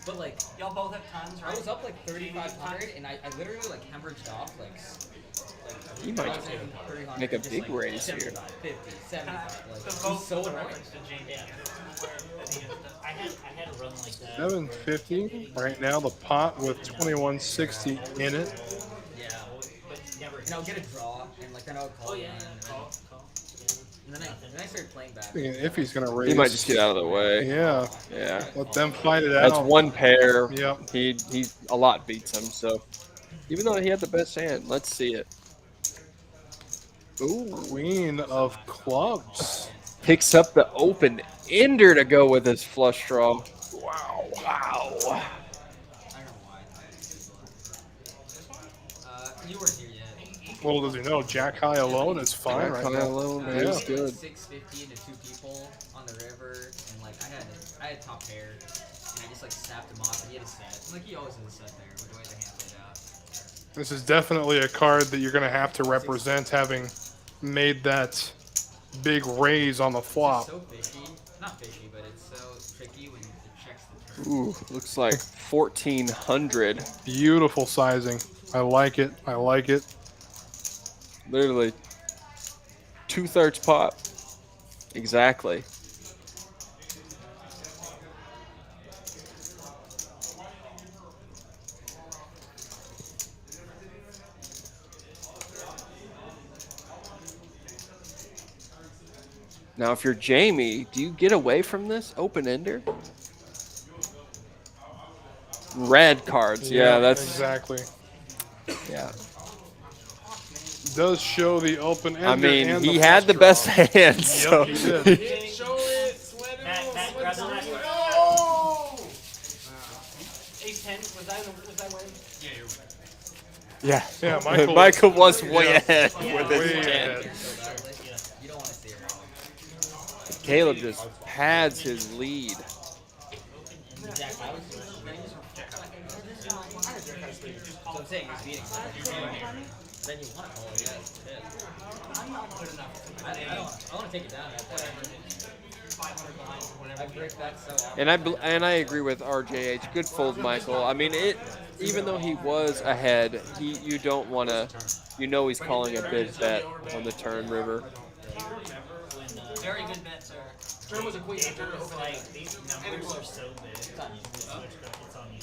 But like, Y'all both have tons, right? I was up like 3,500, and I literally like hemorrhaged off like He might 300, make a just, big like, raise here. 75, 50, 75. Like, The it's vote so the annoying. reference to Jamie. Yeah. I had a run like that. 750 right now. The pot with 2160 in it. Yeah. But never. And I would get a draw, and like then I would call Oh yeah, again, call. and then I started playing back. Thinking if he's gonna raise, He might just get out of the way. Yeah, Yeah. let them fight it out. That's one pair. Yep. He a lot beats him. So even though he had the best hand, let's see it. Ooh, queen of clubs. Picks up the open ender to go with his flush draw. Wow. I don't know why. You weren't here yet. Little does he know, Jack high alone is fine right Jack high now. alone, Yeah. he's good. 650 into 2 people on the river, and like I had top pair, and I just like snapped him off, and he had a set. And, like he always has a set there, with the way the hand played out. This is definitely a card that you're gonna have to represent, having made that big raise on the flop. It's so fishy, not fishy, but it's so tricky when it checks the turn. Ooh, looks like 1,400. Beautiful sizing. I like it. I like it. Literally 2/3 pot. Exactly. Now, if you're Jamie, do you get away from this open ender? Red cards, yeah, that's exactly. yeah. Does show the open ender. I mean, and he the had the flush best draw. hand, so Yep, he did. Show it. Sweat it. Matt, grab the last one. Oh! Ace 10. Was I winning? Yeah, you're right. yeah. Yeah, Michael- Michael was way Yeah. ahead Yeah. with Way his hand. ahead. So badly, you don't want to see it. Caleb just pads his lead. Jack, I was so I'm saying he's beating then you want to call it, yes. I'm not good enough. I want to take it down at whatever. 500 behind or whatever. I break that so often. And I agree with RJH. Good fold, Michael. I mean, even though he was ahead, you don't want to. You know he's calling a big bet on the turn river. Very good bet, sir. Turn was a queen. It Turn was open. like, these numbers are so big. It's on you. It's on you.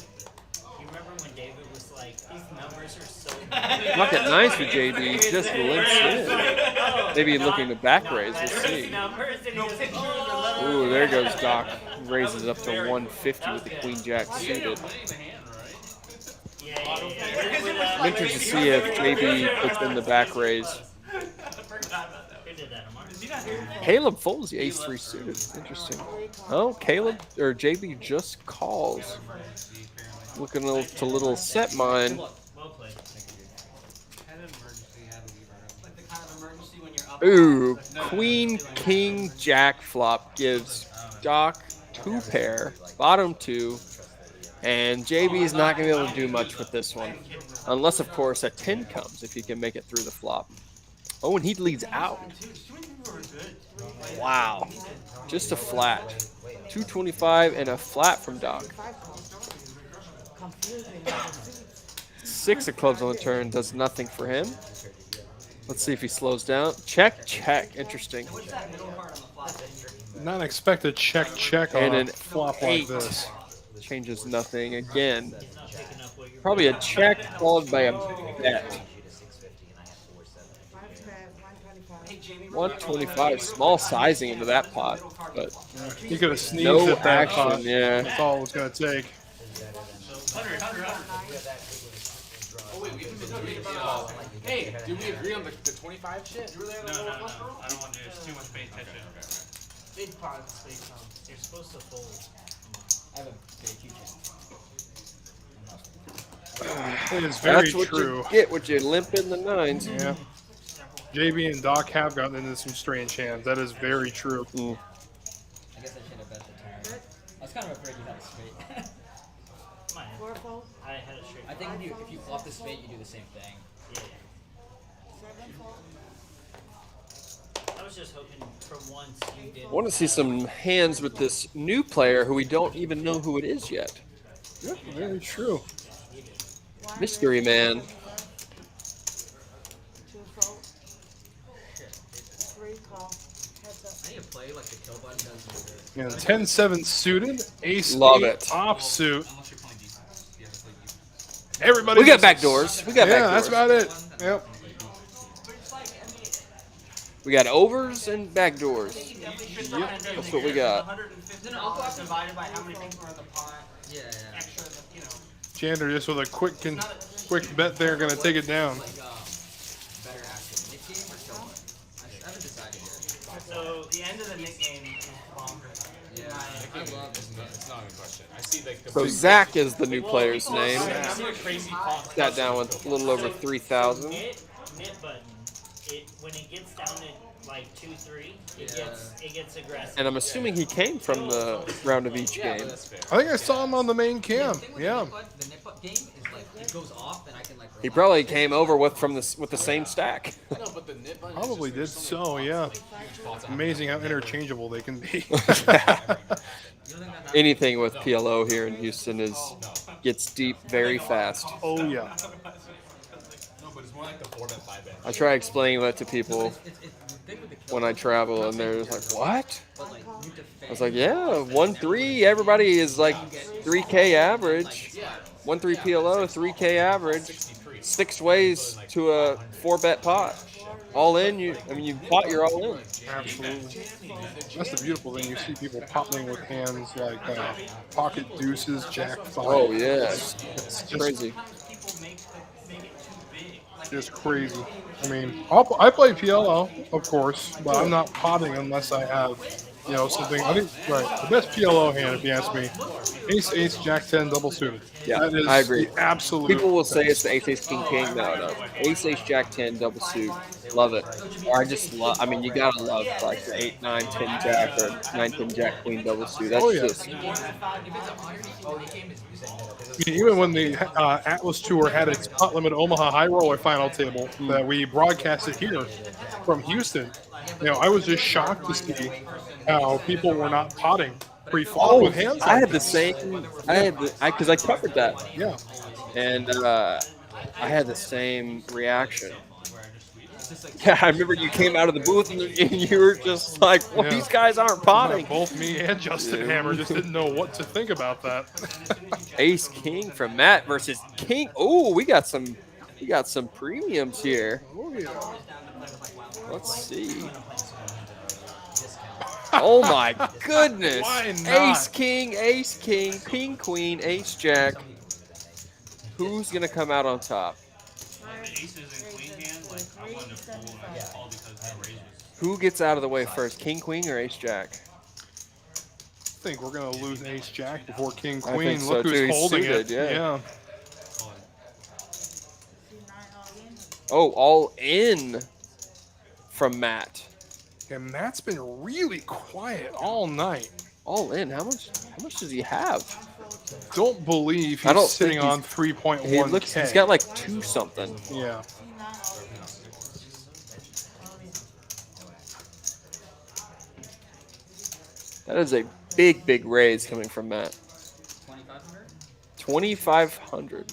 But you remember when David was like, these numbers are so big. Pocket nice with JD. Just limps in. Maybe looking to back raise. We'll see. Numbers and he goes, oh. Ooh, there goes Doc. Raises up to 150 with the Queen Jack suited. Yeah. I'm interested to see if JB puts in the back raise. I forgot about that. Who did that, Amar? Is he not here? Caleb folds the ace-3 suited. Interesting. Oh, Caleb or JB just calls. Looking to little set mine. Well played. Had an emergency, had to leave early. Ooh, Queen, King, Jack flop gives Doc 2 pair, bottom 2, and JB is not going to be able to do much with this one. Unless, of course, a 10 comes if he can make it through the flop. Oh, and he leads out. Wow. Just a flat. 225 and a flat from Doc. 6 of clubs on the turn does nothing for him. Let's see if he slows down. Check, check. Interesting. Not expect a check on a flop like this. Changes nothing again. Probably a check followed by a bet. 125, small sizing into that pot, but he could have sneezed no at that action. pot. Yeah, that's all it was going to take. Hey, did we agree on the 25 shit? No. I don't want to do it. It's too much base tension. Big pot space on. You're supposed to fold. I have a very huge It is very that's what true. you get when you limp in the 9s. Yeah. JB and Doc have gotten into some strange hands. That is very true. I guess I should have bet the turn. I was kind of afraid you had a straight. I had a straight. I think if you flop the spade, you do the same thing. Yeah. I was just hoping for once you did. I want to see some hands with this new player who we don't even know who it is yet. Yeah, very true. Mystery man. I need to play like the kill button does. Yeah, 10-7 suited, ace Love 8 it. offsuit. Everybody, We got misses. backdoors. We got yeah, backdoors. that's about it. Yep. We got overs and backdoors. Yep. That's what we got. $150 divided by how many people are in the pot. Yeah. Extra, you know. Chander just with a quick bet there, going to take it down. Better action. Nick game or kill button? I haven't decided yet. So the end of the Nick game is longer. Yeah, I love this. It's not a question. I see like the So Zach is the new player's I name. see a crazy pot. Sat down with a little over 3,000. Knit button. When it gets down to like 2-3, it gets aggressive. And I'm assuming he came from the round of each game. I think I saw him on the main cam. Yeah. The Nick button game is like it goes off, and I can like. He probably came over with the same stack. No, but the nip button Probably did so, yeah. Amazing how interchangeable they can be. Anything with PLO here in Houston gets deep very fast. Oh yeah. No, but it's more like the 4-bet, 5-bet. I try explaining that to people when I travel, and they're just like, "What?" I was like, "Yeah, 1-3. Everybody is like 3K average. 1-3 PLO, 3K average. 6 ways to a 4-bet pot. All in. You pot, you're all in." Absolutely. That's the beautiful thing. You see people popping with hands like pocket deuces, jack 5. Oh yeah, it's just crazy. Just crazy. I mean, I play PLO, of course, but I'm not potting unless I have, something. I think the best PLO hand, if you ask me, ace, jack 10, double suited. Yeah, that is I agree. the absolute. People will say it's the ace, king, king. No. Ace, jack 10, double suit. Love it. Or I just love. I mean, you gotta love like the 8, 9, 10 jack or 9, 10 jack queen double suit. That's just. Even when the Atlas Tour had its pot limit Omaha High Roller final table that we broadcasted here from Houston, I was just shocked to see how people were not potting pre-flop with hands. I had the same. Because I covered that. Yeah. And I had the same reaction. Yeah, I remember you came out of the booth and you were just like, well, these guys aren't potting. Both me and Justin Hammer just didn't know what to think about that. Ace King from Matt versus King. Oh, we got some premiums here. Oh, yeah. Let's see. Oh my goodness. Why not? Ace King, King Queen, Ace Jack. Who's gonna come out on top? Who gets out of the way first, King Queen or Ace Jack? I think we're gonna lose Ace Jack before King I Queen. think so, Look who's too. He's holding suited, it. yeah. Oh, all in from Matt. And Matt's been really quiet all night. All in. How much does he have? Don't believe I don't he's sitting think on 3.1K. He looks, he's got like 2 something. Yeah. That is a big raise coming from Matt. 2,500. 2,500.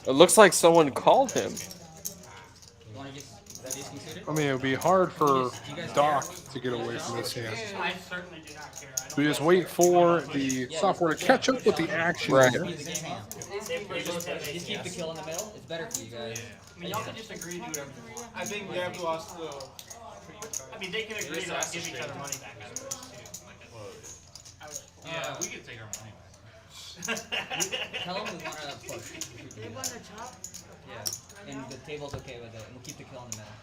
It looks like someone called him. I mean, it would be hard for Doc to get away from this hand. I certainly do not care. So we just wait for the software to catch up with the action Right. here. Just keep the kill in the middle. It's better for you guys. I mean, y'all can just agree to do whatever you want. I think they have to ask the. I mean, they can agree to not give each other money back out of this too. Yeah, we could take our money back. Tell them we want to push. They want to chop? Yeah. And the table's okay with it. And we'll keep the kill in the middle.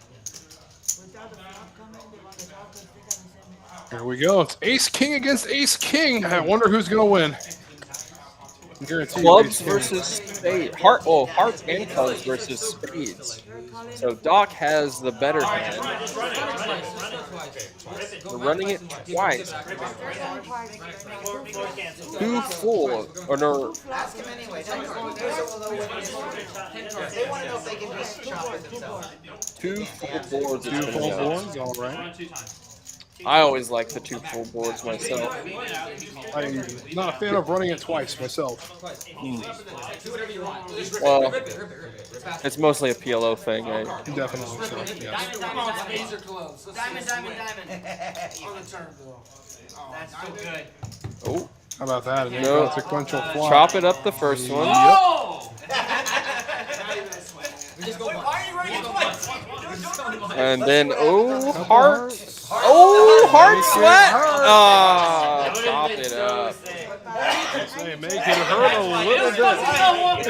Without the flop coming, they want to chop because they got the same hand. Here we go. It's Ace King against Ace King. I wonder who's going to win. I guarantee you Clubs Ace King. versus spades. Hearts and clubs versus spades. So Doc has the better hand. We're running it twice. 2 full. Or no. Ask him anyway. They want to know if they can just chop it themselves. 2 full boards. 2 full boards, all right. I always like the 2 full boards myself. I'm not a fan of running it twice myself. Well, it's mostly a PLO thing. Definitely so, yes. Diamond. On the turn, though. That's so good. Oh. How about that? And No. consequential flop. Chop it up the first one. Why are you running twice? And then, heart. Oh, heart sweat. Chop it up. Say, make it hurt a little bit.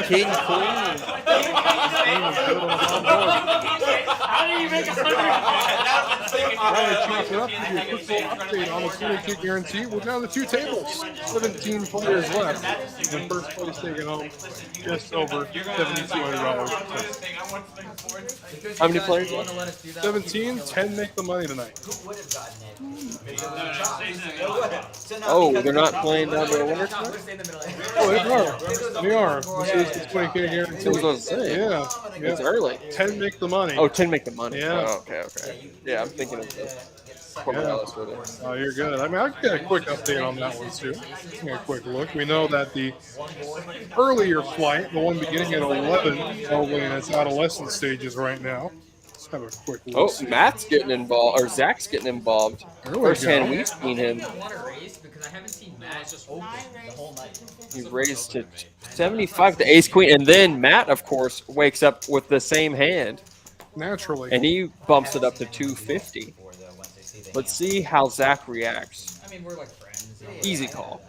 King, queen. How do you make 100? Chop it up. Give you a quick little update on the 20K guarantee. We're down to 2 tables. 17 players left. And first place taking home just over $7,200. How many players left? 17, 10 make the money tonight. Who would have gotten it? Oh, they're not playing down to the winner tonight? Oh, they are. They are. This is the 20K guarantee. I was going to say. Yeah. It's early. 10 make the money. Oh, 10 make the money. Yeah. Oh, okay. Yeah, I'm thinking of the corporate Alice with it. Oh, you're good. I mean, I can get a quick update on that one, too. Get a quick look. We know that the earlier flight, the one beginning at 11, probably in its adolescent stages right now. Let's have a quick look. Oh, Matt's getting involved, or Zach's getting involved. There we First go. hand we've seen him. I want to raise because I haven't seen Matt just open the whole night. He raised to 75 to ace queen, and then Matt, of course, wakes up with the same hand, Naturally. and he bumps it up to 250. Let's see how Zach reacts. I mean, we're like friends. Easy call.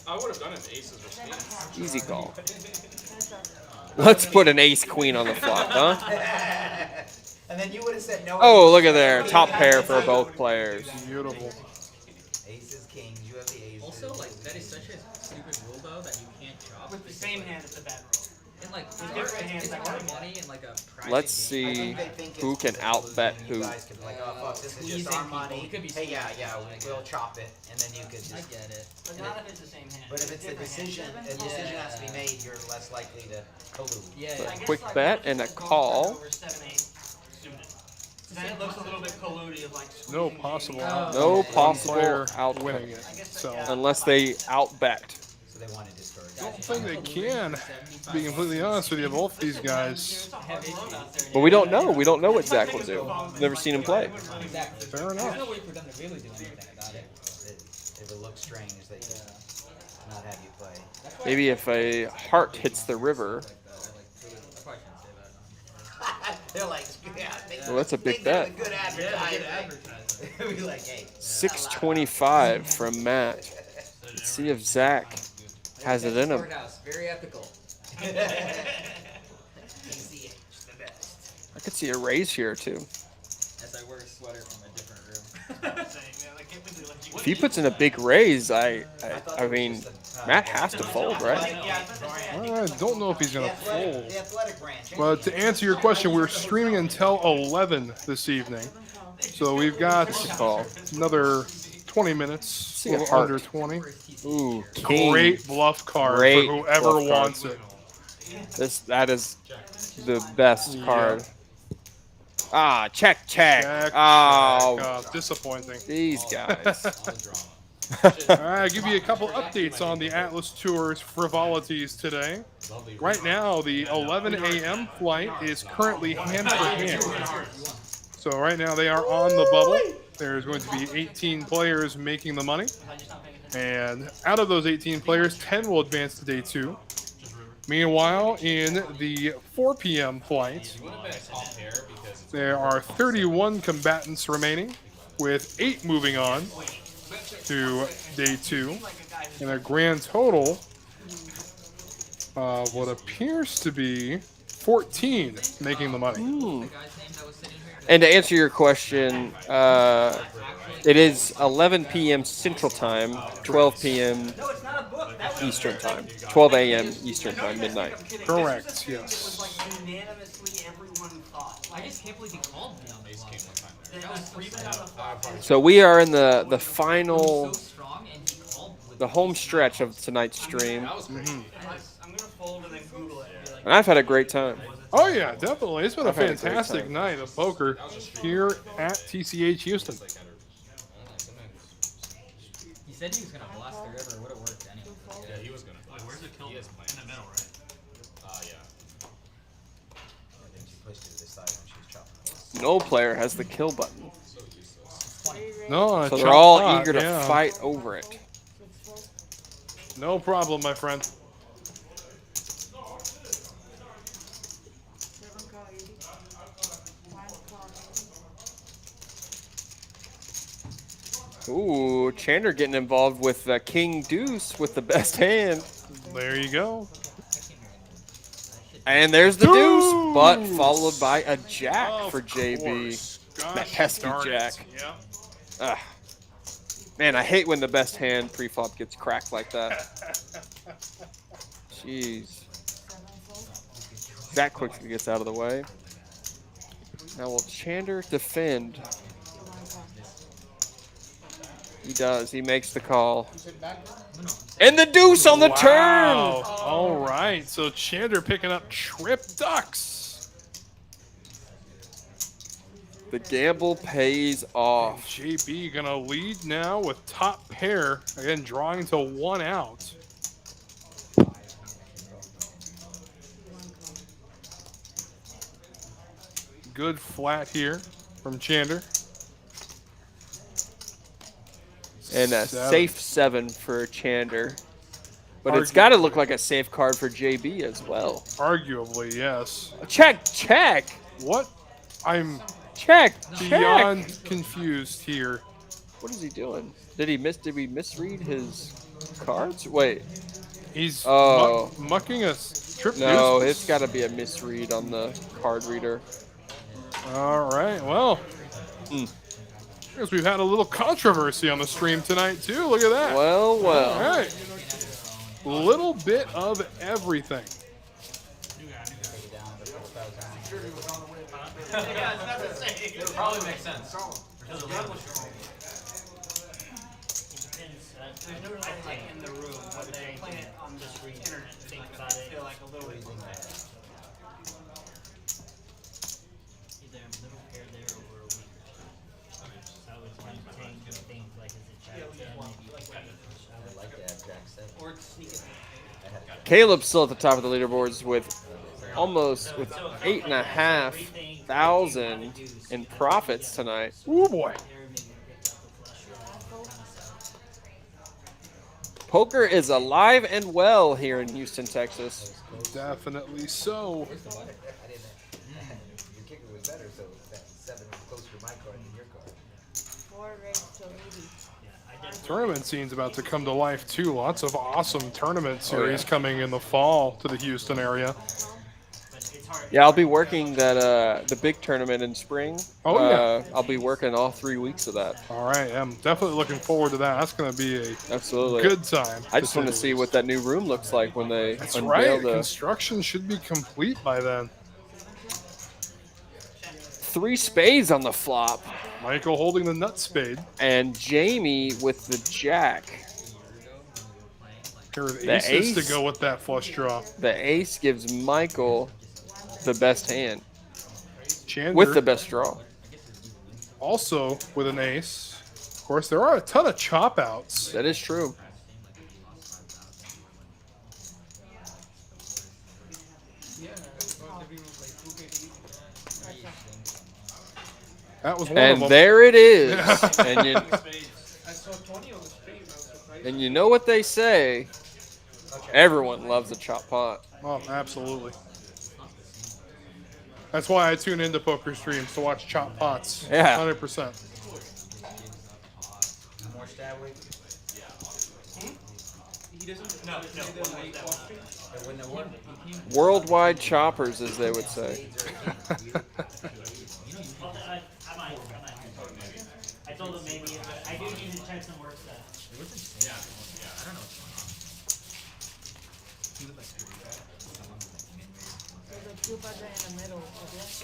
I would have done it aces or spades. Easy call. Let's put an ace queen on the flop, huh? And then you would have said no. Oh, look at there. Top pair for both players. Beautiful. Aces, kings. You have the aces. Also, like, that is such a stupid rule, though, that you can't chop. With the same hand, it's a bad rule. And, like, With different hands, it's that hard work. money and, like, a private Let's game. see who can outbet who. You guys could be like, oh fuck, this is just our money. It could be Hey, yeah, squeezed. we'll chop it, and then you could I just. get it. But not if it's the same hand. But if it's a Different decision, hand. a decision has to be made. You're less likely to collude. Yeah, So I guess, quick like, bet if and a it's both call. turns over 7-8 suited. Then it looks a little bit colludy of like No squeezing possible. maybe. No one possible player out winning it. So unless they outbet. So they want to discourage. I don't think they can. To be completely honest with you, both these guys. But we don't know. We don't know what Zach will do. Never seen him play. Exactly. Fair enough. There's no way for them to really do anything about it. It would look strange that you not have you play. Maybe if a heart hits the river. They're like, yeah, Well, that's a big they bet. did a good advertising. Be like, hey. 625 from Matt. Let's see if Zach has it in him. Courthouse, very ethical. I could see a raise here too. As I wear a sweater from a different room. If he puts in a big raise, I mean, Matt has to fold, right? I don't know if he's going to fold. The athletic branch. But to answer your question, we're streaming until 11 this evening. So we've got another 20 minutes, a little under 20. Ooh, great bluff card Great for whoever bluff wants card. it. That is the best card. Ah, check. Check. Oh, disappointing. These guys. All right, I'll give you a couple updates on the Atlas Tour's frivolities today. Right now, the 11 a.m. flight is currently hand for hand. So right now they are on the bubble. There's going to be 18 players making the money. And out of those 18 players, 10 will advance to day 2. Meanwhile, in the 4 p.m. flight, there are 31 combatants remaining, with 8 moving on to day 2, and a grand total of what appears to be 14 making the money. And to answer your question, it is 11 p.m. Central Time, 12 p.m. Eastern Time, 12 a.m. Eastern Time, midnight. Correct, yes. I just can't believe he called me on this one. So we are in the final, the home stretch of tonight's stream. And I've had a great time. Oh yeah, definitely. It's been a I've had a great fantastic time. night of poker here at TCH Houston. He said he was gonna blast the river. It would have worked anyway. Yeah, he was gonna. Wait, where's the kill? In the middle, right? Yeah. I think she pushed it to the side when she was chopping. No player has the kill button. No, So they're chop all pot, eager to yeah. fight over it. No problem, my friend. Ooh, Chander getting involved with King Deuce with the best hand. There you go. And there's the deuce, but followed by a jack Of for JB. course. Gosh That pesky darn it. jack. Yeah. Ah. Man, I hate when the best hand pre-flop gets cracked like that. Jeez. Jack quickly gets out of the way. Now will Chander defend? He does. He makes the call. And the deuce on the turn! All right, so Chander picking up trip ducks. The gamble pays off. JB gonna lead now with top pair. Again, drawing to 1 out. Good flat here from Chander. And a Seven. safe 7 for Chander. But it's got to look like a safe card for JB as well. Arguably, yes. Check. What? I'm Check. beyond confused here. What is he doing? Did we misread his cards? Wait. He's Oh. mucking a trip No, deuce. it's got to be a misread on the card reader. All right, well. I guess we've had a little controversy on the stream tonight, too. Look at that. Well. All right. Little bit of everything. It would probably make sense. Because of There's no like in the room when they play it on the internet. Think about it. Feel like a little bit. Either a middle pair there or a weaker. So I would change things like is it jack 10, maybe I would like to have jack 7. Or sneak it. Caleb's still at the top of the leaderboards with almost 8,500 in profits tonight. Oh boy. Poker is alive and well here in Houston, Texas. Definitely so. Your kicker was better, so that 7 was closer to my card than your card. 4 raised to 80. Tournament scene's about to come to life, too. Lots of awesome tournament series coming in the fall to the Houston area. But it's hard. Yeah, I'll be working that the big tournament in spring. Oh, yeah. I'll be working all 3 weeks of that. All right, I'm definitely looking forward to that. That's going to be a Absolutely good time. I just want to see what that new room looks like when they That's unveil right. the Construction should be complete by then. 3 spades on the flop. Michael holding the nut spade. And Jamie with the jack. Here are the The aces ace. to go with that flush draw. The ace gives Michael the best hand. Chander With the best draw. also with an ace. Of course, there are a ton of chop outs. That is true. That was one And of them. there it is. and you I saw Tony on the stream. I was surprised. and you know what they say. Everyone loves a chop pot. Oh, absolutely. That's why I tune into poker streams to watch chop pots. Yeah. 100%. More Statwick. He doesn't. No, say the late Austrian. When the one. Worldwide choppers, as they would say. I told him maybe I do need to check some work stuff.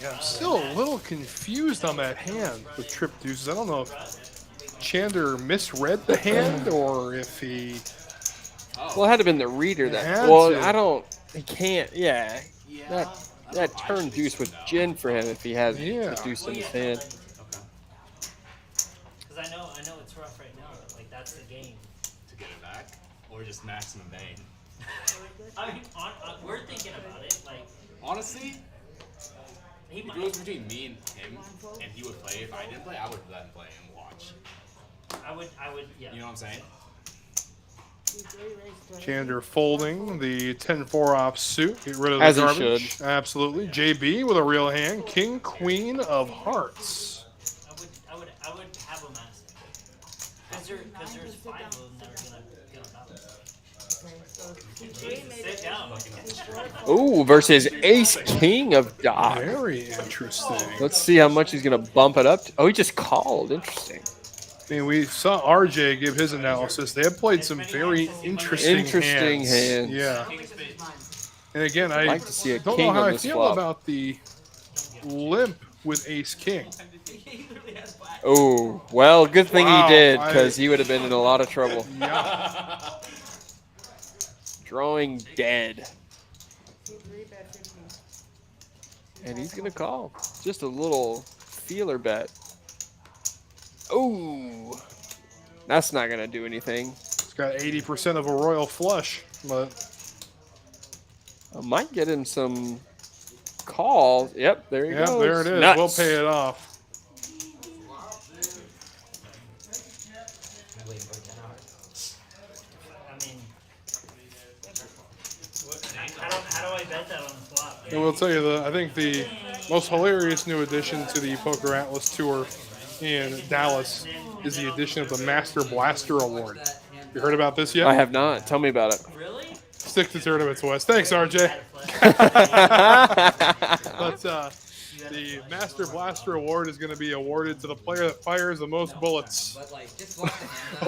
Yeah, I'm still a little confused on that hand with trip deuces. I don't know if Chander misread the hand or if he. Well, it had to have been the reader Had that. Well, to. I don't. He can't. Yeah. That turn deuce would gin for him if he has the deuce in his hand. Because I know it's rough right now. But like that's the game. To get it back, or just maximum bang. I mean, we're thinking about it. Like Honestly, he if might. it was between me and him, and he would play, if I didn't play, I would let him play and watch. I would. Yeah. You know what I'm saying? Chander folding the 10-4 off suit. Get rid of As the he garbage. should. Absolutely. JB with a real hand. King, queen of hearts. I would have him as it. Because there's 5 of them that are gonna balance. Sit down. Ooh, versus ace king of dimes. Very interesting. Let's see how much he's going to bump it up to. Oh, he just called. Interesting. I mean, we saw RJ give his analysis. They have played some very interesting hands. Yeah. And again, I like to see a don't king know how on I this feel flop. about the limp with ace king. Oh, well, good thing Wow, he did, because he would have been in a lot of trouble. Yeah. Drawing dead. And he's going to call. Just a little feeler bet. Oh, that's not going to do anything. It's got 80% of a royal flush, but I might get him some calls. Yep, there he goes. yeah, there it is. Nuts. We'll pay it off. I mean, how do I bet that on the flop? And we'll tell you, I think the most hilarious new addition to the Poker Atlas Tour in Dallas is the addition of the Master Blaster Award. You heard about this yet? I have not. Tell me about it. Really? Stick to tournaments, West. Thanks, RJ. But the Master Blaster Award is going to be awarded to the player that fires the most bullets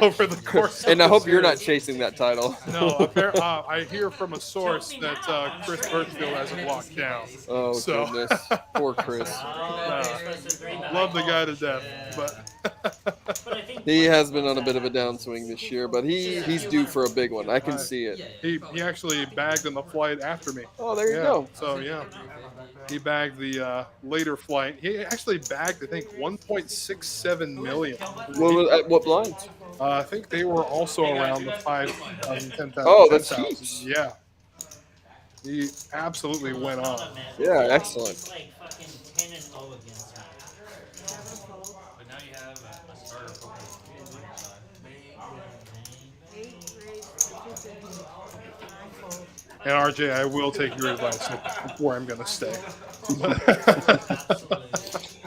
over the course of And I the hope you're not series. chasing that title. No, I hear from a source that Chris Birchfield hasn't locked down. Oh, So- goodness. Poor Chris. Love the guy to death, but He has been on a bit of a downswing this year, but he's due for a big one. I can see it. he actually bagged on the flight after me. Oh, there you Yeah, go. So yeah, he bagged the later flight. He actually bagged, I think, 1.67 million. At what blinds? I think they were also around the 5,000, 10,000. Oh, that's 10,000. huge. Yeah. He absolutely went on. Yeah, excellent. It's like fucking 10 and 0 against him. But now you have a starter poker. And RJ, I will take your advice before I'm going to stay.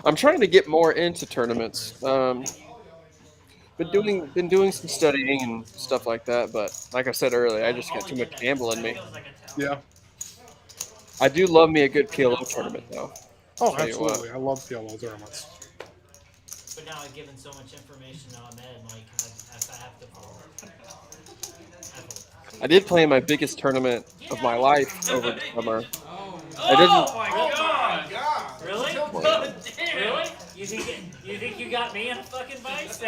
I'm trying to get more into tournaments. Been doing some studying and stuff like that, but like I said earlier, I just got too much gambling in me. Yeah. I do love me a good PLO tournament, though. Oh, Tell you what. absolutely. I love PLO tournaments. But now I've given so much information on Ed, like I have to follow. I did play in my biggest tournament of my life over the summer. I Oh my god! Really? Really? You think you got me in a fucking vice?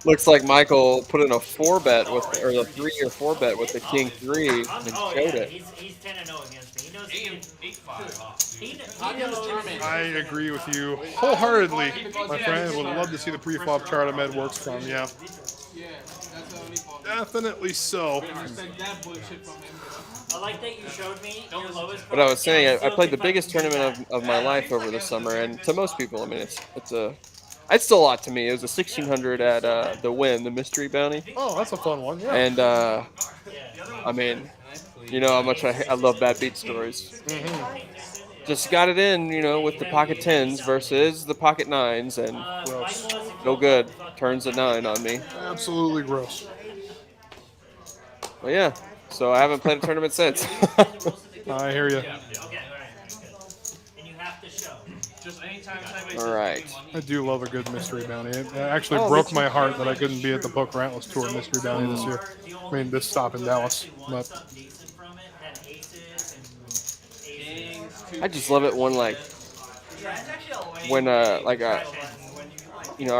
Looks like Michael put in a 4-bet with, or the 3 or 4-bet with the King 3 and Oh showed yeah, it. he's 10-0 against me. He knows. 8-5. He knows. I agree with you wholeheartedly, my friend. Would love to see the pre-flop chart Ahmed works from. Yeah, Yeah, that's the only problem. definitely so. I expect that bullshit from him. I like that you showed me your lowest. But I was saying, I played the biggest tournament of my life over the summer, and to most people, I mean, it's still a lot to me. It was a 1,600 at the Win, the mystery bounty. Oh, that's a fun one. Yeah. And I mean, you know how much I love bad beat stories. Just got it in, you know, with the pocket 10s versus the pocket 9s, and Gross. no good. Turns a 9 on me. Absolutely gross. But yeah, so I haven't played a tournament since. I hear you. Okay, alright, good. And you have to show. Just anytime. All right. I do love a good mystery bounty. It actually Oh, broke my heart that I couldn't be at the Poker Atlas Tour mystery bounty this year. I mean, this stop in Dallas. But I just love it when a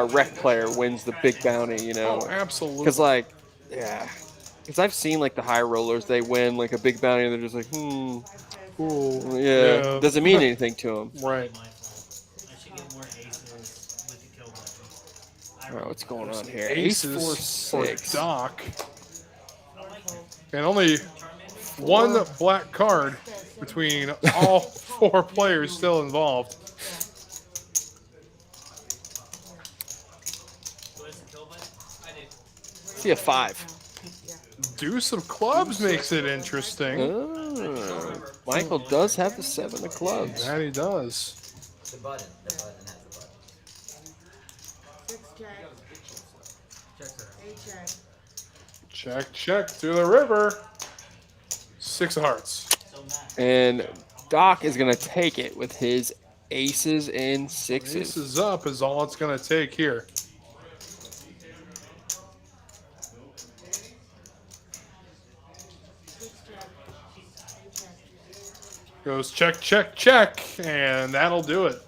rec player wins the big bounty, you know. Oh, absolutely. Because because I've seen like the high rollers, they win like a big bounty and they're just like, Cool. yeah. Doesn't mean anything to them. Right. All right, what's going on here? Aces for 4-6. Doc. And only one black card between all 4 players still involved. See a 5. Deuce of clubs makes it interesting. Oh, Michael does have the 7 of clubs. That he does. The button has the button. 6 check. Check to the river. 6 of hearts. And Doc is going to take it with his aces and 6s. Aces up is all it's going to take here. Goes check, and that'll do it.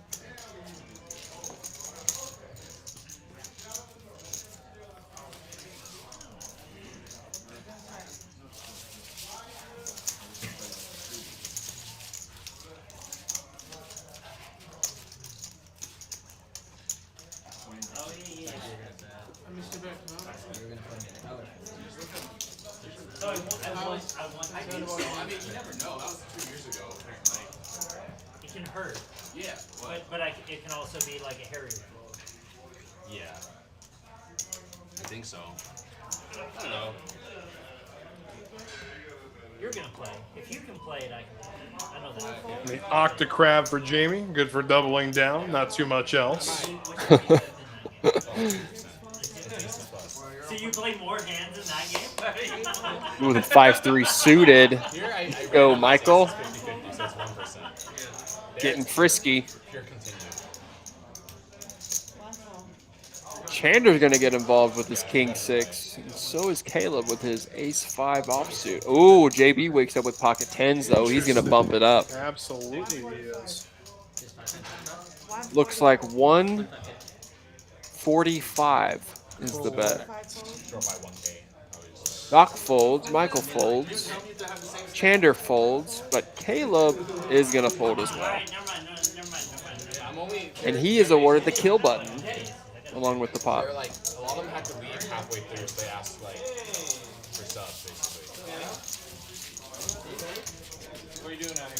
I mean, you never know. That was 2 years ago. It can hurt. Yeah. But it can also be like a hairy roll. Yeah. I think so. I don't know. You're gonna play. If you can play it, I can play it. I know that. The Octocrab for Jamie. Good for doubling down. Not too much else. So you play more hands in that game? Ooh, the 5-3 suited. Go, Michael. Getting frisky. Chander's going to get involved with his King 6. And so is Caleb with his Ace 5 offsuit. Ooh, JB wakes up with pocket 10s, though. He's going to bump it up. Absolutely he is. Looks like 145 is the bet. Doc folds, Michael folds, Chander folds, but Caleb is going to fold as well. And he is awarded the kill button along with the pot. They're like, a lot of them had to leave halfway through, so they asked like for subs, basically. What are you doing out here?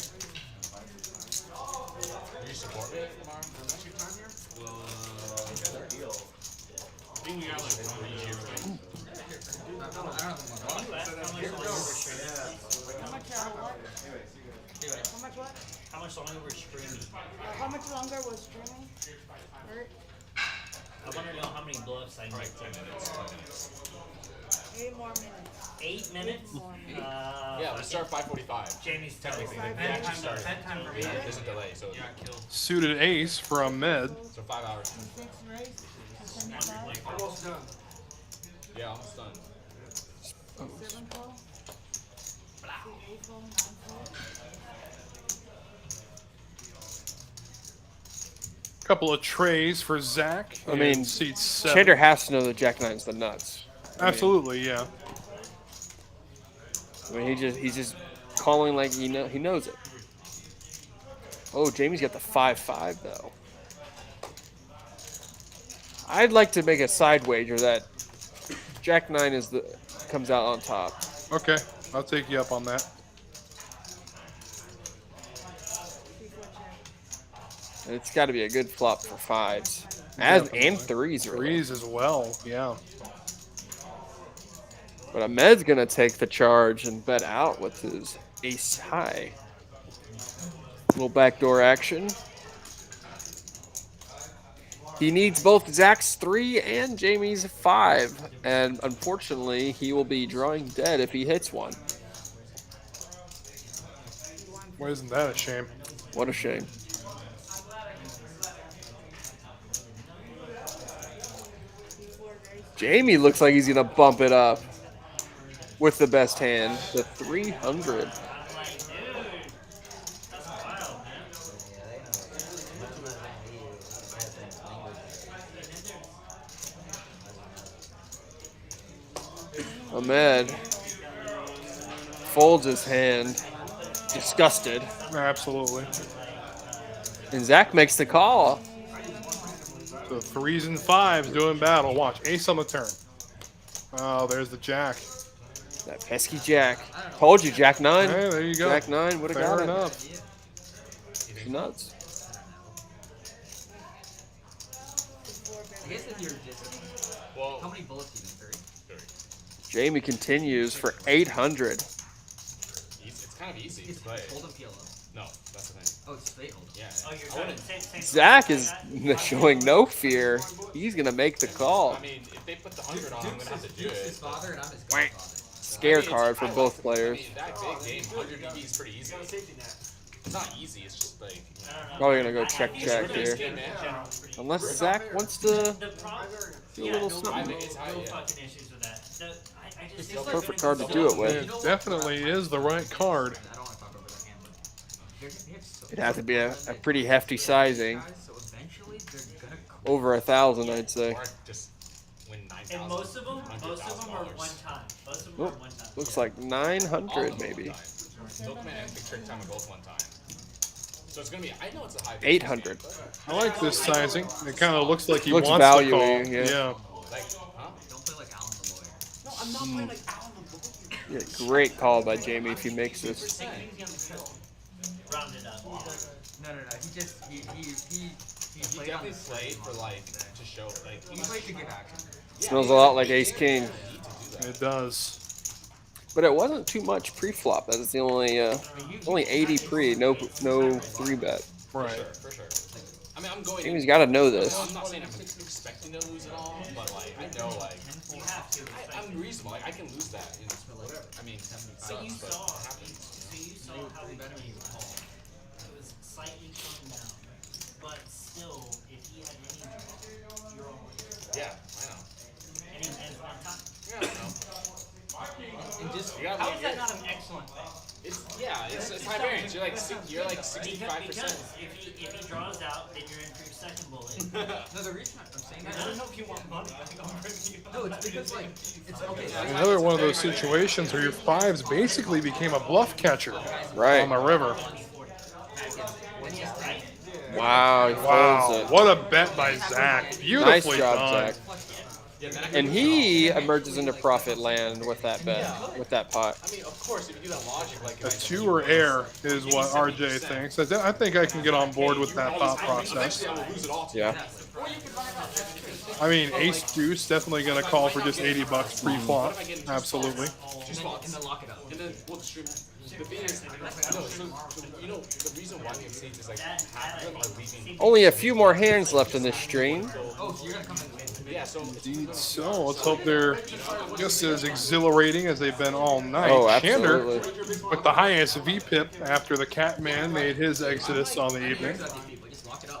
Do you support me tomorrow? Next your time here? Well, I think we got like 1 year. How much longer were streaming? How much longer was streaming? Hurt? I want to know how many bluffs I made. 8 more minutes. 8 minutes? Yeah, we start 5:45. Jamie's Technically, telling we actually started. bedtime for me. There's a delay, so Suited ace from Med. so 5 hours. 6 race. 75. Almost done. Yeah, almost done. 7 4. 8 4. 9 4. Couple of trays for Zach. I mean, in seat 7. Chander has to know that Jack Nine's the nuts. Absolutely, yeah. I mean, he's just calling like he knows it. Oh, Jamie's got the 5-5 though. I'd like to make a side wager that Jack Nine comes out on top. Okay, I'll take you up on that. And it's got to be a good flop for 5s. And 3s, really. 3s as well, yeah. But Ahmed's going to take the charge and bet out with his ace high. Little backdoor action. He needs both Zach's 3 and Jamie's 5. And unfortunately, he will be drawing dead if he hits one. Well, isn't that a shame? What a shame. Jamie looks like he's going to bump it up with the best hand, the 300. Ahmed folds his hand, disgusted. Absolutely. And Zach makes the call. So 3s and 5s doing battle. Watch, ace on the turn. Oh, there's the Jack. That pesky Jack. Told you, Jack 9. Hey, there you go. Jack 9 would have got Fair it. enough. It's nuts. I guess if you're just, how many bullets do you need? 30? Jamie continues for 800. It's kind of easy to play. Hold and PLO. No, that's the thing. Oh, it's straight hold. Yeah. Oh, you're done. Same Zach is showing no fear. He's going to make the call. I mean, if they put the 100 on, I'm going to have to do Duke's it. his father and I'm his godfather. Scare card for both players. I mean, that big game, 100 EV is pretty easy. It's not easy, it's just like... Probably going to go check here. Unless Zach wants to do a little something. It's a perfect card to do it with. It definitely is the right card. It'd have to be a pretty hefty sizing. Over 1,000, I'd say. And most of them are one time. Most of them are one time. Looks like 900 maybe. Milkman and Big Trick Time are both one time. So it's going to be, I know it's a high 800. I like this sizing. It kind of looks like he Looks wants to call. valuing, yeah. Like, huh? Don't play like Alan the lawyer. No, I'm not playing like Alan the lawyer. Yeah, great call by Jamie if he makes this. Round it up. No. He just he He played on definitely the played for like, to show, like... He played to give action. Smells a lot like Ace King. It does. But it wasn't too much pre-flop. That is the only 80 pre, no 3-bet. Right. For sure. I mean, I'm going... Jamie's got to know this. I'm not saying I'm expecting to lose it all, but like, I know like... I'm reasonable. Like, I can lose that in whatever. I mean, So you but saw, it happens. so you saw how he better you call. It was slightly coming down, but still, if he had any, you're all in. Yeah, I know. And on top. Yeah, I know. And just How is that not an excellent thing? It's high variance. You're like 65%. Because if he draws out, then you're in for your second bullet. no, the reason I'm saying that I don't know if you want money. I'm bringing you. no, it's because like it's okay. Another one of those situations where your 5s basically became a bluff catcher Right. on the river. Wow, he folds Wow, it. what a bet by Zach. Beautifully Nice job, done. Zach. And he emerges into profit land with that bet, with that pot. I mean, of course, if you do that logic, like... A 2 or air is what RJ thinks. I think I can get on board with that thought process. Yeah. I mean, Ace Deuce definitely going to call for just $80 pre-flop. Absolutely. And then lock it up. And then we'll stream The thing is, the reason why we have saved is like half of them are leaving. Only a few more hands left in this stream. Oh, so you're gonna come in with me. Yeah, so Indeed so. Let's hope they're just as exhilarating as they've been all night. Oh, Chander absolutely. with the highest VPIP after the Catman made his exodus on the evening,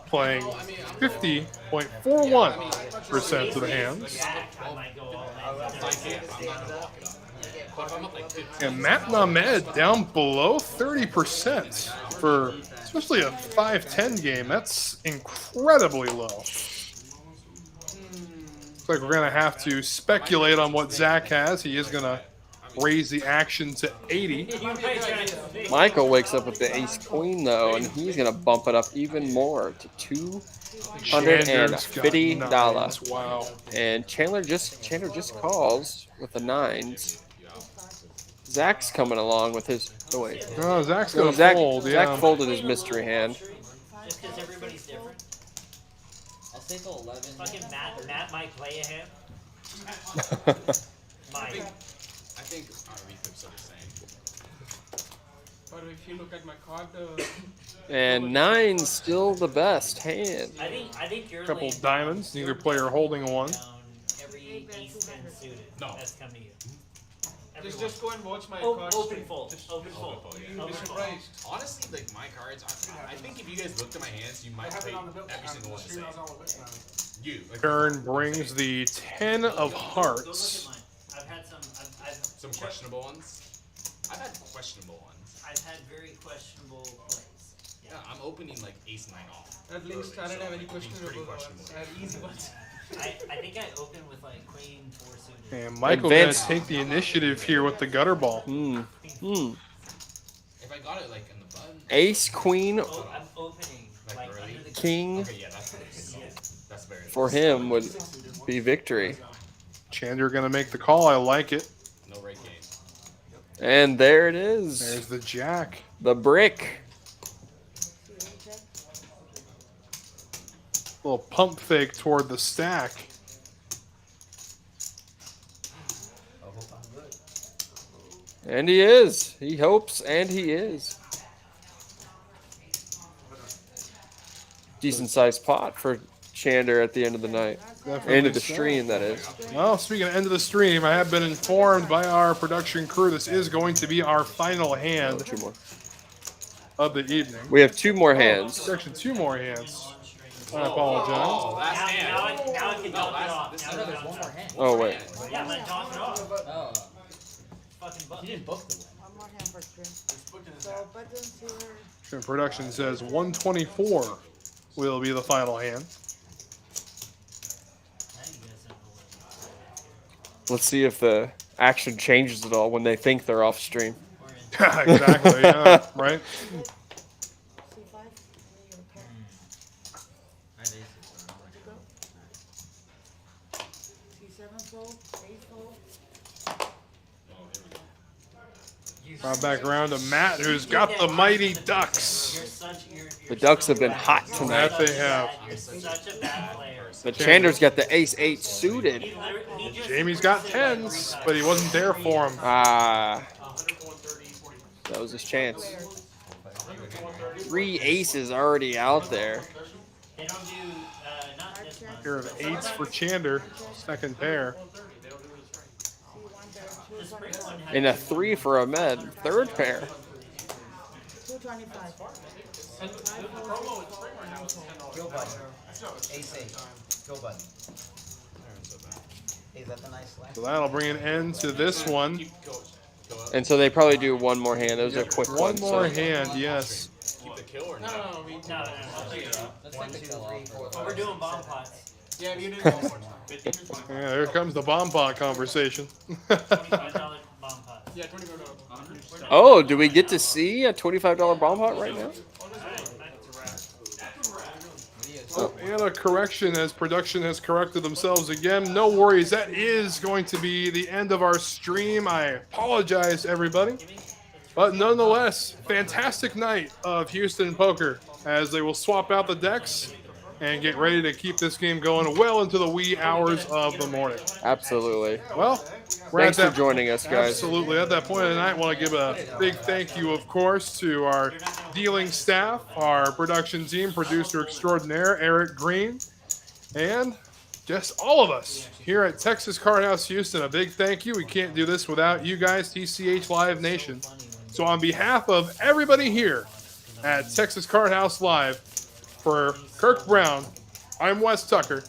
playing 50.41% of the hands. And Matt Named down below 30% for especially a 5-10 game. That's incredibly low. Looks like we're going to have to speculate on what Zach has. He is going to raise the action to 80. Michael wakes up with the ace queen though, and he's gonna bump it up even more to $250. Wow. And Chander just calls with the nines. Zach's coming along with his. Oh wait. Oh, Zach's No, gonna fold. Yeah. Zach folded his mystery hand. Just because everybody's different. I'll stay till 11. Fucking Matt might play a hand. Might. I think our VPIPs are the same. But if you look at my card, And nine's still the best hand. I think you're Couple laying diamonds. Neither player holding one. down every ace 10 suited. No. That's come to you. just go and watch my Oh, cards. open fold. Open fold. You'll be surprised. Honestly, like my cards, I think if you guys looked at my hands, you might play every single one the same. You. Like, Turn brings the 10 of hearts. I've had some questionable ones. I've had questionable ones. I've had very questionable plays. Yeah, I'm opening like ace 9 off. At least I don't have any Pretty questionable ones. questionable. I have easy ones. I think I opened with like queen 4 suited. And Michael gonna Advanced. take the initiative here with the gutter ball. If I got it like in the button. Ace queen I'm opening like early? under the king Okay, yeah, that's very. for him would be victory. Chander gonna make the call. I like it. No rate game. And there it is. There's the jack. The brick. Little pump fake toward the stack. And he is. He hopes, and he is. Decent sized pot for Chander at the end of the night. Definitely End of the so. stream, that is. Well, speaking of end of the stream, I have been informed by our production crew this is going to be our final hand Two more. of the evening. We have two more hands. Actually, two more hands. I apologize. Oh, last Now hand. I can dump it off. this Now is- I can There's dump one it more off. hand. Oh, wait. Yeah, I'm gonna dump it off. Oh. Fucking buck. You didn't book the win. One more hand for stream. So buttons here. Stream production says 124 will be the final hand. Let's see if the action changes at all when they think they're off stream. Exactly, yeah, right? C5. Your pair. C7 fold. 8 fold. Back around to Matt, who's got the mighty Ducks. The Ducks have been hot tonight. That they have. You're such a bad player. But Chander's got the ace-8 suited. Jamie's got 10s, but he wasn't there for him. Ah. That was his chance. 3 aces already out there. They don't do not this month. Pair of 8s for Chander, second pair. The spring one had And a 3 for Ahmed, third pair. 225. Go button. Ace 8. Go button. Hey, is that the nice slash? So that'll bring an end to this one. And so they probably do one more hand. Those are quick One ones. more so. hand, yes. Keep the kill or No, not? no, we. No, I'll take it off. Let's 1, take 2, the kill 3, off. 4, 5. We're doing bomb pots. Yeah, we didn't. Yeah, here comes the bomb pot conversation. $25 bomb pots. Yeah, $25. Oh, do we get to see a $25 bomb pot right now? Oh, and a correction as production has corrected themselves again. No worries, that is going to be the end of our stream. I apologize, everybody. But nonetheless, fantastic night of Houston poker as they will swap out the decks and get ready to keep this game going well into the wee hours of the morning. Absolutely. Well, thanks for joining us, guys. Absolutely. At that point of the night, I want to give a big thank you, of course, to our dealing staff, our production team, producer extraordinaire, Eric Green, and just all of us here at Texas Card House Houston. A big thank you. We can't do this without you guys, TCH Live Nation. So on behalf of everybody here at Texas Card House Live, for Kirk Brown, I'm Wes Tucker.